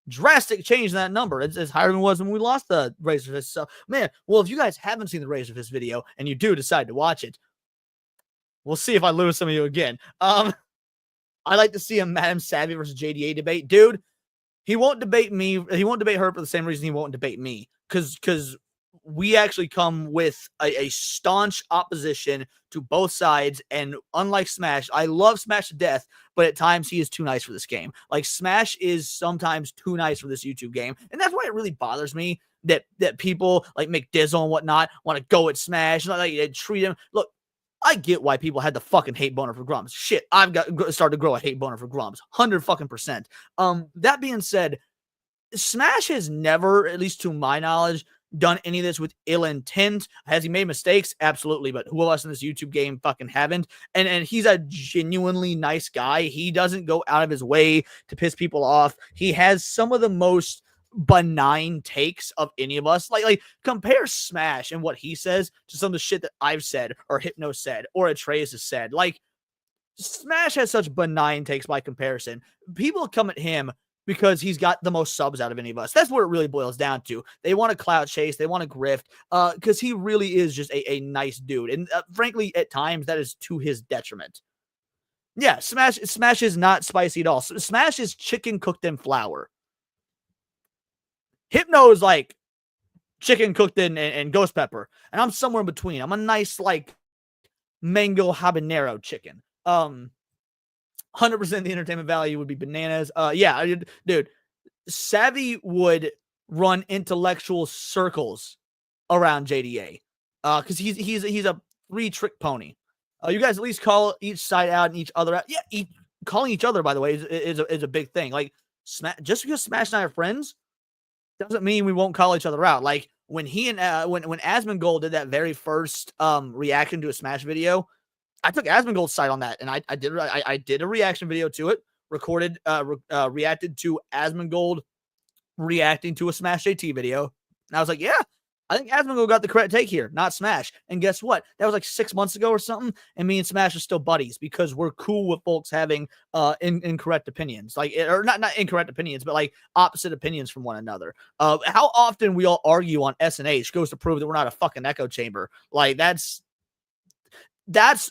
Speaker 2: drastic change in that number. It's higher than it was when we lost the Razorfist. So, man, well, if you guys haven't seen the Razorfist video and you do decide to watch it, we'll see if I lose some of you again. I like to see a Madam Savvy versus JDA debate. Dude, he won't debate me. He won't debate her for the same reason he won't debate me. Because we actually come with a staunch opposition to both sides. And unlike Smash, I love Smash to death, but at times he is too nice for this game. Like, Smash is sometimes too nice for this YouTube game. And that's why it really bothers me that people like McDizzle and whatnot want to go at Smash, like they treat him. Look, I get why people had the fucking hate boner for Grumps. Shit, I've started to grow a hate boner for Grumps, 100%. That being said, Smash has never, at least to my knowledge, done any of this with ill intent. Has he made mistakes? Absolutely. But who of us in this YouTube game fucking haven't? And he's a genuinely nice guy. He doesn't go out of his way to piss people off. He has some of the most benign takes of any of us. Like compare Smash and what he says to some of the shit that I've said or Hypno said or Atreus has said. Like Smash has such benign takes by comparison. People come at him because he's got the most subs out of any of us. That's what it really boils down to. They want to clout chase. They want to grift because he really is just a nice dude. And frankly, at times, that is to his detriment. Yeah, Smash is not spicy at all. Smash is chicken cooked in flour. Hypno is like chicken cooked in ghost pepper. And I'm somewhere in between. I'm a nice, like, mango habanero chicken. 100% the entertainment value would be bananas. Yeah, dude, Savvy would run intellectual circles around JDA because he's a three-trick pony. You guys at least call each side out and each other out. Yeah, calling each other, by the way, is a big thing. Like, just because Smash and I are friends doesn't mean we won't call each other out. Like, when he and when Asmongold did that very first reaction to a Smash video, I took Asmongold's side on that, and I did a reaction video to it, recorded, reacted to Asmongold reacting to a Smash JT video, and I was like, yeah, I think Asmongold got the correct take here, not Smash. And guess what? That was like 6 months ago or something, and me and Smash are still buddies because we're cool with folks having incorrect opinions, like, or not incorrect opinions, but like opposite opinions from one another. How often we all argue on SNH goes to prove that we're not a fucking echo chamber. Like, that's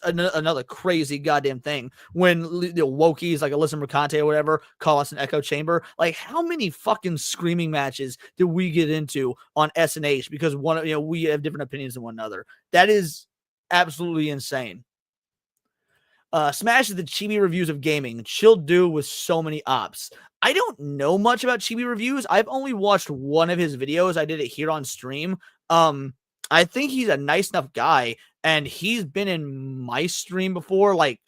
Speaker 2: another crazy goddamn thing when the wokies like Alyssa Mercante or whatever call us an echo chamber. Like, how many fucking screaming matches did we get into on SNH because we have different opinions than one another? That is absolutely insane. Smash is the chibi reviews of gaming. She'll do with so many ops. I don't know much about chibi reviews. I've only watched one of his videos. I did it here on stream. I think he's a nice enough guy, and he's been in my stream before. Sorry,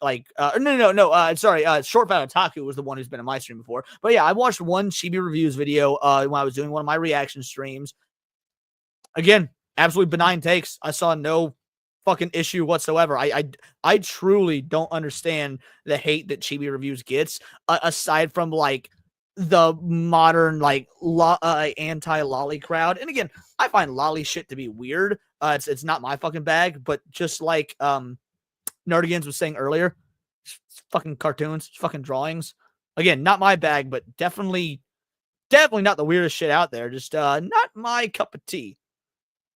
Speaker 2: Short Fat Otaku was the one who's been in my stream before. But yeah, I watched one Chibi Reviews video when I was doing one of my reaction streams. Again, absolutely benign takes. I saw no fucking issue whatsoever. I truly don't understand the hate that Chibi Reviews gets, aside from like the modern like anti-lolly crowd. And again, I find lolly shit to be weird. It's not my fucking bag, but just like Nerdigans was saying earlier, it's fucking cartoons, it's fucking drawings. Again, not my bag, but definitely not the weirdest shit out there. Just not my cup of tea.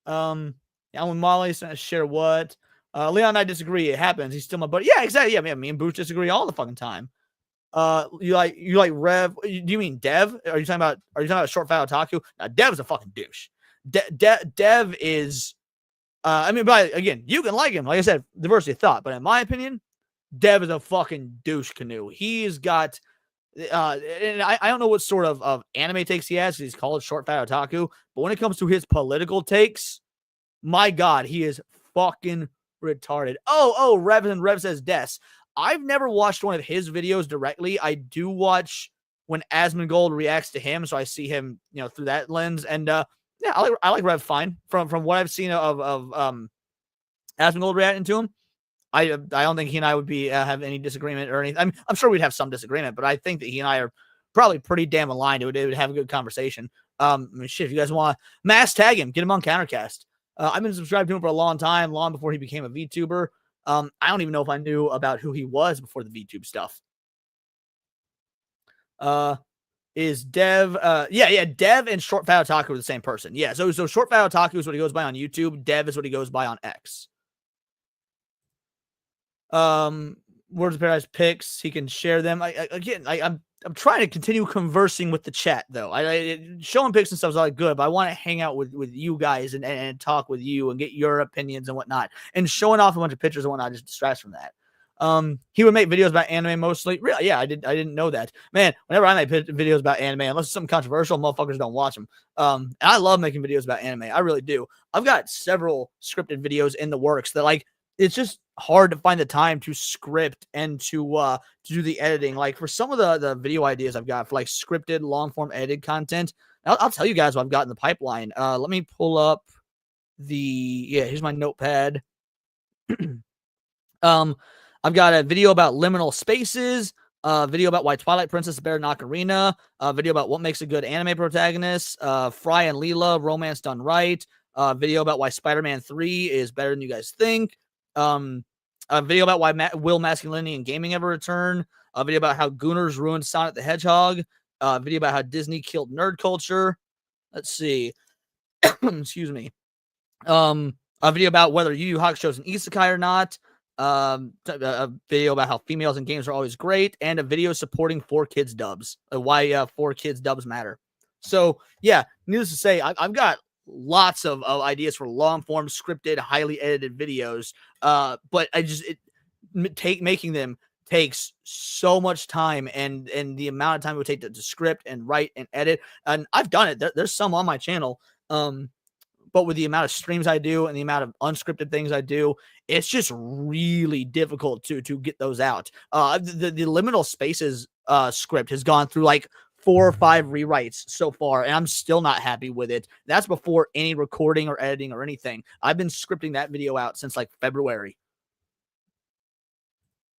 Speaker 2: Alan Molly's gonna share what? Leon and I disagree. It happens. He's still my buddy. Yeah, exactly. Yeah, me and Booch disagree all the fucking time. You like Rev? Do you mean Dev? Are you talking about Short Fat Otaku? Now, Dev's a fucking douche. Dev is, but again, you can like him. Like I said, diversity of thought. But in my opinion, Dev is a fucking douche canoe. He's got, and I don't know what sort of anime takes he has. He's called Short Fat Otaku. But when it comes to his political takes, my God, he is fucking retarded. Oh, Rev says Des. I've never watched one of his videos directly. I do watch when Asmongold reacts to him, so I see him, through that lens. And yeah, I like Rev fine. From what I've seen of Asmongold reacting to him, I don't think he and I would be have any disagreement or anything. I mean, I'm sure we'd have some disagreement, but I think that he and I are probably pretty damn aligned. It would have a good conversation. Shit, if you guys want to mass tag him, get him on Countercast. I've been subscribed to him for a long time, long before he became a VTuber. I don't even know if I knew about who he was before the VTube stuff. Is Dev? Yeah. Dev and Short Fat Otaku are the same person. Yeah. So Short Fat Otaku is what he goes by on YouTube. Dev is what he goes by on X. Words of Paradise picks. He can share them. I'm trying to continue conversing with the chat though. Showing pics and stuff is all good, but I want to hang out with you guys and talk with you and get your opinions and whatnot. And showing off a bunch of pictures and whatnot just distracts from that. He would make videos about anime mostly. Really, yeah, I didn't know that. Man, whenever I make videos about anime, unless it's something controversial, motherfuckers don't watch them. And I love making videos about anime. I really do. I've got several scripted videos in the works that like it's just hard to find the time to script and to do the editing. Like for some of the video ideas I've got for like scripted long form edited content, I'll tell you guys what I've got in the pipeline. Let me pull up here's my notepad. I've got a video about liminal spaces, a video about why Twilight Princess is better than Ocarina, a video about what makes a good anime protagonist, Fry and Leela, romance done right, a video about why Spider-Man 3 is better than you guys think, a video about why will masculinity in gaming ever return, a video about how Gooners ruined Sonic the Hedgehog, a video about how Disney killed nerd culture. Let's see. Excuse me. A video about whether Yu Yu Hakusho is an isekai or not, a video about how females in games are always great, and a video supporting 4Kids dubs, why 4Kids dubs matter. So yeah, needless to say, I've got lots of ideas for long form scripted, highly edited videos. But making them takes so much time, and the amount of time it would take to script and write and edit. And I've done it. There's some on my channel. But with the amount of streams I do and the amount of unscripted things I do, it's just really difficult to get those out. The liminal spaces script has gone through like 4 or 5 rewrites so far, and I'm still not happy with it. That's before any recording or editing or anything. I've been scripting that video out since like February.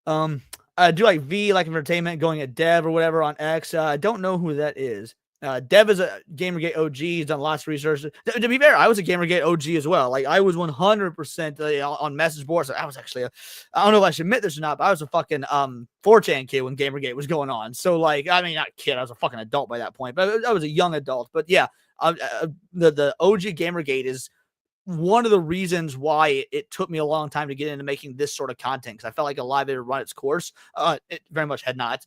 Speaker 2: I do like V, like entertainment, going at Dev or whatever on X. I don't know who that is. Dev is a Gamergate OG. He's done lots of research. To be fair, I was a Gamergate OG as well. Like I was 100% on message boards. I was actually I don't know if I should admit this or not, but I was a fucking 4chan kid when Gamergate was going on. So like, I mean, not kid, I was a fucking adult by that point, but I was a young adult. But yeah, the OG Gamergate is one of the reasons why it took me a long time to get into making this sort of content, because I felt like a lot of it had run its course. It very much had not.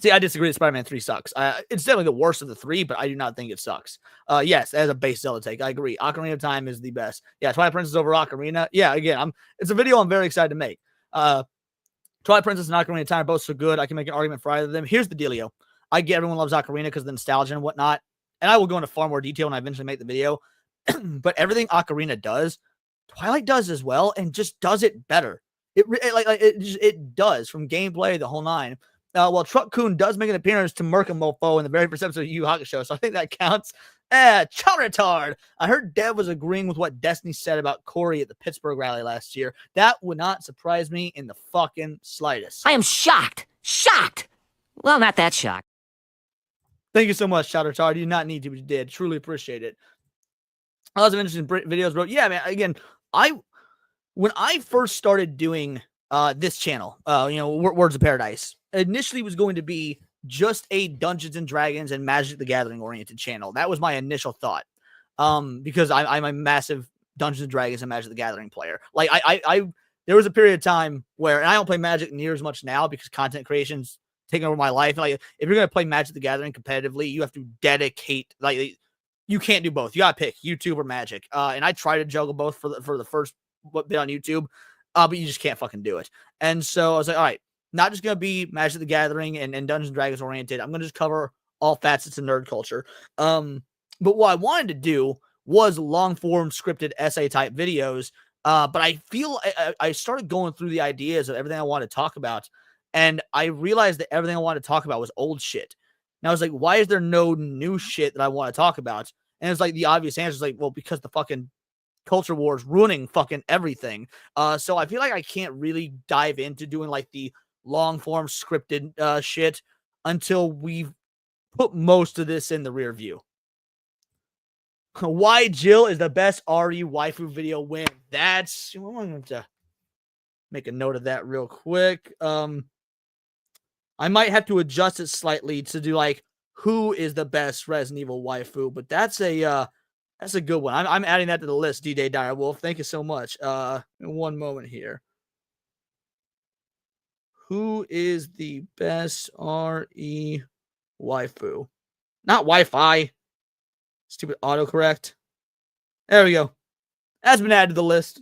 Speaker 2: See, I disagree that Spider-Man 3 sucks. It's definitely the worst of the 3, but I do not think it sucks. Yes, as a base Zelda take, I agree. Ocarina of Time is the best. Yeah, Twilight Princess over Ocarina. Yeah, again, it's a video I'm very excited to make. Twilight Princess and Ocarina of Time are both so good, I can make an argument for either of them. Here's the dealio. I get everyone loves Ocarina because of the nostalgia and whatnot, and I will go into far more detail when I eventually make the video. But everything Ocarina does, Twilight does as well, and just does it better. It does, from gameplay, the whole nine. Well, Truck Coon does make an appearance to Merc and Mofo in the very first episode of Yu Yu Hakusho, so I think that counts. Child retard. I heard Dev was agreeing with what Destiny said about Corey at the Pittsburgh rally last year. That would not surprise me in the fucking slightest.
Speaker 19: I am shocked. Shocked. Well, not that shocked.
Speaker 2: Thank you so much, Child retard. You do not need to, but you did. Truly appreciate it. Lots of interesting videos, bro. Yeah, man. Again, when I first started doing this channel, Words of Paradise, initially was going to be just a Dungeons and Dragons and Magic the Gathering oriented channel. That was my initial thought. Because I'm a massive Dungeons and Dragons and Magic the Gathering player. Like there was a period of time where, and I don't play Magic near as much now because content creation's taking over my life. Like if you're going to play Magic the Gathering competitively, you have to dedicate, like you can't do both. You got to pick YouTube or Magic. And I try to juggle both for the first bit on YouTube. But you just can't fucking do it. And so I was like, all right, not just going to be Magic the Gathering and Dungeons and Dragons oriented. I'm going to just cover all facets of nerd culture. But what I wanted to do was long form scripted essay type videos. But I feel I started going through the ideas of everything I wanted to talk about. And I realized that everything I wanted to talk about was old shit. And I was like, why is there no new shit that I want to talk about? And it's like the obvious answer is like, well, because the fucking culture wars ruining fucking everything. So I feel like I can't really dive into doing like the long form scripted shit until we've put most of this in the rear view. Why Jill is the best RE waifu video win. That's, I'm going to make a note of that real quick. I might have to adjust it slightly to do like who is the best Resident Evil waifu, but that's a good one. I'm adding that to the list, D-Day Direwolf. Thank you so much. One moment here. Who is the best RE waifu? Not Wi-Fi. Stupid autocorrect. There we go. That's been added to the list.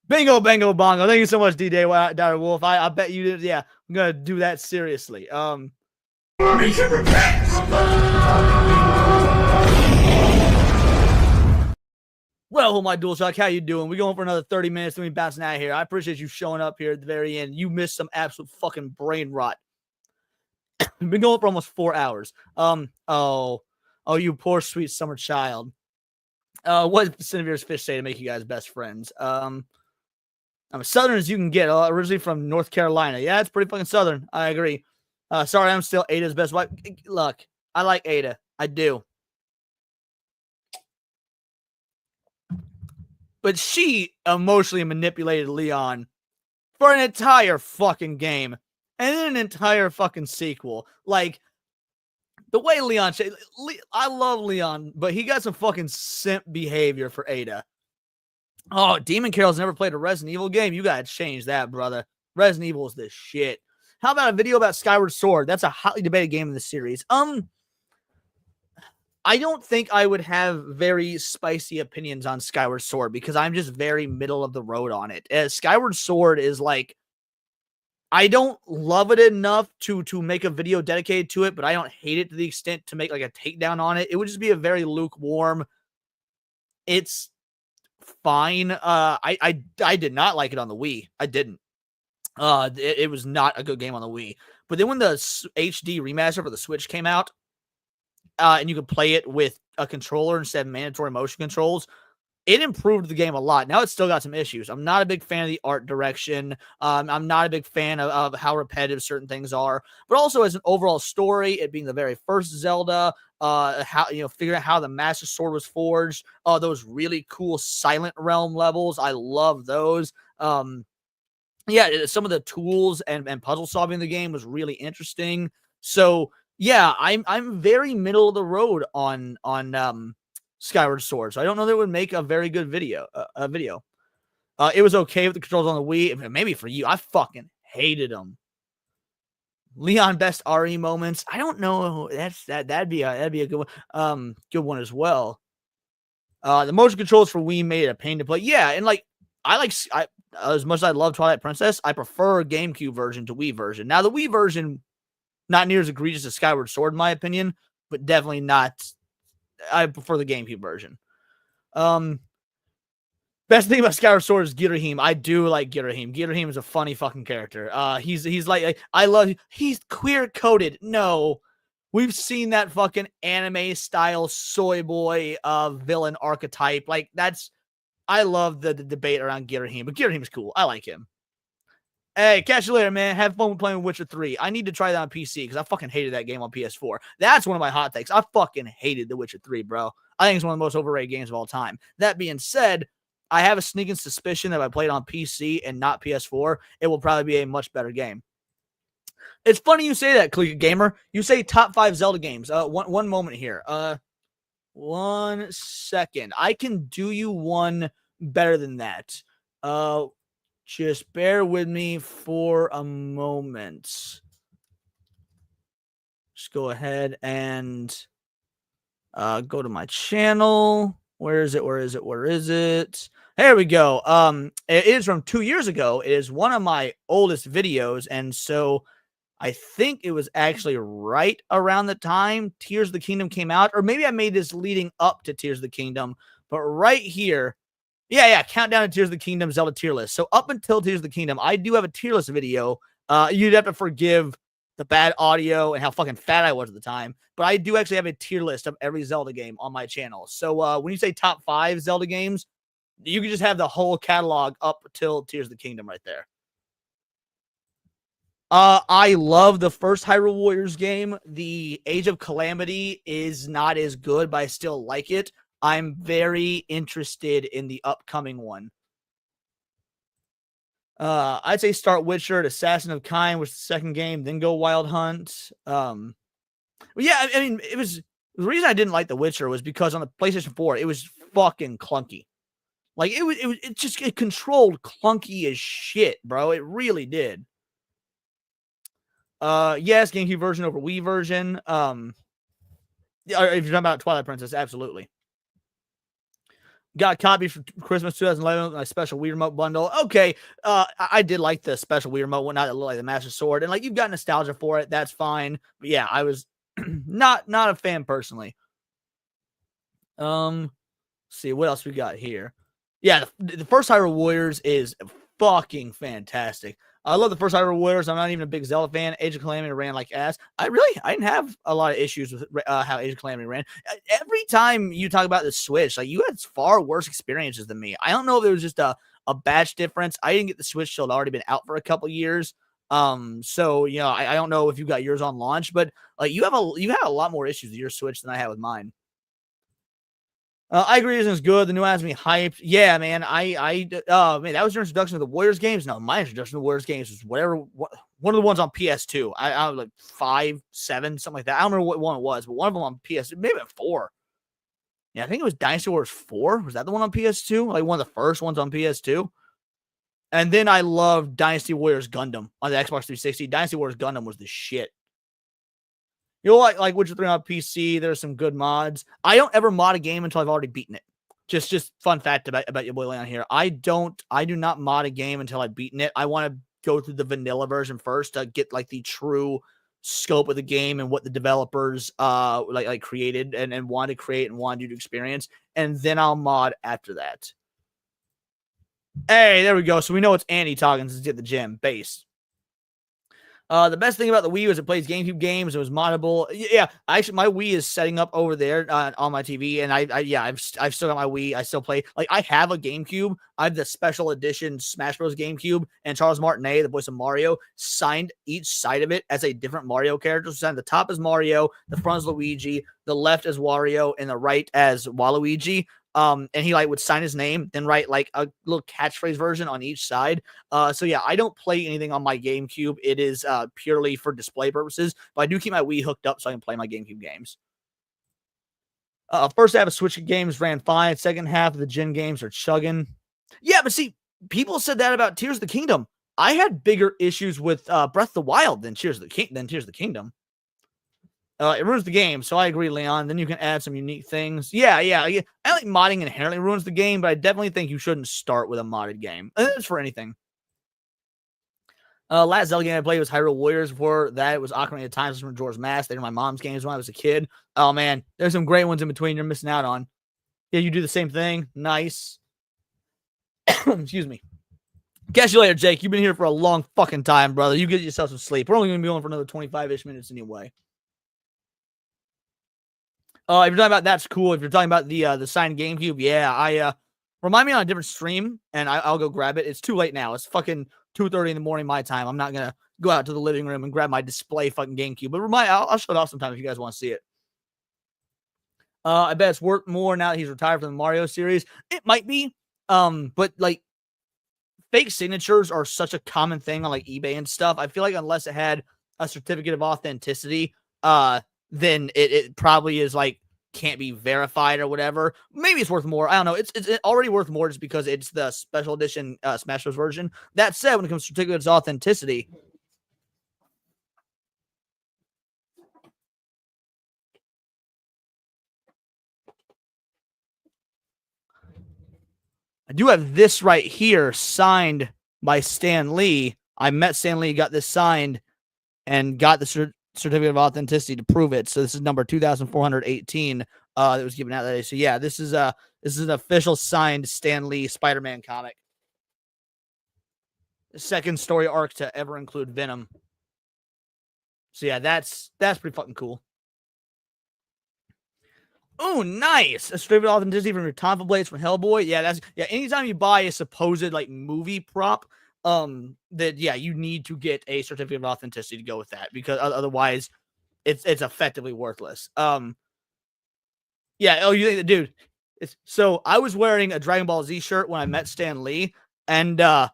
Speaker 2: Bingo, bango, bongo. Thank you so much, D-Day Dire Wolf. I bet you did. Yeah, I'm gonna do that seriously. Well, my DualShock, how you doing? We're going for another 30 minutes, then we bouncing out of here. I appreciate you showing up here at the very end. You missed some absolute fucking brain rot. We've been going for almost 4 hours. Oh, you poor sweet summer child. What did Cinevere's fish say to make you guys best friends? I'm as southern as you can get. Originally from North Carolina. Yeah, it's pretty fucking southern. I agree. Sorry, I'm still Ada's best wife. Look, I like Ada. I do. But she emotionally manipulated Leon for an entire fucking game. And then an entire fucking sequel. Like, the way Leon... I love Leon, but he got some fucking simp behavior for Ada. Oh, Demon Carol's never played a Resident Evil game. You gotta change that, brother. Resident Evil is the shit. How about a video about Skyward Sword? That's a hotly debated game in the series. I don't think I would have very spicy opinions on Skyward Sword because I'm just very middle of the road on it. Skyward Sword is like, I don't love it enough to make a video dedicated to it, but I don't hate it to the extent to make like a takedown on it. It would just be a very lukewarm. It's fine. I did not like it on the Wii. I didn't. It was not a good game on the Wii. But then when the HD remaster for the Switch came out, and you could play it with a controller instead of mandatory motion controls, it improved the game a lot. Now it's still got some issues. I'm not a big fan of the art direction. I'm not a big fan of how repetitive certain things are. But also as an overall story, it being the very first Zelda, figuring out how the Master Sword was forged, those really cool Silent Realm levels. I love those. Yeah, some of the tools and puzzle solving in the game was really interesting. So yeah, I'm very middle of the road on Skyward Sword. So I don't know that it would make a very good video. It was okay with the controls on the Wii. Maybe for you, I fucking hated them. Leon best RE moments. I don't know. That'd be a good one. Good one as well. The motion controls for Wii made it a pain to play. Yeah, and like I as much as I love Twilight Princess, I prefer GameCube version to Wii version. Now the Wii version, not near as egregious as Skyward Sword in my opinion, but definitely not. I prefer the GameCube version. Best thing about Skyward Sword is Girahim. I do like Girahim. Girahim is a funny fucking character. He's like I love. He's queer coded. No, we've seen that fucking anime style soy boy villain archetype. Like that's. I love the debate around Girahim, but Girahim is cool. I like him. Hey, catch you later, man. Have fun playing Witcher 3. I need to try that on PC because I fucking hated that game on PS4. That's one of my hot takes. I fucking hated The Witcher 3, bro. I think it's one of the most overrated games of all time. That being said, I have a sneaking suspicion that if I played on PC and not PS4, it will probably be a much better game. It's funny you say that, Click Gamer. You say top 5 Zelda games. One moment here. 1 second. I can do you one better than that. Just bear with me for a moment. Just go ahead and go to my channel. Where is it? There we go. It is from 2 years ago. It is one of my oldest videos, and so I think it was actually right around the time Tears of the Kingdom came out, or maybe I made this leading up to Tears of the Kingdom, but right here, yeah, countdown to Tears of the Kingdom Zelda tier list. So up until Tears of the Kingdom, I do have a tier list video. You'd have to forgive the bad audio and how fucking fat I was at the time, but I do actually have a tier list of every Zelda game on my channel. So when you say top 5 Zelda games, you can just have the whole catalog up till Tears of the Kingdom right there. I love the first Hyrule Warriors game. The Age of Calamity is not as good, but I still like it. I'm very interested in the upcoming one. I'd say start Witcher at Assassin of Kain, which is the second game, then go Wild Hunt. Yeah, I mean, it was the reason I didn't like The Witcher was because on the PlayStation 4, it was fucking clunky. Like it controlled clunky as shit, bro. It really did. Yes, GameCube version over Wii version. If you're talking about Twilight Princess, absolutely. Got a copy for Christmas 2011 with my special Wii remote bundle. Okay, I did like the special Wii remote one, not that looked like the Master Sword, and like you've got nostalgia for it. That's fine. But yeah, I was not a fan personally. Let's see what else we got here. Yeah, the first Hyrule Warriors is fucking fantastic. I love the first Hyrule Warriors. I'm not even a big Zelda fan. Age of Calamity ran like ass. I didn't have a lot of issues with how Age of Calamity ran. Every time you talk about the Switch, like you had far worse experiences than me. I don't know if it was just a batch difference. I didn't get the Switch till it already been out for a couple years. So you know, I don't know if you got yours on launch, but like you had a lot more issues with your Switch than I had with mine. I agree, it's good. The new has me hyped. Yeah, man. Man, that was your introduction to the Warriors games. No, my introduction to the Warriors games was one of the ones on PS2. I was like 5, 7, something like that. I don't remember what one it was, but one of them on PS2, maybe 4. Yeah, I think it was Dynasty Wars 4. Was that the one on PS2? Like one of the first ones on PS2. And then I loved Dynasty Warriors Gundam on the Xbox 360. Dynasty Warriors Gundam was the shit. You'll like Witcher 3 on PC. There's some good mods. I don't ever mod a game until I've already beaten it. Just fun fact about your boy Leon here. I do not mod a game until I've beaten it. I want to go through the vanilla version first to get like the true scope of the game and what the developers like created and wanted to create and wanted you to experience. And then I'll mod after that. Hey, there we go. So we know it's Andy talking since he's at the gym. Base. The best thing about the Wii was it plays GameCube games. It was moddable. Yeah, actually, my Wii is setting up over there on my TV, and I've still got my Wii. I still play. Like I have a GameCube. I have the special edition Smash Bros. GameCube, and Charles Martinet, the voice of Mario, signed each side of it as a different Mario character. So the top is Mario, the front is Luigi, the left is Wario, and the right as Waluigi. And he like would sign his name, then write like a little catchphrase version on each side. So yeah, I don't play anything on my GameCube. It is purely for display purposes, but I do keep my Wii hooked up so I can play my GameCube games. First half of Switch games ran fine. Second half of the Gen games are chugging. Yeah, but see, people said that about Tears of the Kingdom. I had bigger issues with Breath of the Wild than Tears of the Kingdom. It ruins the game, so I agree, Leon. Then you can add some unique things. Yeah. I like modding inherently ruins the game, but I definitely think you shouldn't start with a modded game. It's for anything. Last Zelda game I played was Hyrule Warriors. Before that, it was Ocarina of Time from Majora's Mask. They were my mom's games when I was a kid. Oh, man. There's some great ones in between you're missing out on. Yeah, you do the same thing. Nice. Excuse me. Catch you later, Jake. You've been here for a long fucking time, brother. You get yourself some sleep. We're only going to be on for another 25-ish minutes anyway. If you're talking about that's cool. If you're talking about the signed GameCube, yeah, I remind me on a different stream and I'll go grab it. It's too late now. It's fucking 2:30 in the morning my time. I'm not gonna go out to the living room and grab my display fucking GameCube. But I'll show it off sometime if you guys want to see it. I bet it's worth more now that he's retired from the Mario series. It might be, but like fake signatures are such a common thing on like eBay and stuff. I feel like unless it had a certificate of authenticity, then it probably is like can't be verified or whatever. Maybe it's worth more. I don't know. It's already worth more just because it's the special edition Smash Bros. Version. That said, when it comes to certificates of authenticity, I do have this right here signed by Stan Lee. I met Stan Lee, got this signed, and got the certificate of authenticity to prove it. So this is number 2418 that was given out that day. So yeah, this is an official signed Stan Lee Spider-Man comic. The second story arc to ever include Venom. So yeah, that's pretty fucking cool. Oh, nice. A certificate of authenticity from your Tonfa Blades from Hellboy. Yeah, anytime you buy a supposed like movie prop, that yeah, you need to get a certificate of authenticity to go with that because otherwise it's effectively worthless. Yeah, you think that, dude, so I was wearing a Dragon Ball Z shirt when I met Stan Lee, and of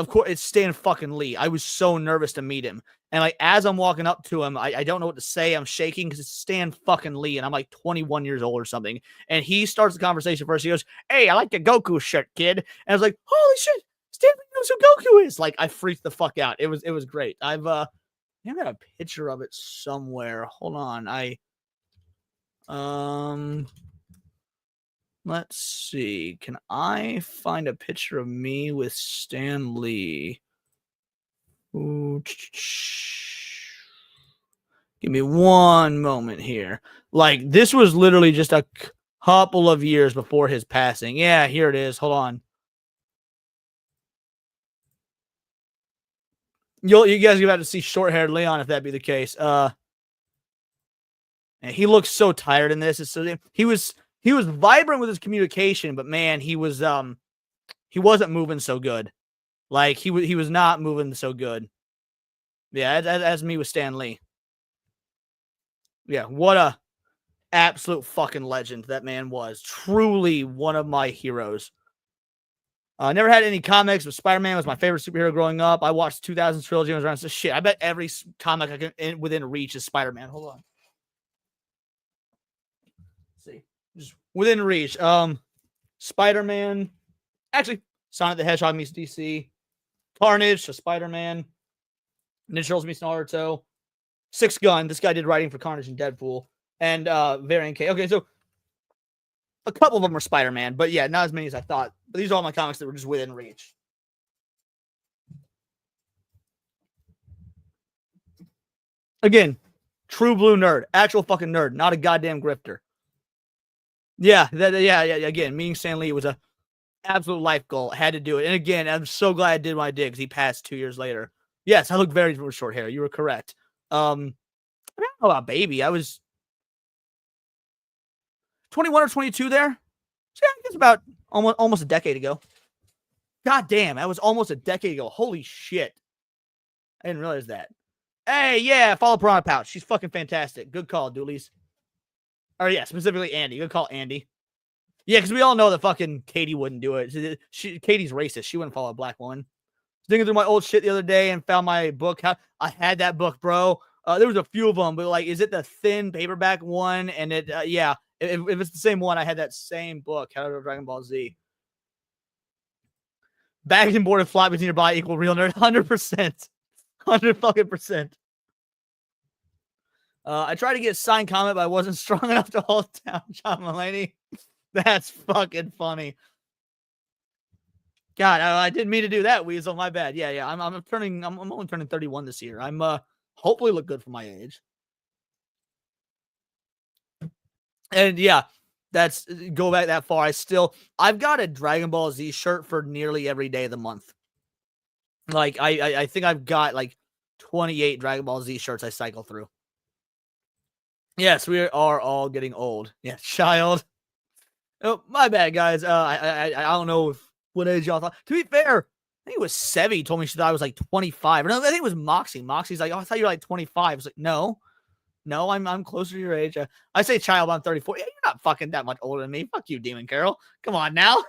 Speaker 2: course it's Stan fucking Lee. I was so nervous to meet him. And like as I'm walking up to him, I don't know what to say. I'm shaking because it's Stan fucking Lee, and I'm like 21 years old or something. And he starts the conversation first. He goes, "Hey, I like the Goku shirt, kid." And I was like, "Holy shit, Stan Lee knows who Goku is!" Like I freaked the fuck out. It was great. I've got a picture of it somewhere. Hold on, Let's see. Can I find a picture of me with Stan Lee? Ooh, give me one moment here. Like, this was literally just a couple of years before his passing. Yeah, here it is. Hold on. You guys are about to see short-haired Leon if that be the case. And he looks so tired in this. He was vibrant with his communication, but man, he wasn't moving so good. Like he was not moving so good. Yeah, as me with Stan Lee. Yeah, what a absolute fucking legend that man was. Truly one of my heroes. Never had any comics, but Spider-Man was my favorite superhero growing up. I watched 2000s trilogy and was around. So shit, I bet every comic I can within reach is Spider-Man. Hold on. Let's see, just within reach. Spider-Man. Actually, Sonic the Hedgehog meets DC. Carnage to Spider-Man. Ninja Turtles meets Naruto. Six Gun. This guy did writing for Carnage and Deadpool. And Variant K. Okay, so a couple of them are Spider-Man, but yeah, not as many as I thought. But these are all my comics that were just within reach. Again, true blue nerd. Actual fucking nerd. Not a goddamn grifter. Yeah, again, meeting Stan Lee was a absolute life goal. I had to do it. And again, I'm so glad I did what I did because he passed 2 years later. Yes, I look very with short hair. You were correct. I don't know about baby. I was 21 or 22 there. So yeah, it's about almost a decade ago. God damn, that was almost a decade ago. Holy shit. I didn't realize that. Hey, yeah, follow Piranha Pouch. She's fucking fantastic. Good call, Doolies. Or yeah, specifically Andy. Good call, Andy. Yeah, because we all know that fucking Katie wouldn't do it. Katie's racist. She wouldn't follow a black woman. Digging through my old shit the other day and found my book. I had that book, bro. There was a few of them, but like, is it the thin paperback one? And it, yeah, if it's the same one, I had that same book, How to Dragon Ball Z. Bagged and boarded flat between your body equal real nerd. 100%. 100%. I tried to get a signed comment, but I wasn't strong enough to hold down John Mulaney. That's fucking funny. God, I didn't mean to do that, Weasel. My bad. Yeah. I'm only turning 31 this year. I'm hopefully look good for my age. And yeah, that's go back that far. I've got a Dragon Ball Z shirt for nearly every day of the month. Like I think I've got like 28 Dragon Ball Z shirts I cycle through. Yes, we are all getting old. Yeah, child. Oh, my bad, guys. I don't know what age y'all thought. To be fair, I think it was Sevi told me she thought I was like 25. No, I think it was Moxie. Moxie's like, oh, I thought you were like 25. I was like, no, I'm closer to your age. I say child, I'm 34. Yeah, you're not fucking that much older than me. Fuck you, Demon Carol. Come on now.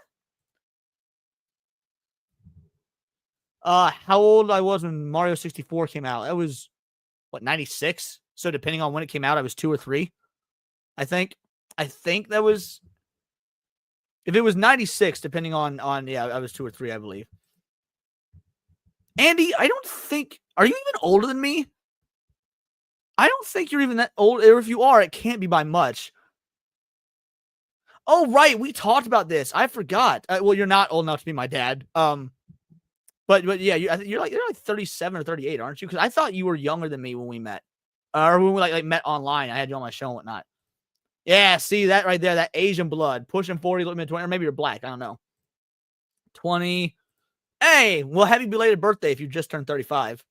Speaker 2: How old I was when Mario 64 came out? That was, what, 96? So depending on when it came out, I was 2 or 3. I think that was, if it was 96, depending on yeah, I was 2 or 3, I believe. Andy, I don't think, are you even older than me? I don't think you're even that old, or if you are, it can't be by much. Oh, right, we talked about this. I forgot. Well, you're not old enough to be my dad. But yeah, you're like 37 or 38, aren't you? Because I thought you were younger than me when we met, or when we like met online. I had you on my show and whatnot. Yeah, see that right there, that Asian blood, pushing 40, looking at 20, or maybe you're black. I don't know. 20. Hey, well, happy belated birthday if you just turned 35.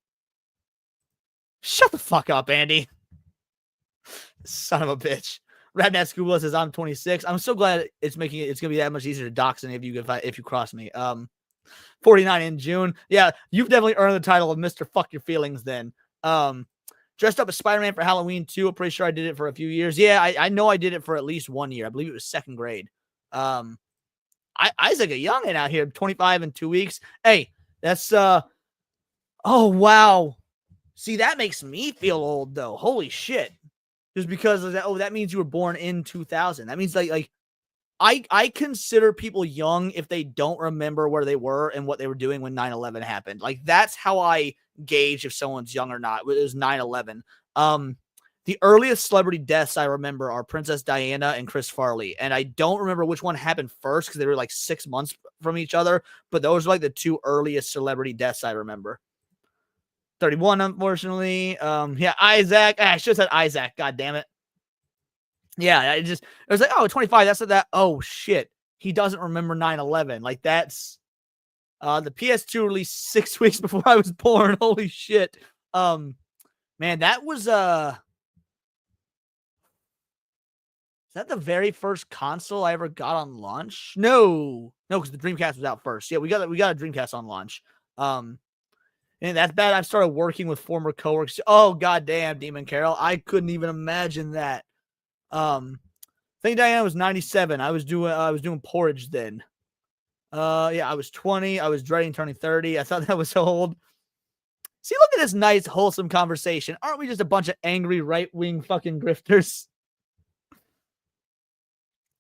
Speaker 2: Shut the fuck up, Andy. Son of a bitch. Radnat Scuba says I'm 26. I'm so glad it's gonna be that much easier to dox any of you if you cross me. 49 in June. Yeah, you've definitely earned the title of Mr. Fuck Your Feelings then. Dressed up as Spider-Man for Halloween too. I'm pretty sure I did it for a few years. Yeah, I know I did it for at least 1 year. I believe it was 2nd grade. Isaac, a youngin' out here, 25 in 2 weeks. Hey, that's oh wow. See, that makes me feel old though. Holy shit. Just because of that, that means you were born in 2000. That means like I consider people young if they don't remember where they were and what they were doing when 9/11 happened. Like that's how I gauge if someone's young or not. It was 9/11. The earliest celebrity deaths I remember are Princess Diana and Chris Farley. And I don't remember which one happened first because they were like 6 months from each other. But those are like the 2 earliest celebrity deaths I remember. 31, unfortunately. Yeah, Isaac. I should have said Isaac. God damn it. Yeah, it was like, oh, 25. That's that. Oh, shit. He doesn't remember 9/11. Like, that's the PS2 released 6 weeks before I was born. Holy shit. Man, that was is that the very first console I ever got on launch? No, because the Dreamcast was out first. Yeah, we got a Dreamcast on launch. And that's bad. I started working with former coworkers. Oh, goddamn, Demon Carol. I couldn't even imagine that. I think Diana was 97. I was doing porridge then. Yeah, I was 20. I was dreading turning 30. I thought that was so old. See, look at this nice, wholesome conversation. Aren't we just a bunch of angry right-wing fucking grifters?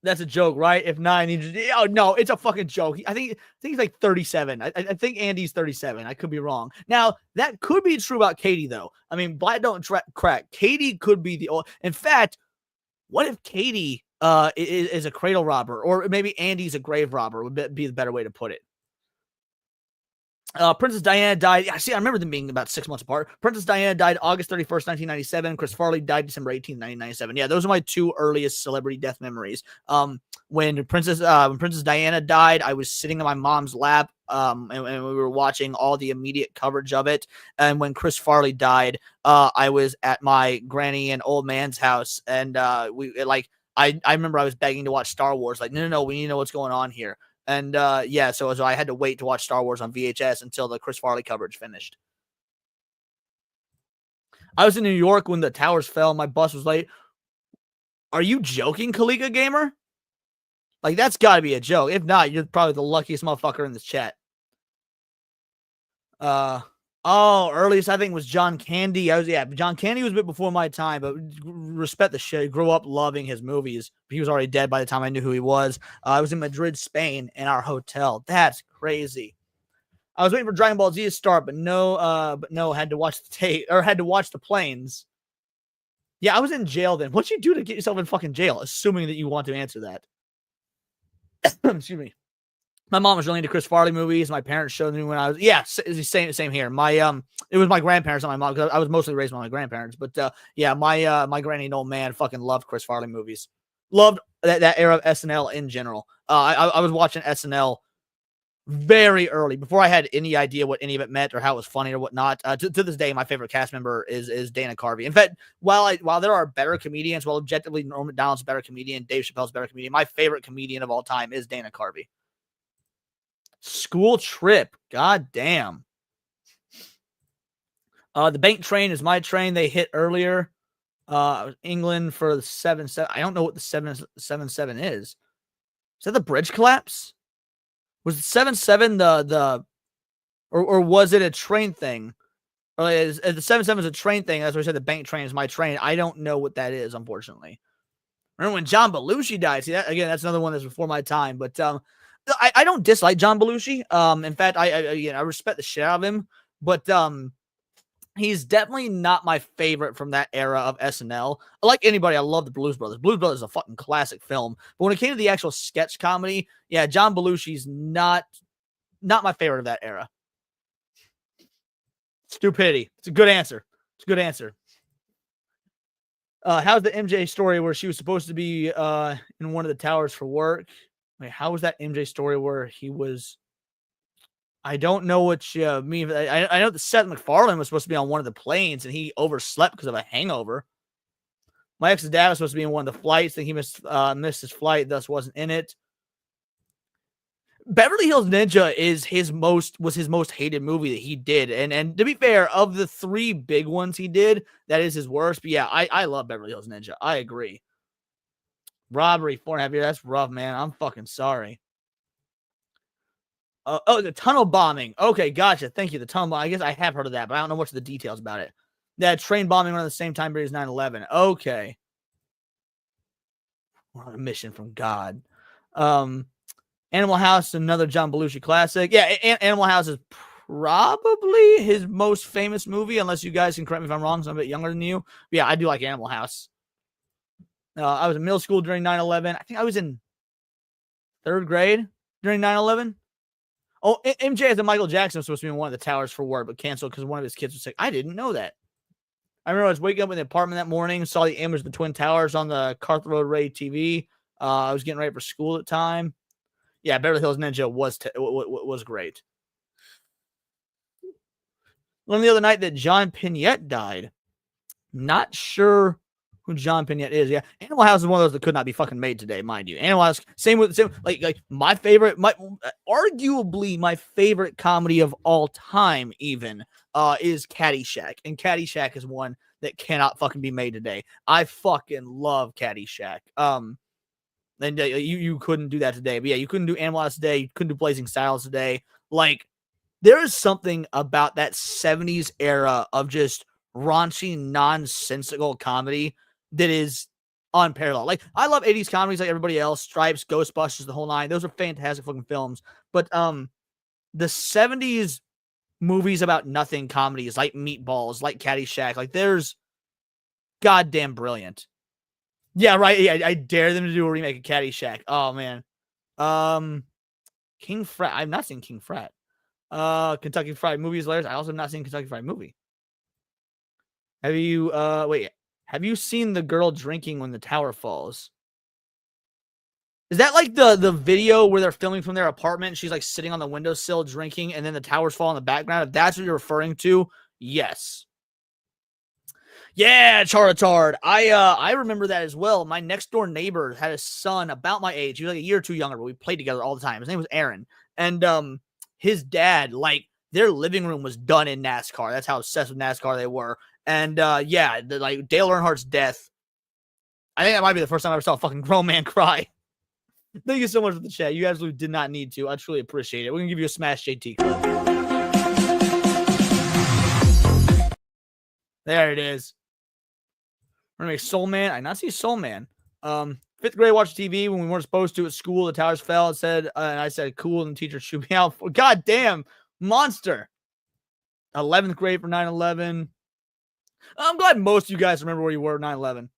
Speaker 2: That's a joke, right? If not, oh no, it's a fucking joke. I think he's like 37. I think Andy's 37. I could be wrong. Now, that could be true about Katie, though. I mean, Black don't crack. Katie could be the old. In fact, what if Katie is a cradle robber, or maybe Andy's a grave robber? Would be the better way to put it. Princess Diana died. Yeah, see, I remember them being about 6 months apart. Princess Diana died August 31st, 1997. Chris Farley died December 18th, 1997. Yeah, those are my 2 earliest celebrity death memories. When Princess Diana died, I was sitting in my mom's lap, and we were watching all the immediate coverage of it. And when Chris Farley died, I was at my granny and old man's house, and I remember I was begging to watch Star Wars. Like, no, we need to know what's going on here. And yeah, so I had to wait to watch Star Wars on VHS until the Chris Farley coverage finished. I was in New York when the towers fell. My bus was late. Are you joking, Kalika Gamer? Like, that's got to be a joke. If not, you're probably the luckiest motherfucker in this chat. Earliest I think was John Candy. John Candy was a bit before my time, but respect the shit. I grew up loving his movies. He was already dead by the time I knew who he was. I was in Madrid, Spain, in our hotel. That's crazy. I was waiting for Dragon Ball Z to start, but no, had to watch the planes. Yeah, I was in jail then. What'd you do to get yourself in fucking jail? Assuming that you want to answer that. Excuse me. My mom was really into Chris Farley movies. My parents showed me when I was, same here. My, it was my grandparents, not my mom, because I was mostly raised by my grandparents. But yeah, my granny and old man fucking loved Chris Farley movies. Loved that era of SNL in general. I was watching SNL very early before I had any idea what any of it meant or how it was funny or whatnot. To this day, my favorite cast member is Dana Carvey. In fact, while there are better comedians, objectively Norm Macdonald's a better comedian, Dave Chappelle's a better comedian, my favorite comedian of all time is Dana Carvey. School trip. God damn. The bank train is my train. They hit earlier. England for the 7-7. I don't know what the 7-7 is. Is that the bridge collapse? Was the 7-7 or was it a train thing? Or is the 7-7 is a train thing? That's why I said the bank train is my train. I don't know what that is, unfortunately. Remember when John Belushi died? See, that again, that's another one that's before my time. But I don't dislike John Belushi. In fact, I respect the shit out of him, but he's definitely not my favorite from that era of SNL. Like anybody, I love the Blues Brothers. Blues Brothers is a fucking classic film. But when it came to the actual sketch comedy, yeah, John Belushi's not my favorite of that era. Stupidity. It's a good answer. How's the MJ story where she was supposed to be in one of the towers for work? Wait, how was that MJ story where he was? I don't know what you mean. I know that Seth MacFarlane was supposed to be on one of the planes and he overslept because of a hangover. My ex's dad was supposed to be in one of the flights. I think he missed his flight, thus wasn't in it. Beverly Hills Ninja was his most hated movie that he did. And to be fair, of the 3 big ones he did, that is his worst. But yeah, I love Beverly Hills Ninja. I agree. Robbery, 4.5 years. That's rough, man. I'm fucking sorry. The tunnel bombing. Okay, gotcha. Thank you. The tunnel bombing. I guess I have heard of that, but I don't know much of the details about it. That train bombing around the same time period as 9/11. Okay. We're on a mission from God. Animal House, another John Belushi classic. Yeah, Animal House is probably his most famous movie, unless you guys can correct me if I'm wrong, so I'm a bit younger than you. But yeah, I do like Animal House. I was in middle school during 9/11. I think I was in 3rd grade during 9/11. Oh, MJ as a Michael Jackson was supposed to be in one of the towers for work, but canceled because one of his kids was sick. I didn't know that. I remember I was waking up in the apartment that morning, saw the image of the Twin Towers on the Carth Road Ray TV. I was getting ready for school at the time. Yeah, Beverly Hills Ninja was great. Learned the other night that John Pinette died. Not sure who John Pinette is. Yeah, Animal House is one of those that could not be fucking made today, mind you. Animal House, same like my favorite, arguably my favorite comedy of all time, even is Caddyshack, and Caddyshack is one that cannot fucking be made today. I fucking love Caddyshack. And you couldn't do that today, but yeah, you couldn't do Animal House today. You couldn't do Blazing Saddles today. Like, there is something about that 70s era of just raunchy, nonsensical comedy that is unparalleled. Like, I love 80s comedies like everybody else. Stripes, Ghostbusters, the whole nine. Those are fantastic fucking films. But the 70s movies about nothing comedies like Meatballs, like Caddyshack, like there's goddamn brilliant. Yeah, right. Yeah, I dare them to do a remake of Caddyshack. Oh man. King Frat. I've not seen King Frat. Kentucky Fried Movie is hilarious. I also have not seen Kentucky Fried Movie. Have you have you seen the girl drinking when the tower falls? Is that like the video where they're filming from their apartment and she's like sitting on the windowsill drinking and then the towers fall in the background? If that's what you're referring to, yes. Yeah, Charizard. I remember that as well. My next door neighbor had a son about my age. He was like a year or two younger, but we played together all the time. His name was Aaron. And his dad, like, their living room was done in NASCAR. That's how obsessed with NASCAR they were. And yeah, like Dale Earnhardt's death. I think that might be the first time I ever saw a fucking grown man cry. Thank you so much for the chat. You absolutely did not need to. I truly appreciate it. We're gonna give you a Smash JT clip. There it is. We're gonna make Soul Man. I not see Soul Man. 5th grade, watched TV when we weren't supposed to at school. The towers fell. It said, and I said, cool. And the teacher shoot me out. God damn, monster. 11th grade for 9/11. I'm glad most of you guys remember where you were at 9/11.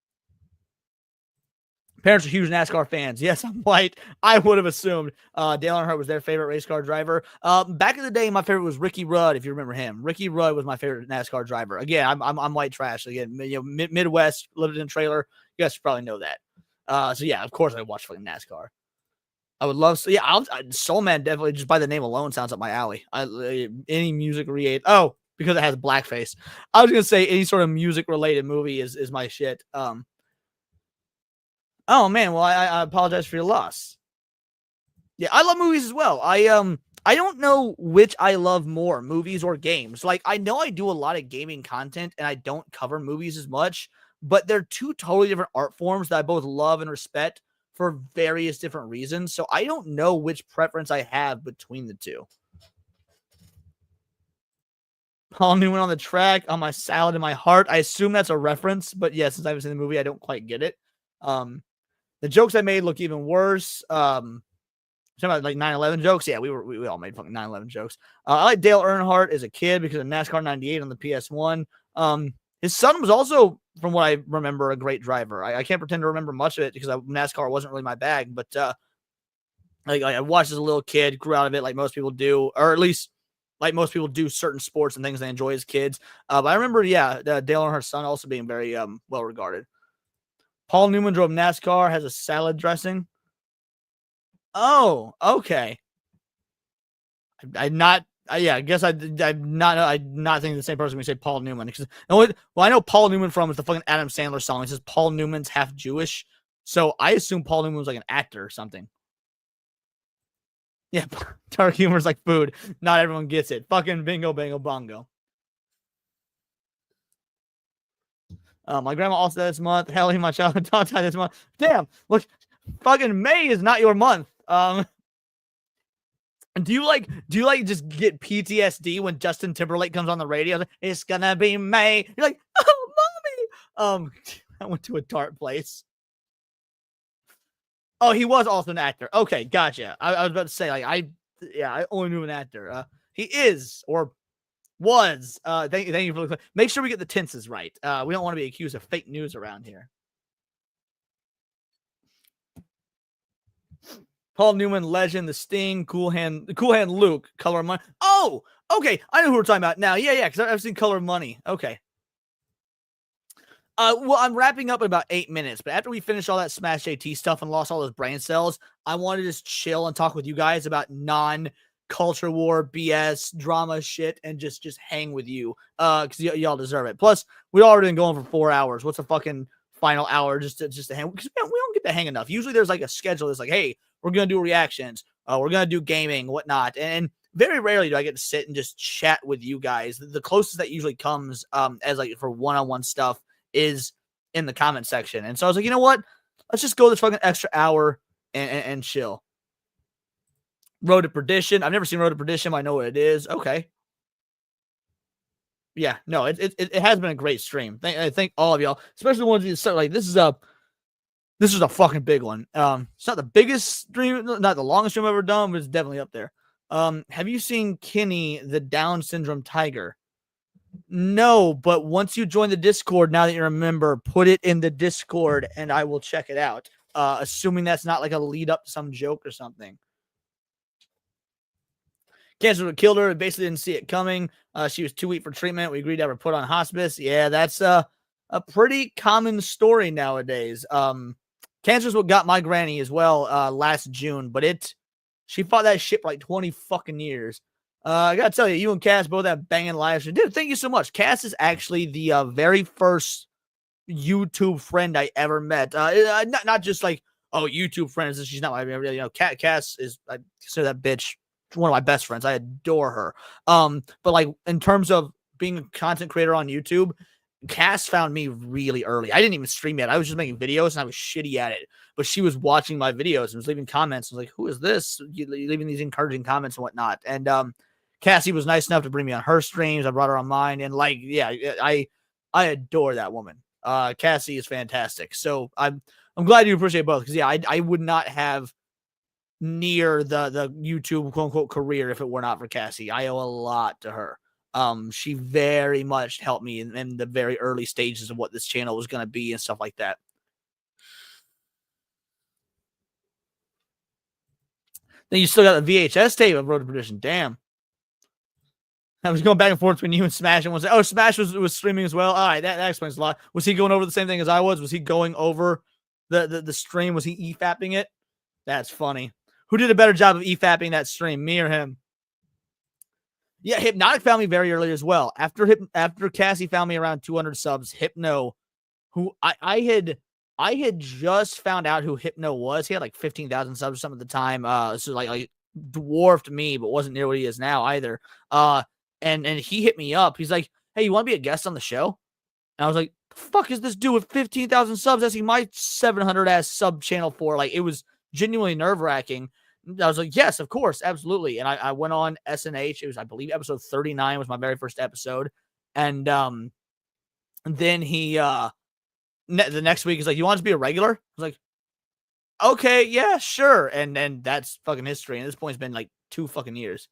Speaker 2: Parents are huge NASCAR fans. Yes, I'm white. I would have assumed Dale Earnhardt was their favorite race car driver. Back in the day, my favorite was Ricky Rudd, if you remember him. Ricky Rudd was my favorite NASCAR driver. Again, I'm white trash. Again, you know, Midwest, lived in a trailer. You guys should probably know that. So yeah, of course I watch fucking NASCAR. I would love to. Yeah, Soul Man definitely, just by the name alone, sounds up my alley. Any music related. Oh, because it has blackface. I was gonna say any sort of music related movie is my shit. Oh man, well I apologize for your loss. Yeah, I love movies as well. I don't know which I love more, movies or games. Like, I know I do a lot of gaming content and I don't cover movies as much, but they're two totally different art forms that I both love and respect for various different reasons. So I don't know which preference I have between the two. Paul Newman on the track, on my salad in my heart. I assume that's a reference, but yeah, since I haven't seen the movie, I don't quite get it. The jokes I made look even worse. Talking about like 9/11 jokes. Yeah, we all made fucking 9/11 jokes. I like Dale Earnhardt as a kid because of NASCAR 98 on the PS1. His son was also, from what I remember, a great driver. I can't pretend to remember much of it because NASCAR wasn't really my bag, but I watched as a little kid, grew out of it like most people do, or at least like most people do certain sports and things they enjoy as kids. But I remember, yeah, Dale Earnhardt's son also being very well regarded. Paul Newman drove NASCAR, has a salad dressing. Oh, okay. I guess I'm not thinking the same person when you say Paul Newman. Well, I know Paul Newman from is the fucking Adam Sandler song. It says Paul Newman's half Jewish. So I assume Paul Newman was like an actor or something. Yeah, dark humor is like food. Not everyone gets it. Fucking bingo, bango, bongo. My grandma also died this month. Hell, my childhood dog died this month. Damn, look, fucking May is not your month. Do you just get PTSD when Justin Timberlake comes on the radio? Like, it's gonna be May. You're like, oh, mommy. I went to a dark place. Oh, he was also an actor. Okay, gotcha. I was about to say, like, I Yeah, I only knew an actor. He is or was. Thank you for make sure we get the tenses right. We don't want to be accused of fake news around here. Paul Newman, Legend, The Sting, Cool Hand Luke, Color of Money. Oh, okay. I know who we're talking about now. Yeah, because I've seen Color of Money. Okay. Well, I'm wrapping up in about 8 minutes, but after we finish all that Smash JT stuff and lost all those brain cells, I want to just chill and talk with you guys about non-culture war, BS, drama shit, and just hang with you, because y'all deserve it. Plus, we already been going for 4 hours. What's a fucking final hour just to hang? Because we don't get to hang enough. Usually there's like a schedule that's like, hey, we're going to do reactions. We're going to do gaming, whatnot. And very rarely do I get to sit and just chat with you guys. The closest that usually comes as like for one-on-one stuff is in the comment section. And so I was like, you know what? Let's just go this fucking extra hour and chill. Road to Perdition. I've never seen Road to Perdition. I know what it is. Okay. Yeah, no, it has been a great stream. I thank all of y'all, especially the ones that like this is a fucking big one. It's not the biggest stream, not the longest stream I've ever done, but it's definitely up there. Have you seen Kenny the Down syndrome tiger? No, but once you join the Discord, now that you're a member, put it in the Discord and I will check it out. Assuming that's not like a lead up to some joke or something. Cancer would have killed her. Basically didn't see it coming. She was too weak for treatment. We agreed to have her put on hospice. Yeah, that's a pretty common story nowadays. Cancer's what got my granny as well last June, but she fought that shit for like 20 fucking years. I gotta tell you, you and Cass both have banging lives. Dude, thank you so much. Cass is actually the very first YouTube friend I ever met. Not just like, oh, YouTube friends. She's not my, you know, Cass is, I consider that bitch one of my best friends. I adore her. But like in terms of being a content creator on YouTube, Cass found me really early. I didn't even stream yet. I was just making videos and I was shitty at it. But she was watching my videos and was leaving comments. I was like, who is this? Leaving these encouraging comments and whatnot. And Cassie was nice enough to bring me on her streams. I brought her on mine. And like, yeah, I adore that woman. Cassie is fantastic. So I'm glad you appreciate both. Because yeah, I would not have near the YouTube quote unquote career if it were not for Cassie. I owe a lot to her. She very much helped me in the very early stages of what this channel was going to be and stuff like that. Then you still got the VHS tape of Road to Perdition. Damn. I was going back and forth between you and Smash, and was like, oh, Smash was streaming as well. All right, that explains a lot. Was he going over the same thing as I was? Was he going over the stream? Was he e-fapping it? That's funny. Who did a better job of e-fapping that stream, me or him? Yeah, Hypnotic found me very early as well. After Cassie found me around 200 subs, Hypno, who I had just found out who Hypno was. He had like 15,000 subs or something at the time. So like dwarfed me, but wasn't near what he is now either. And he hit me up. He's like, hey, you want to be a guest on the show? And I was like, the fuck is this dude with 15,000 subs asking my 700 ass sub channel for? Like, it was genuinely nerve-wracking. I was like, yes, of course, absolutely. And I went on SNH. It was, I believe, episode 39 was my very first episode. And then he the next week he's like, you want to be a regular? I was like, okay, yeah, sure. And then that's fucking history. And at this point, it's been like 2 fucking years.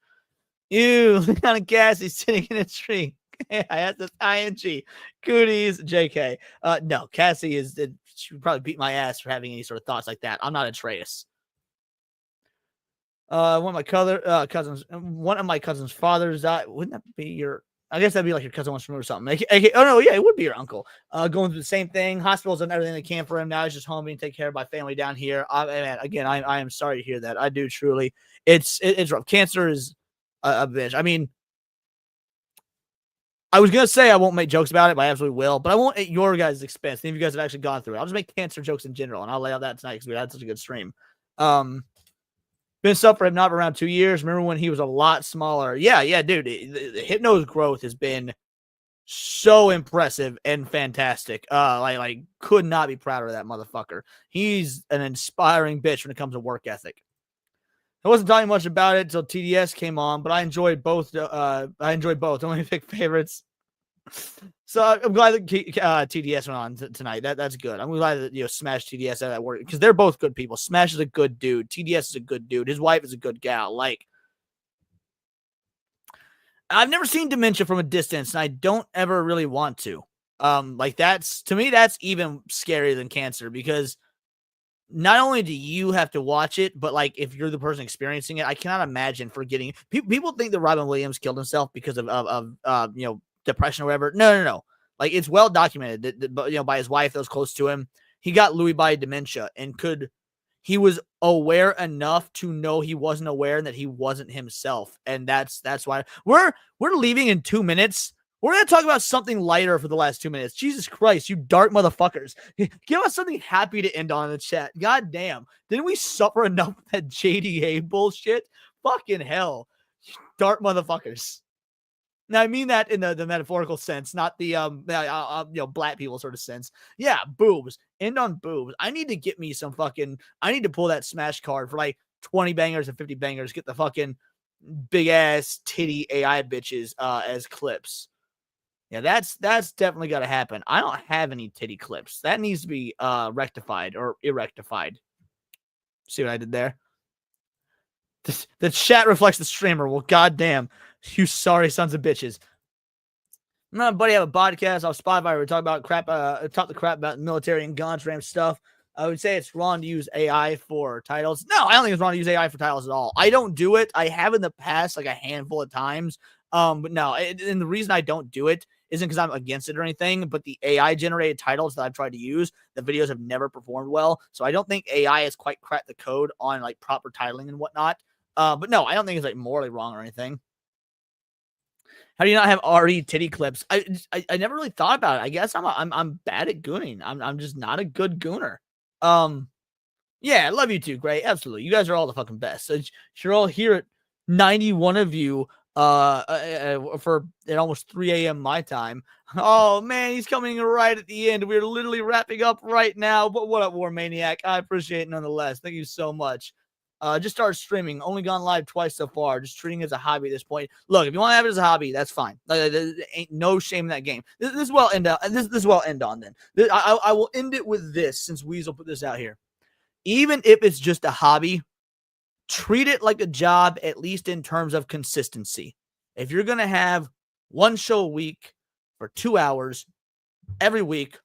Speaker 2: Ew, Leon Cassie sitting in a tree. I had this ING. Cooties, JK. No, Cassie she would probably beat my ass for having any sort of thoughts like that. I'm not Atreus. One of my cousins, one of my cousin's fathers died. Wouldn't that be your? I guess that'd be like your cousin wants to move or something. Oh no, yeah, it would be your uncle. Going through the same thing. Hospitals and everything they can for him. Now he's just home being taken care of by family down here. Man, again, I am sorry to hear that. I do truly. It's rough. Cancer is a bitch. I mean, I was gonna say I won't make jokes about it, but I absolutely will. But I won't at your guys' expense. If you guys have actually gone through it, I'll just make cancer jokes in general, and I'll lay out that tonight because we had such a good stream. Been suffering not for around 2 years. Remember when he was a lot smaller? Yeah, dude. The Hypno's growth has been so impressive and fantastic. Like could not be prouder of that motherfucker. He's an inspiring bitch when it comes to work ethic. I wasn't talking much about it until TDS came on, but I enjoyed both. Don't let me pick favorites. So I'm glad that TDS went on tonight. That's good. I'm glad that Smash TDS had that work because they're both good people. Smash is a good dude. TDS is a good dude. His wife is a good gal. Like I've never seen dementia from a distance, and I don't ever really want to. Like that's to me, that's even scarier than cancer because not only do you have to watch it, but like if you're the person experiencing it, I cannot imagine forgetting. People think that Robin Williams killed himself because of depression or whatever. No. Like it's well documented that by his wife that was close to him. He got Lewy body dementia and he was aware enough to know he wasn't aware and that he wasn't himself. And that's why we're leaving in 2 minutes. We're going to talk about something lighter for the last 2 minutes. Jesus Christ, you dark motherfuckers. Give us something happy to end on in the chat. God damn. Didn't we suffer enough with that JDA bullshit? Fucking hell. Dark motherfuckers. Now, I mean that in the metaphorical sense, not the black people sort of sense. Yeah, boobs. End on boobs. I need to get me some I need to pull that smash card for like 20 bangers and 50 bangers. Get the fucking big ass titty AI bitches as clips. Yeah, that's definitely got to happen. I don't have any titty clips. That needs to be rectified or irrectified. See what I did there? The chat reflects the streamer. Well, goddamn. You sorry sons of bitches. My buddy have a podcast on Spotify. We talk about talk the crap about military and guns, ram stuff. I would say it's wrong to use AI for titles. No, I don't think it's wrong to use AI for titles at all. I don't do it. I have in the past like a handful of times. But no, and the reason I don't do it isn't because I'm against it or anything, but the AI generated titles that I've tried to use, the videos have never performed well. So I don't think AI has quite cracked the code on like proper titling and whatnot. But no, I don't think it's like morally wrong or anything. How do you not have RE titty clips? I never really thought about it. I guess I'm bad at gooning. I'm just not a good gooner. Yeah, I love you too, Gray. Absolutely. You guys are all the fucking best. So you're all here at 91 of you for at almost 3 a.m. my time. Oh man, he's coming right at the end. We're literally wrapping up right now. But what up, War Maniac? I appreciate it nonetheless. Thank you so much. Just started streaming. Only gone live twice so far. Just treating it as a hobby at this point. Look, if you want to have it as a hobby, that's fine. There ain't no shame in that game. This is well end on. This is well end on then. I will end it with this since Weasel put this out here. Even if it's just a hobby, treat it like a job, at least in terms of consistency. If you're gonna have one show a week for 2 hours every week,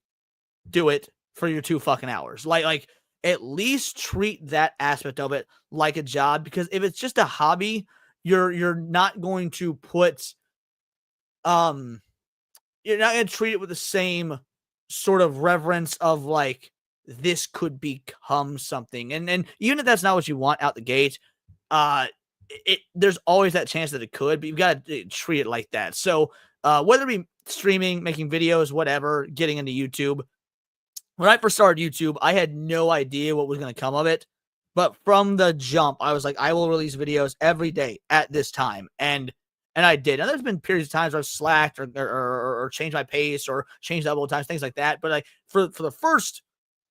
Speaker 2: do it for your 2 fucking hours. Like. At least treat that aspect of it like a job, because if it's just a hobby, you're not going to put you're not going to treat it with the same sort of reverence of like this could become something. And even if that's not what you want out the gate, there's always that chance that it could, but you've got to treat it like that. So whether it be streaming, making videos, whatever, getting into YouTube. When I first started YouTube, I had no idea what was going to come of it. But from the jump, I was like, I will release videos every day at this time. And I did. And there's been periods of times where I've slacked or changed my pace or changed up all times, things like that. But like for the first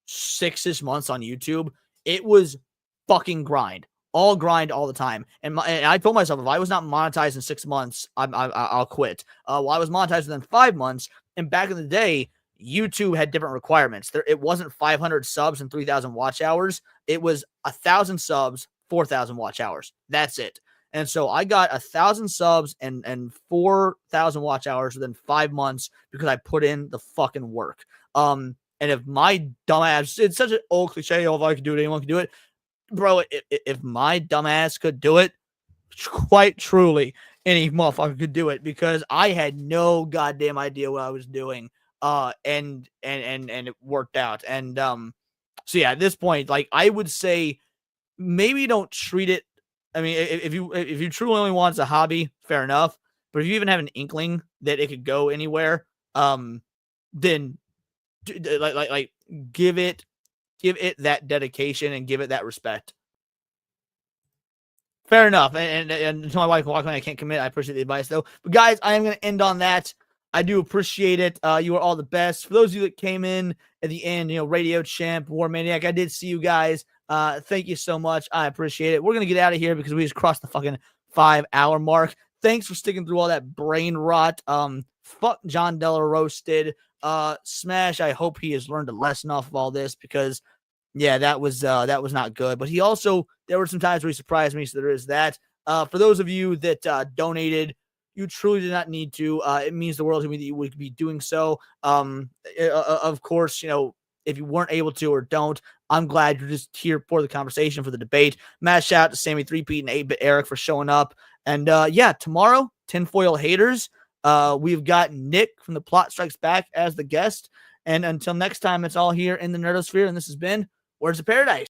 Speaker 2: 6-ish months on YouTube, it was fucking grind. All grind all the time. And I told myself, if I was not monetized in 6 months, I'll quit. Well, I was monetized within 5 months. And back in the day, YouTube had different requirements. It wasn't 500 subs and 3,000 watch hours. It was 1,000 subs, 4,000 watch hours. That's it. And so I got 1,000 subs and 4,000 watch hours within 5 months because I put in the fucking work. And if my dumbass, it's such an old cliche, oh, if I could do it, anyone can do it. Bro, if my dumbass could do it, quite truly, any motherfucker could do it, because I had no goddamn idea what I was doing. And it worked out. And, so yeah, at this point, like I would say maybe don't treat it. I mean, if you truly only want it as a hobby, fair enough. But if you even have an inkling that it could go anywhere, then like give it that dedication and give it that respect. Fair enough. And to my wife walking, I can't commit. I appreciate the advice though. But guys, I am going to end on that. I do appreciate it. You are all the best. For those of you that came in at the end, Radio Champ, War Maniac, I did see you guys. Thank you so much. I appreciate it. We're going to get out of here because we just crossed the fucking 5-hour mark. Thanks for sticking through all that brain rot. Fuck John Della Roasted. Smash, I hope he has learned a lesson off of all this, because, yeah, that was not good. But he also, there were some times where he surprised me, so there is that. For those of you that donated you truly do not need to. It means the world to me that you would be doing so. Of course, if you weren't able to or don't, I'm glad you're just here for the conversation, for the debate. Mad shout out to Sammy 3P and 8-Bit Eric for showing up. And tomorrow, Tinfoil Haters, we've got Nick from The Plot Strikes Back as the guest. And until next time, it's all here in the Nerdosphere. And this has been Words of Paradise.